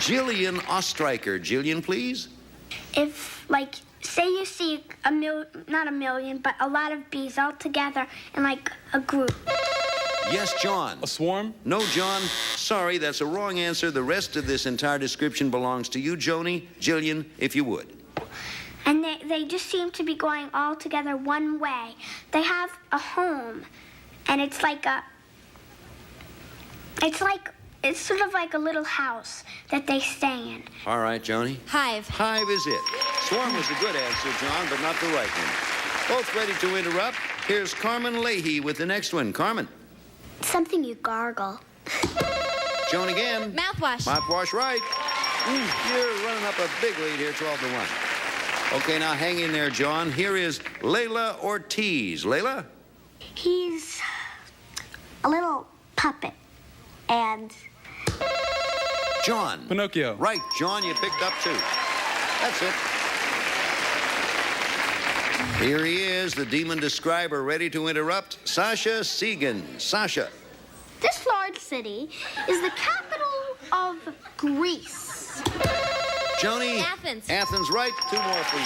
Jillian Ostreicher. Jillian, please. If, like, say you see not a million, but a lot of bees all together in, like, a group. Yes, John. A swarm? No, John. Sorry, that's a wrong answer. The rest of this entire description belongs to you, Joni. Jillian, if you would. And they just seem to be going all together one way. They have a home, and it's sort of like a little house that they stay in. All right, Joni. Hive. Hive is it. Swarm was a good answer, John, but not the right one. Both ready to interrupt. Here's Carmen Leahy with the next one. Carmen. Something you gargle. Joan again. Mouthwash. Mouthwash, right. You're running up a big lead here, 12-1. Okay, now hang in there, John. Here is Layla Ortiz. Layla? He's a little puppet, and... John. Pinocchio. Right, John, you picked up 2. That's it. Here he is, the demon describer, ready to interrupt. Sasha Segan. Sasha. This large city is the capital of Greece. Joni. Athens. Athens, right. 2 more for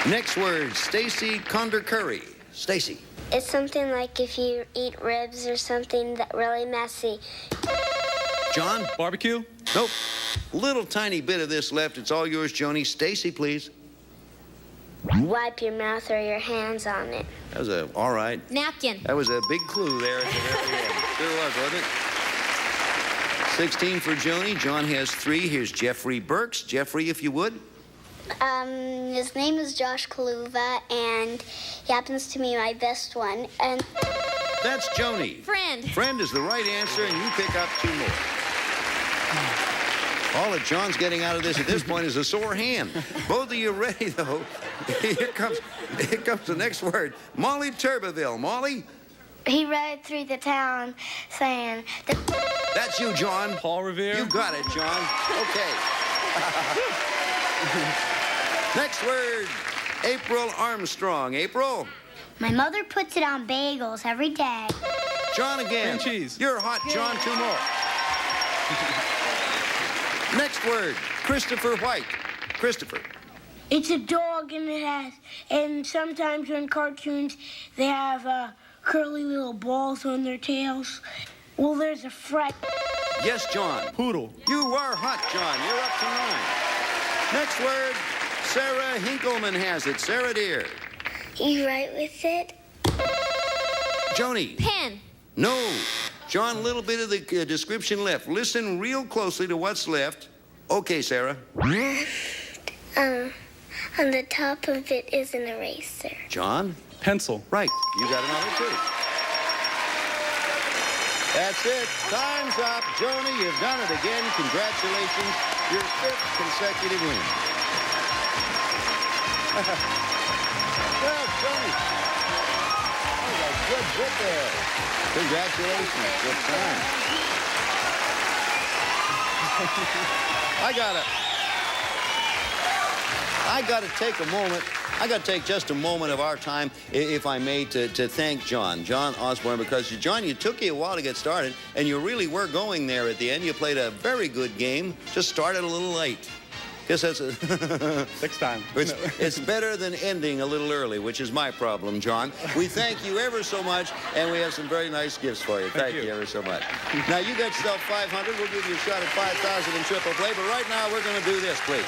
you. Next word, Stacy Condor-Curry. Stacy. It's something like if you eat ribs or something that really messy. John? Barbecue? Nope. Little tiny bit of this left. It's all yours, Joni. Stacy, please. Wipe your mouth or your hands on it. That was all right. Napkin. That was a big clue there at the very end. Sure was, wasn't it? 16 for Joni. John has 3. Here's Jeffrey Burks. Jeffrey, if you would. His name is Josh Kaluva, and he happens to be my best one. And that's Joni. Friend. Friend is the right answer, and you pick up 2 more. All that John's getting out of this at this point is a sore hand. Both of you ready, though? Here comes the next word. Molly Turbeville. Molly? He rode through the town saying... That's you, John. Paul Revere. You got it, John. Okay. Next word. April Armstrong. April? my mother puts it on bagels every day. John again. Cream cheese. You're hot, John. 2 more. Next word. Christopher White. Christopher. It's a dog, and sometimes in cartoons they have curly little balls on their tails. Well, there's a fret. Yes, John. Poodle. You are hot, John. You're up to 9. Next word. Sarah Hinkleman has it. Sarah, dear. You write with it? Joni. Pen. No. John, little bit of the description left. Listen real closely to what's left. Okay, Sarah. On the top of it is an eraser. John? Pencil. Right. You got another 2. That's it. Time's up. Joni, you've done it again. Congratulations. Your 5th consecutive win. Well, Joni. Oh, that's good bit there. Congratulations. Good time. I got to take a moment. I got to take just a moment of our time, if I may, to thank John Osborne, because, John, you took you a while to get started, and you really were going there at the end. You played a very good game, just started a little late. Guess that's a... Next time. It's better than ending a little early, which is my problem, John. We thank you ever so much, and we have some very nice gifts for you. Thank you ever so much. Now, you got yourself 500. We'll give you a shot at 5,000 in triple play, but right now we're going to do this, please.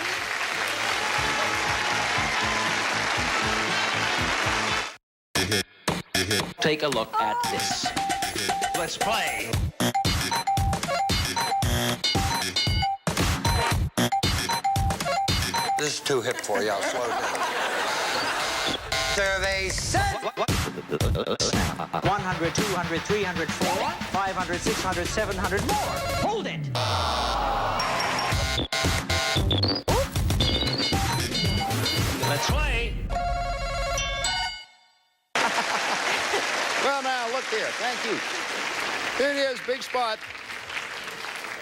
Take a look at this. Let's play. This is too hip for you. I'll slow down. Survey said. 100, 200, 300, 400, 500, 600, 700 more. Hold it. Let's play. Well, now, look here. Thank you. Here it is, big spot.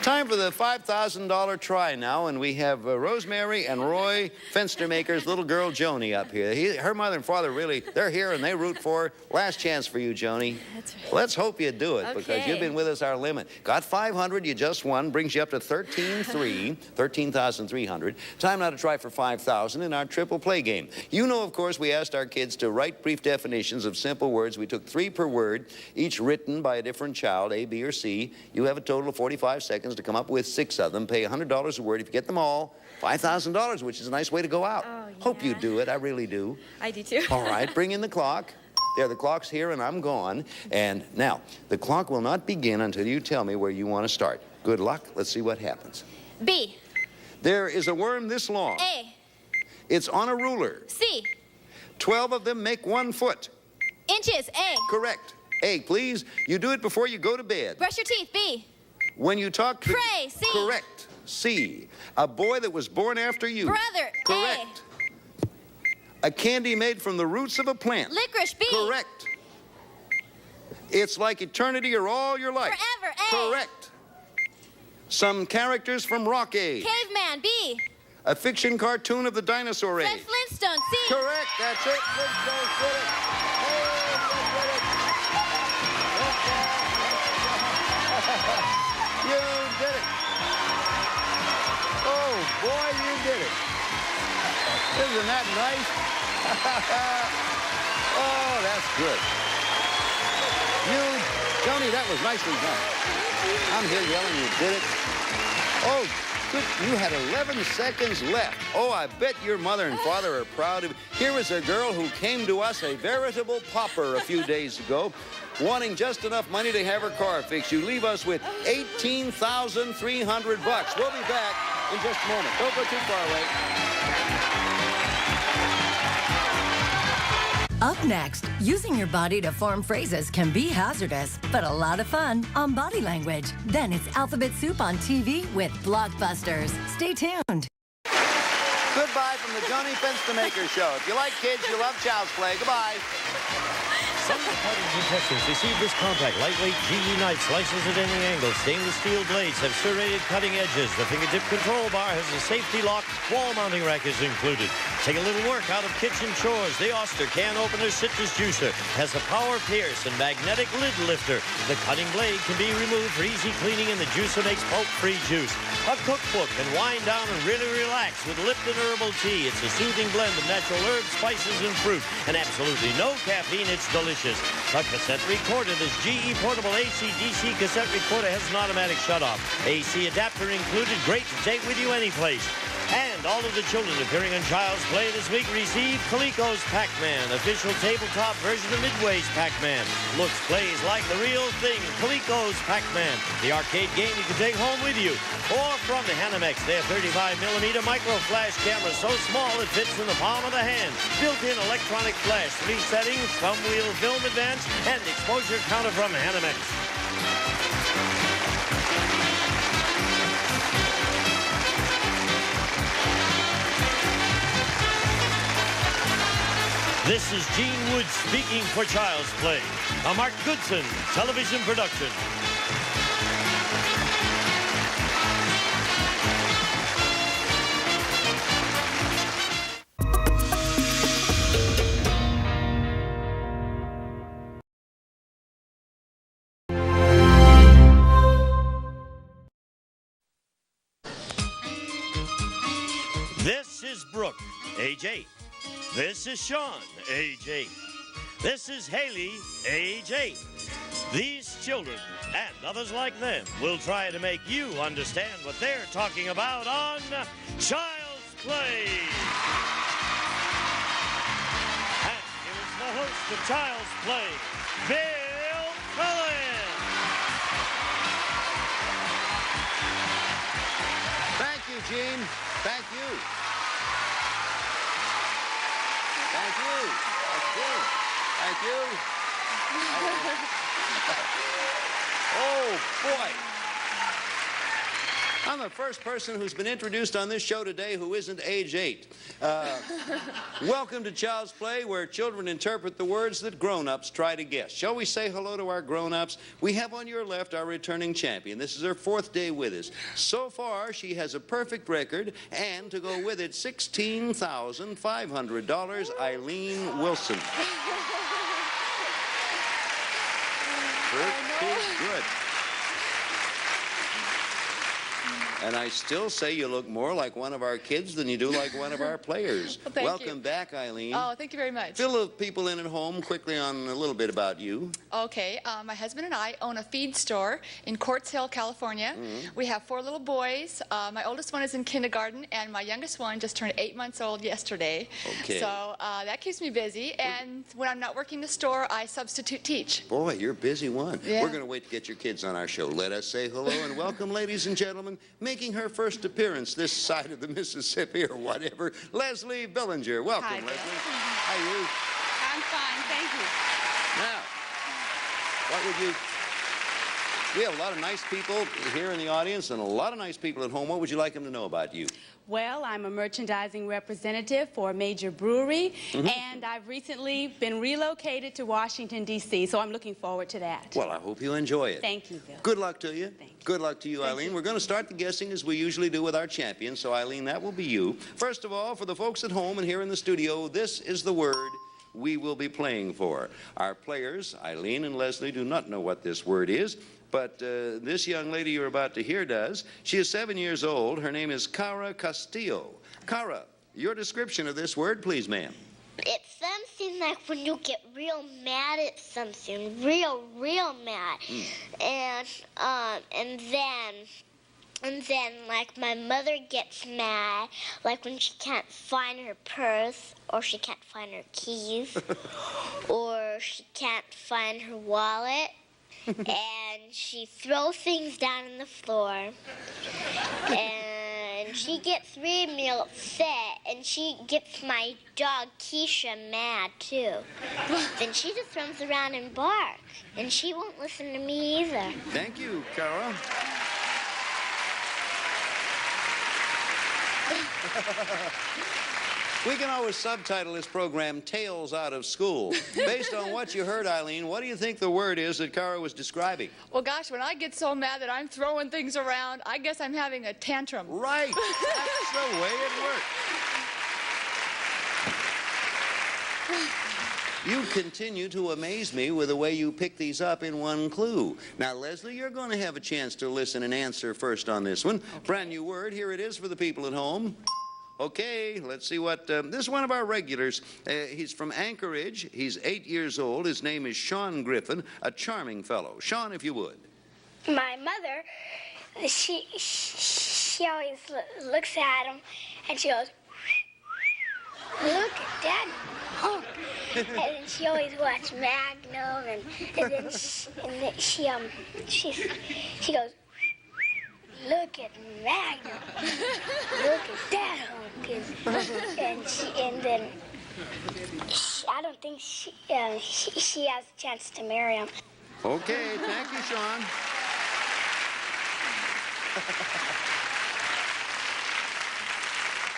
Time for the $5,000 try now, and we have Rosemary and Roy Fenstermaker's little girl, Joni, up here. Her mother and father really, they're here, and they root for her. Last chance for you, Joni. That's right. Let's hope you do it, Okay. because you've been with us our limit. Got 500, you just won, brings you up to 13,300. Time now to try for 5,000 in our triple play game. You know, of course, we asked our kids to write brief definitions of simple words. We took 3 per word, each written by a different child, A, B, or C. You have a total of 45 seconds to come up with 6 of them. Pay $100 a word. If you get them all, $5,000, which is a nice way to go out. Oh, yeah. Hope you do it. I really do. I do too. All right, bring in the clock. There, the clock's here, and I'm gone. And now, the clock will not begin until you tell me where you want to start. Good luck. Let's see what happens. B. There is a worm this long. A. It's on a ruler. C. 12 of them make 1 foot. Inches. A. Correct. A, please. You do it before you go to bed. Brush your teeth. B. When you talk to... Pray. C. Correct. C. A boy that was born after you. Brother. Correct. A candy made from the roots of a plant. Licorice. B. Correct. It's like eternity or all your life. Forever. A. Correct. Some characters from Rock Age. Caveman. B. A fiction cartoon of the dinosaur age. Fred Flintstone. C. Correct. That's it. Flintstones did it. You did it. Oh, boy, you did it. Isn't that nice? Oh, that's good. Joni, that was nicely done. I'm here yelling you did it. Oh, Good. You had 11 seconds left. Oh, I bet your mother and father are proud of you. Here was a girl who came to us, a veritable pauper, a few days ago, wanting just enough money to have her car fixed. You leave us with $18,300. We'll be back in just a moment. Don't go too far away. Up next, using your body to form phrases can be hazardous, but a lot of fun on Body Language. Then it's Alphabet Soup on TV with Blockbusters. Stay tuned. Goodbye from the Johnny Fenstermaker Show. If you like kids, you love Child's Play. Goodbye. Some departing contestants receive this compact, lightweight GE knife, slices at any angle. Stainless steel blades have serrated cutting edges. The fingertip control bar has a safety lock. Wall mounting rack is included. Take a little work out of kitchen chores. The Oster can opener citrus juicer has a power pierce and magnetic lid lifter. The cutting blade can be removed for easy cleaning, and the juicer makes pulp-free juice. A cookbook and wind down and really relax with Lipton Herbal Tea. It's a soothing blend of natural herbs, spices, and fruit, and absolutely no caffeine. It's delicious. A cassette recorder. This GE portable AC/DC cassette recorder has an automatic shutoff. AC adapter included. Great to take with you any place. And all of the children appearing on Child's Play this week receive Coleco's Pac-Man, official tabletop version of Midway's Pac-Man. Looks, plays like the real thing. Coleco's Pac-Man, the arcade game you can take home with you. Or from the Hanamex, their 35mm micro flash camera, so small it fits in the palm of the hand. Built-in electronic flash, 3 settings, thumb wheel film advance, and exposure counter from Hanamex. This is Gene Wood speaking for Child's Play, a Mark Goodson television production. This is Brooke, age 8. This is Sean, age 8. This is Haley, age 8. These children and others like them will try to make you understand what they're talking about on Child's Play. And here is the host of Child's Play, Bill Cullen. Thank you, Gene. Thank you. Thank you. Thank you. Oh, boy. I'm the first person who's been introduced on this show today who isn't age 8. Welcome to Child's Play, where children interpret the words that grown-ups try to guess. Shall we say hello to our grown-ups? We have on your left our returning champion. This is her 4th day with us. So far, she has a perfect record, and to go with it, $16,500, Eileen Wilson. Pretty good. And I still say you look more like one of our kids than you do like one of our players. Well, Welcome back, Eileen. Oh, thank you very much. Fill the people in at home quickly on a little bit about you. Okay, my husband and I own a feed store in Quartz Hill, California. We have 4 little boys. My oldest one is in kindergarten, and my youngest one just turned 8 months old yesterday. Okay. So that keeps me busy, and when I'm not working the store, I substitute teach. Boy, you're a busy one. Yeah. We're going to wait to get your kids on our show. Let us say hello and welcome, ladies and gentlemen, making her first appearance this side of the Mississippi or whatever, Leslie Billinger. Welcome, Hi, Leslie. Bill. How are you? I'm fine, thank you. Now, what would you... We have a lot of nice people here in the audience and a lot of nice people at home. What would you like them to know about you? Well, I'm a merchandising representative for a major brewery, and I've recently been relocated to Washington, D.C., so I'm looking forward to that. Well, I hope you enjoy it. Thank you, Bill. Good luck to you. Good luck to you, Eileen. We're going to start the guessing as we usually do with our champion. So, Eileen, that will be you. First of all, for the folks at home and here in the studio, this is the word we will be playing for. Our players, Eileen and Leslie, do not know what this word is, but this young lady you're about to hear does. She is 7 years old. Her name is Cara Castillo. Cara, your description of this word, please, ma'am. It's something like when you get real mad at something, real mad. And then And then, like, my mother gets mad, like when she can't find her purse, or she can't find her keys, or she can't find her wallet, and she throws things down on the floor, and she gets really upset, and she gets my dog Keisha mad, too. Then she just runs around and barks, and she won't listen to me either. Thank you, Cara. We can always subtitle this program Tales Out of School. Based on what you heard, Eileen, what do you think the word is that Cara was describing? Well, gosh, when I get so mad that I'm throwing things around, I guess I'm having a tantrum. Right. That's the way it works. You continue to amaze me with the way you pick these up in one clue. Now, Leslie, you're going to have a chance to listen and answer first on this one. Okay. Brand new word. Here it is for the people at home. Okay, let's see what... this is one of our regulars. He's from Anchorage. He's 8 years old. His name is Sean Griffin, a charming fellow. Sean, if you would. My mother, she always looks at him, and she goes, "Look at Daddy." Oh. And then she always watched Magnum, and then she goes, "Look at Magnum. Look at that home." And then I don't think she has a chance to marry him. Okay, thank you, Sean.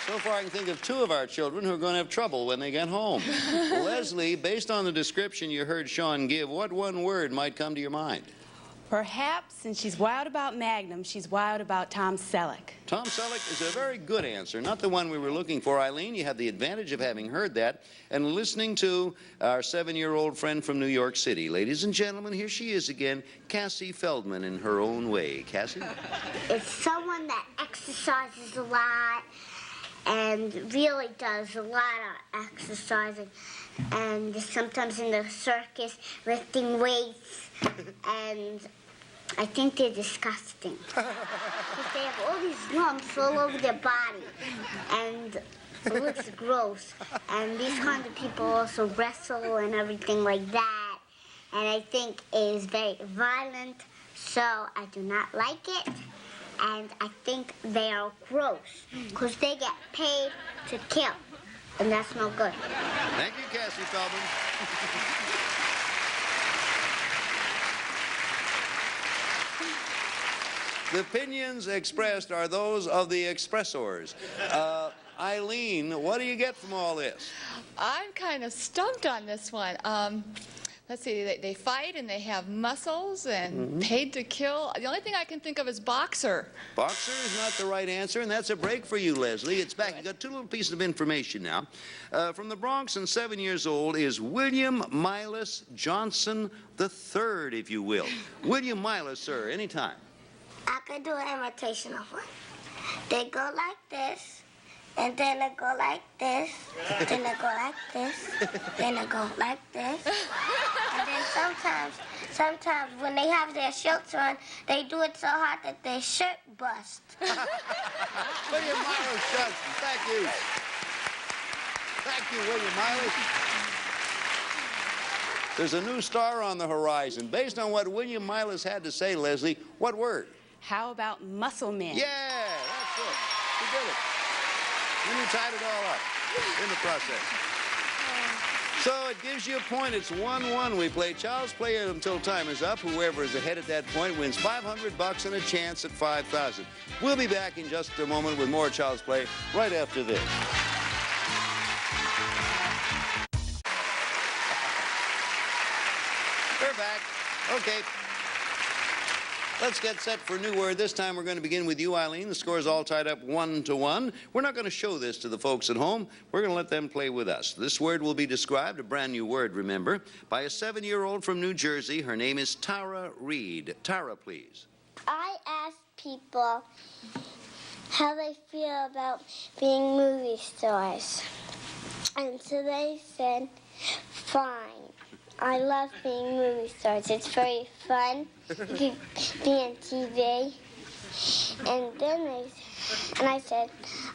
So far, I can think of two of our children who are going to have trouble when they get home. Leslie, based on the description you heard Sean give, what one word might come to your mind? Perhaps, since she's wild about Magnum, she's wild about Tom Selleck. Tom Selleck is a very good answer, not the one we were looking for. Eileen, you have the advantage of having heard that and listening to our 7-year-old friend from New York City. Ladies and gentlemen, here she is again, Cassie Feldman in her own way. Cassie? It's someone that exercises a lot and really does a lot of exercising, and sometimes in the circus lifting weights, and I think they're disgusting. Because they have all these lumps all over their body, and it looks gross. And these kinds of people also wrestle and everything like that, and I think it is very violent, so I do not like it. And I think they are gross, because they get paid to kill, and that's no good. Thank you, Cassie Feldman. The opinions expressed are those of the expressors. Eileen, what do you get from all this? I'm kind of stumped on this one. Let's see, they fight and they have muscles and paid to kill. The only thing I can think of is boxer. Boxer is not the right answer, and that's a break for you, Leslie. It's back. You got two little pieces of information now. From the Bronx and 7 years old is William Milas Johnson III, if you will. William Milas, sir, anytime. I could do an imitation of one. They go like this, and then they go like this, then they go like this, then they go like this. And then sometimes when they have their shirts on, they do it so hard that their shirt busts. William Milas Johnson, thank you. Thank you, William Milas. There's a new star on the horizon. Based on what William Milas had to say, Leslie, what word? How about muscle men? Yeah, that's it. You did it. And you tied it all up in the process. So it gives you a point. It's 1-1. We play Child's Play until time is up. Whoever is ahead at that point wins $500 and a chance at $5,000. We'll be back in just a moment with more Child's Play right after this. We're back. Okay. Let's get set for a new word. This time we're going to begin with you, Eileen. The score is all tied up 1-1. We're not going to show this to the folks at home. We're going to let them play with us. This word will be described, a brand new word, remember, by a 7-year-old from New Jersey. Her name is Tara Reed. Tara, please. I asked people how they feel about being movie stars. And so they said, fine. I love being movie stars. It's very fun. You can be on TV. And then I said,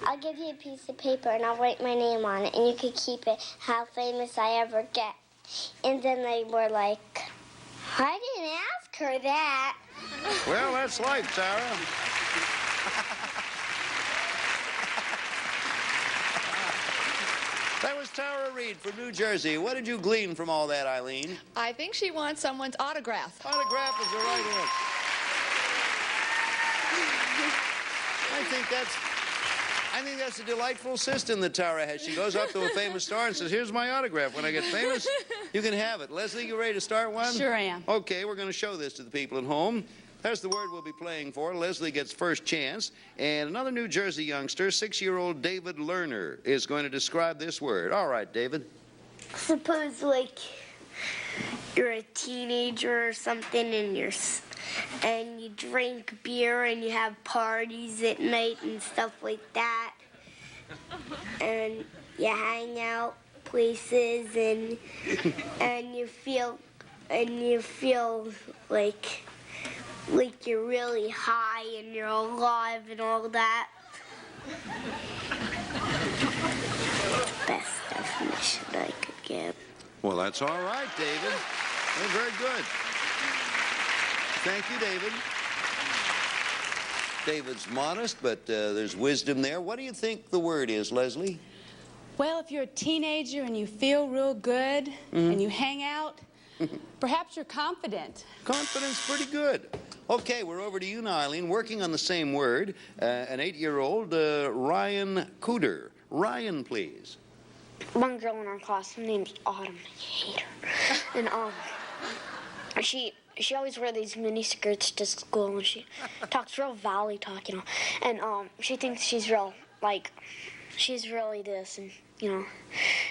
I'll give you a piece of paper and I'll write my name on it and you can keep it, how famous I ever get. And then they were like, I didn't ask her that. Well, that's life, Tara. That was Tara Reid from New Jersey. What did you glean from all that, Eileen? I think she wants someone's autograph. Autograph is the right answer. I think that's a delightful system that Tara has. She goes up to a famous star and says, here's my autograph. When I get famous, you can have it. Leslie, you ready to start one? Sure am. Okay, we're going to show this to the people at home. There's the word we'll be playing for. Leslie gets first chance. And another New Jersey youngster, 6-year-old David Lerner, is going to describe this word. All right, David. Suppose, like, you're a teenager or something and you drink beer and you have parties at night and stuff like that. And you hang out places and you feel like you're really high and you're alive and all that. Best definition I could give. Well, that's all right, David. That's very good. Thank you, David. David's modest, but there's wisdom there. What do you think the word is, Leslie? Well, if you're a teenager and you feel real good and you hang out, perhaps you're confident. Confidence, pretty good. Okay, we're over to you now, Eileen, working on the same word. An 8-year-old, Ryan Cooter. Ryan, please. One girl in our class, her name's Autumn. I hate her. And she always wears these mini skirts to school, and she talks real valley talk, you know. And she thinks she's real, like, she's really this, and you know,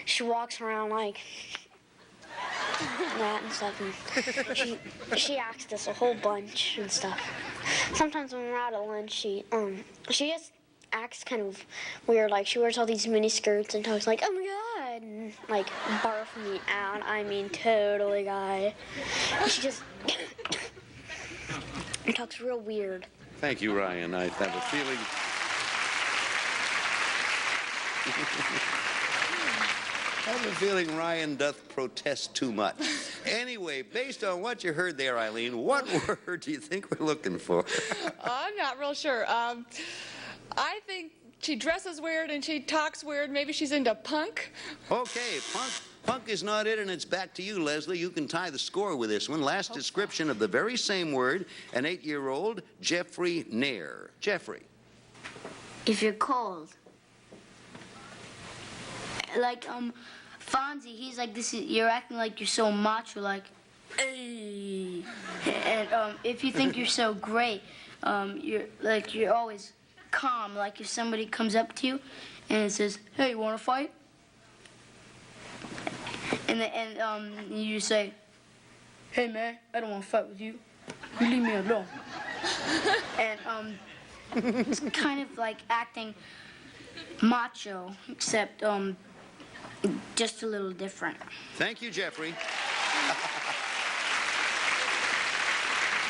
she walks around like that and stuff. And she asks us a whole bunch and stuff. Sometimes when we're out at lunch, she just acts kind of weird. Like she wears all these mini skirts and talks like, "Oh my God," and like barf me out. I mean, totally, guy. And she just talks real weird. Thank you, Ryan. I have a feeling. I have a feeling Ryan doth protest too much. Anyway, based on what you heard there, Eileen, what word do you think we're looking for? I'm not real sure. I think she dresses weird and she talks weird. Maybe she's into punk. Okay, punk is not it, and it's back to you, Leslie. You can tie the score with this one. Last description of the very same word, an 8-year-old, Jeffrey Nair. Jeffrey. If you're cold. Like, Fonzie, he's like, you're acting like you're so macho, like, hey. And, if you think you're so great, you're always calm, like if somebody comes up to you and it says, hey, you want to fight? And you say, hey, man, I don't want to fight with you. You leave me alone. And, it's kind of like acting macho, except, just a little different. Thank you, Jeffrey.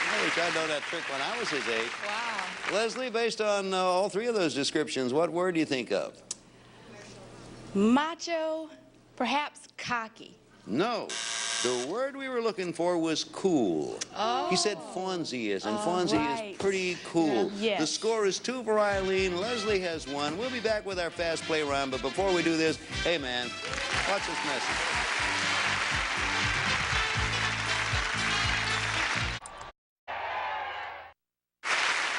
I wish I'd known that trick when I was his age. Wow. Leslie, based on all three of those descriptions, what word do you think of? Macho, perhaps cocky. No. The word we were looking for was cool. Oh. He said Fonzie is, and Fonzie is pretty cool. Yes. The score is 2 for Eileen. Leslie has 1. We'll be back with our fast play round, but before we do this, hey, man, watch this message.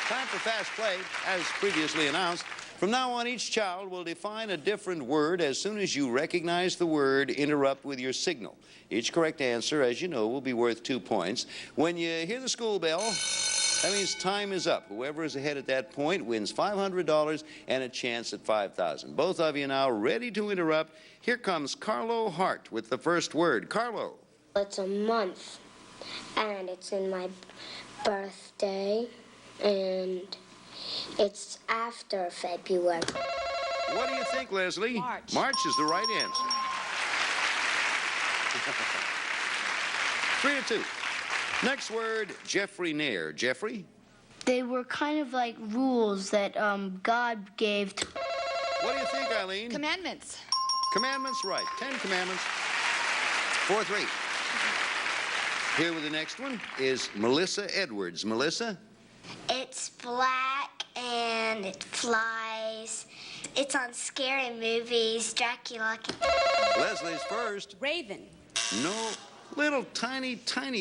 Time for fast play, as previously announced. From now on, each child will define a different word. As soon as you recognize the word, interrupt with your signal. Each correct answer, as you know, will be worth 2 points. When you hear the school bell, that means time is up. Whoever is ahead at that point wins $500 and a chance at $5,000. Both of you now ready to interrupt. Here comes Carlo Hart with the first word. Carlo. It's a month, and it's in my birthday, and it's after February. What do you think, Leslie? March. March is the right answer. 3-2. Next word, Jeffrey Nair. Jeffrey? They were kind of like rules that God gave. What do you think, Eileen? Commandments. Commandments, right. 10 commandments. 4-3. Here with the next one is Melissa Edwards. Melissa? It's black and it flies. It's on scary movies. Dracula. Leslie's first. Raven. No, little tiny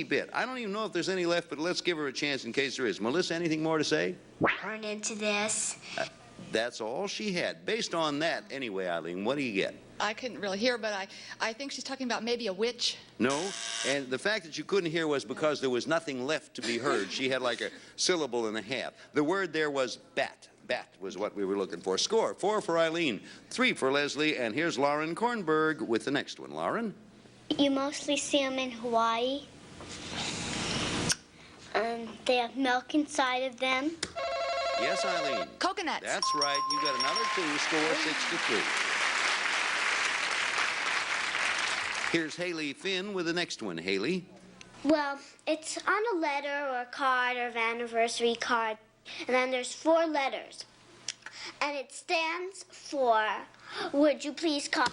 bit. I don't even know if there's any left, but let's give her a chance in case there is. Melissa, anything more to say? Turn into this. That's all she had. Based on that, anyway, Eileen, what do you get? I couldn't really hear, but I think she's talking about maybe a witch. No, and the fact that you couldn't hear was because there was nothing left to be heard. She had like a syllable and a half. The word there was bat. Bat was what we were looking for. Score, 4 for Eileen, 3 for Leslie, and here's Lauren Kornberg with the next one. Lauren? You mostly see them in Hawaii. They have milk inside of them. Yes, Eileen. Coconuts. That's right. You got another 2. Score 6-3. Here's Haley Finn with the next one. Haley? Well, it's on a letter or a card or an anniversary card. And then there's 4 letters. And it stands for, would you please call?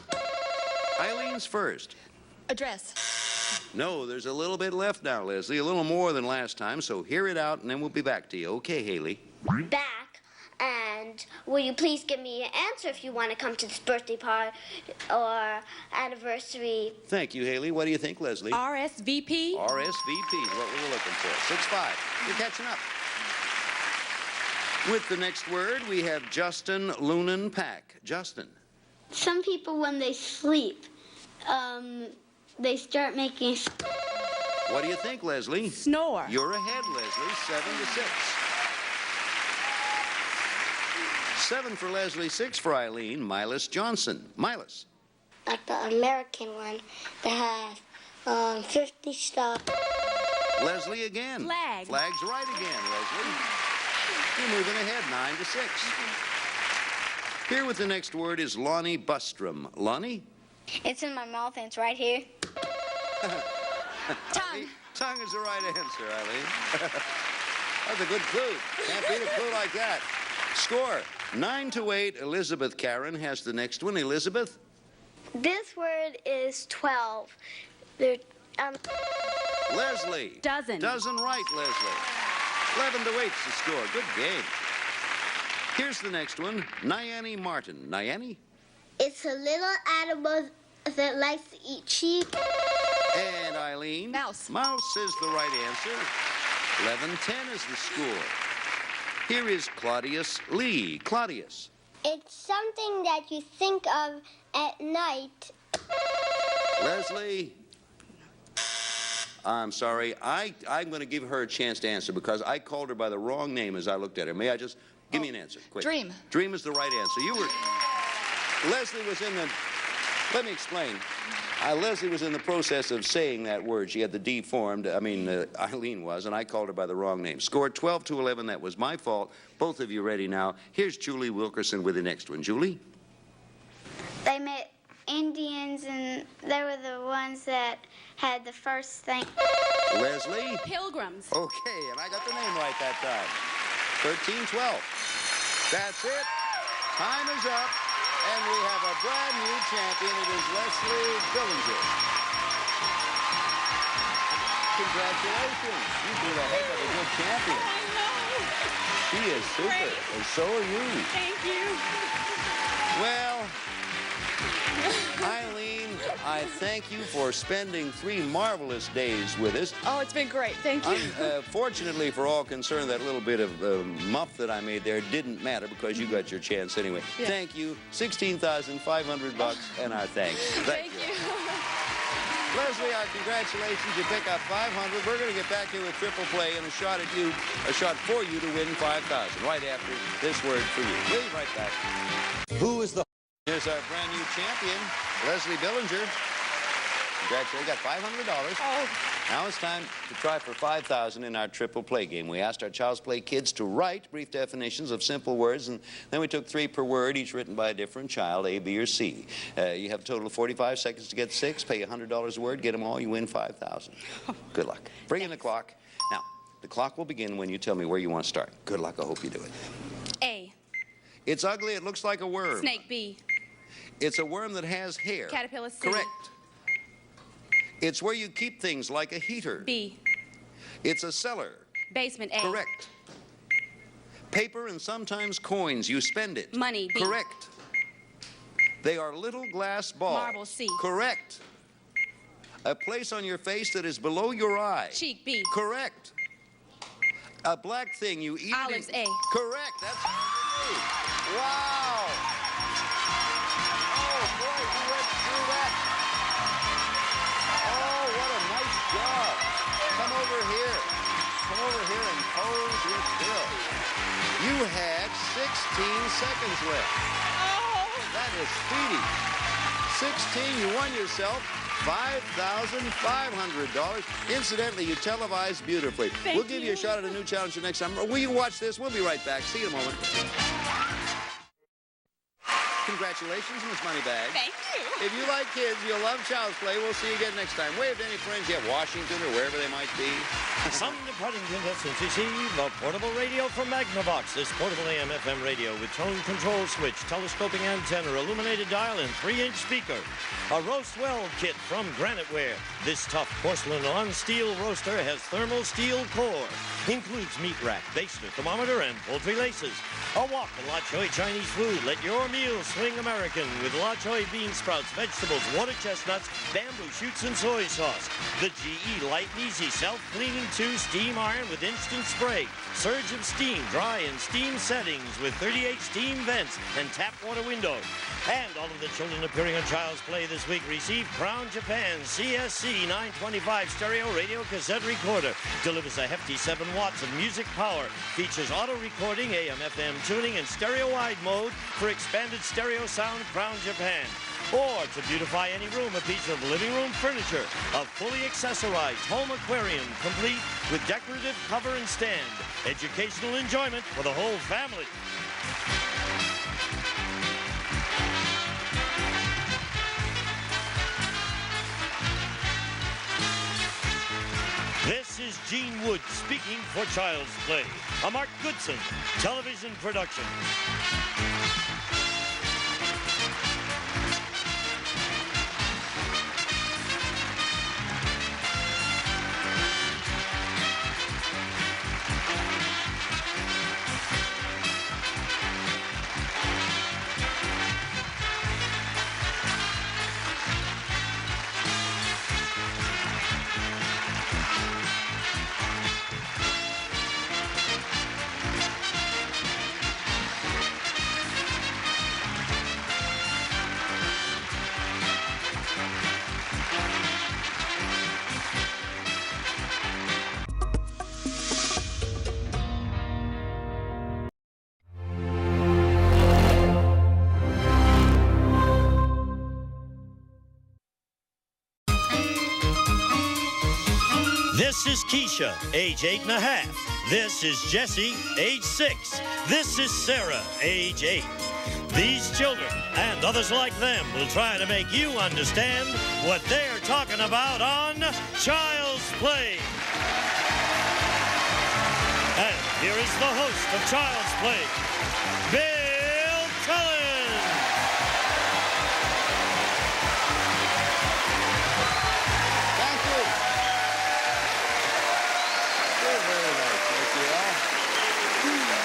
Eileen's first. Address. No, there's a little bit left now, Leslie. A little more than last time, so hear it out and then we'll be back to you. Okay, Haley. Back. And will you please give me an answer if you want to come to this birthday party or anniversary? Thank you, Haley. What do you think, Leslie? RSVP. RSVP is what we were looking for. 6-5. You're catching up. With the next word, we have Justin Lunan Pack. Justin. Some people, when they sleep, they start making... What do you think, Leslie? Snore. You're ahead, Leslie. 7-6. 7 for Leslie, 6 for Eileen. Milas Johnson. Milas. Like the American one that has 50 stars. Leslie again. Flag. Flag's right again, Leslie. You're moving ahead, 9-6. Here with the next word is Lonnie Bustrom. Lonnie? It's in my mouth and it's right here. Tongue. Tongue is the right answer, Eileen. That's a good clue. Can't beat a clue like that. Score, 9-8. Elizabeth Karen has the next one. Elizabeth? This word is 12. Leslie. Dozen. Dozen right, Leslie. 11-8's the score. Good game. Here's the next one. Nyani Martin. Nyani? It's a little animal that likes to eat sheep. And Eileen? Mouse. Mouse is the right answer. 11-10 is the score. Here is Claudius Lee. Claudius. It's something that you think of at night. Leslie? I'm sorry. I'm going to give her a chance to answer because I called her by the wrong name as I looked at her. May I just... Give me an answer, quick. Dream. Dream is the right answer. You were... Leslie was in the... Let me explain. Leslie was in the process of saying that word. She had the D formed. Eileen was, and I called her by the wrong name. Scored 12-11. That was my fault. Both of you ready now. Here's Julie Wilkerson with the next one. Julie? They met Indians, and they were the ones that had the first thing. Leslie? Pilgrims. Okay, and I got the name right that time. 13-12. That's it. Time is up, and we have a brand new champion. It is Leslie Billinger. Congratulations. You did a heck of a good champion. I know. She is super, Great. and so are you. Thank you. Well, Eileen, I thank you for spending 3 marvelous days with us. Oh, it's been great. Thank you. Fortunately for all concerned, that little bit of muff that I made there didn't matter because you got your chance anyway. Yeah. Thank you. $16,500 and our thanks. Thank you. Leslie, our congratulations. You pick up $500. We're going to get back here with Triple Play and a shot for you to win $5,000 right after this word for you. We'll be right back. Who is the... Here's our brand new champion, Leslie Billinger. Congratulations. You got $500. Oh. Now it's time to try for $5,000 in our Triple Play game. We asked our Child's Play kids to write brief definitions of simple words, and then we took 3 per word, each written by a different child, A, B, or C. You have a total of 45 seconds to get 6. Pay $100 a word. Get them all. You win $5,000. Good luck. Bring in the clock. Now, The clock will begin when you tell me where you want to start. Good luck. I hope you do it. A. It's ugly. It looks like a worm. Snake. B. It's a worm that has hair. Caterpillar. C. Correct. It's where you keep things like a heater. B. It's a cellar. Basement. A. Correct. Paper and sometimes coins. You spend it. Money. B. Correct. They are little glass balls. Marble. C. Correct. A place on your face that is below your eye. Cheek. B. Correct. A black thing you eat. Olives. A. Correct. That's A. Wow. Oh, boy, you went through that. Oh, what a nice job. Come over here. Come over here and pose with Bill. You had 16 seconds left. Oh. That is speedy. 16, you won yourself $5,500. Incidentally, you televised beautifully. We'll give you a shot at a new challenger next time. Will you watch this? We'll be right back. See you in a moment. Congratulations, Miss Moneybags. Thank you. If you like kids, you'll love Child's Play. We'll see you again next time. Wave to any friends you have, Washington or wherever they might be. Some departing contestants receive a portable radio from Magnavox. This portable AM/FM radio with tone control switch, telescoping antenna, illuminated dial, and 3-inch speaker. A roast well kit from Graniteware. This tough porcelain on-steel roaster has thermal steel core. Includes meat rack, baster, thermometer, and poultry laces. A wok and La Choy Chinese food. Let your meals swing American with La Choy bean sprouts, vegetables, water chestnuts, bamboo shoots, and soy sauce. The GE Light and Easy Self-Cleaning 2 Steam Iron with instant spray. Surge of steam, dry and steam settings with 38 steam vents and tap water window. And all of the children appearing on Child's Play this week receive Crown Japan's CSC 925 stereo radio cassette recorder. Delivers a hefty 7 watts of music power. Features auto recording, AM/FM tuning, and stereo wide mode for expanded stereo sound. Crown Japan. Or to beautify any room, a piece of living room furniture. A fully accessorized home aquarium complete with decorative cover and stand. Educational enjoyment for the whole family. This is Gene Wood speaking for Child's Play, a Mark Goodson television production. This is Keisha, age 8.5. This is Jesse, age 6. This is Sarah, age 8. These children and others like them will try to make you understand what they're talking about on Child's Play. And here is the host of Child's Play, Bill Cullen. Thank you. Very nice. Thank you all.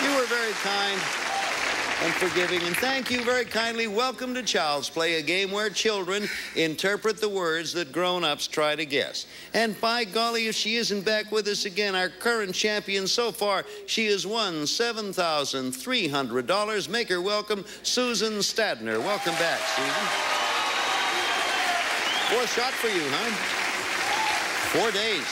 You were very kind and forgiving, and thank you very kindly. Welcome to Child's Play, a game where children interpret the words that grown-ups try to guess. And by golly, if she isn't back with us again, our current champion so far, she has won $7,300. Make her welcome, Susan Stadner. Welcome back, Susan. Fourth shot for you, huh? 4 days.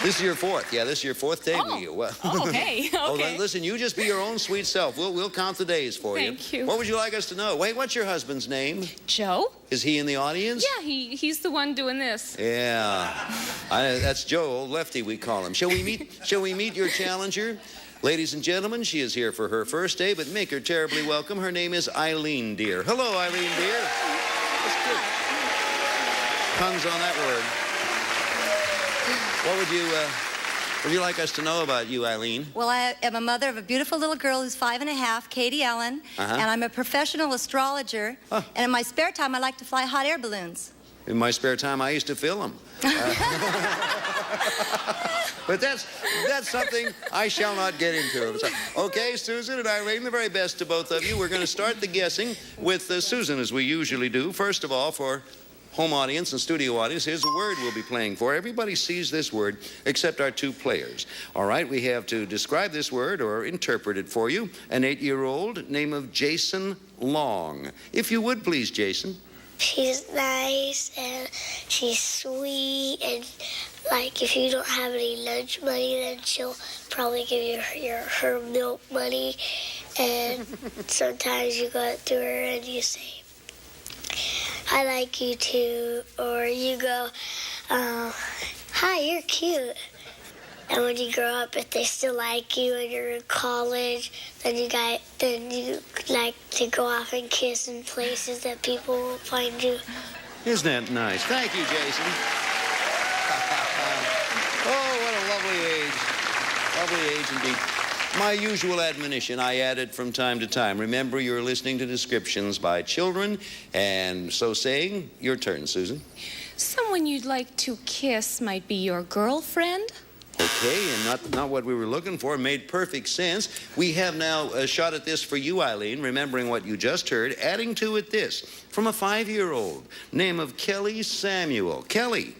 This is your fourth. Yeah, this is your fourth day with you. Well, okay. Well, Okay. listen, you just be your own sweet self. We'll count the days for you. Thank you. What would you like us to know? Wait, what's your husband's name? Joe? Is he in the audience? Yeah, he's the one doing this. Yeah. That's Joe, old lefty we call him. Shall we meet your challenger? Ladies and gentlemen, she is here for her first day, but make her terribly welcome. Her name is Eileen Deer. Hello, Eileen Deer. That's good. Puns on that word. What would you like us to know about you, Eileen? Well, I am a mother of a beautiful little girl who's 5½, Katie Ellen, and I'm a professional astrologer. And in my spare time, I like to fly hot air balloons. In my spare time, I used to fill them. But that's something I shall not get into. So, okay, Susan and Eileen, the very best to both of you. We're going to start the guessing with Susan, as we usually do. First of all, for home audience and studio audience, here's a word we'll be playing for. Everybody sees this word except our two players. All right, we have to describe this word or interpret it for you. An 8-year-old, name of Jason Long. If you would, please, Jason. She's nice and she's sweet, and like if you don't have any lunch money, then she'll probably give you her milk money. And sometimes you go up to her and you say, "I like you too," or you go, "Hi, you're cute." And when you grow up, if they still like you and you're in college, then you like to go off and kiss in places that people won't find you. Isn't that nice? Thank you, Jason. Oh, what a lovely age indeed. My usual admonition, I add it from time to time. Remember, you're listening to descriptions by children, and so saying, your turn, Susan. Someone you'd like to kiss might be your girlfriend. Okay, and not what we were looking for. Made perfect sense. We have now a shot at this for you, Eileen, remembering what you just heard, adding to it this, from a 5-year-old, name of Kelly Samuel. Kelly.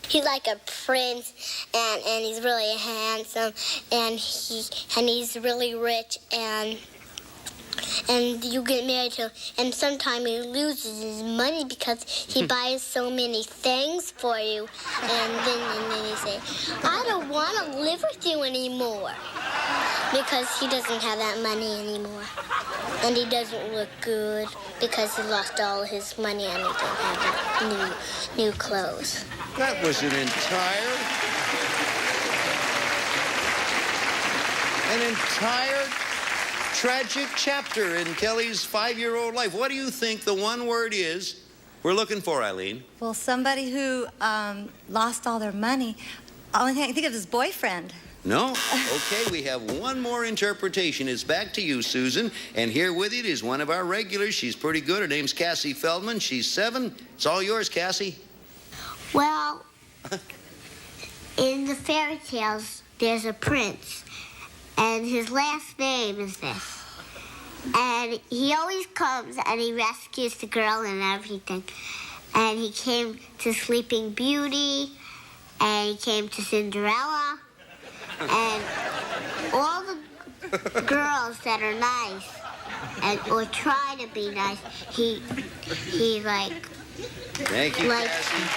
He's like a prince, and he's really handsome, and he's really rich, and you get married to him, and sometimes he loses his money because he buys so many things for you, and then you say, "I don't want to live with you anymore," because he doesn't have that money anymore, and he doesn't look good because he lost all his money and he don't have new clothes. That was an entire tragic chapter in Kelly's 5-year-old life. What do you think the one word is we're looking for, Eileen? Well, somebody who lost all their money. Only thing I can think of is boyfriend. No? Okay, we have one more interpretation. It's back to you, Susan. And here with it is one of our regulars. She's pretty good. Her name's Cassie Feldman. She's 7. It's all yours, Cassie. Well, in the fairy tales, there's a prince, and his last name is this. And he always comes and he rescues the girl and everything. And he came to Sleeping Beauty, and he came to Cinderella, and all the girls that are nice or try to be nice, he like. Thank you, Cassie.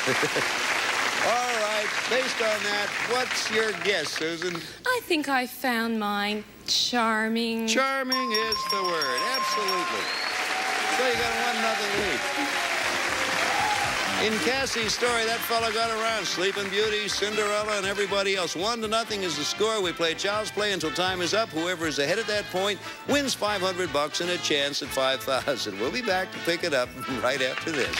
All right, based on that, what's your guess, Susan? I think I found mine. Charming. Charming is the word, absolutely. So you got a 1-0 lead. In Cassie's story, that fellow got around. Sleeping Beauty, Cinderella, and everybody else. 1-0 is the score. We play child's play until time is up. Whoever is ahead at that point wins $500 and a chance at $5,000. We'll be back to pick it up right after this.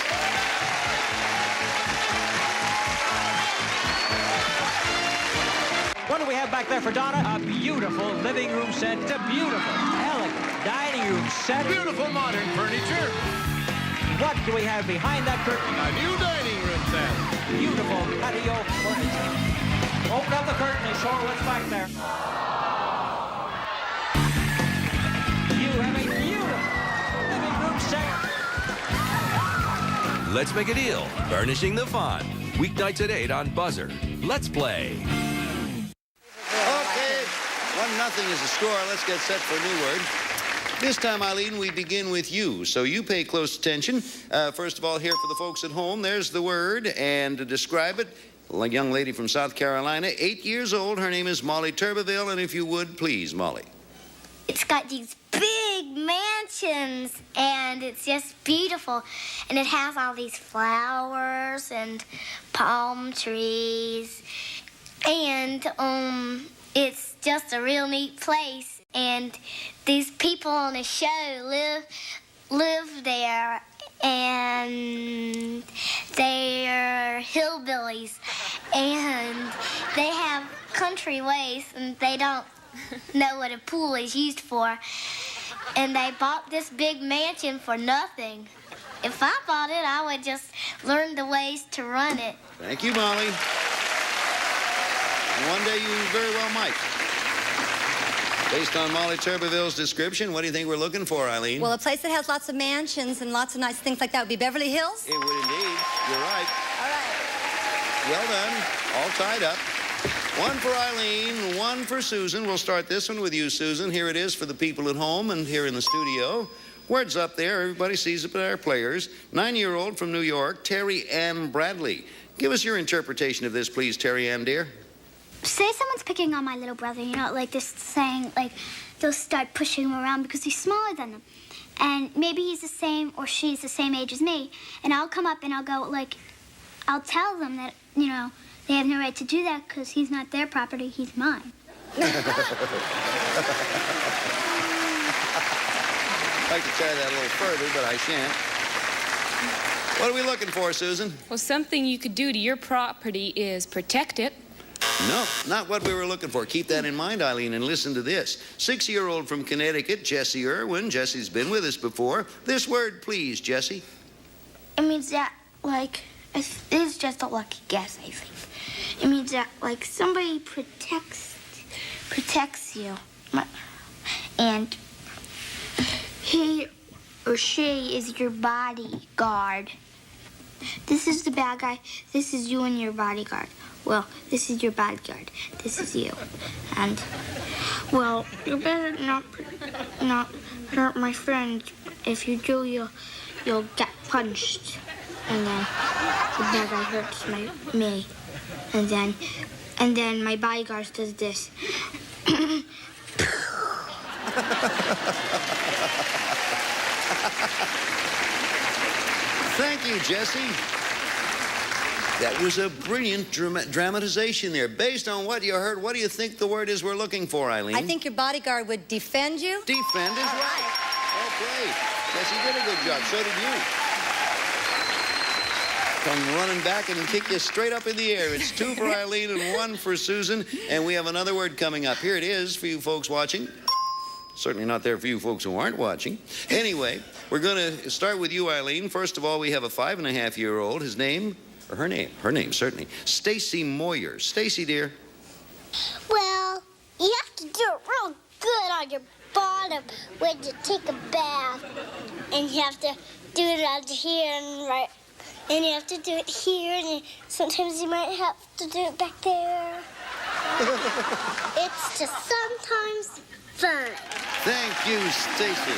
What do we have back there for Donna? A beautiful living room set. It's a beautiful, elegant dining room set. Beautiful modern furniture. What do we have behind that curtain? A new dining room set. Beautiful patio furniture. Open up the curtain and show her what's back there. You have a beautiful living room set. Let's make a deal. Furnishing the fun. Weeknights at 8 on Buzzer. Let's play. Okay, 1-0 is the score. Let's get set for a new word. This time, Eileen, we begin with you, so you pay close attention. First of all, here for the folks at home, there's the word, and to describe it, a young lady from South Carolina, 8 years old. Her name is Molly Turbeville, and if you would, please, Molly. It's got these big mansions, and it's just beautiful. And it has all these flowers and palm trees. And it's just a real neat place. And these people on the show live there. and they're hillbillies, and they have country ways, and they don't know what a pool is used for. And they bought this big mansion for nothing. If I bought it, I would just learn the ways to run it. Thank you, Molly. One day you very well might. Based on Molly Turbeville's description, what do you think we're looking for, Eileen? Well, a place that has lots of mansions and lots of nice things like that would be Beverly Hills. It would indeed. You're right. All right. Well done. All tied up. One for Eileen, one for Susan. We'll start this one with you, Susan. Here it is for the people at home and here in the studio. Words up there. Everybody sees it but our players. 9-year-old from New York, Terry Ann Bradley. Give us your interpretation of this, please, Terry Ann, dear. Say someone's picking on my little brother, you know, like this saying, like, they'll start pushing him around because he's smaller than them. And maybe he's the same or she's the same age as me. And I'll come up and I'll go, like, I'll tell them that, you know, they have no right to do that because he's not their property, he's mine. I'd like to carry that a little further, but I shan't. What are we looking for, Susan? Well, something you could do to your property is protect it. No, not what we were looking for. Keep that in mind, Eileen, and listen to this. 6-year-old from Connecticut, Jessie Irwin. Jessie's been with us before. This word, please, Jessie. It means that, like, it's just a lucky guess, I think. It means that, like, somebody protects you. And he or she is your bodyguard. This is the bad guy. This is you and your bodyguard. Well, this is your bodyguard. This is you. And, well, you better not hurt my friend. If you do, you'll get punched. And then the bad guy hurts me. And then my bodyguard does this. Thank you, Jessie. That was a brilliant dramatization there. Based on what you heard, what do you think the word is we're looking for, Eileen? I think your bodyguard would defend you. Defend is right. Well played. Jessie did a good job. So did you. Come running back and kick you straight up in the air. It's 2 for Eileen and 1 for Susan. And we have another word coming up. Here it is for you folks watching. Certainly not there for you folks who aren't watching. Anyway, we're going to start with you, Eileen. First of all, we have a 5-and-a-half-year-old. His name, or her name, certainly, Stacy Moyer. Stacy, dear. Well, you have to do it real good on your bottom when you take a bath. And you have to do it out here and right. And you have to do it here, and sometimes you might have to do it back there. It's just sometimes fun. Thank you, Stacy.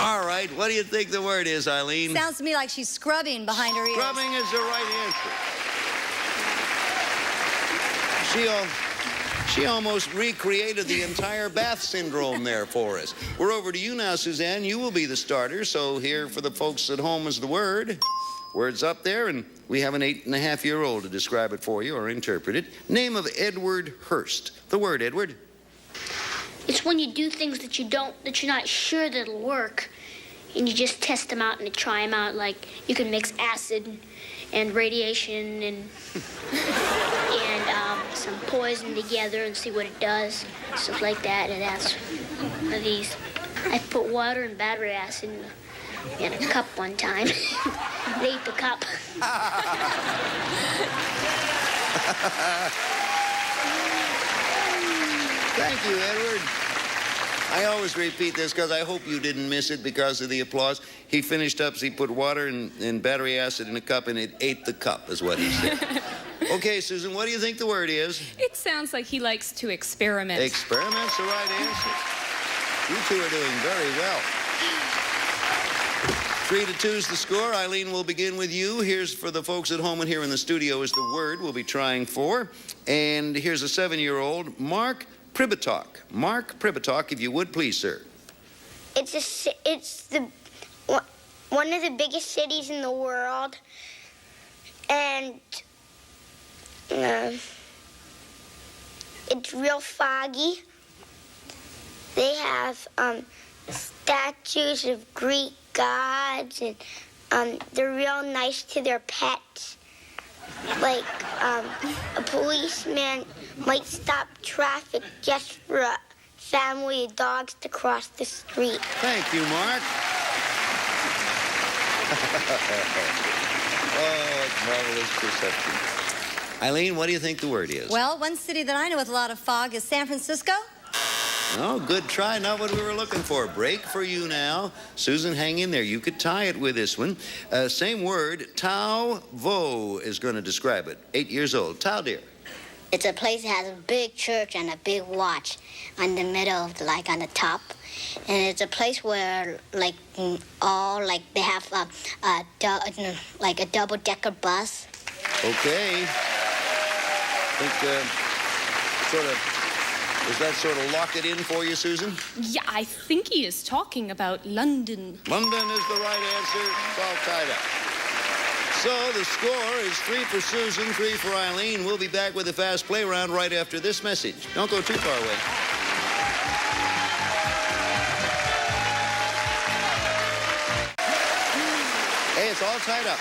All right, what do you think the word is, Eileen? Sounds to me like she's scrubbing behind her ears. Scrubbing is the right answer. She almost recreated the entire bath syndrome there for us. We're over to you now, Suzanne. You will be the starter, so here for the folks at home is the word. Word's up there, and we have an 8-and-a-half-year-old to describe it for you or interpret it. Name of Edward Hurst. The word, Edward. It's when you do things that you're not sure that'll work, and you just test them out and try them out. Like you can mix acid and radiation and some poison together and see what it does, stuff like that. And that's one of these. I put water and battery acid in a cup one time. They ate the cup. Thank you, Edward. I always repeat this because I hope you didn't miss it because of the applause. He finished up, so he put water and battery acid in a cup, and it ate the cup, is what he said. Okay, Susan, what do you think the word is? It sounds like he likes to experiment. Experiment's the right answer. You two are doing very well. 3-2 is the score. Eileen, will begin with you. Here's for the folks at home and here in the studio is the word we'll be trying for. And here's a 7-year-old, Mark Pribitok. Mark Pribitok, if you would, please, sir. It's one of the biggest cities in the world, and it's real foggy, They have statues of Greek gods, and they're real nice to their pets. Like, a policeman might stop traffic just for a family of dogs to cross the street. Thank you, Mark. Oh, it's marvelous perception. Eileen, what do you think the word is? Well, one city that I know with a lot of fog is San Francisco. Oh, good try. Not what we were looking for. Break for you now. Susan, hang in there. You could tie it with this one. Same word. Tao Vo is going to describe it. 8 years old. Tao, dear. It's a place that has a big church and a big watch on the middle, like on the top. And it's a place where, like, they have like a double-decker bus. Okay. I think, does that sort of lock it in for you, Susan? Yeah, I think he is talking about London. London is the right answer. It's all tied up. So the score is 3 for Susan, 3 for Eileen. We'll be back with the fast play round right after this message. Don't go too far away. Hey, it's all tied up.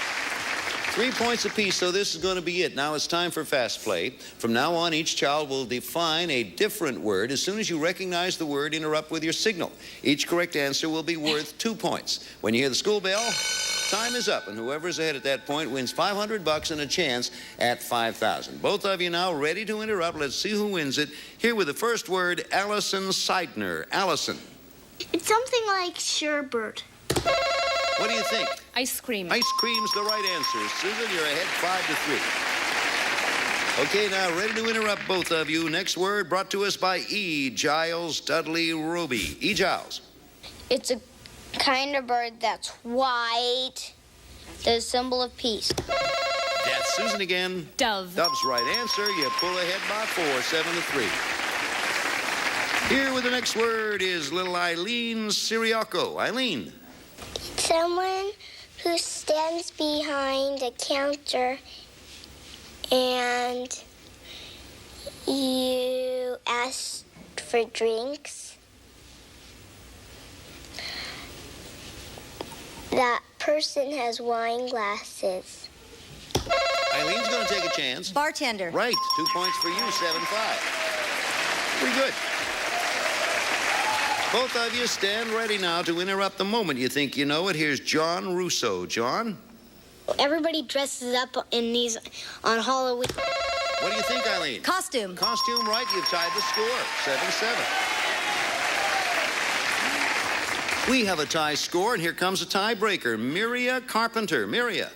3 points apiece, so this is going to be it. Now it's time for fast play. From now on, each child will define a different word. As soon as you recognize the word, interrupt with your signal. Each correct answer will be worth 2 points. When you hear the school bell, time is up, and whoever's ahead at that point wins $500 and a chance at $5,000. Both of you now ready to interrupt. Let's see who wins it. Here with the first word, Allison Seidner. Allison. It's something like sherbet. What do you think? Ice cream. Ice cream's the right answer. Susan, you're ahead 5-3. Okay, now ready to interrupt both of you. Next word brought to us by E. Giles Dudley Roby. E. Giles. It's a kind of bird that's white. The symbol of peace. That's Susan again. Dove. Dove's right answer. You pull ahead by 4, 7-3. Here with the next word is little Eileen Siriaco. Eileen. Someone who stands behind a counter and you ask for drinks. That person has wine glasses. Eileen's going to take a chance. Bartender. Right. 2 points for you, 7-5. Pretty good. Both of you stand ready now to interrupt the moment you think you know it. Here's John Russo. John? Everybody dresses up in these on Halloween. What do you think, Eileen? Costume. Costume, right. You've tied the score. 7-7. We have a tie score, and here comes a tiebreaker. Miria Carpenter. Miria.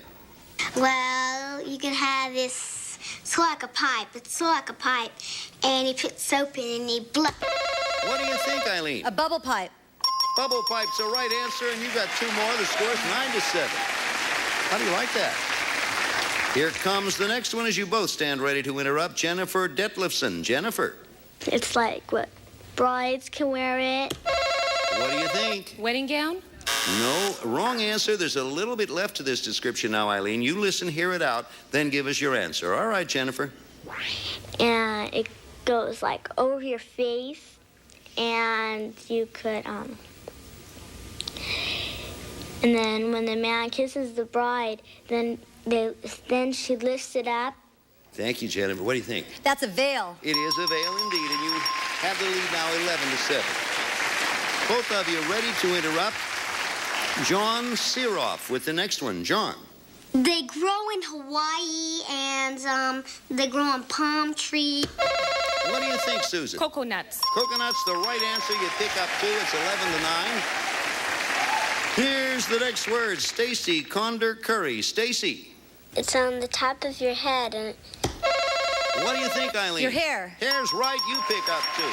Well, you can have this sort of like a pipe. It's sort of like a pipe, and you put soap in and you blow. What do you think, Eileen? A bubble pipe. Bubble pipe's the right answer, and you got 2 more. The score's 9-7. How do you like that? Here comes the next one as you both stand ready to interrupt. Jennifer Detlefson. Jennifer. It's like what brides can wear it. What do you think? Wedding gown? No, wrong answer. There's a little bit left to this description now, Eileen. You listen, hear it out, then give us your answer. All right, Jennifer. And it goes like over your face. And you could, and then when the man kisses the bride, then she lifts it up. Thank you, Jennifer. What do you think? That's a veil. It is a veil indeed, and you have the lead now 11-7. Both of you ready to interrupt. John Seroff with the next one. John. They grow in Hawaii, and they grow on palm trees. What do you think, Susan? Coconuts. Coconuts, the right answer. You pick up 2. It's 11-9. Here's the next word. Stacy Condor Curry. Stacy. It's on the top of your head. And what do you think, Eileen? Your hair. Hair's right. You pick up 2.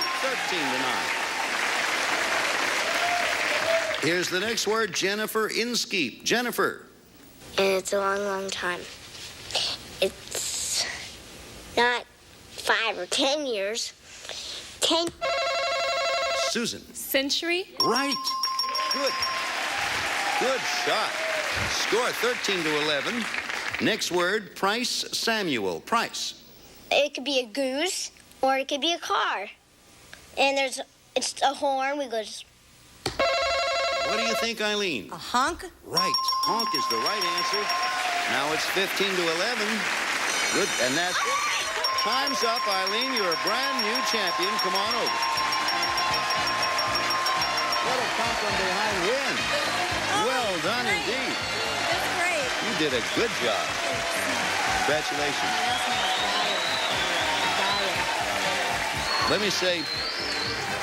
13-9. Here's the next word. Jennifer Inskeep. Jennifer. And it's a long, long time. It's not 5 or 10 years. 10. Susan. Century? Right. Good. Good shot. Score 13-11. Next word, Price Samuel. Price. It could be a goose or it could be a car. And it's It's a horn. We go just... What do you think, Eileen? A honk? Right. Honk is the right answer. Now it's 15 to 11. Good. And that's time's up, Eileen. You're a brand new champion. Come on over. What a come from behind win. Well done indeed. That's great. You did a good job. Congratulations.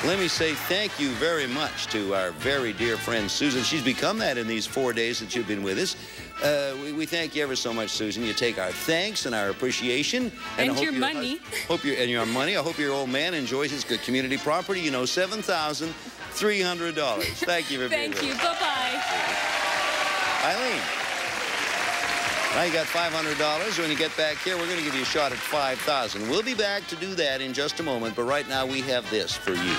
Let me say thank you very much to our very dear friend Susan. She's become that in these 4 days that you've been with us. We thank you ever so much, Susan. You take our thanks and our appreciation. And your money. And your money. I hope your old man enjoys his good community property. You know, $7,300. Thank you for being Thank with you. us. Bye-bye. Eileen. Now you got $500. When you get back here, we're going to give you a shot at $5,000. We'll be back to do that in just a moment, but right now we have this for you.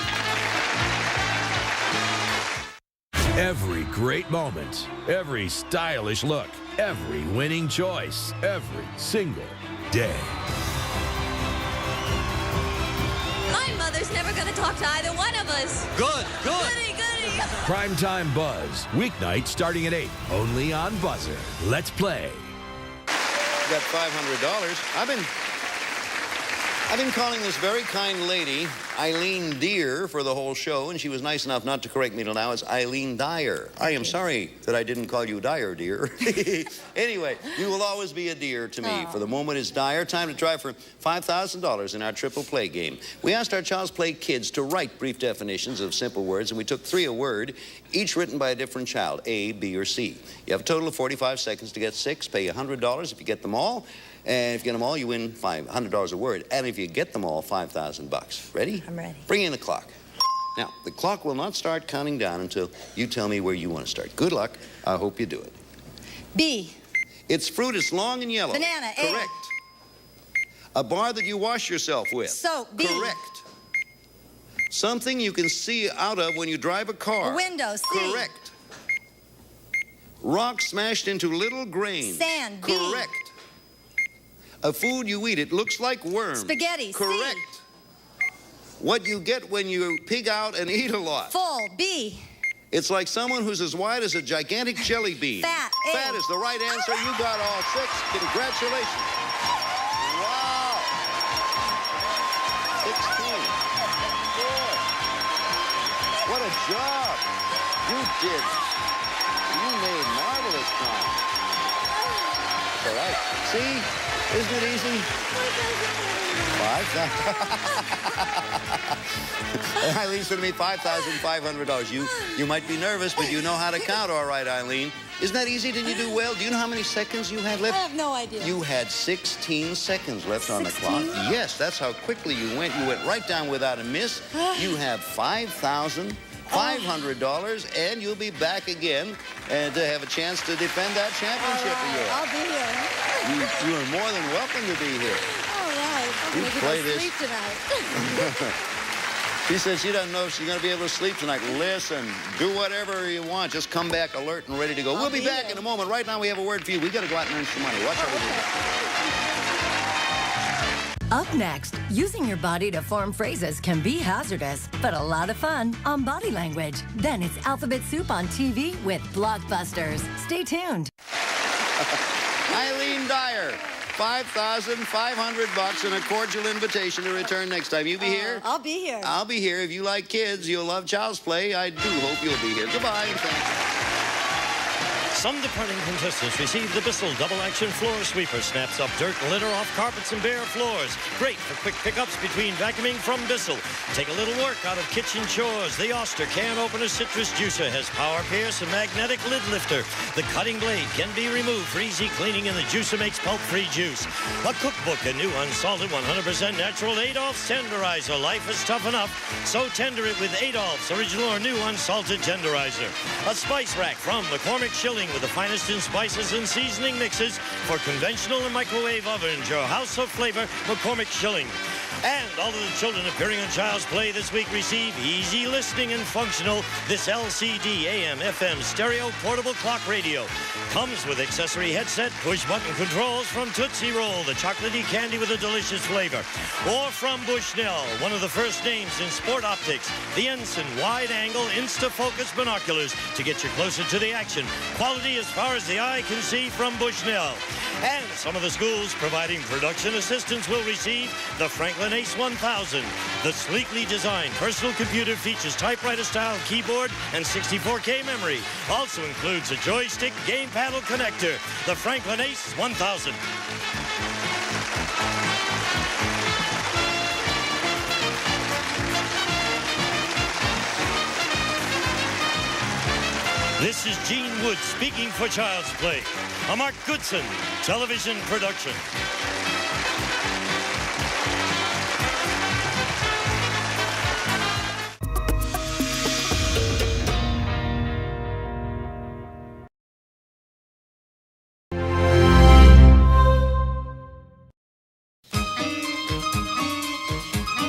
Every great moment, every stylish look, every winning choice, every single day. My mother's never going to talk to either one of us. Good, good. Goody, goody. Primetime Buzz, weeknight starting at 8, only on Buzzer. Let's play. Got $500. I've been calling this very kind lady Eileen Deer for the whole show, and she was nice enough not to correct me till now. It's Eileen Dyer. I am sorry that I didn't call you Dyer, dear. Anyway, you will always be a dear to me. For the moment, it's Dyer. Time to try for $5,000 in our triple play game. We asked our Child's Play kids to write brief definitions of simple words, and we took 3 a word, each written by a different child, A, B, or C. You have a total of 45 seconds to get 6. Pay $100 if you get them all. And if you get them all, you win $100 a word. And if you get them all, $5,000. Ready? I'm ready. Bring in the clock. Now, the clock will not start counting down until you tell me where you want to start. Good luck. I hope you do it. B. It's fruit. It's long and yellow. Banana. A. Correct. A bar that you wash yourself with. Soap. B. Correct. Something you can see out of when you drive a car. A window. C. Correct. Rock smashed into little grains. Sand. B. Correct. A food you eat, it looks like worms. Spaghetti. Correct. C. What you get when you pig out and eat a lot. Full. B. It's like someone who's as wide as a gigantic jelly bean. Fat. A. Fat is the right answer. You got all 6. Congratulations. Wow. 16. Good. What a job. You did. You made marvelous time. All right. See? Isn't it easy? 5,000. Eileen said to me, $5,500. You might be nervous, but you know how to count all right, Eileen. Isn't that easy? Didn't you do well? Do you know how many seconds you had left? I have no idea. You had 16 seconds left on the clock. Yes, that's how quickly you went. You went right down without a miss. You have $5,500, and you'll be back again and to have a chance to defend that championship of yours. I'll be here. You are more than welcome to be here. All right. I'm You going to play go this. sleep tonight. She says she doesn't know if she's going to be able to sleep tonight. Listen, do whatever you want. Just come back alert and ready to go. We'll be back in a moment. Right now we have a word for you. We've got to go out and earn some money. Watch how we do that. Up next, using your body to form phrases can be hazardous, but a lot of fun on Body Language. Then it's Alphabet Soup on TV with Blockbusters. Stay tuned. Eileen Dyer, $5,500 and a cordial invitation to return next time. You be here? I'll be here. I'll be here. If you like kids, you'll love Child's Play. I do hope you'll be here. Goodbye and thanks. Some departing contestants receive the Bissell Double Action Floor Sweeper. Snaps up dirt and litter off carpets and bare floors. Great for quick pickups between vacuuming from Bissell. Take a little work out of kitchen chores. The Oster Can Opener Citrus Juicer has power pierce and magnetic lid lifter. The cutting blade can be removed for easy cleaning, and the juicer makes pulp-free juice. A cookbook, a new unsalted 100% natural Adolph's tenderizer. Life is tough enough, so tender it with Adolph's original or new unsalted tenderizer. A spice rack from McCormick Schilling with the finest in spices and seasoning mixes for conventional and microwave ovens. Your house of flavor, McCormick Schilling. And all of the children appearing on Child's Play this week receive easy listening and functional this LCD AM FM stereo portable clock radio. Comes with accessory headset, push button controls from Tootsie Roll, the chocolatey candy with a delicious flavor. Or from Bushnell, one of the first names in sport optics, the Ensign wide angle Instafocus binoculars to get you closer to the action. Quality as far as the eye can see from Bushnell. And some of the schools providing production assistance will receive the Franklin Ace 1000. The sleekly designed personal computer features typewriter-style keyboard and 64K memory. Also includes a joystick game paddle connector. The Franklin Ace 1000. This is Gene Wood speaking for Child's Play, a Mark Goodson television production.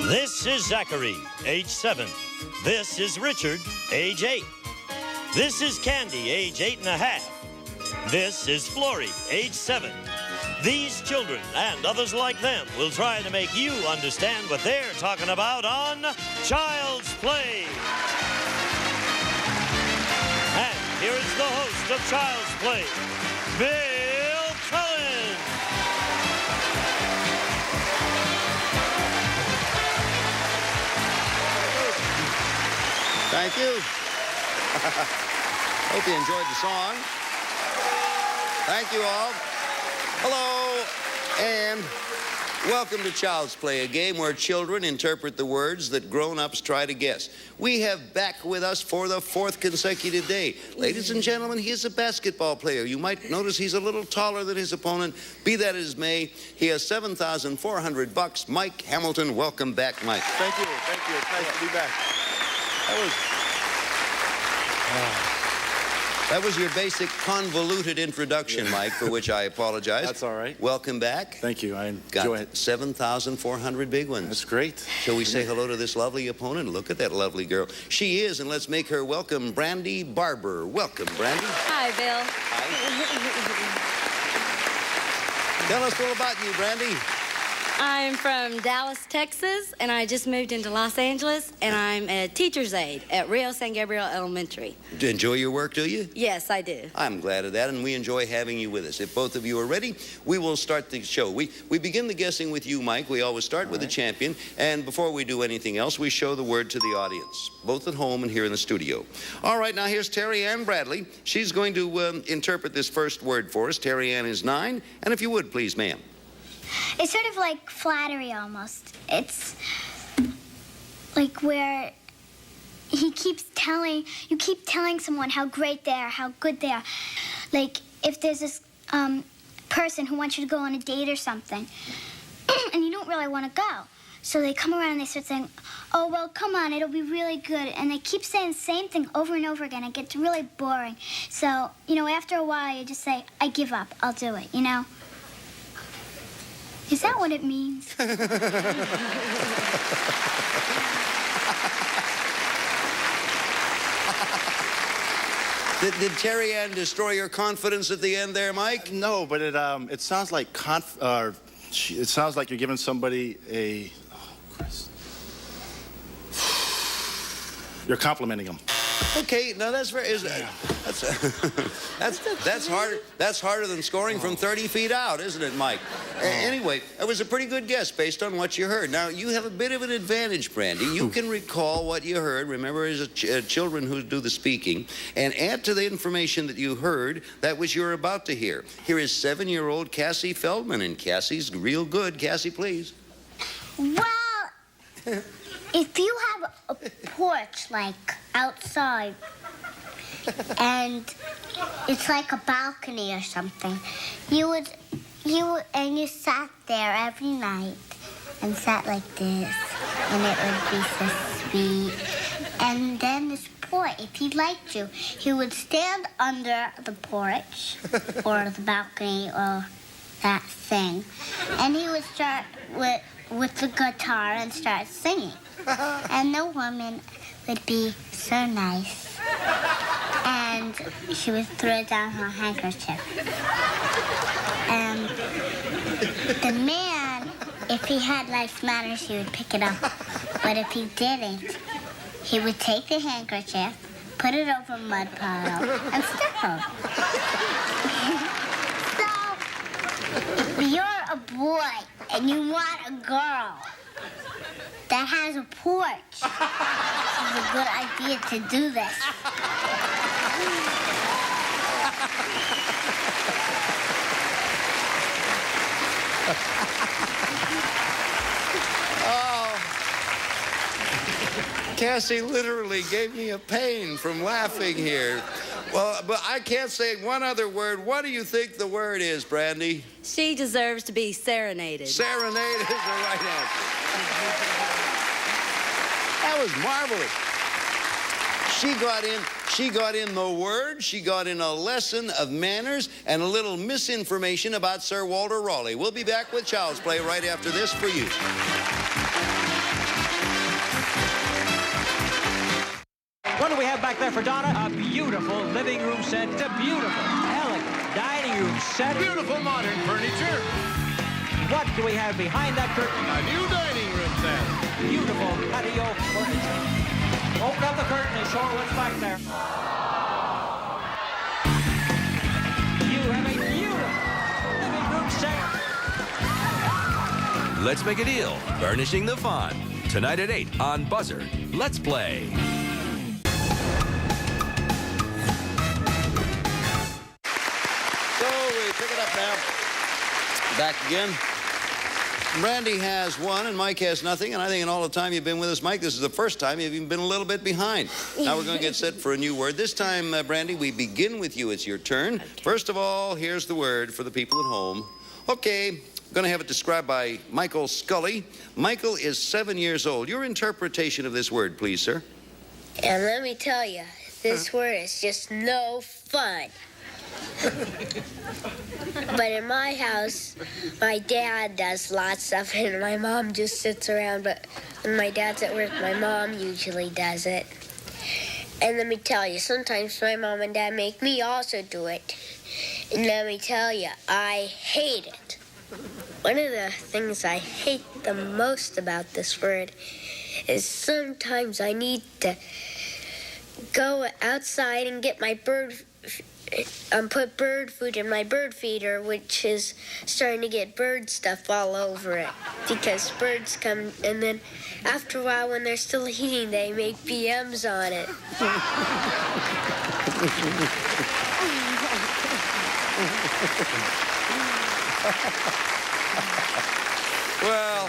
This is Zachary, age 7. This is Richard, age 8. This is Candy, age 8.5. This is Flory, age 7. These children and others like them will try to make you understand what they're talking about on Child's Play. And here is the host of Child's Play, Bill Cullen. Thank you. Hope you enjoyed the song. Thank you all. Hello, and welcome to Child's Play, a game where children interpret the words that grown-ups try to guess. We have back with us for the 4th consecutive day. Ladies and gentlemen, he is a basketball player. You might notice he's a little taller than his opponent. Be that as may, he has $7,400. Mike Hamilton, welcome back, Mike. Thank you. Thank you. It's nice to be back. That was your basic convoluted introduction, Mike, for which I apologize. That's all right. Welcome back. Thank you. I enjoy Got it. 7,400 big ones. That's great. Shall we say hello to this lovely opponent? Look at that lovely girl. She is, and let's make her welcome, Brandy Barber. Welcome, Brandy. Hi, Bill. Hi. Tell us all about you, Brandy. I'm from Dallas, Texas, and I just moved into Los Angeles, and I'm a teacher's aide at Rio San Gabriel Elementary. Do you enjoy your work, do you? Yes, I do. I'm glad of that, and we enjoy having you with us. If both of you are ready, we will start the show. We begin the guessing with you, Mike. We always start with the champion, and before we do anything else, we show the word to the audience, both at home and here in the studio. All right, now here's Terry Ann Bradley. She's going to interpret this first word for us. Terry Ann is 9, and if you would, please, ma'am. It's sort of like flattery almost. It's like where you keep telling someone how great they are, how good they are. Like if there's this person who wants you to go on a date or something, and you don't really want to go. So they come around and they start saying, oh, well, come on, it'll be really good. And they keep saying the same thing over and over again. It gets really boring. So, you know, after a while, you just say, I give up. I'll do it, you know? Is that what it means? Did Terry Ann destroy your confidence at the end there, Mike? No, but it sounds like it sounds like you're giving somebody a. Oh, Christ. You're complimenting them. Okay, now that's very. That's harder. That's harder than scoring from 30 feet out, isn't it, Mike? Anyway, it was a pretty good guess based on what you heard. Now you have a bit of an advantage, Brandy. You can recall what you heard. Remember, as children who do the speaking, and add to the information that you heard that which you're about to hear. Here is 7-year-old Cassie Feldman, and Cassie's real good. Cassie, please. Well, if you have a porch, like, outside, and it's like a balcony or something, you sat there every night and sat like this, and it would be so sweet. And then this boy, if he liked you, he would stand under the porch or the balcony or that thing, and he would start with with the guitar and start singing. And the woman would be so nice. And she would throw down her handkerchief. And the man, if he had nice manners, he would pick it up. But if he didn't, he would take the handkerchief, put it over a mud pile, and step her. So, if you're a boy and you want a girl that has a porch, this is a good idea to do this. Oh, Cassie literally gave me a pain from laughing here. Well, but I can't say one other word. What do you think the word is, Brandy? She deserves to be serenaded. Serenade is the right answer. That was marvelous. She got in the word, she got in a lesson of manners, and a little misinformation about Sir Walter Raleigh. We'll be back with Child's Play right after this for you. What do we have back there for Donna? A beautiful living room set. It's a beautiful, elegant dining room set. Beautiful modern furniture. What do we have behind that curtain? A new dining room set. Beautiful patio furniture. Open up the curtain and show her what's back there. You have a beautiful living room set. Let's make a deal. Furnishing the fun. Tonight at 8 on Buzzer. Let's play. So we pick it up now. Back again. Brandy has one and Mike has nothing, and I think in all the time you've been with us, Mike, this is the first time you've even been a little bit behind. Now we're going to get set for a new word. This time, Brandy, we begin with you. It's your turn. Okay. First of all, here's the word for the people at home. Okay, I'm going to have it described by Michael Scully. Michael is 7 years old. Your interpretation of this word, please, sir. And let me tell you, this word is just no fun. But in my house, my dad does lots of it, and my mom just sits around. But when my dad's at work, my mom usually does it. And let me tell you, sometimes my mom and dad make me also do it. And let me tell you, I hate it. One of the things I hate the most about this word is sometimes I need to go outside and get my put bird food in my bird feeder, which is starting to get bird stuff all over it. Because birds come, and then after a while when they're still eating, they make BMs on it. Well,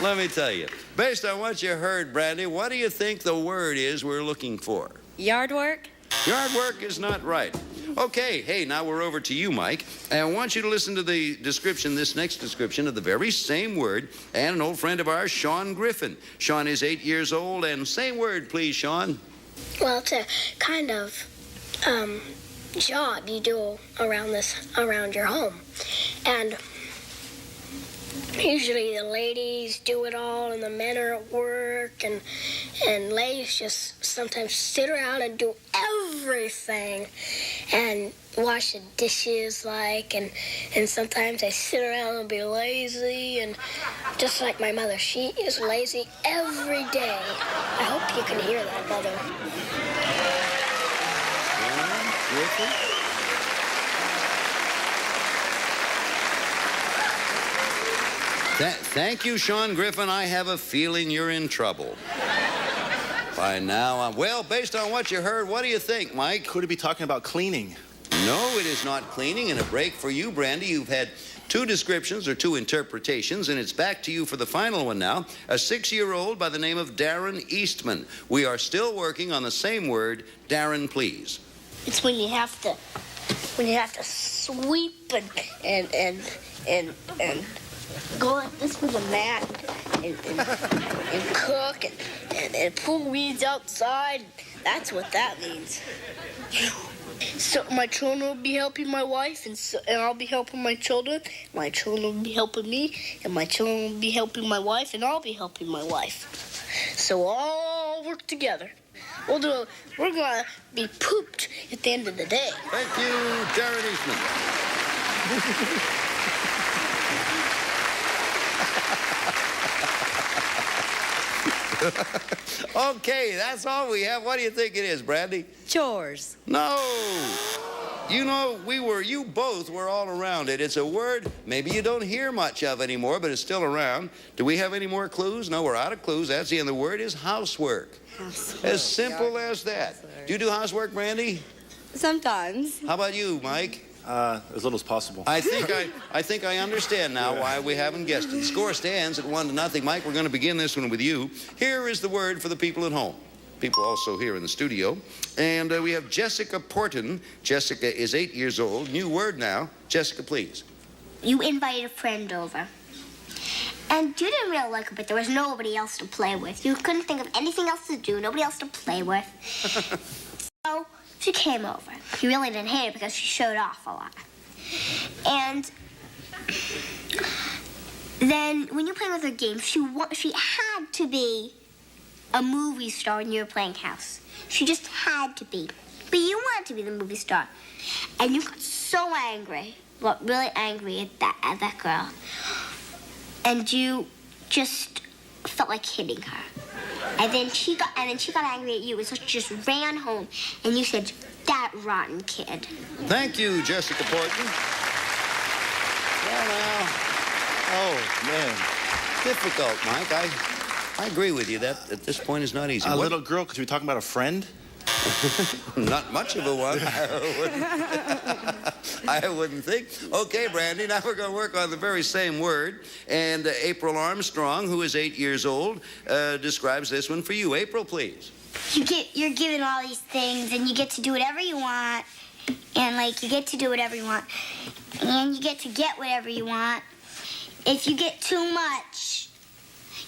let me tell you, based on what you heard, Brandy, what do you think the word is we're looking for? Yard work? Yard work is not right. Okay, hey, now we're over to you, Mike. And I want you to listen to the description, this next description of the very same word, and an old friend of ours, Sean Griffin. Sean is 8 years old, and same word, please, Sean. Well, it's a kind of job you do around your home. And usually the ladies do it all, and the men are at work, and ladies just sometimes sit around and do everything, and wash the dishes, and sometimes they sit around and be lazy, and just like my mother, she is lazy every day. I hope you can hear that, Mother. Thank you, Sean Griffin. I have a feeling you're in trouble. By now, well, based on what you heard, what do you think, Mike? Could it be talking about cleaning? No, it is not cleaning. And a break for you, Brandy. You've had two descriptions or two interpretations, and it's back to you for the final one now. A 6-year-old by the name of Darren Eastman. We are still working on the same word. Darren, please. It's when you have to sweep and go like this with a mat and cook and pull weeds outside. That's what that means. So my children will be helping my wife, and I'll be helping my children. My children will be helping me, and my children will be helping my wife, and I'll be helping my wife. So we'll all work together. We're gonna be pooped at the end of the day. Thank you, Jared Eastman. Okay, that's all we have. What do you think it is, Brandy? Chores. No. You know, you both were all around it. It's a word maybe you don't hear much of anymore, but it's still around. Do we have any more clues? No, we're out of clues. That's the end. The word is housework. As simple as that. Do you do housework, Brandy? Sometimes. How about you, Mike? As little as possible. I think I understand now why we haven't guessed it. The score stands at 1-0. Mike, we're going to begin this one with you. Here is the word for the people at home. People also here in the studio. And we have Jessica Porton. Jessica is 8 years old. New word now. Jessica, please. You invited a friend over. And you didn't really like her, but there was nobody else to play with. You couldn't think of anything else to do, nobody else to play with. So she came over. You really didn't hate her because she showed off a lot. And then when you were playing with her game, she had to be a movie star when you were playing house. She just had to be. But you wanted to be the movie star. And you got so angry, really angry at that girl. And you just felt like hitting her. And then she got angry at you, and so she just ran home, and you said, "That rotten kid." Thank you, Jessica Porton. Well, now, oh, man. Difficult, Mike. I agree with you. That at this point is not easy. A little girl, because we're talking about a friend? Not much of a one. I wouldn't think. Okay, Brandy, now we're going to work on the very same word. And April Armstrong, who is 8 years old, describes this one for you. April, please. You're given all these things, and you get to do whatever you want. And, you get to do whatever you want. And you get to get whatever you want. If you get too much,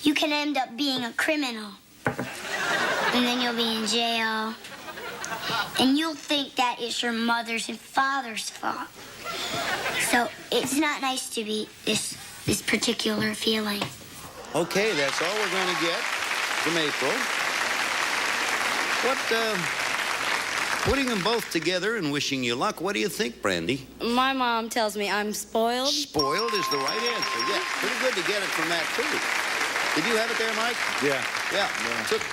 you can end up being a criminal. And then you'll be in jail. And you'll think that it's your mother's and father's fault. So it's not nice to be this particular feeling. Okay, that's all we're going to get from April. Putting them both together and wishing you luck, what do you think, Brandy? My mom tells me I'm spoiled. Spoiled is the right answer. Yeah, pretty good to get it from that, too. Did you have it there, Mike? Yeah.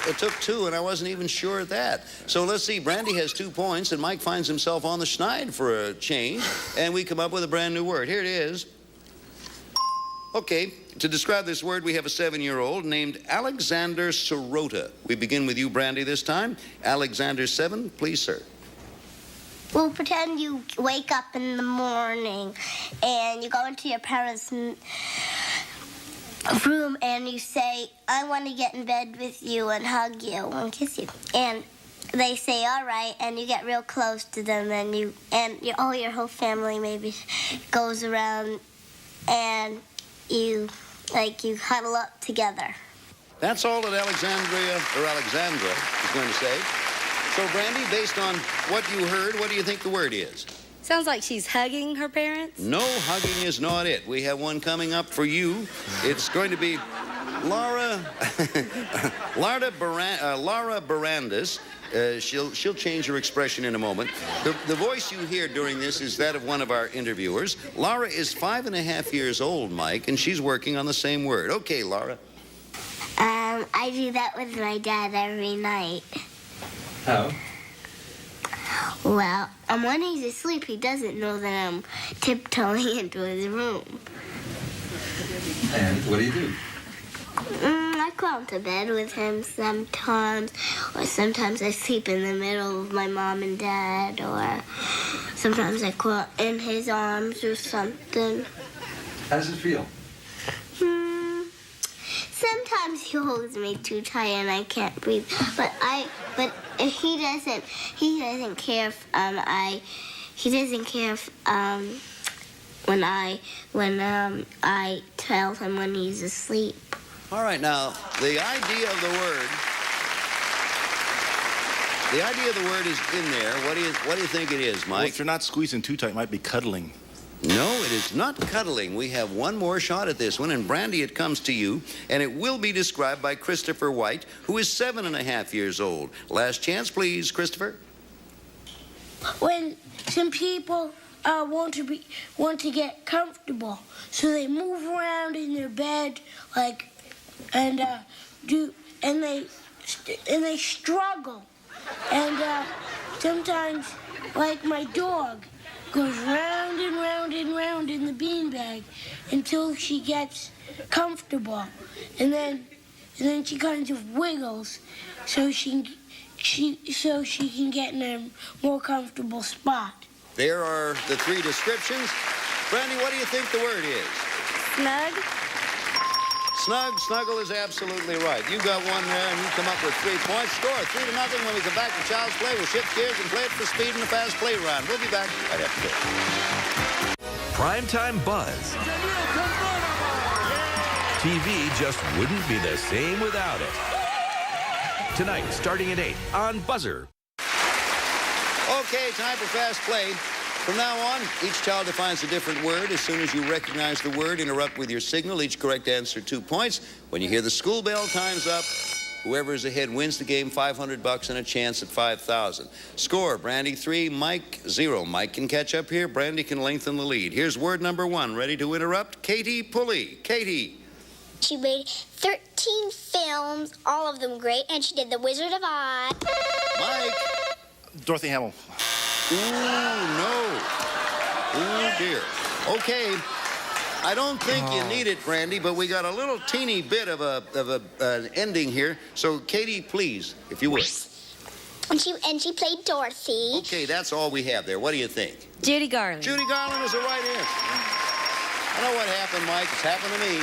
It took two, and I wasn't even sure of that. So let's see. Brandy has 2 points, and Mike finds himself on the schneid for a change, and we come up with a brand new word. Here it is. Okay, to describe this word, we have a 7-year-old named Alexander Sirota. We begin with you, Brandy, this time. Alexander 7, please, sir. Well, pretend you wake up in the morning, and you go into your parents' room and you say, "I want to get in bed with you and hug you and kiss you." And they say, "All right," and you get real close to them, and your whole family maybe goes around, and you huddle up together. That's all that Alexandra is going to say. So, Brandy, based on what you heard, what do you think the word is? Sounds like she's hugging her parents. No, hugging is not it. We have one coming up for you. It's going to be Laura Barandis. She'll change her expression in a moment. The voice you hear during this is that of one of our interviewers. Laura is 5.5 years old, Mike, and she's working on the same word. Okay, Laura. I do that with my dad every night. How? Well, when he's asleep, he doesn't know that I'm tiptoeing into his room. And what do you do? I crawl into bed with him sometimes, or sometimes I sleep in the middle of my mom and dad, or sometimes I crawl in his arms or something. How does it feel? Sometimes he holds me too tight and I can't breathe. But he doesn't care if when I tell him when he's asleep. All right, now the idea of the word The idea of the word is in there. What do you think it is, Mike? Well, if you're not squeezing too tight, it might be cuddling. No, it is not cuddling. We have one more shot at this one, and Brandy, it comes to you, and it will be described by Christopher White, who is 7.5 years old. Last chance, please, Christopher. When some people want to get comfortable, so they move around in their bed, and they struggle, and sometimes, like my dog, goes round and round and round in the beanbag until she gets comfortable, and then she kind of wiggles so she can get in a more comfortable spot. There are the three descriptions. Brandy, what do you think the word is? Snug. Snug. Snuggle is absolutely right. You got one there, and you come up with 3 points. Score 3-0. When we come back to Child's Play, we'll shift gears and play it for speed in the fast play round. We'll be back right after this. Primetime Buzz. TV just wouldn't be the same without it. Tonight, starting at 8 on Buzzer. Okay, time for fast play. From now on, each child defines a different word. As soon as you recognize the word, interrupt with your signal. Each correct answer, 2 points. When you hear the school bell, time's up. Whoever is ahead wins the game, $500 and a chance at $5,000. Score, Brandy 3, Mike 0. Mike can catch up here. Brandy can lengthen the lead. Here's word number 1. Ready to interrupt? Katie Pulley. Katie. She made 13 films, all of them great, and she did The Wizard of Oz. Mike. Dorothy Hamill. Ooh, no. Ooh, dear. Okay. I don't think you need it, Brandy, but we got a little teeny bit of an ending here. So, Katie, please, if you would. And she played Dorothy. Okay, that's all we have there. What do you think? Judy Garland. Judy Garland is the right answer. I know what happened, Mike. It's happened to me.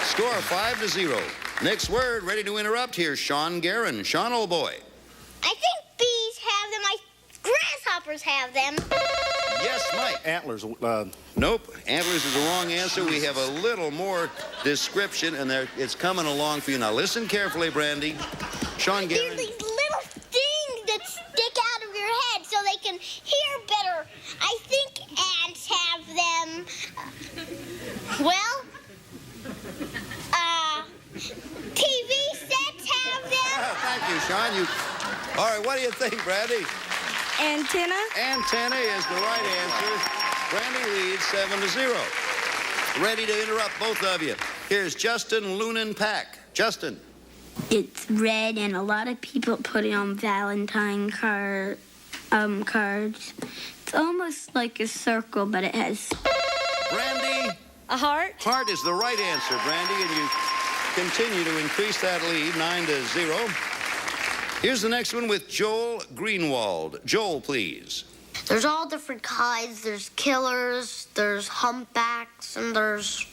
Score 5-0. Next word, ready to interrupt. Here's Sean Guerin. Sean, old boy. I think bees have them. Grasshoppers have them. Yes, Mike. Antlers. Nope. Antlers is the wrong answer. We have a little more description, and it's coming along for you. Now, listen carefully, Brandy. Sean Guerin. These little things that stick out of your head so they can hear better. I think ants have them. TV sets have them. Thank you, Sean. All right, what do you think, Brandy? Antenna. Antenna is the right answer. Brandy leads 7-0. Ready to interrupt both of you. Here's Justin Lunan Pack. Justin. It's red, and a lot of people put it on Valentine cards. It's almost like a circle, but it has... Brandy. A heart. Heart is the right answer, Brandy, and you continue to increase that lead, 9-0. Here's the next one with Joel Greenwald. Joel, please. There's all different kinds. There's killers, there's humpbacks, and there's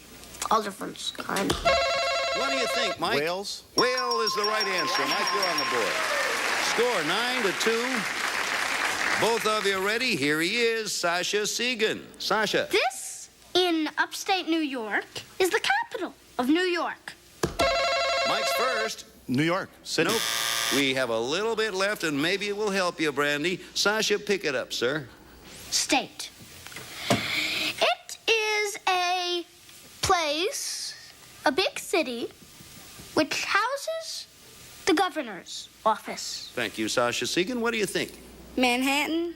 all different kinds. What do you think, Mike? Whales. Whale is the right answer. Mike, you're on the board. Score 9-2. Both of you ready? Here he is, Sasha Segan. Sasha. This, in upstate New York, is the capital of New York. Mike's first. New York City. Nope. We have a little bit left, and maybe it will help you, Brandy. Sasha, pick it up, sir. State. It is a place, a big city, which houses the governor's office. Thank you, Sasha Segan. What do you think? Manhattan.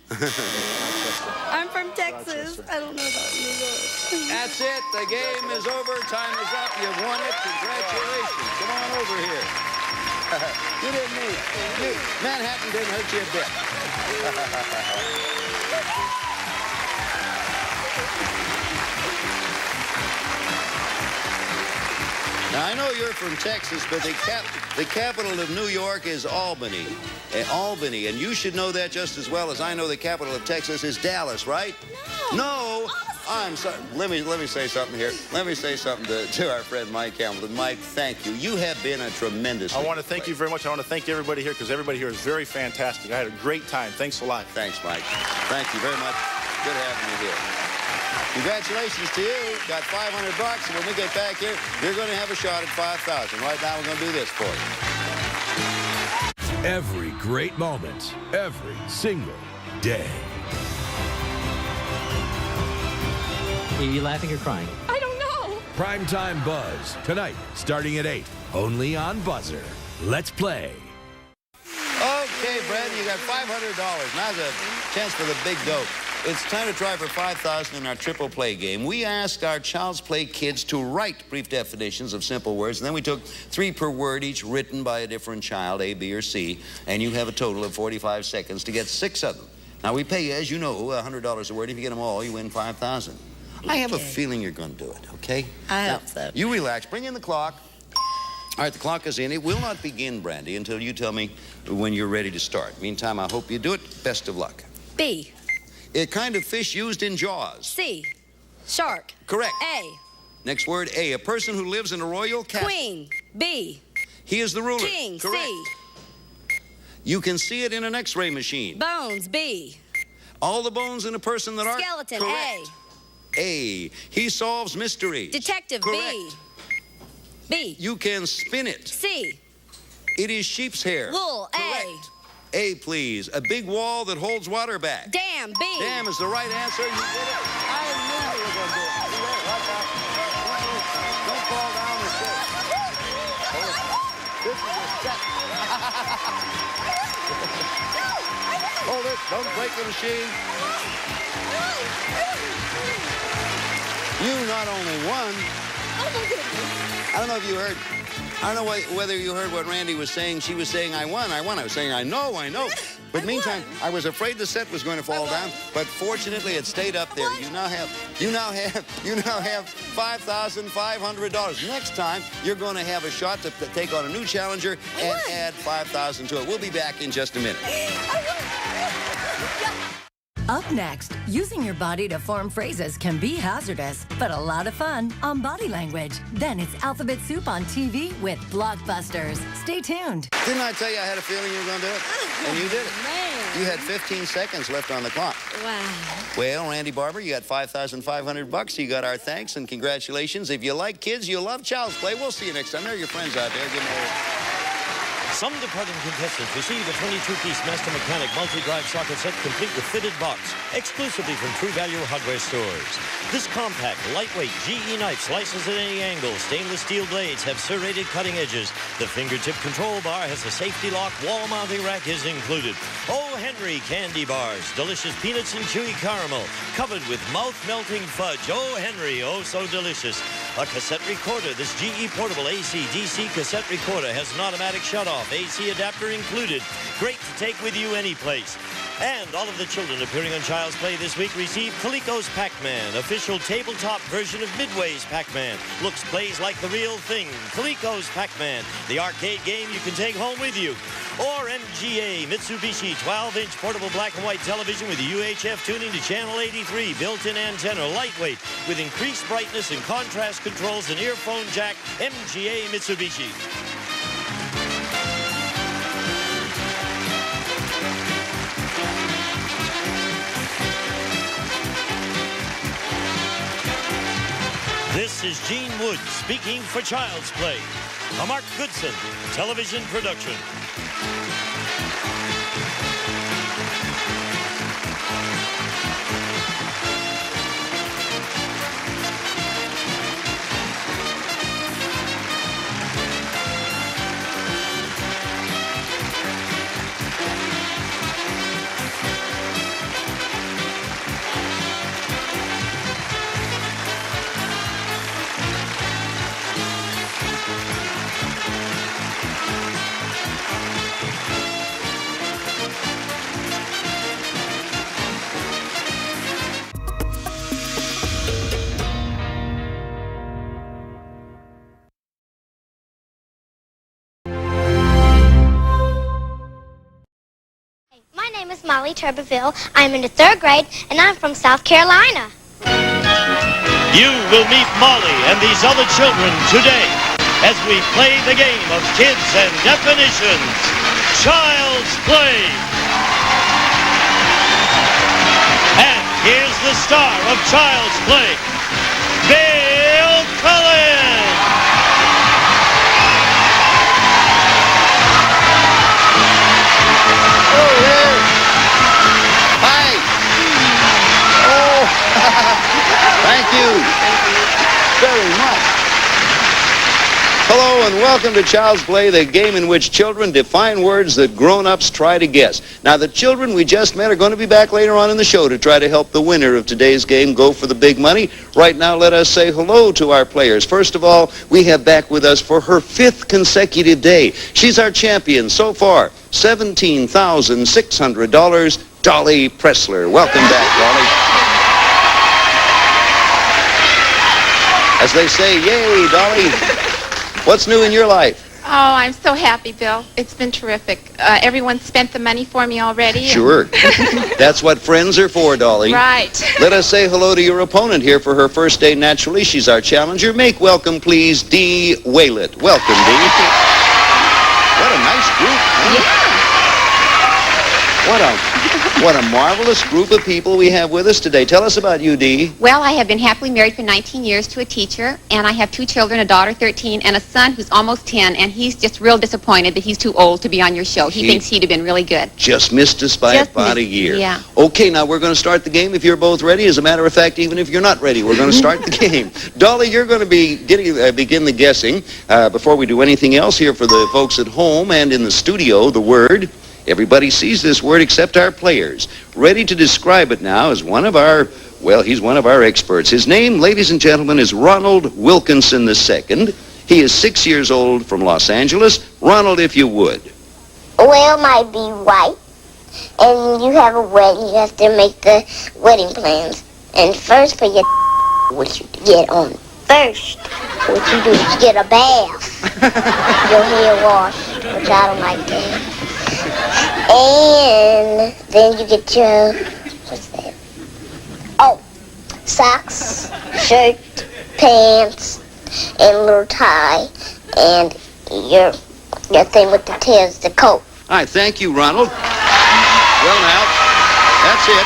I'm from Texas. I don't know about New York. That's it. The game is over. Time is up. You've won it. Congratulations. Come on over here. You didn't need it. Manhattan didn't hurt you a bit. Now, I know you're from Texas, but the capital of New York is Albany. Albany, and you should know that just as well as I know the capital of Texas is Dallas, right? No. I'm sorry. Let me say something here. Let me say something to our friend Mike Hamilton. Mike, thank you. You have been a tremendous. I want to thank you very much. I want to thank everybody here because everybody here is very fantastic. I had a great time. Thanks a lot. Thanks, Mike. Thank you very much. Good having you here. Congratulations to you. Got $500, and when we get back here, you're going to have a shot at $5,000. Right now, we're going to do this for you. Every great moment, every single day. Are you laughing or crying? I don't know. Primetime Buzz, tonight, starting at 8, only on Buzzer. Let's play. Okay, Brad, you got $500. Now's a chance for the big dope. It's time to try for $5,000 in our triple play game. We asked our Child's Play kids to write brief definitions of simple words, and then we took 3 per word, each written by a different child, A, B, or C, and you have a total of 45 seconds to get 6 of them. Now, we pay you, as you know, $100 a word. If you get them all, you win $5,000. I have a feeling you're going to do it, okay? I hope so. You relax. Bring in the clock. All right, the clock is in. It will not begin, Brandy, until you tell me when you're ready to start. Meantime, I hope you do it. Best of luck. B. A kind of fish used in Jaws. C. Shark. Correct. A. Next word, A. A person who lives in a royal castle. Queen. B. He is the ruler. King. Correct. C. You can see it in an X-ray machine. Bones. B. All the bones in a person that are... Skeleton. Correct. A. He solves mysteries. Detective. Correct. B. B. You can spin it. C. It is sheep's hair. Wool. Correct. A, please. A big wall that holds water back. Dam. B. Dam is the right answer. You did it. I knew you were going to do it. See that? Watch out. Don't fall down the stairs. This is a step. Hold it. Don't break the machine. You not only won. I don't know if you heard. I don't know whether you heard what Randy was saying. She was saying, I won. I was saying, I know. But meantime, I was afraid the set was going to fall down. But fortunately, it stayed up there. You now have $5,500. Next time, you're going to have a shot to take on a new challenger and add $5,000 to it. We'll be back in just a minute. Up next, using your body to form phrases can be hazardous, but a lot of fun on Body Language. Then it's Alphabet Soup on TV with Blockbusters. Stay tuned. Didn't I tell you I had a feeling you were going to do it? And you did it. Man. You had 15 seconds left on the clock. Wow. Well, Randy Barber, you got $5,500. You got our thanks and congratulations. If you like kids, you love Child's Play. We'll see you next time. There are your friends out there. Give them a... Some departing contestants receive a 22-piece Master Mechanic multi-drive socket set complete with fitted box, exclusively from True Value hardware stores. This compact, lightweight GE knife slices at any angle. Stainless steel blades have serrated cutting edges. The fingertip control bar has a safety lock. Wall mounting rack is included. O. Henry candy bars, delicious peanuts and chewy caramel, covered with mouth-melting fudge. O. Henry, oh so delicious. A cassette recorder. This GE portable AC/DC cassette recorder has an automatic shutoff. AC adapter included. Great to take with you any place. And all of the children appearing on Child's Play this week receive Coleco's Pac-Man, official tabletop version of Midway's Pac-Man. Looks, plays like the real thing. Coleco's Pac-Man, the arcade game you can take home with you. Or MGA Mitsubishi 12-inch portable black and white television with UHF tuning to channel 83, built-in antenna, lightweight, with increased brightness and contrast controls and earphone jack. MGA Mitsubishi. This is Gene Wood speaking for Child's Play, a Mark Goodson television production. My name is Molly Turbeville. I'm in the 3rd grade, and I'm from South Carolina. You will meet Molly and these other children today as we play the game of kids and definitions. Child's Play. And here's the star of Child's Play, Bill Cullen. welcome to Child's Play, the game in which children define words that grown-ups try to guess. Now, the children we just met are going to be back later on in the show to try to help the winner of today's game go for the big money. Right now, let us say hello to our players. First of all, we have back with us for her 5th consecutive day. She's our champion so far, $17,600, Dolly Pressler. Welcome back, Dolly. As they say, yay, Dolly. What's new in your life? Oh, I'm so happy, Bill. It's been terrific. Everyone spent the money for me already. Sure. That's what friends are for, Dolly. Right. Let us say hello to your opponent here for her first day naturally. She's our challenger. Make welcome, please, Dee Waylett. Welcome, Dee. What a nice group, huh? Yeah. What a marvelous group of people we have with us today. Tell us about you, Dee. Well, I have been happily married for 19 years to a teacher, and I have 2 children, a daughter 13, and a son who's almost 10, and he's just real disappointed that he's too old to be on your show. He thinks he'd have been really good. Just missed us by about a year. Yeah. Okay, now we're going to start the game if you're both ready. As a matter of fact, even if you're not ready, we're going to start the game. Dolly, you're going to be begin the guessing. Before we do anything else here for the folks at home and in the studio, the word. Everybody sees this word except our players. Ready to describe it now is one of our, well, he's one of our experts. His name, ladies and gentlemen, is Ronald Wilkinson II. He is 6 years old from Los Angeles. Ronald, if you would. Well, might be white. And you have a wedding, you have to make the wedding plans. And first for your what you get on first, what you do is get a bath. Your hair washed, which I don't like that. And then you get your, what's that? Oh, socks, shirt, pants, and a little tie, and your thing with the tails, the coat. All right, thank you, Ronald. Well, now, that's it.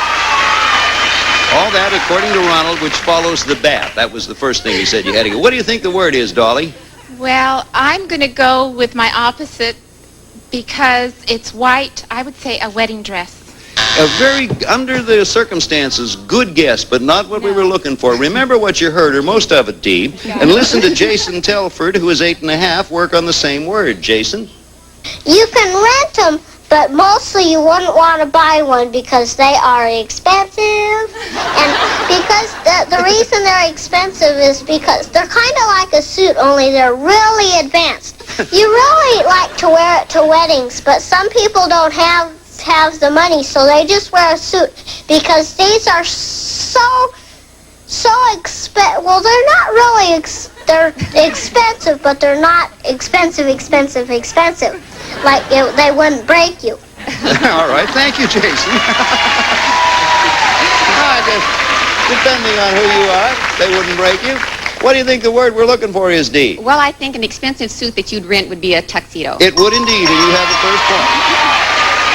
All that according to Ronald, which follows the bath. That was the first thing he said you had to go. What do you think the word is, Dolly? Well, I'm going to go with my opposite because it's white. I would say a wedding dress. A very, under the circumstances, good guess, but not what we were looking for. Remember what you heard, or most of it, Dee, and listen to Jason Telford, who is 8 1/2, work on the same word. Jason? You can rent them, but mostly you wouldn't want to buy one because they are expensive. And because the reason they're expensive is because they're kind of like a suit, only they're really advanced. You really like to wear it to weddings, but some people don't have the money, so they just wear a suit because these are so expensive. Well, they're not really they're expensive, but they're not expensive. Like they wouldn't break you. All right, thank you, Jason. Depending on who you are, they wouldn't break you. What do you think the word we're looking for is, Dee? Well, I think an expensive suit that you'd rent would be a tuxedo. It would indeed, and you have the first point.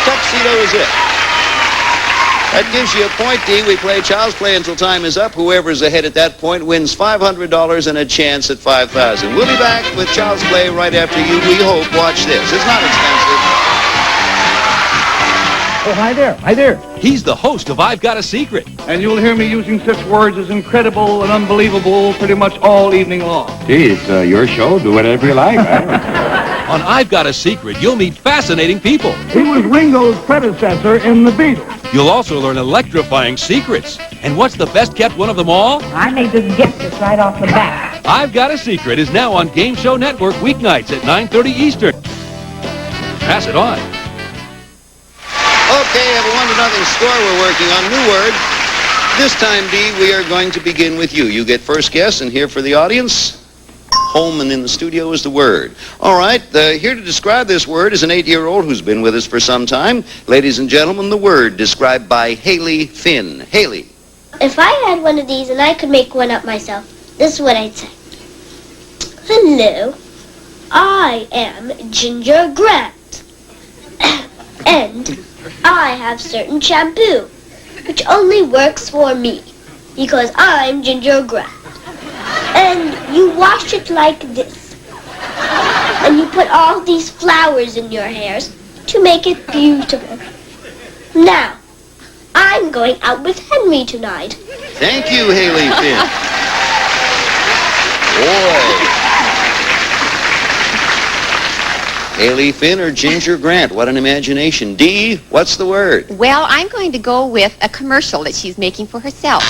Tuxedo is it. That gives you a point, Dee. We play Child's Play until time is up. Whoever's ahead at that point wins $500 and a chance at $5,000. We'll be back with Child's Play right after you, we hope. Watch this. It's not expensive. Oh, hi there. Hi there. He's the host of I've Got a Secret. And you'll hear me using such words as incredible and unbelievable pretty much all evening long. Gee, it's your show. Do whatever you like. On I've Got a Secret, you'll meet fascinating people. He was Ringo's predecessor in the Beatles. You'll also learn electrifying secrets. And what's the best kept one of them all? I may just guess this right off the bat. I've Got a Secret is now on Game Show Network weeknights at 9:30 Eastern. Pass it on. Okay, have a 1-0 score. We're working on new word. This time, Dee, we are going to begin with you. You get first guess, and here for the audience, home and in the studio is the word. All right, here to describe this word is an 8-year-old who's been with us for some time. Ladies and gentlemen, the word described by Haley Finn. Haley. If I had one of these and I could make one up myself, this is what I'd say. Hello, I am Ginger Grant. And I have certain shampoo, which only works for me, because I'm Ginger Grant. And you wash it like this. And you put all these flowers in your hairs to make it beautiful. Now, I'm going out with Henry tonight. Thank you, Haley Finn. Boy. Haley Finn or Ginger Grant? What an imagination. D, what's the word? Well, I'm going to go with a commercial that she's making for herself.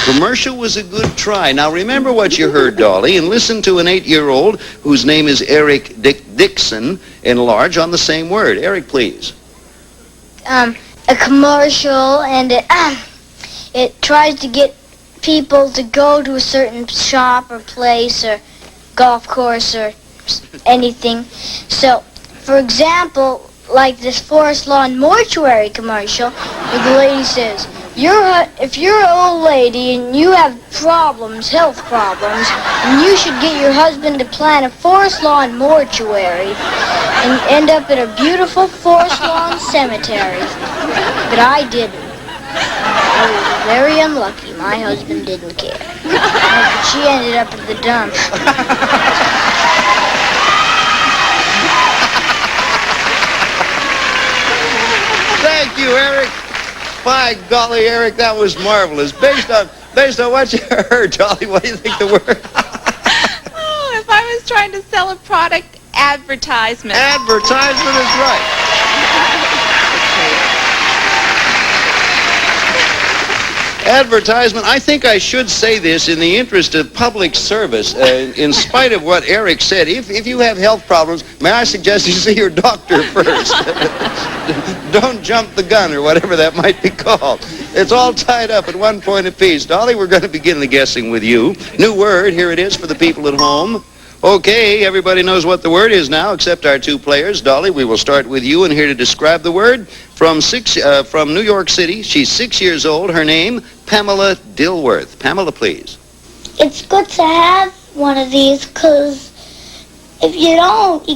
Commercial was a good try. Now remember what you heard, Dolly, and listen to an 8-year-old whose name is Eric Dixon, enlarge on the same word. Eric, please. A commercial, and it tries to get people to go to a certain shop or place or golf course or anything. So, for example, like this Forest Lawn Mortuary commercial, where the lady says, if you're an old lady and you have problems, health problems, then you should get your husband to plan a Forest Lawn Mortuary and end up in a beautiful Forest Lawn cemetery. But I didn't. I was very unlucky. My husband didn't care. But she ended up at the dump. Thank you, Eric. By golly, Eric, that was marvelous. Based on what you heard, Dolly, what do you think the word? Oh, if I was trying to sell a product, advertisement. Advertisement is right. Advertisement, I think I should say this in the interest of public service. In spite of what Eric said, if you have health problems, may I suggest you see your doctor first. Don't jump the gun or whatever that might be called. It's all tied up at one point apiece. Dolly, we're going to begin the guessing with you. New word, here it is for the people at home. Okay, everybody knows what the word is now, except our two players. Dolly, we will start with you, and here to describe the word from New York City. She's 6 years old. Her name, Pamela Dilworth. Pamela, please. It's good to have one of these, because if you don't,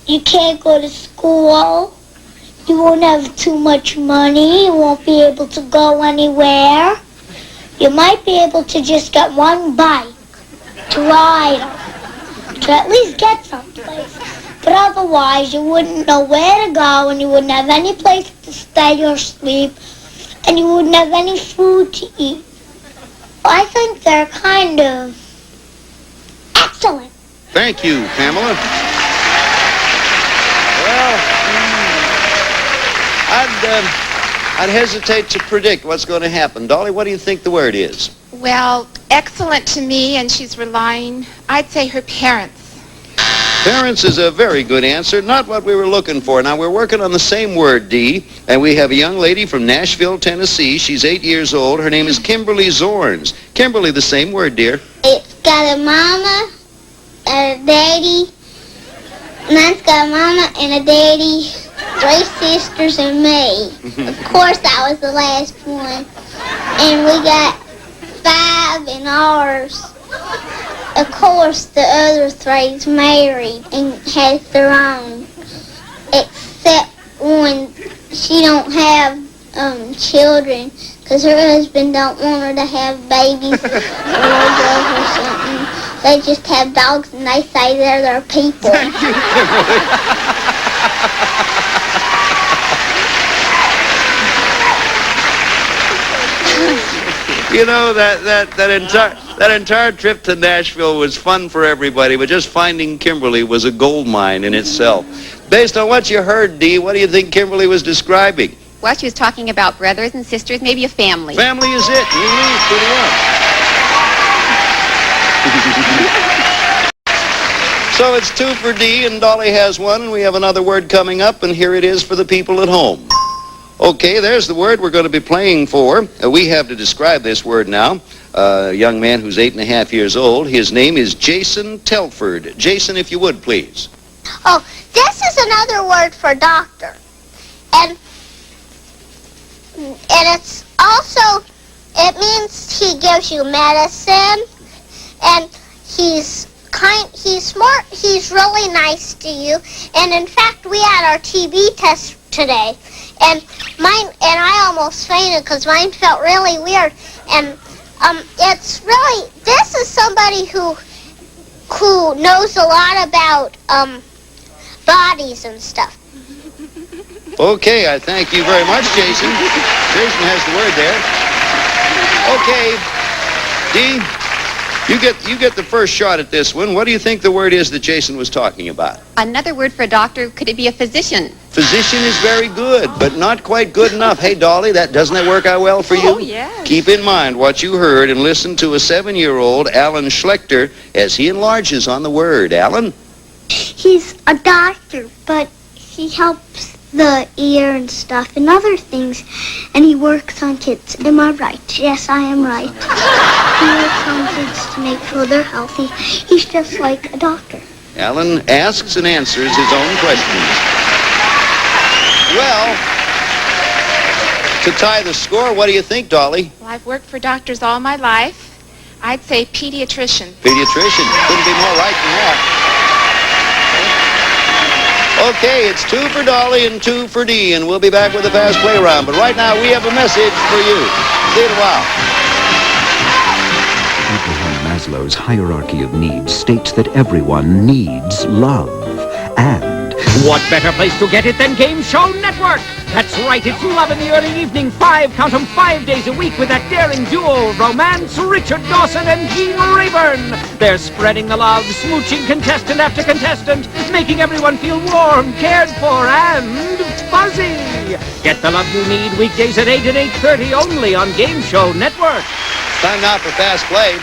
you can't go to school. You won't have too much money. You won't be able to go anywhere. You might be able to just get one bike to ride on, to at least get someplace. But otherwise, you wouldn't know where to go, and you wouldn't have any place to stay or sleep, and you wouldn't have any food to eat. Well, I think they're kind of excellent. Thank you, Pamela. Well, I'd hesitate to predict what's going to happen. Dolly, what do you think the word is? Well, excellent to me, and she's relying, I'd say, her parents. Parents is a very good answer, not what we were looking for. Now, we're working on the same word, Dee, and we have a young lady from Nashville, Tennessee. She's 8 years old. Her name is Kimberly Zorns. Kimberly, the same word, dear. It's got a mama and a daddy. Mine's got a mama and a daddy, 3 sisters, and me. Of course, I was the last one. And we got 5 in ours. Of course, the other 3's married and has their own. Except when she don't have children, because her husband don't want her to have babies or girls or something. They just have dogs, and they say they're their people. Thank you, Kimberly. You know, that entire trip to Nashville was fun for everybody, but just finding Kimberly was a gold mine in itself. Based on what you heard, Dee, what do you think Kimberly was describing? Well, she was talking about brothers and sisters, maybe a family. Family is it. You leave pretty well. So it's 2 for Dee, and Dolly has 1, and we have another word coming up, and here it is for the people at home. Okay, there's the word we're going to be playing for. We have to describe this word now. A young man who's 8.5 years old. His name is Jason Telford. Jason, if you would, please. Oh, this is another word for doctor. And it's also, it means he gives you medicine, and he's smart, he's really nice to you. And in fact, we had our TB test today, and I almost fainted because mine felt really weird. And it's really, this is somebody who knows a lot about bodies and stuff. Okay, I thank you very much, Jason. Jason has the word there. Okay, Dee, You get the first shot at this one. What do you think the word is that Jason was talking about? Another word for a doctor, could it be a physician? Physician is very good, but not quite good enough. Hey, Dolly, doesn't that work out well for you? Oh, yes. Keep in mind what you heard and listen to a 7-year-old, Alan Schlechter, as he enlarges on the word. Alan? He's a doctor, but he helps the ear and stuff and other things, and he works on kids. Am I right? Yes, I am right. He works on kids to make sure they're healthy. He's just like a doctor. Alan asks and answers his own questions. Well, to tie the score, what do you think, Dolly? Well, I've worked for doctors all my life. I'd say pediatrician. Pediatrician. Couldn't be more right than that. Okay, it's 2 for Dolly and 2 for Dee, and we'll be back with the fast play round. But right now, we have a message for you. See you in a while. Abraham Maslow's hierarchy of needs states that everyone needs love. And what better place to get it than Game Show Network? That's right, it's love in the early evening, 5 days a week with that daring duo, Romance, Richard Dawson and Gene Rayburn. They're spreading the love, smooching contestant after contestant, making everyone feel warm, cared for, and fuzzy. Get the love you need weekdays at 8 and 8:30 only on Game Show Network. Time now for fast play.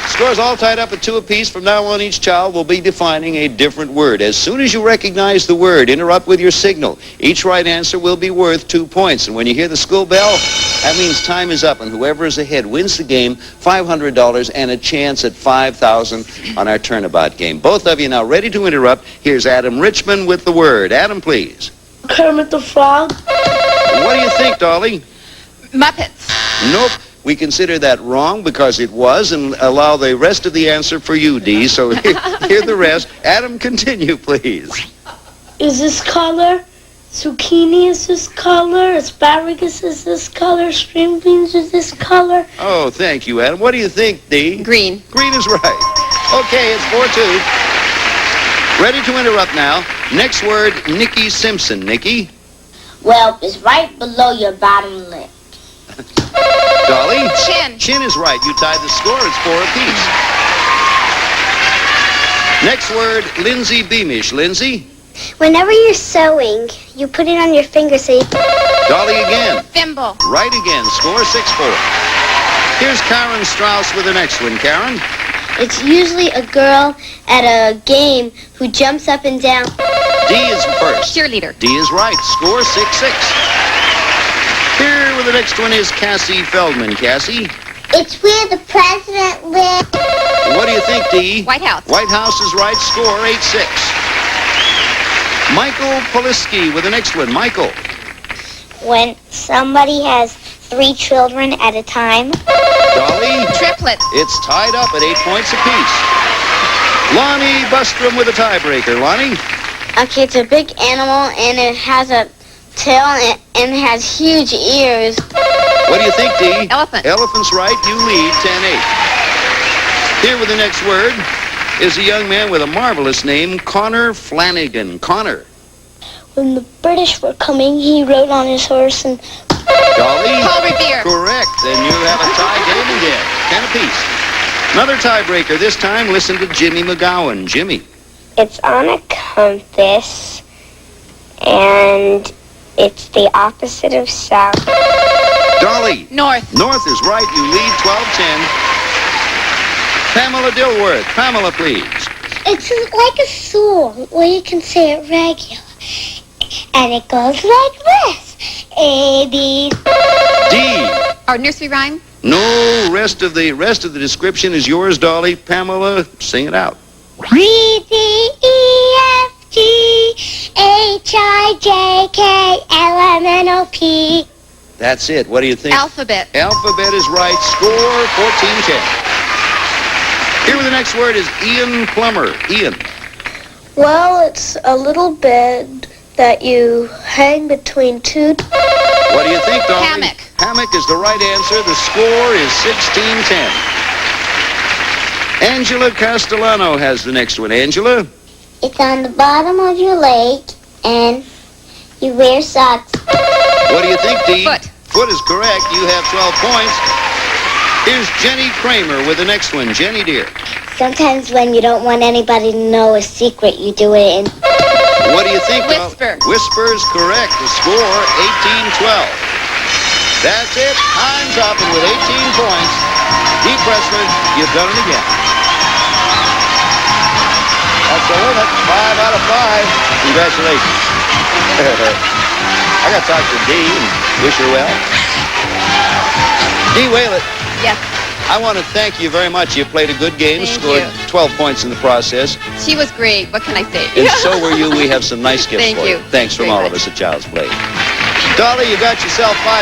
Scores all tied up at 2 apiece. From now on, each child will be defining a different word. As soon as you recognize the word, interrupt with your signal. Each right answer will be worth 2 points. And when you hear the school bell, that means time is up, and whoever is ahead wins the game, $500 and a chance at $5,000 on our turnabout game. Both of you now ready to interrupt. Here's Adam Richmond with the word. Adam, please. Kermit the Frog. What do you think, Dolly? Muppets. Nope. We consider that wrong because it was, and allow the rest of the answer for you, Dee. So hear the rest. Adam, continue, please. Is this color? Zucchini is this color? Asparagus is this color? String beans is this color? Oh, thank you, Adam. What do you think, Dee? Green. Green is right. Okay, it's 4-2. Ready to interrupt now. Next word, Nikki Simpson. Nikki? Well, it's right below your bottom lip. Dolly? Chin. Chin is right. You tied the score. It's 4 apiece. Next word, Lindsay Beamish. Lindsay? Whenever you're sewing, you put it on your finger so you... Dolly again. Thimble. Right again. Score 6-4. Here's Karen Strauss with the next one. Karen? It's usually a girl at a game who jumps up and down. D is first. Cheerleader. D is right. Score 6-6. Here with the next one is Cassie Feldman. Cassie? It's where the president lives. What do you think, Dee? White House. White House is right. Score 8-6. Michael Poliski with the next one. Michael? When somebody has 3 children at a time. Dolly? Triplet. It's tied up at 8 points apiece. Lonnie Bustrom with a tiebreaker. Lonnie? Okay, it's a big animal and it has a tail and it has huge ears. What do you think, Dee? Elephant. Elephant's right. You lead 10-8. Here with the next word is a young man with a marvelous name, Connor Flanagan. Connor. When the British were coming, he rode on his horse and... Dolly? Paul Revere. Correct. Then you have a tie game again. 10 apiece. Another tiebreaker. This time, listen to Jimmy McGowan. Jimmy. It's on a compass and it's the opposite of south. Dolly. North. North is right. You lead 12-10. Pamela Dilworth. Pamela, please. It's like a song where you can say it regular. And it goes like this. A, B, D. Our nursery rhyme? No, rest of the description is yours, Dolly. Pamela, sing it out. D, D, E, F, G, H, I, J, K, L, M, N, O, P. That's it. What do you think? Alphabet. Alphabet is right. Score 14-10. Here with the next word is Ian Plummer. Ian. Well, it's a little bed that you hang between 2... What do you think, Dolly? Hammock. Hammock is the right answer. The score is 16-10. Angela Castellano has the next one. Angela? It's on the bottom of your leg, and you wear socks. What do you think, Dee? Foot. Foot is correct. You have 12 points. Here's Jenny Kramer with the next one. Jenny, dear. Sometimes when you don't want anybody to know a secret, you do it in... What do you think? Whisper. Whisper's correct. The score, 18-12. That's it. Time's up, and with 18 points, Dee Pressler, you've done it again. That's the limit. 5 out of 5. Congratulations. I got to talk to Dee and wish her well. Dee Waylett. Yes. I want to thank you very much. You played a good game, Thank scored you. 12 points in the process. She was great. What can I say? And so were you. We have some nice gifts Thank for you. you. Thanks from Very all of much. us at Child's Play. Dolly, you got yourself $500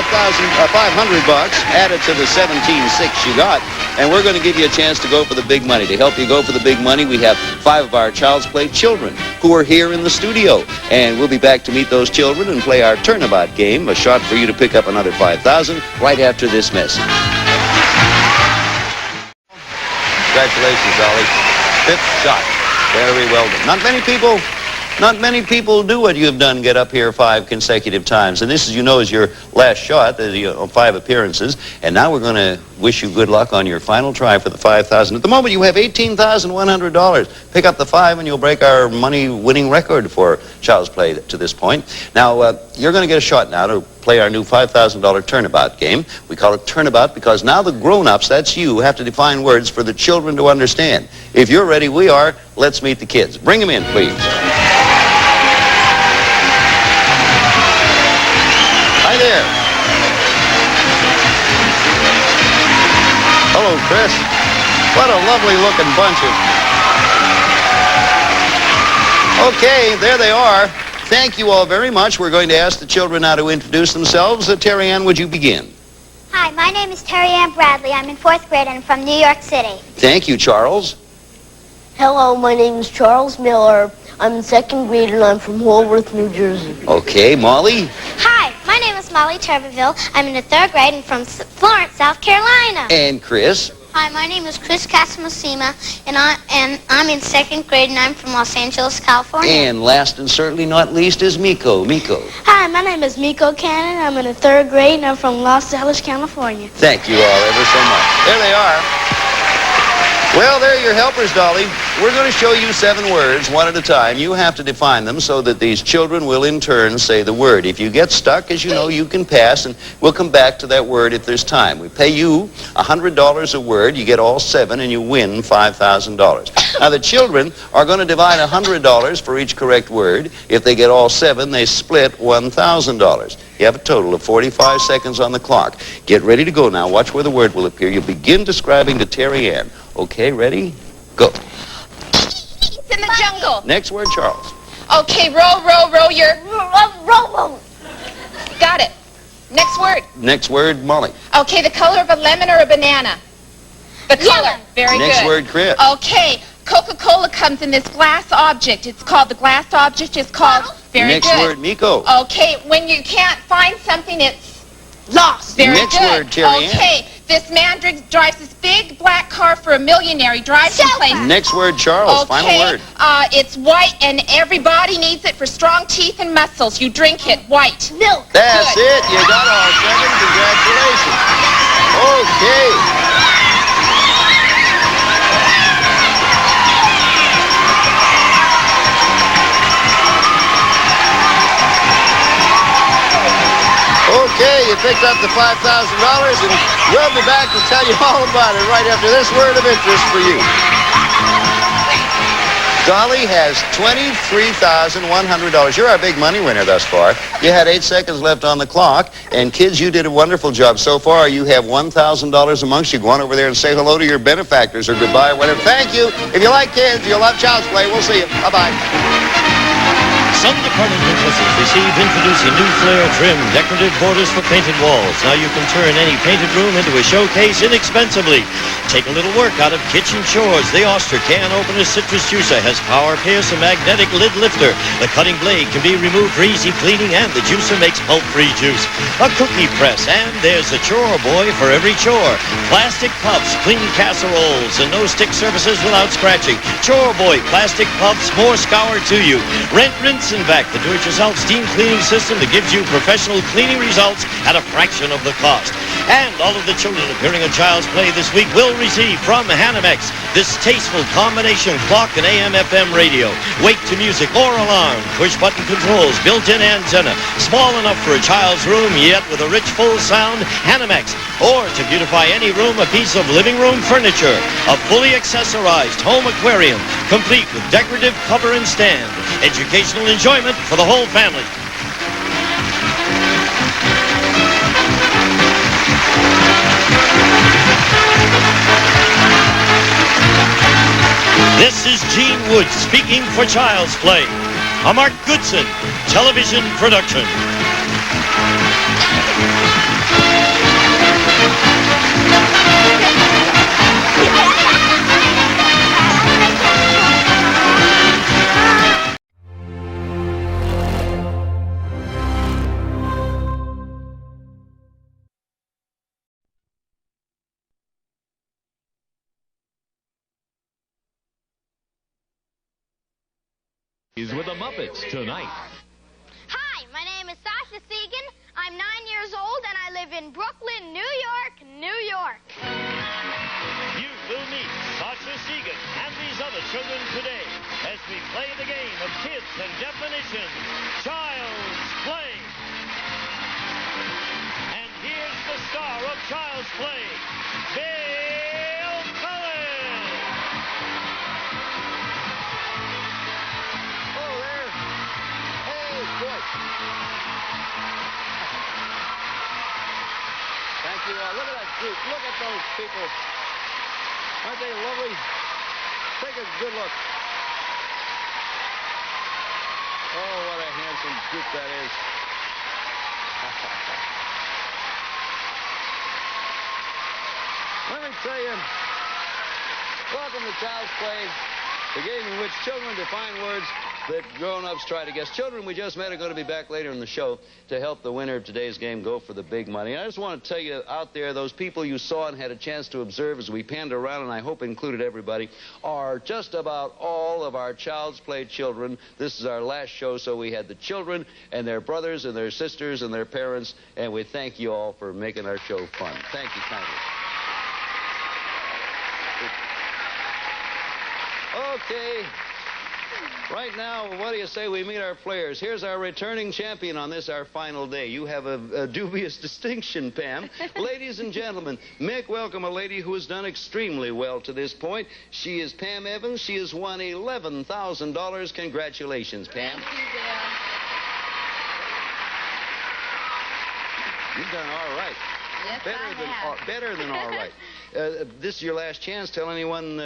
added to the 17,600 you got, and we're going to give you a chance to go for the big money. To help you go for the big money, we have 5 of our Child's Play children who are here in the studio, and we'll be back to meet those children and play our turnabout game, a shot for you to pick up another $5,000 right after this message. Congratulations, Dolly. 5th shot. Very well done. Not many people do what you've done, get up here 5 consecutive times. And this, as you know, is your last shot, 5 appearances. And now we're going to wish you good luck on your final try for the $5,000. At the moment, you have $18,100. Pick up the 5 and you'll break our money-winning record for Child's Play to this point. Now, you're going to get a shot now to play our new $5,000 turnabout game. We call it turnabout because now the grown-ups, that's you, have to define words for the children to understand. If you're ready, we are. Let's meet the kids. Bring them in, please. Hi there. Hello, Chris. What a lovely looking bunch of... Okay, there they are. Thank you all very much. We're going to ask the children now to introduce themselves. Terry Ann, would you begin? Hi, my name is Terry Ann Bradley. I'm in 4th grade and I'm from New York City. Thank you, Charles. Hello, my name is Charles Miller. I'm in 2nd grade and I'm from Walworth, New Jersey. Okay, Molly. Hi, my name is Molly Turbeville. I'm in the 3rd grade and from Florence, South Carolina. And Chris. Hi, my name is Chris Casamasima, and I'm in 2nd grade, and I'm from Los Angeles, California. And last and certainly not least is Miko. Miko. Hi, my name is Miko Cannon. I'm in the 3rd grade, and I'm from Los Angeles, California. Thank you all ever so much. There they are. Well, there are your helpers, Dolly. We're going to show you 7 words, one at a time. You have to define them so that these children will in turn say the word. If you get stuck, as you know, you can pass, and we'll come back to that word if there's time. We pay you $100 a word. You get all 7, and you win $5,000. Now, the children are going to divide $100 for each correct word. If they get all 7, they split $1,000. You have a total of 45 seconds on the clock. Get ready to go now. Watch where the word will appear. You'll begin describing to Terry Ann. Okay, ready? Go. It's in the jungle. Next word, Charles. Okay, row your... Row. Got it. Next word. Next word, Molly. Okay, the color of a lemon or a banana. The color. Very good. Next word, Chris. Okay, Coca-Cola comes in this glass object. It's called, the glass object is called... Very Next good. word, Miko. Okay, when you can't find something, it's lost. Very Next good. word, Terry Ann. Okay, this man drives this big black car for a millionaire. He drives in places. Next word, Charles. Okay, Final word. it's white, and everybody needs it for strong teeth and muscles. You drink it, white. Milk. That's Good. it. You got all 7. Congratulations. Okay. Okay, you picked up the $5,000, and we'll be back to tell you all about it right after this word of interest for you. Dolly has $23,100. You're our big money winner thus far. You had 8 seconds left on the clock, and kids, you did a wonderful job so far. You have $1,000 amongst you. Go on over there and say hello to your benefactors or goodbye or whatever. Thank you. If you like kids, you'll love Child's Play. We'll see you. Bye-bye. Some department businesses receive introducing new flare trim decorative borders for painted walls. Now you can turn any painted room into a showcase inexpensively. Take a little work out of kitchen chores. The Oster can opener citrus juicer has power pierce and magnetic lid lifter. The cutting blade can be removed for easy cleaning, and the juicer makes pulp-free juice. A cookie press, and there's a chore boy for every chore. Plastic puffs, clean casseroles, and no stick surfaces without scratching. Chore boy, plastic puffs, more scour to you. Rent, rinse, Hudson-Vac, the do-it-yourself steam cleaning system that gives you professional cleaning results at a fraction of the cost. And all of the children appearing in Child's Play this week will receive from Hanimex this tasteful combination clock and AM/FM radio, wake-to-music or alarm, push-button controls, built-in antenna, small enough for a child's room, yet with a rich, full sound, Hanimex. Or to beautify any room, a piece of living room furniture, a fully accessorized home aquarium, complete with decorative cover and stand. Educational enjoyment for the whole family. This is Gene Woods speaking for Child's Play, a Mark Goodson television production. He's with the Muppets tonight. Hi, my name is Sasha Segan. I'm 9 years old and I live in Brooklyn, New York, New York. You will meet Sasha Segan and these other children today as we play the game of Kids and Definitions, Child's Play. And here's the star of Child's Play, Bill Cullen. Oh, there. Hey, boy. Thank you. Look at that group. Look at those people. Aren't they lovely? Take a good look. Oh, what a handsome group that is. Let me tell you, welcome to Child's Play, the game in which children define words that grown-ups try to guess. Children we just met are going to be back later in the show to help the winner of today's game go for the big money. And I just want to tell you out there, those people you saw and had a chance to observe as we panned around, and I hope included everybody, are just about all of our Child's Play children. This is our last show, so we had the children and their brothers and their sisters and their parents, and we thank you all for making our show fun. Thank you kindly. Okay. Right now, what do you say we meet our players? Here's our returning champion on this, our final day. You have a dubious distinction, Pam. Ladies and gentlemen, make welcome a lady who has done extremely well to this point. She is Pam Evans. She has won $11,000. Congratulations, Pam. Thank you, Bill. You've done all right. Yes, Better than all right. This is your last chance. Tell everyone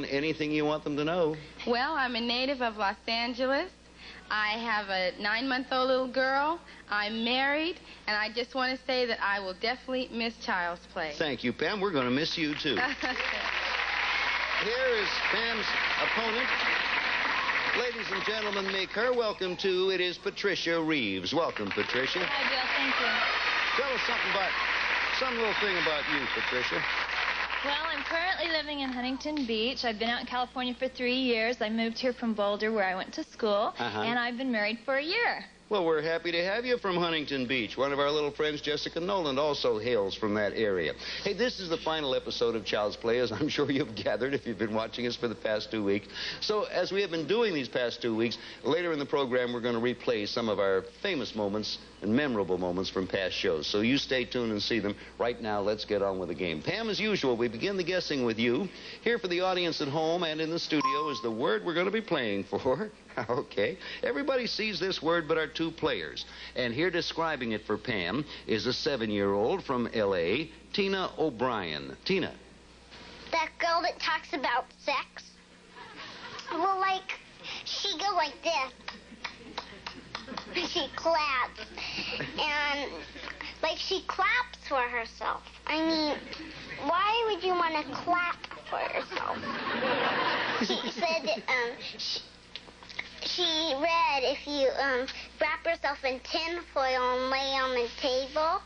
anything you want them to know. Well, I'm a native of Los Angeles. I have a 9-month-old little girl. I'm married, and I just want to say that I will definitely miss Child's Play. Thank you, Pam. We're going to miss you, too. Here is Pam's opponent. Ladies and gentlemen, make her welcome to, it is Patricia Reeves. Welcome, Patricia. Hi, Bill. Thank you. Tell us some little thing about you, Patricia. Well, I'm currently living in Huntington Beach. I've been out in California for 3 years. I moved here from Boulder, where I went to school, and I've been married for a year. Well, we're happy to have you from Huntington Beach. One of our little friends, Jessica Noland, also hails from that area. Hey, this is the final episode of Child's Play, as I'm sure you've gathered if you've been watching us for the past 2 weeks. So, as we have been doing these past 2 weeks, later in the program, we're going to replay some of our famous moments and memorable moments from past shows. So you stay tuned and see them. Right now, let's get on with the game. Pam, as usual, we begin the guessing with you. Here for the audience at home and in the studio is the word we're going to be playing for. Okay. Everybody sees this word but our two players. And here describing it for Pam is a 7-year-old from L.A., Tina O'Brien. Tina. That girl that talks about sex? Well, like, she goes like this. She claps. And, like, she claps for herself. I mean, why would you want to clap for yourself? She said that, she read if you wrap yourself in tin foil and lay on the table,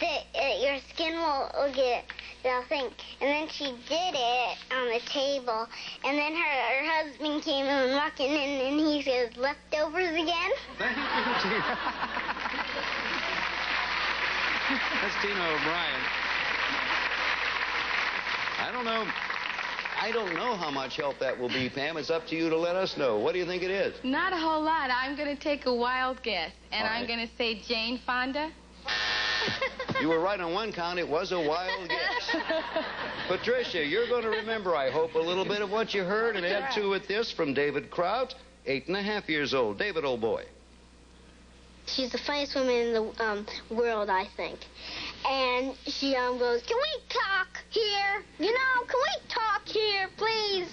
that your skin will get they'll think. And then she did it on the table, and then her husband came in walking in, and he says, leftovers again? Thank you, Tina. That's Tina O'Brien. I don't know how much help that will be, Pam. It's up to you to let us know. What do you think it is? Not a whole lot. I'm going to take a wild guess, and I'm going to say Jane Fonda. You were right on one count. It was a wild guess. Patricia, you're going to remember, I hope, a little bit of what you heard and add to it this from David Kraut, 8.5 years old. David, old boy. She's the funniest woman in the world, I think. And she goes, can we talk here? You know, can we talk here, please?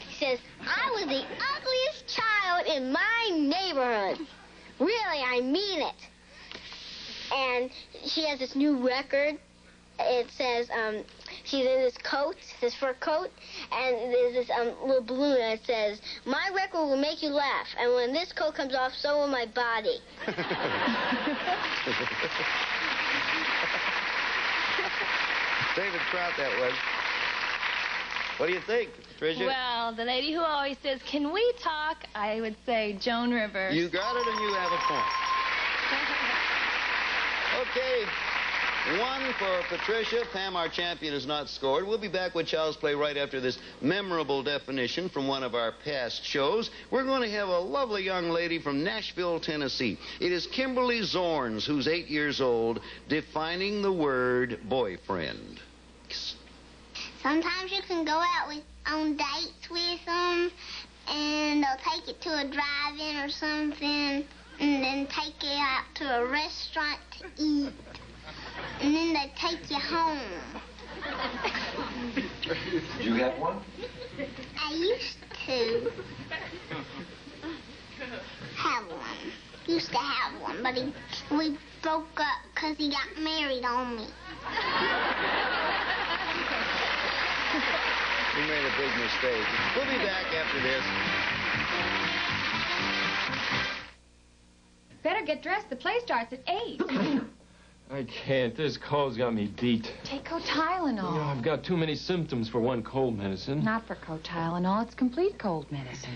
She says, I was the ugliest child in my neighborhood. Really, I mean it. And she has this new record. It says, she's in this coat, this fur coat, and there's this little balloon that says, my record will make you laugh, and when this coat comes off, so will my body. David Kraut, that was. What do you think, Patricia? Well, the lady who always says, can we talk? I would say Joan Rivers. You got it, and you have a point. Okay. 1 for Patricia. Pam, our champion, has not scored. We'll be back with Child's Play right after this memorable definition from one of our past shows. We're going to have a lovely young lady from Nashville, Tennessee. It is Kimberly Zorns, who's 8 years old, defining the word boyfriend. Sometimes you can go out on dates with them, and they'll take you to a drive-in or something, and then take you out to a restaurant to eat. And then they take you home. Did you have one? I used to have one. Used to have one, but we broke up because he got married on me. You made a big mistake. We'll be back after this. Better get dressed. The play starts at 8. I can't. This cold's got me beat. Take Tylenol. I've got too many symptoms for one cold medicine. Not for Tylenol. It's complete cold medicine.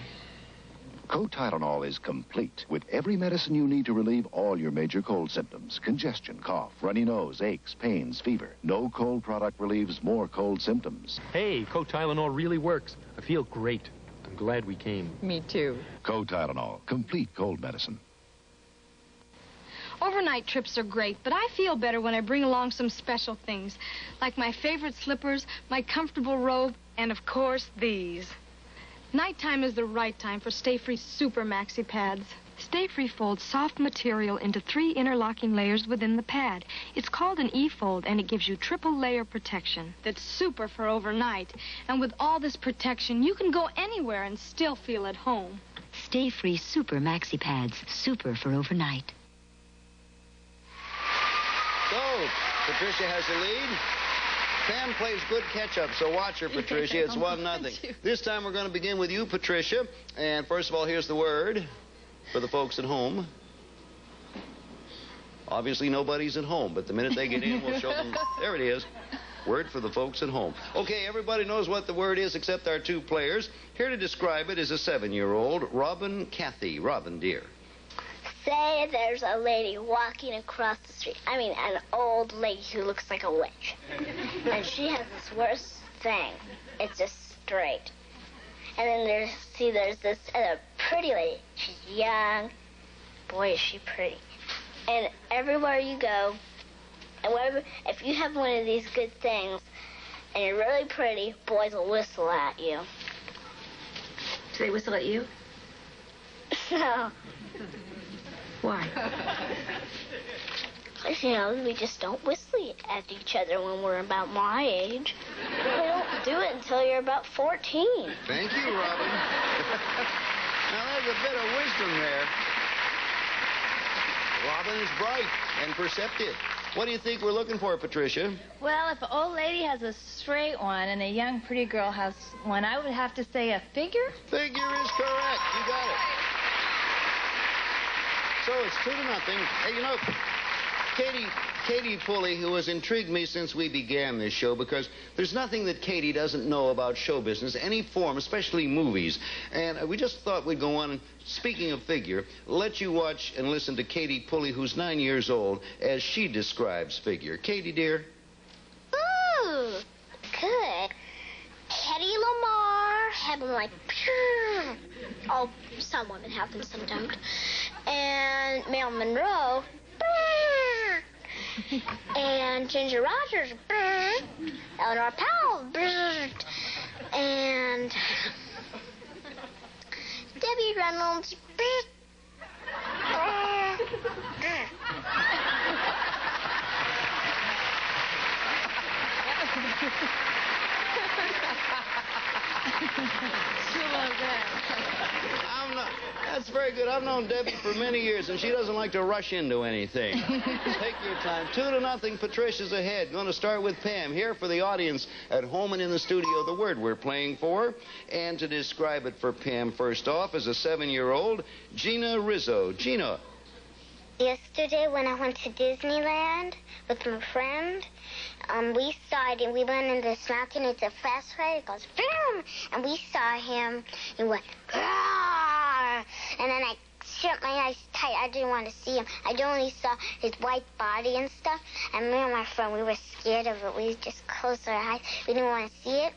Tylenol is complete with every medicine you need to relieve all your major cold symptoms. Congestion, cough, runny nose, aches, pains, fever. No cold product relieves more cold symptoms. Hey, Tylenol really works. I feel great. I'm glad we came. Me too. Tylenol, complete cold medicine. Overnight trips are great, but I feel better when I bring along some special things, like my favorite slippers, my comfortable robe, and of course, these. Nighttime is the right time for Stay Free Super Maxi Pads. Stay Free folds soft material into 3 interlocking layers within the pad. It's called an E-fold, and it gives you triple layer protection. That's super for overnight. And with all this protection, you can go anywhere and still feel at home. Stay Free Super Maxi Pads, super for overnight. So, Patricia has the lead. Pam plays good catch-up, so watch her, Patricia. It's 1-0. This time we're going to begin with you, Patricia. And first of all, here's the word for the folks at home. Obviously, nobody's at home, but the minute they get in, we'll show them. There it is. Word for the folks at home. Okay, everybody knows what the word is except our 2 players. Here to describe it is a 7-year-old, Robin Cathy. Robin, dear. Say there's a lady walking across the street. I mean, an old lady who looks like a witch. And she has this worst thing. It's just straight. And then there's this other pretty lady. She's young. Boy, is she pretty. And everywhere you go, and if you have one of these good things, and you're really pretty, boys will whistle at you. Do they whistle at you? No. Why? You know, we just don't whistle at each other when we're about my age. We don't do it until you're about 14. Thank you, Robin. Now, there's a bit of wisdom there. Robin is bright and perceptive. What do you think we're looking for, Patricia? Well, if an old lady has a straight one and a young pretty girl has one, I would have to say a figure. Figure is correct. You got it. So it's 2-0. Hey, you know, Katie Pulley, who has intrigued me since we began this show, because there's nothing that Katie doesn't know about show business, any form, especially movies. And we just thought we'd go on, and speaking of figure, let you watch and listen to Katie Pulley, who's 9 years old, as she describes figure. Katie, dear? Ooh, good. Hedy Lamarr had them like, oh, some women have them, some don't. And Marilyn Monroe, and Ginger Rogers, Eleanor Powell, and Debbie Reynolds. That's very good. I've known Debbie for many years, and she doesn't like to rush into anything. Take your time. 2-0, Patricia's ahead. Going to start with Pam. Here for the audience at home and in the studio, the word we're playing for. And to describe it for Pam, first off, is a 7-year-old, Gina Rizzo. Gina. Yesterday when I went to Disneyland with my friend, we saw it, and we went in this mountain. It's a fast ride. It goes, boom! And we saw him, and went, Rawr! And then I shut my eyes tight. I didn't want to see him. I only saw his white body and stuff. And me and my friend, we were scared of it. We just closed our eyes. We didn't want to see it.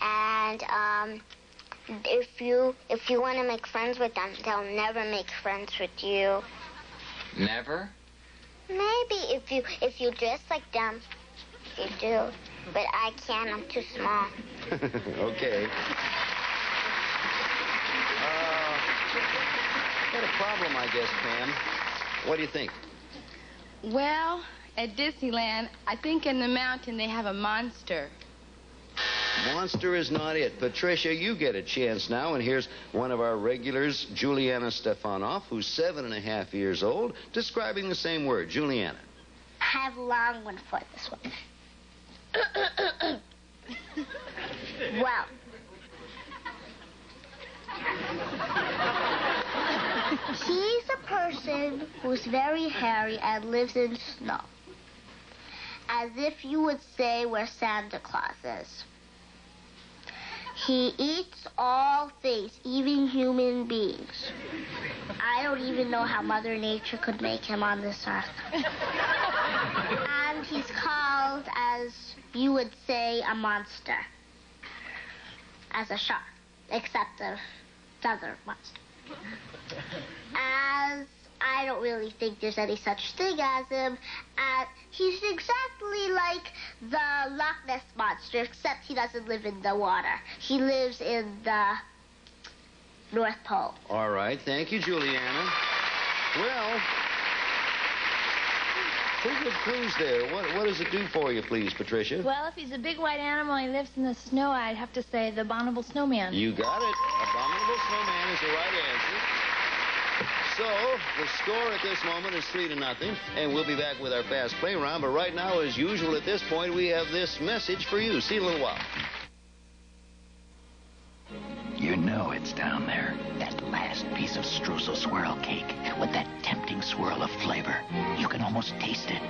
And if you want to make friends with them, they'll never make friends with you. Never? Maybe if you dress like them, you do. But I can't. I'm too small. Okay. Got a problem, I guess, Pam. What do you think? Well, at Disneyland, I think in the mountain they have a monster. Monster is not it. Patricia, you get a chance now, and here's one of our regulars, Juliana Stefanoff, who's 7.5 years old, describing the same word. Juliana. I have a long one for this one. Well. He's a person who's very hairy and lives in snow. As if you would say where Santa Claus is. He eats all things, even human beings. I don't even know how Mother Nature could make him on this earth. And he's called, as you would say, a monster. As a shark, except the other monster. As I don't really think there's any such thing as him. He's exactly like the Loch Ness Monster, except he doesn't live in the water. He lives in the North Pole. All right. Thank you, Juliana. Well, pretty good clues there. What does it do for you, please, Patricia? Well, if he's a big white animal and he lives in the snow, I'd have to say the Abominable Snowman. You got it. Abominable Snowman is the right answer. So, the score at this moment is 3-0, and we'll be back with our fast play round. But right now, as usual at this point, we have this message for you. See you in a little while. You know it's down there. That last piece of streusel swirl cake with that tempting swirl of flavor. You can almost taste it.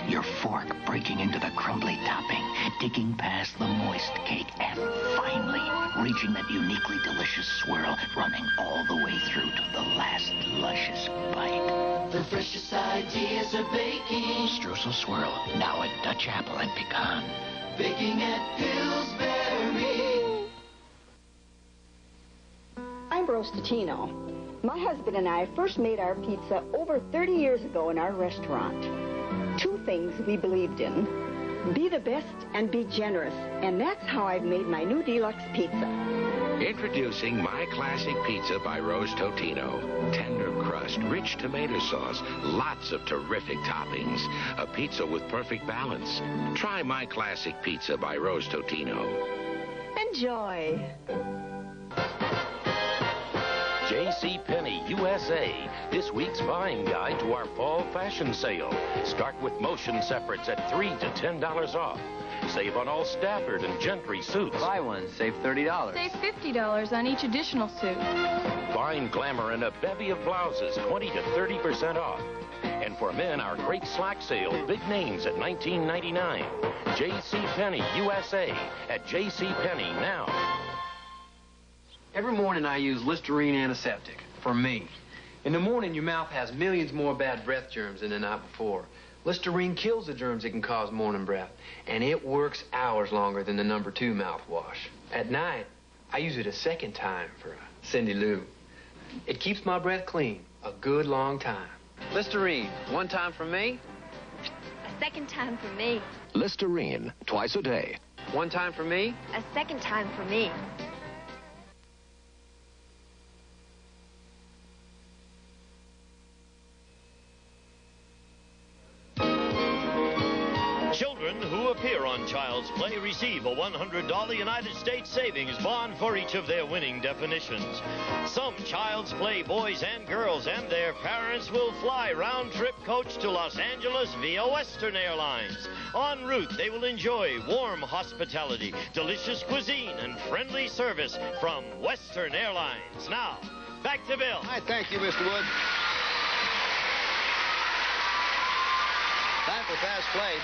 Your fork breaking into the crumbly topping, digging past the moist cake, and finally reaching that uniquely delicious swirl, running all the way through to the last luscious bite. The freshest ideas are baking. Streusel swirl, now at Dutch apple and pecan. Baking at Pillsbury. I'm Rose Tatino. My husband and I first made our pizza over 30 years ago in our restaurant. Two things we believed in. Be the best and be generous. And that's how I've made my new deluxe pizza. Introducing My Classic Pizza by Rose Totino. Tender crust, rich tomato sauce, lots of terrific toppings. A pizza with perfect balance. Try My Classic Pizza by Rose Totino. Enjoy. JCPenney USA, this week's buying guide to our fall fashion sale. Start with motion separates at $3 to $10 off. Save on all Stafford and Gentry suits. Buy one, save $30. Save $50 on each additional suit. Find glamour in a bevy of blouses, 20 to 30% off. And for men, our great slack sale, big names at $19.99. JCPenney USA at JCPenney now. Every morning I use Listerine antiseptic for me. In the morning, your mouth has millions more bad breath germs than the night before. Listerine kills the germs that can cause morning breath, and it works hours longer than the number 2 mouthwash. At night, I use it a second time for Cindy Lou. It keeps my breath clean a good long time. Listerine, one time for me. A second time for me. Listerine, twice a day. One time for me. A second time for me. Children who appear on Child's Play receive a $100 United States savings bond for each of their winning definitions. Some Child's Play boys and girls and their parents will fly round-trip coach to Los Angeles via Western Airlines. En route, they will enjoy warm hospitality, delicious cuisine, and friendly service from Western Airlines. Now, back to Bill. Hi, thank you, Mr. Wood. Time for Fast Play.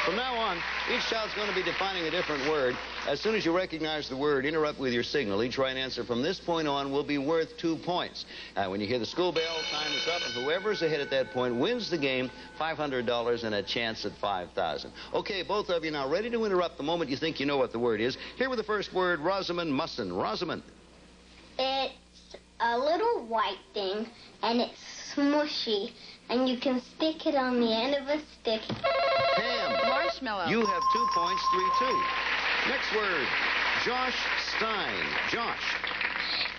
From now on, each child's going to be defining a different word. As soon as you recognize the word, interrupt with your signal. Each right answer from this point on will be worth 2 points. When you hear the school bell, time is up, and whoever's ahead at that point wins the game, $500 and a chance at $5,000. Okay, both of you now ready to interrupt the moment you think you know what the word is. Here with the first word, Rosamond Musson. Rosamond. It's a little white thing, and it's smushy, and you can stick it on the end of a stick. Pam. Marshmallow. You have 2 points, 3-2. Next word, Josh Stein. Josh.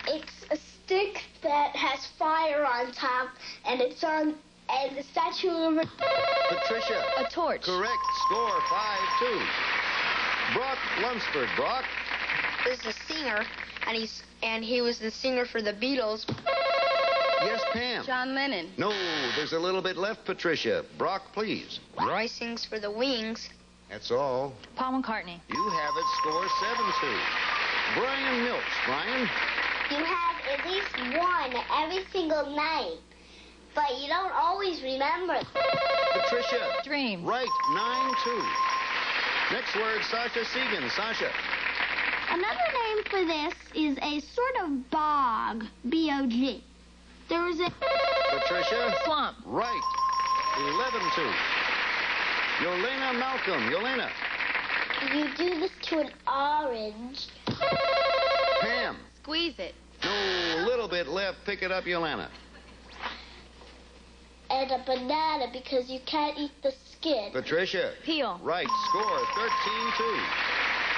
It's a stick that has fire on top, and it's on the Statue of Liberty. Patricia. A torch. Correct. Score 5-2. Brock Lunsford. Brock. Is a singer, and he was the singer for the Beatles. Yes, Pam. John Lennon. No, there's a little bit left, Patricia. Brock, please. Roy sings for the Wings. That's all. Paul McCartney. You have it. Score 7-2. Brian Milks. Brian. You have at least one every single night, but you don't always remember. Patricia. Dream. Right. 9-2. Next word, Sasha Segan. Sasha. Another name for this is a sort of bog. B-O-G. There is a... Patricia. Swamp. Right. 11-2. Yolena Malcolm. Yolena. You do this to an orange. Pam. Squeeze it. No, a little bit left. Pick it up, Yolena. And a banana because you can't eat the skin. Patricia. Peel. Right. Score 13-2.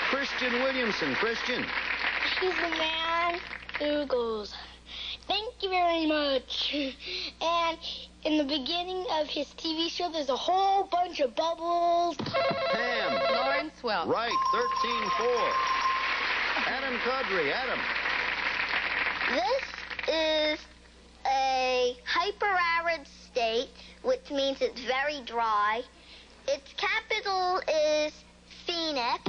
Christian Williamson. Christian. He's the man who goes, "Thank you very much." And in the beginning of his TV show, there's a whole bunch of bubbles. Pam. Lawrence Welk. Right. 13-4. Adam Kadri. Adam. This is a hyper-arid state, which means it's very dry. Its capital is Phoenix.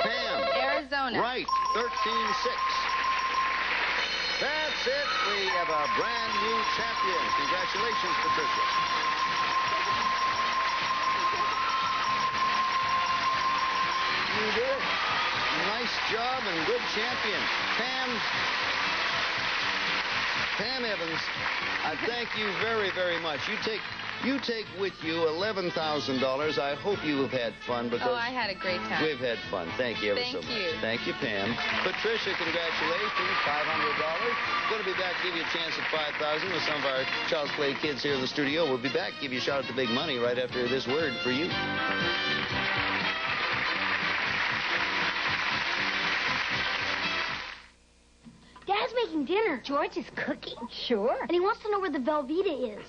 Pam. Arizona. Right. 13-6. That's it. We have a brand new champion. Congratulations, Patricia. You did. Nice job and good champion. Pam Evans, I thank you very, very much. You take with you $11,000. I hope you have had fun because Oh, I had a great time. we've had fun. Thank you ever so much. Thank you. Thank you, Pam. Patricia, congratulations. $500. Going to be back, give you a chance at $5,000 with some of our Child's Play kids here in the studio. We'll be back, give you a shot at the big money right after this word for you. Dad's making dinner. George is cooking? Sure. And he wants to know where the Velveeta is.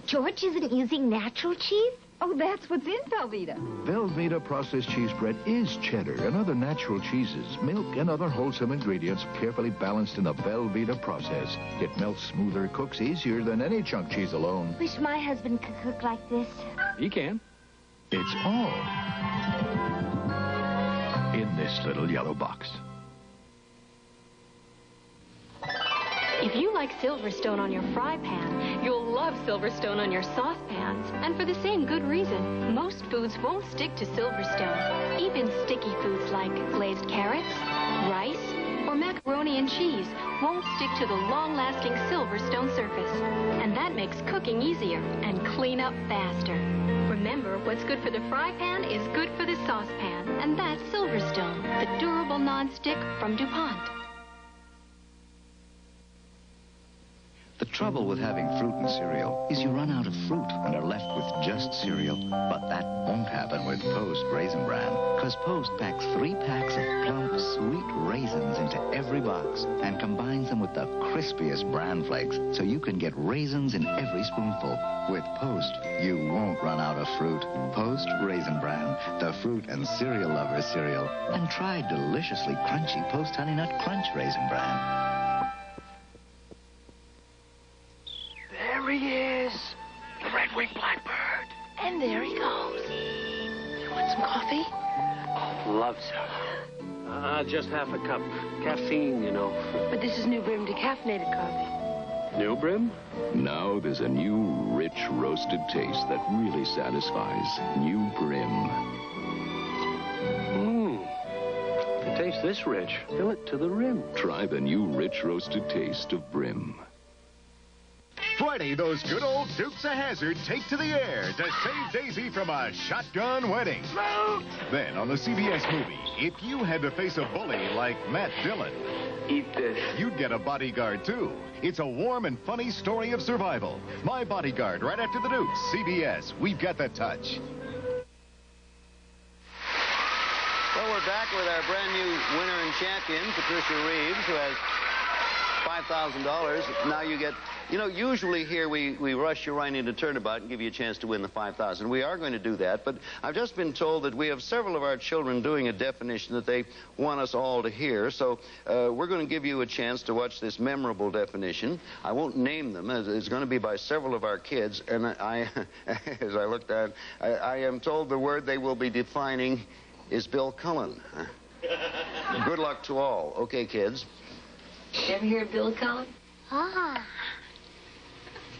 George isn't using natural cheese? Oh, that's what's in Velveeta. Velveeta processed cheese bread is cheddar and other natural cheeses, milk, and other wholesome ingredients carefully balanced in the Velveeta process. It melts smoother, cooks easier than any chunk cheese alone. Wish my husband could cook like this. He can. It's all in this little yellow box. If you like Silverstone on your fry pan, you'll love Silverstone on your saucepans. And for the same good reason. Most foods won't stick to Silverstone. Even sticky foods like glazed carrots, rice, or macaroni and cheese won't stick to the long-lasting Silverstone surface. And that makes cooking easier and clean up faster. Remember, what's good for the fry pan is good for the saucepan. And that's Silverstone, the durable non-stick from DuPont. The trouble with having fruit in cereal is you run out of fruit and are left with just cereal. But that won't happen with Post Raisin Bran, because Post packs 3 packs of plump, sweet raisins into every box and combines them with the crispiest bran flakes so you can get raisins in every spoonful. With Post, you won't run out of fruit. Post Raisin Bran, the fruit and cereal lover's cereal. And try deliciously crunchy Post Honey Nut Crunch Raisin Bran. There he is, the red-winged blackbird. And there he goes. You want some coffee? Oh, love some. Just half a cup. Caffeine, you know. But this is New Brim decaffeinated coffee. New Brim? Now there's a new, rich, roasted taste that really satisfies. New Brim. It tastes this rich. Fill it to the rim. Try the new, rich, roasted taste of Brim. Friday, those good old Dukes of Hazzard take to the air to save Daisy from a shotgun wedding. Then on the CBS movie, if you had to face a bully like Matt Dillon, eat this. You'd get a bodyguard, too. It's a warm and funny story of survival. My Bodyguard, right after the Dukes. CBS, we've got the touch. Well, we're back with our brand new winner and champion, Patricia Reeves, who has $5,000. Now you get... You know, usually here we rush you right into Turnabout and give you a chance to win the $5,000. We are going to do that, but I've just been told that we have several of our children doing a definition that they want us all to hear. So we're going to give you a chance to watch this memorable definition. I won't name them. It's going to be by several of our kids. And as I looked at, I am told the word they will be defining is Bill Cullen. Good luck to all. Okay, kids. You ever hear of Bill Cullen? Ah.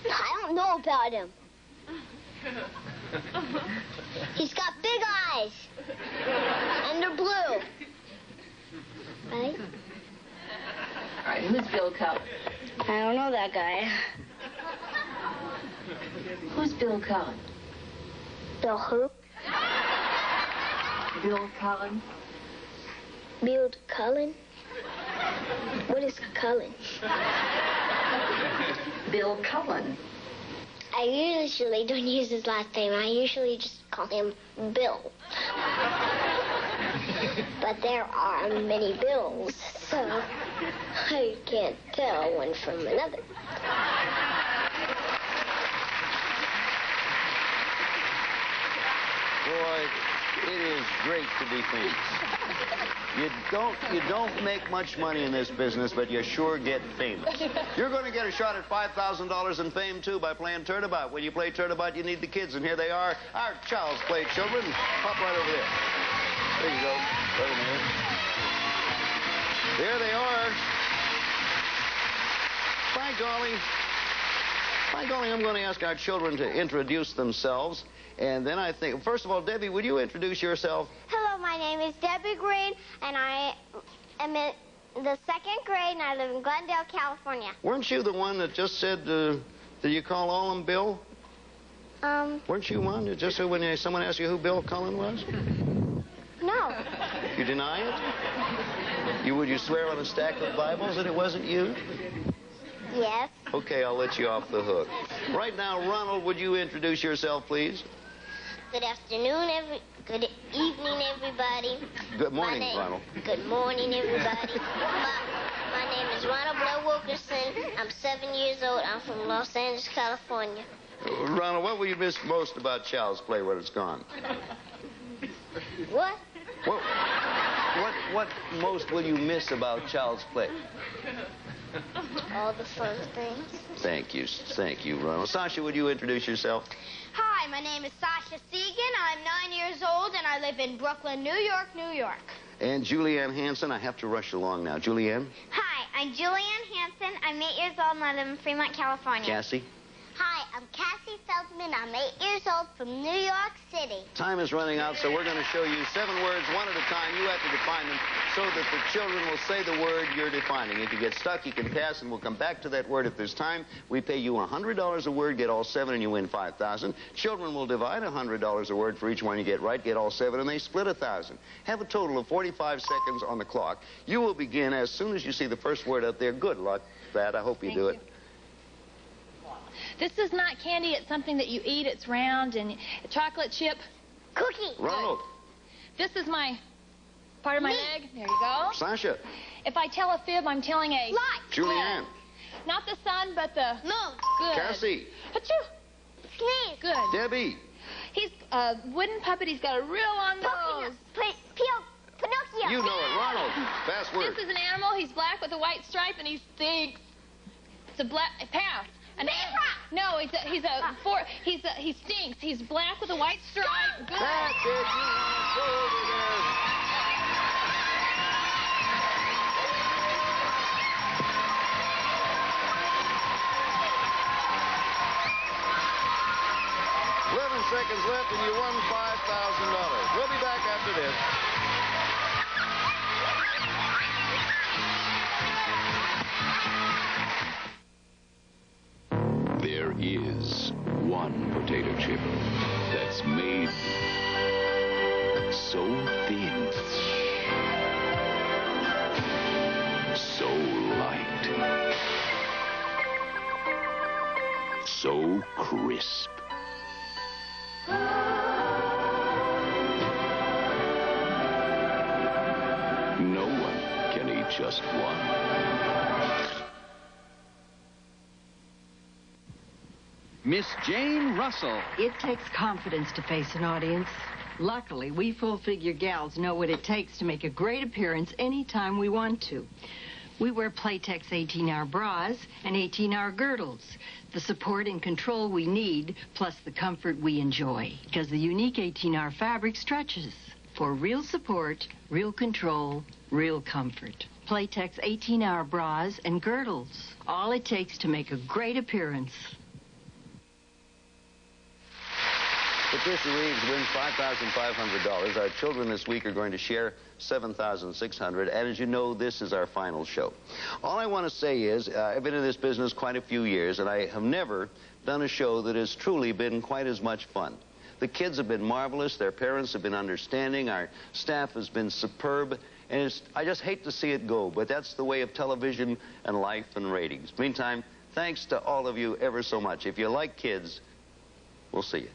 I don't know about him. He's got big eyes. And they're blue. Right? All right, who's Bill Cullen? I don't know that guy. Who's Bill Cullen? Bill who? Bill Cullen. Bill Cullen? What is Cullen? Bill Cullen. I usually don't use his last name. I usually just call him Bill. But there are many Bills, so I can't tell one from another. Boy, it is great to be famous. You don't make much money in this business, but you sure get famous. You're going to get a shot at $5,000 in fame, too, by playing Turnabout. When you play Turnabout, you need the kids, and here they are, our Child's Play children. Pop right over there. There you go. Right in there. There they are. By golly, I'm going to ask our children to introduce themselves. And then I think, first of all, Debbie, would you introduce yourself? Hello, my name is Debbie Green, and I am in the 2nd grade, and I live in Glendale, California. Weren't you the one that just said, did you call all of them Bill? Weren't you one that just said when someone asked you who Bill Cullen was? No. You deny it? Would you swear on a stack of Bibles that it wasn't you? Yes. Okay, I'll let you off the hook. Right now, Ronald, would you introduce yourself, please? Good afternoon, good evening, everybody. Good morning, Ronald. Good morning, everybody. My name is Ronald Blair Wilkerson. I'm 7 years old. I'm from Los Angeles, California. Ronald, what will you miss most about Child's Play when it's gone? What? What most will you miss about Child's Play? All the fun things. Thank you, Ronald. Sasha, would you introduce yourself? Hi, my name is Sasha Segan. I'm 9 years old, and I live in Brooklyn, New York, New York. And Julianne Hanson. I have to rush along now. Julianne? Hi, I'm Julianne Hanson. I'm 8 years old, and I live in Fremont, California. Cassie? Hi, I'm Cassie Feldman. I'm 8 years old from New York City. Time is running out, so we're going to show you 7 words, one at a time. You have to define them so that the children will say the word you're defining. If you get stuck, you can pass, and we'll come back to that word if there's time. We pay you $100 a word, get all 7, and you win $5,000. Children will divide $100 a word for each one you get right, get all 7, and they split $1,000. Have a total of 45 seconds on the clock. You will begin as soon as you see the first word up there. Good luck, Thad. I hope you do it. This is not candy. It's something that you eat. It's round and a chocolate chip. Cookie. Ronald. This is my part of my leg. There you go. Sasha. If I tell a fib, I'm telling a lie. Julianne. Not the sun, but the moon. Good. Cassie. Achoo. Sneeze. Good. Debbie. He's a wooden puppet. He's got a real long nose. Pinocchio. You know it. Ronald. Fast word. This is an animal. He's black with a white stripe, and he stinks. It's a black pass. No, he stinks. He's black with a white stripe. Good. That's it. You want to go over there. Seconds left and you won $5,000. We'll be back after this. There is one potato chip that's made so thin, so light, so crisp. No one can eat just one. Miss Jane Russell. It takes confidence to face an audience. Luckily, we full-figure gals know what it takes to make a great appearance anytime we want to. We wear Playtex 18-hour bras and 18-hour girdles. The support and control we need, plus the comfort we enjoy. Because the unique 18-hour fabric stretches for real support, real control, real comfort. Playtex 18-hour bras and girdles. All it takes to make a great appearance. Patricia Reeves wins $5,500. Our children this week are going to share $7,600. And as you know, this is our final show. All I want to say is I've been in this business quite a few years, and I have never done a show that has truly been quite as much fun. The kids have been marvelous. Their parents have been understanding. Our staff has been superb. And I just hate to see it go, but that's the way of television and life and ratings. Meantime, thanks to all of you ever so much. If you like kids, we'll see you.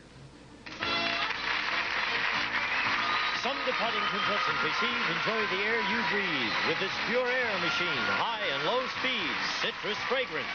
Some departing contestants receive enjoy the air you breathe with this pure air machine, high and low speeds, citrus fragrance.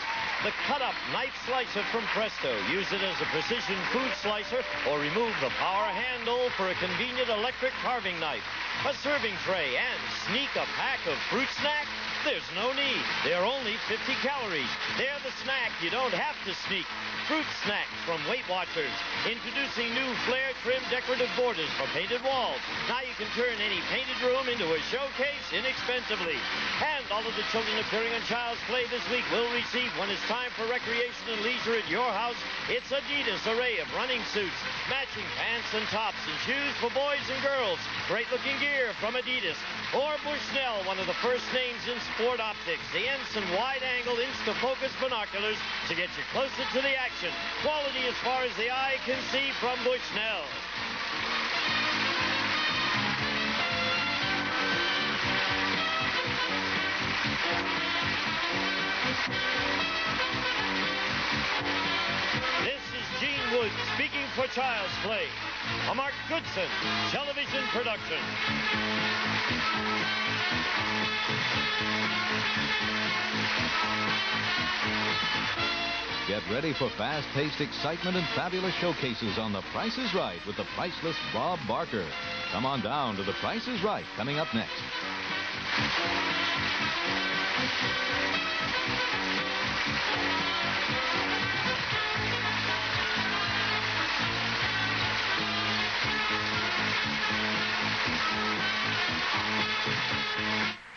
The cut-up knife slicer from Presto. Use it as a precision food slicer or remove the power handle for a convenient electric carving knife. A serving tray and sneak a pack of fruit snack? There's no need. They're only 50 calories. They're the snack you don't have to sneak. Fruit snacks from Weight Watchers. Introducing new flare trim decorative borders for painted walls. Now you can turn any painted room into a showcase inexpensively. And all of the children appearing on Child's Play this week will receive, when it's time for recreation and leisure at your house, it's Adidas array of running suits, matching pants and tops, and shoes for boys and girls. Great looking gear from Adidas. Or Bushnell, one of the first names in sport optics. The Ensign wide-angle Insta-Focus binoculars to get you closer to the action. Quality as far as the eye can see from Bushnell. This is Gene Wood speaking for Child's Play, a Mark Goodson television production. Get ready for fast-paced excitement and fabulous showcases on The Price is Right with the priceless Bob Barker. Come on down to The Price is Right, coming up next.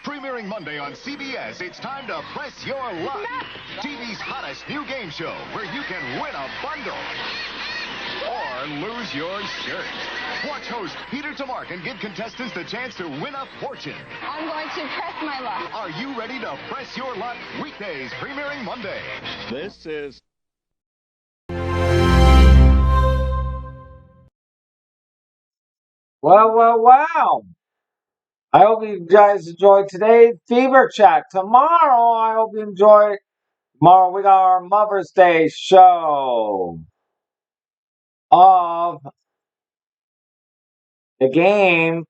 Premiering Monday on CBS, it's time to press your luck. TV's hottest new game show where you can win a bundle or lose your shirt. Watch host Peter Tamarkin give contestants the chance to win a fortune. I'm going to press my luck. Are you ready to press your luck? Weekdays premiering Monday. This is... Wow. I hope you guys enjoyed today's Fever Chat. Tomorrow, I hope you enjoy. Tomorrow, we got our Mother's Day show of the game.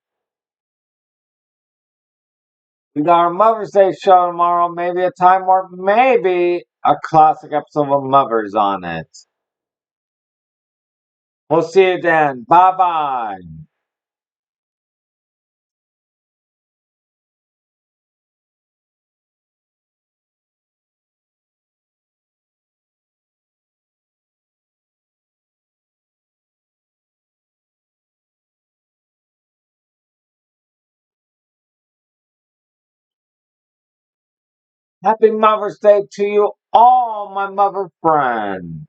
We got our Mother's Day show tomorrow. Maybe a Time Warp, maybe a classic episode of Mothers on it. We'll see you then. Bye-bye. Happy Mother's Day to you all, my mother friends.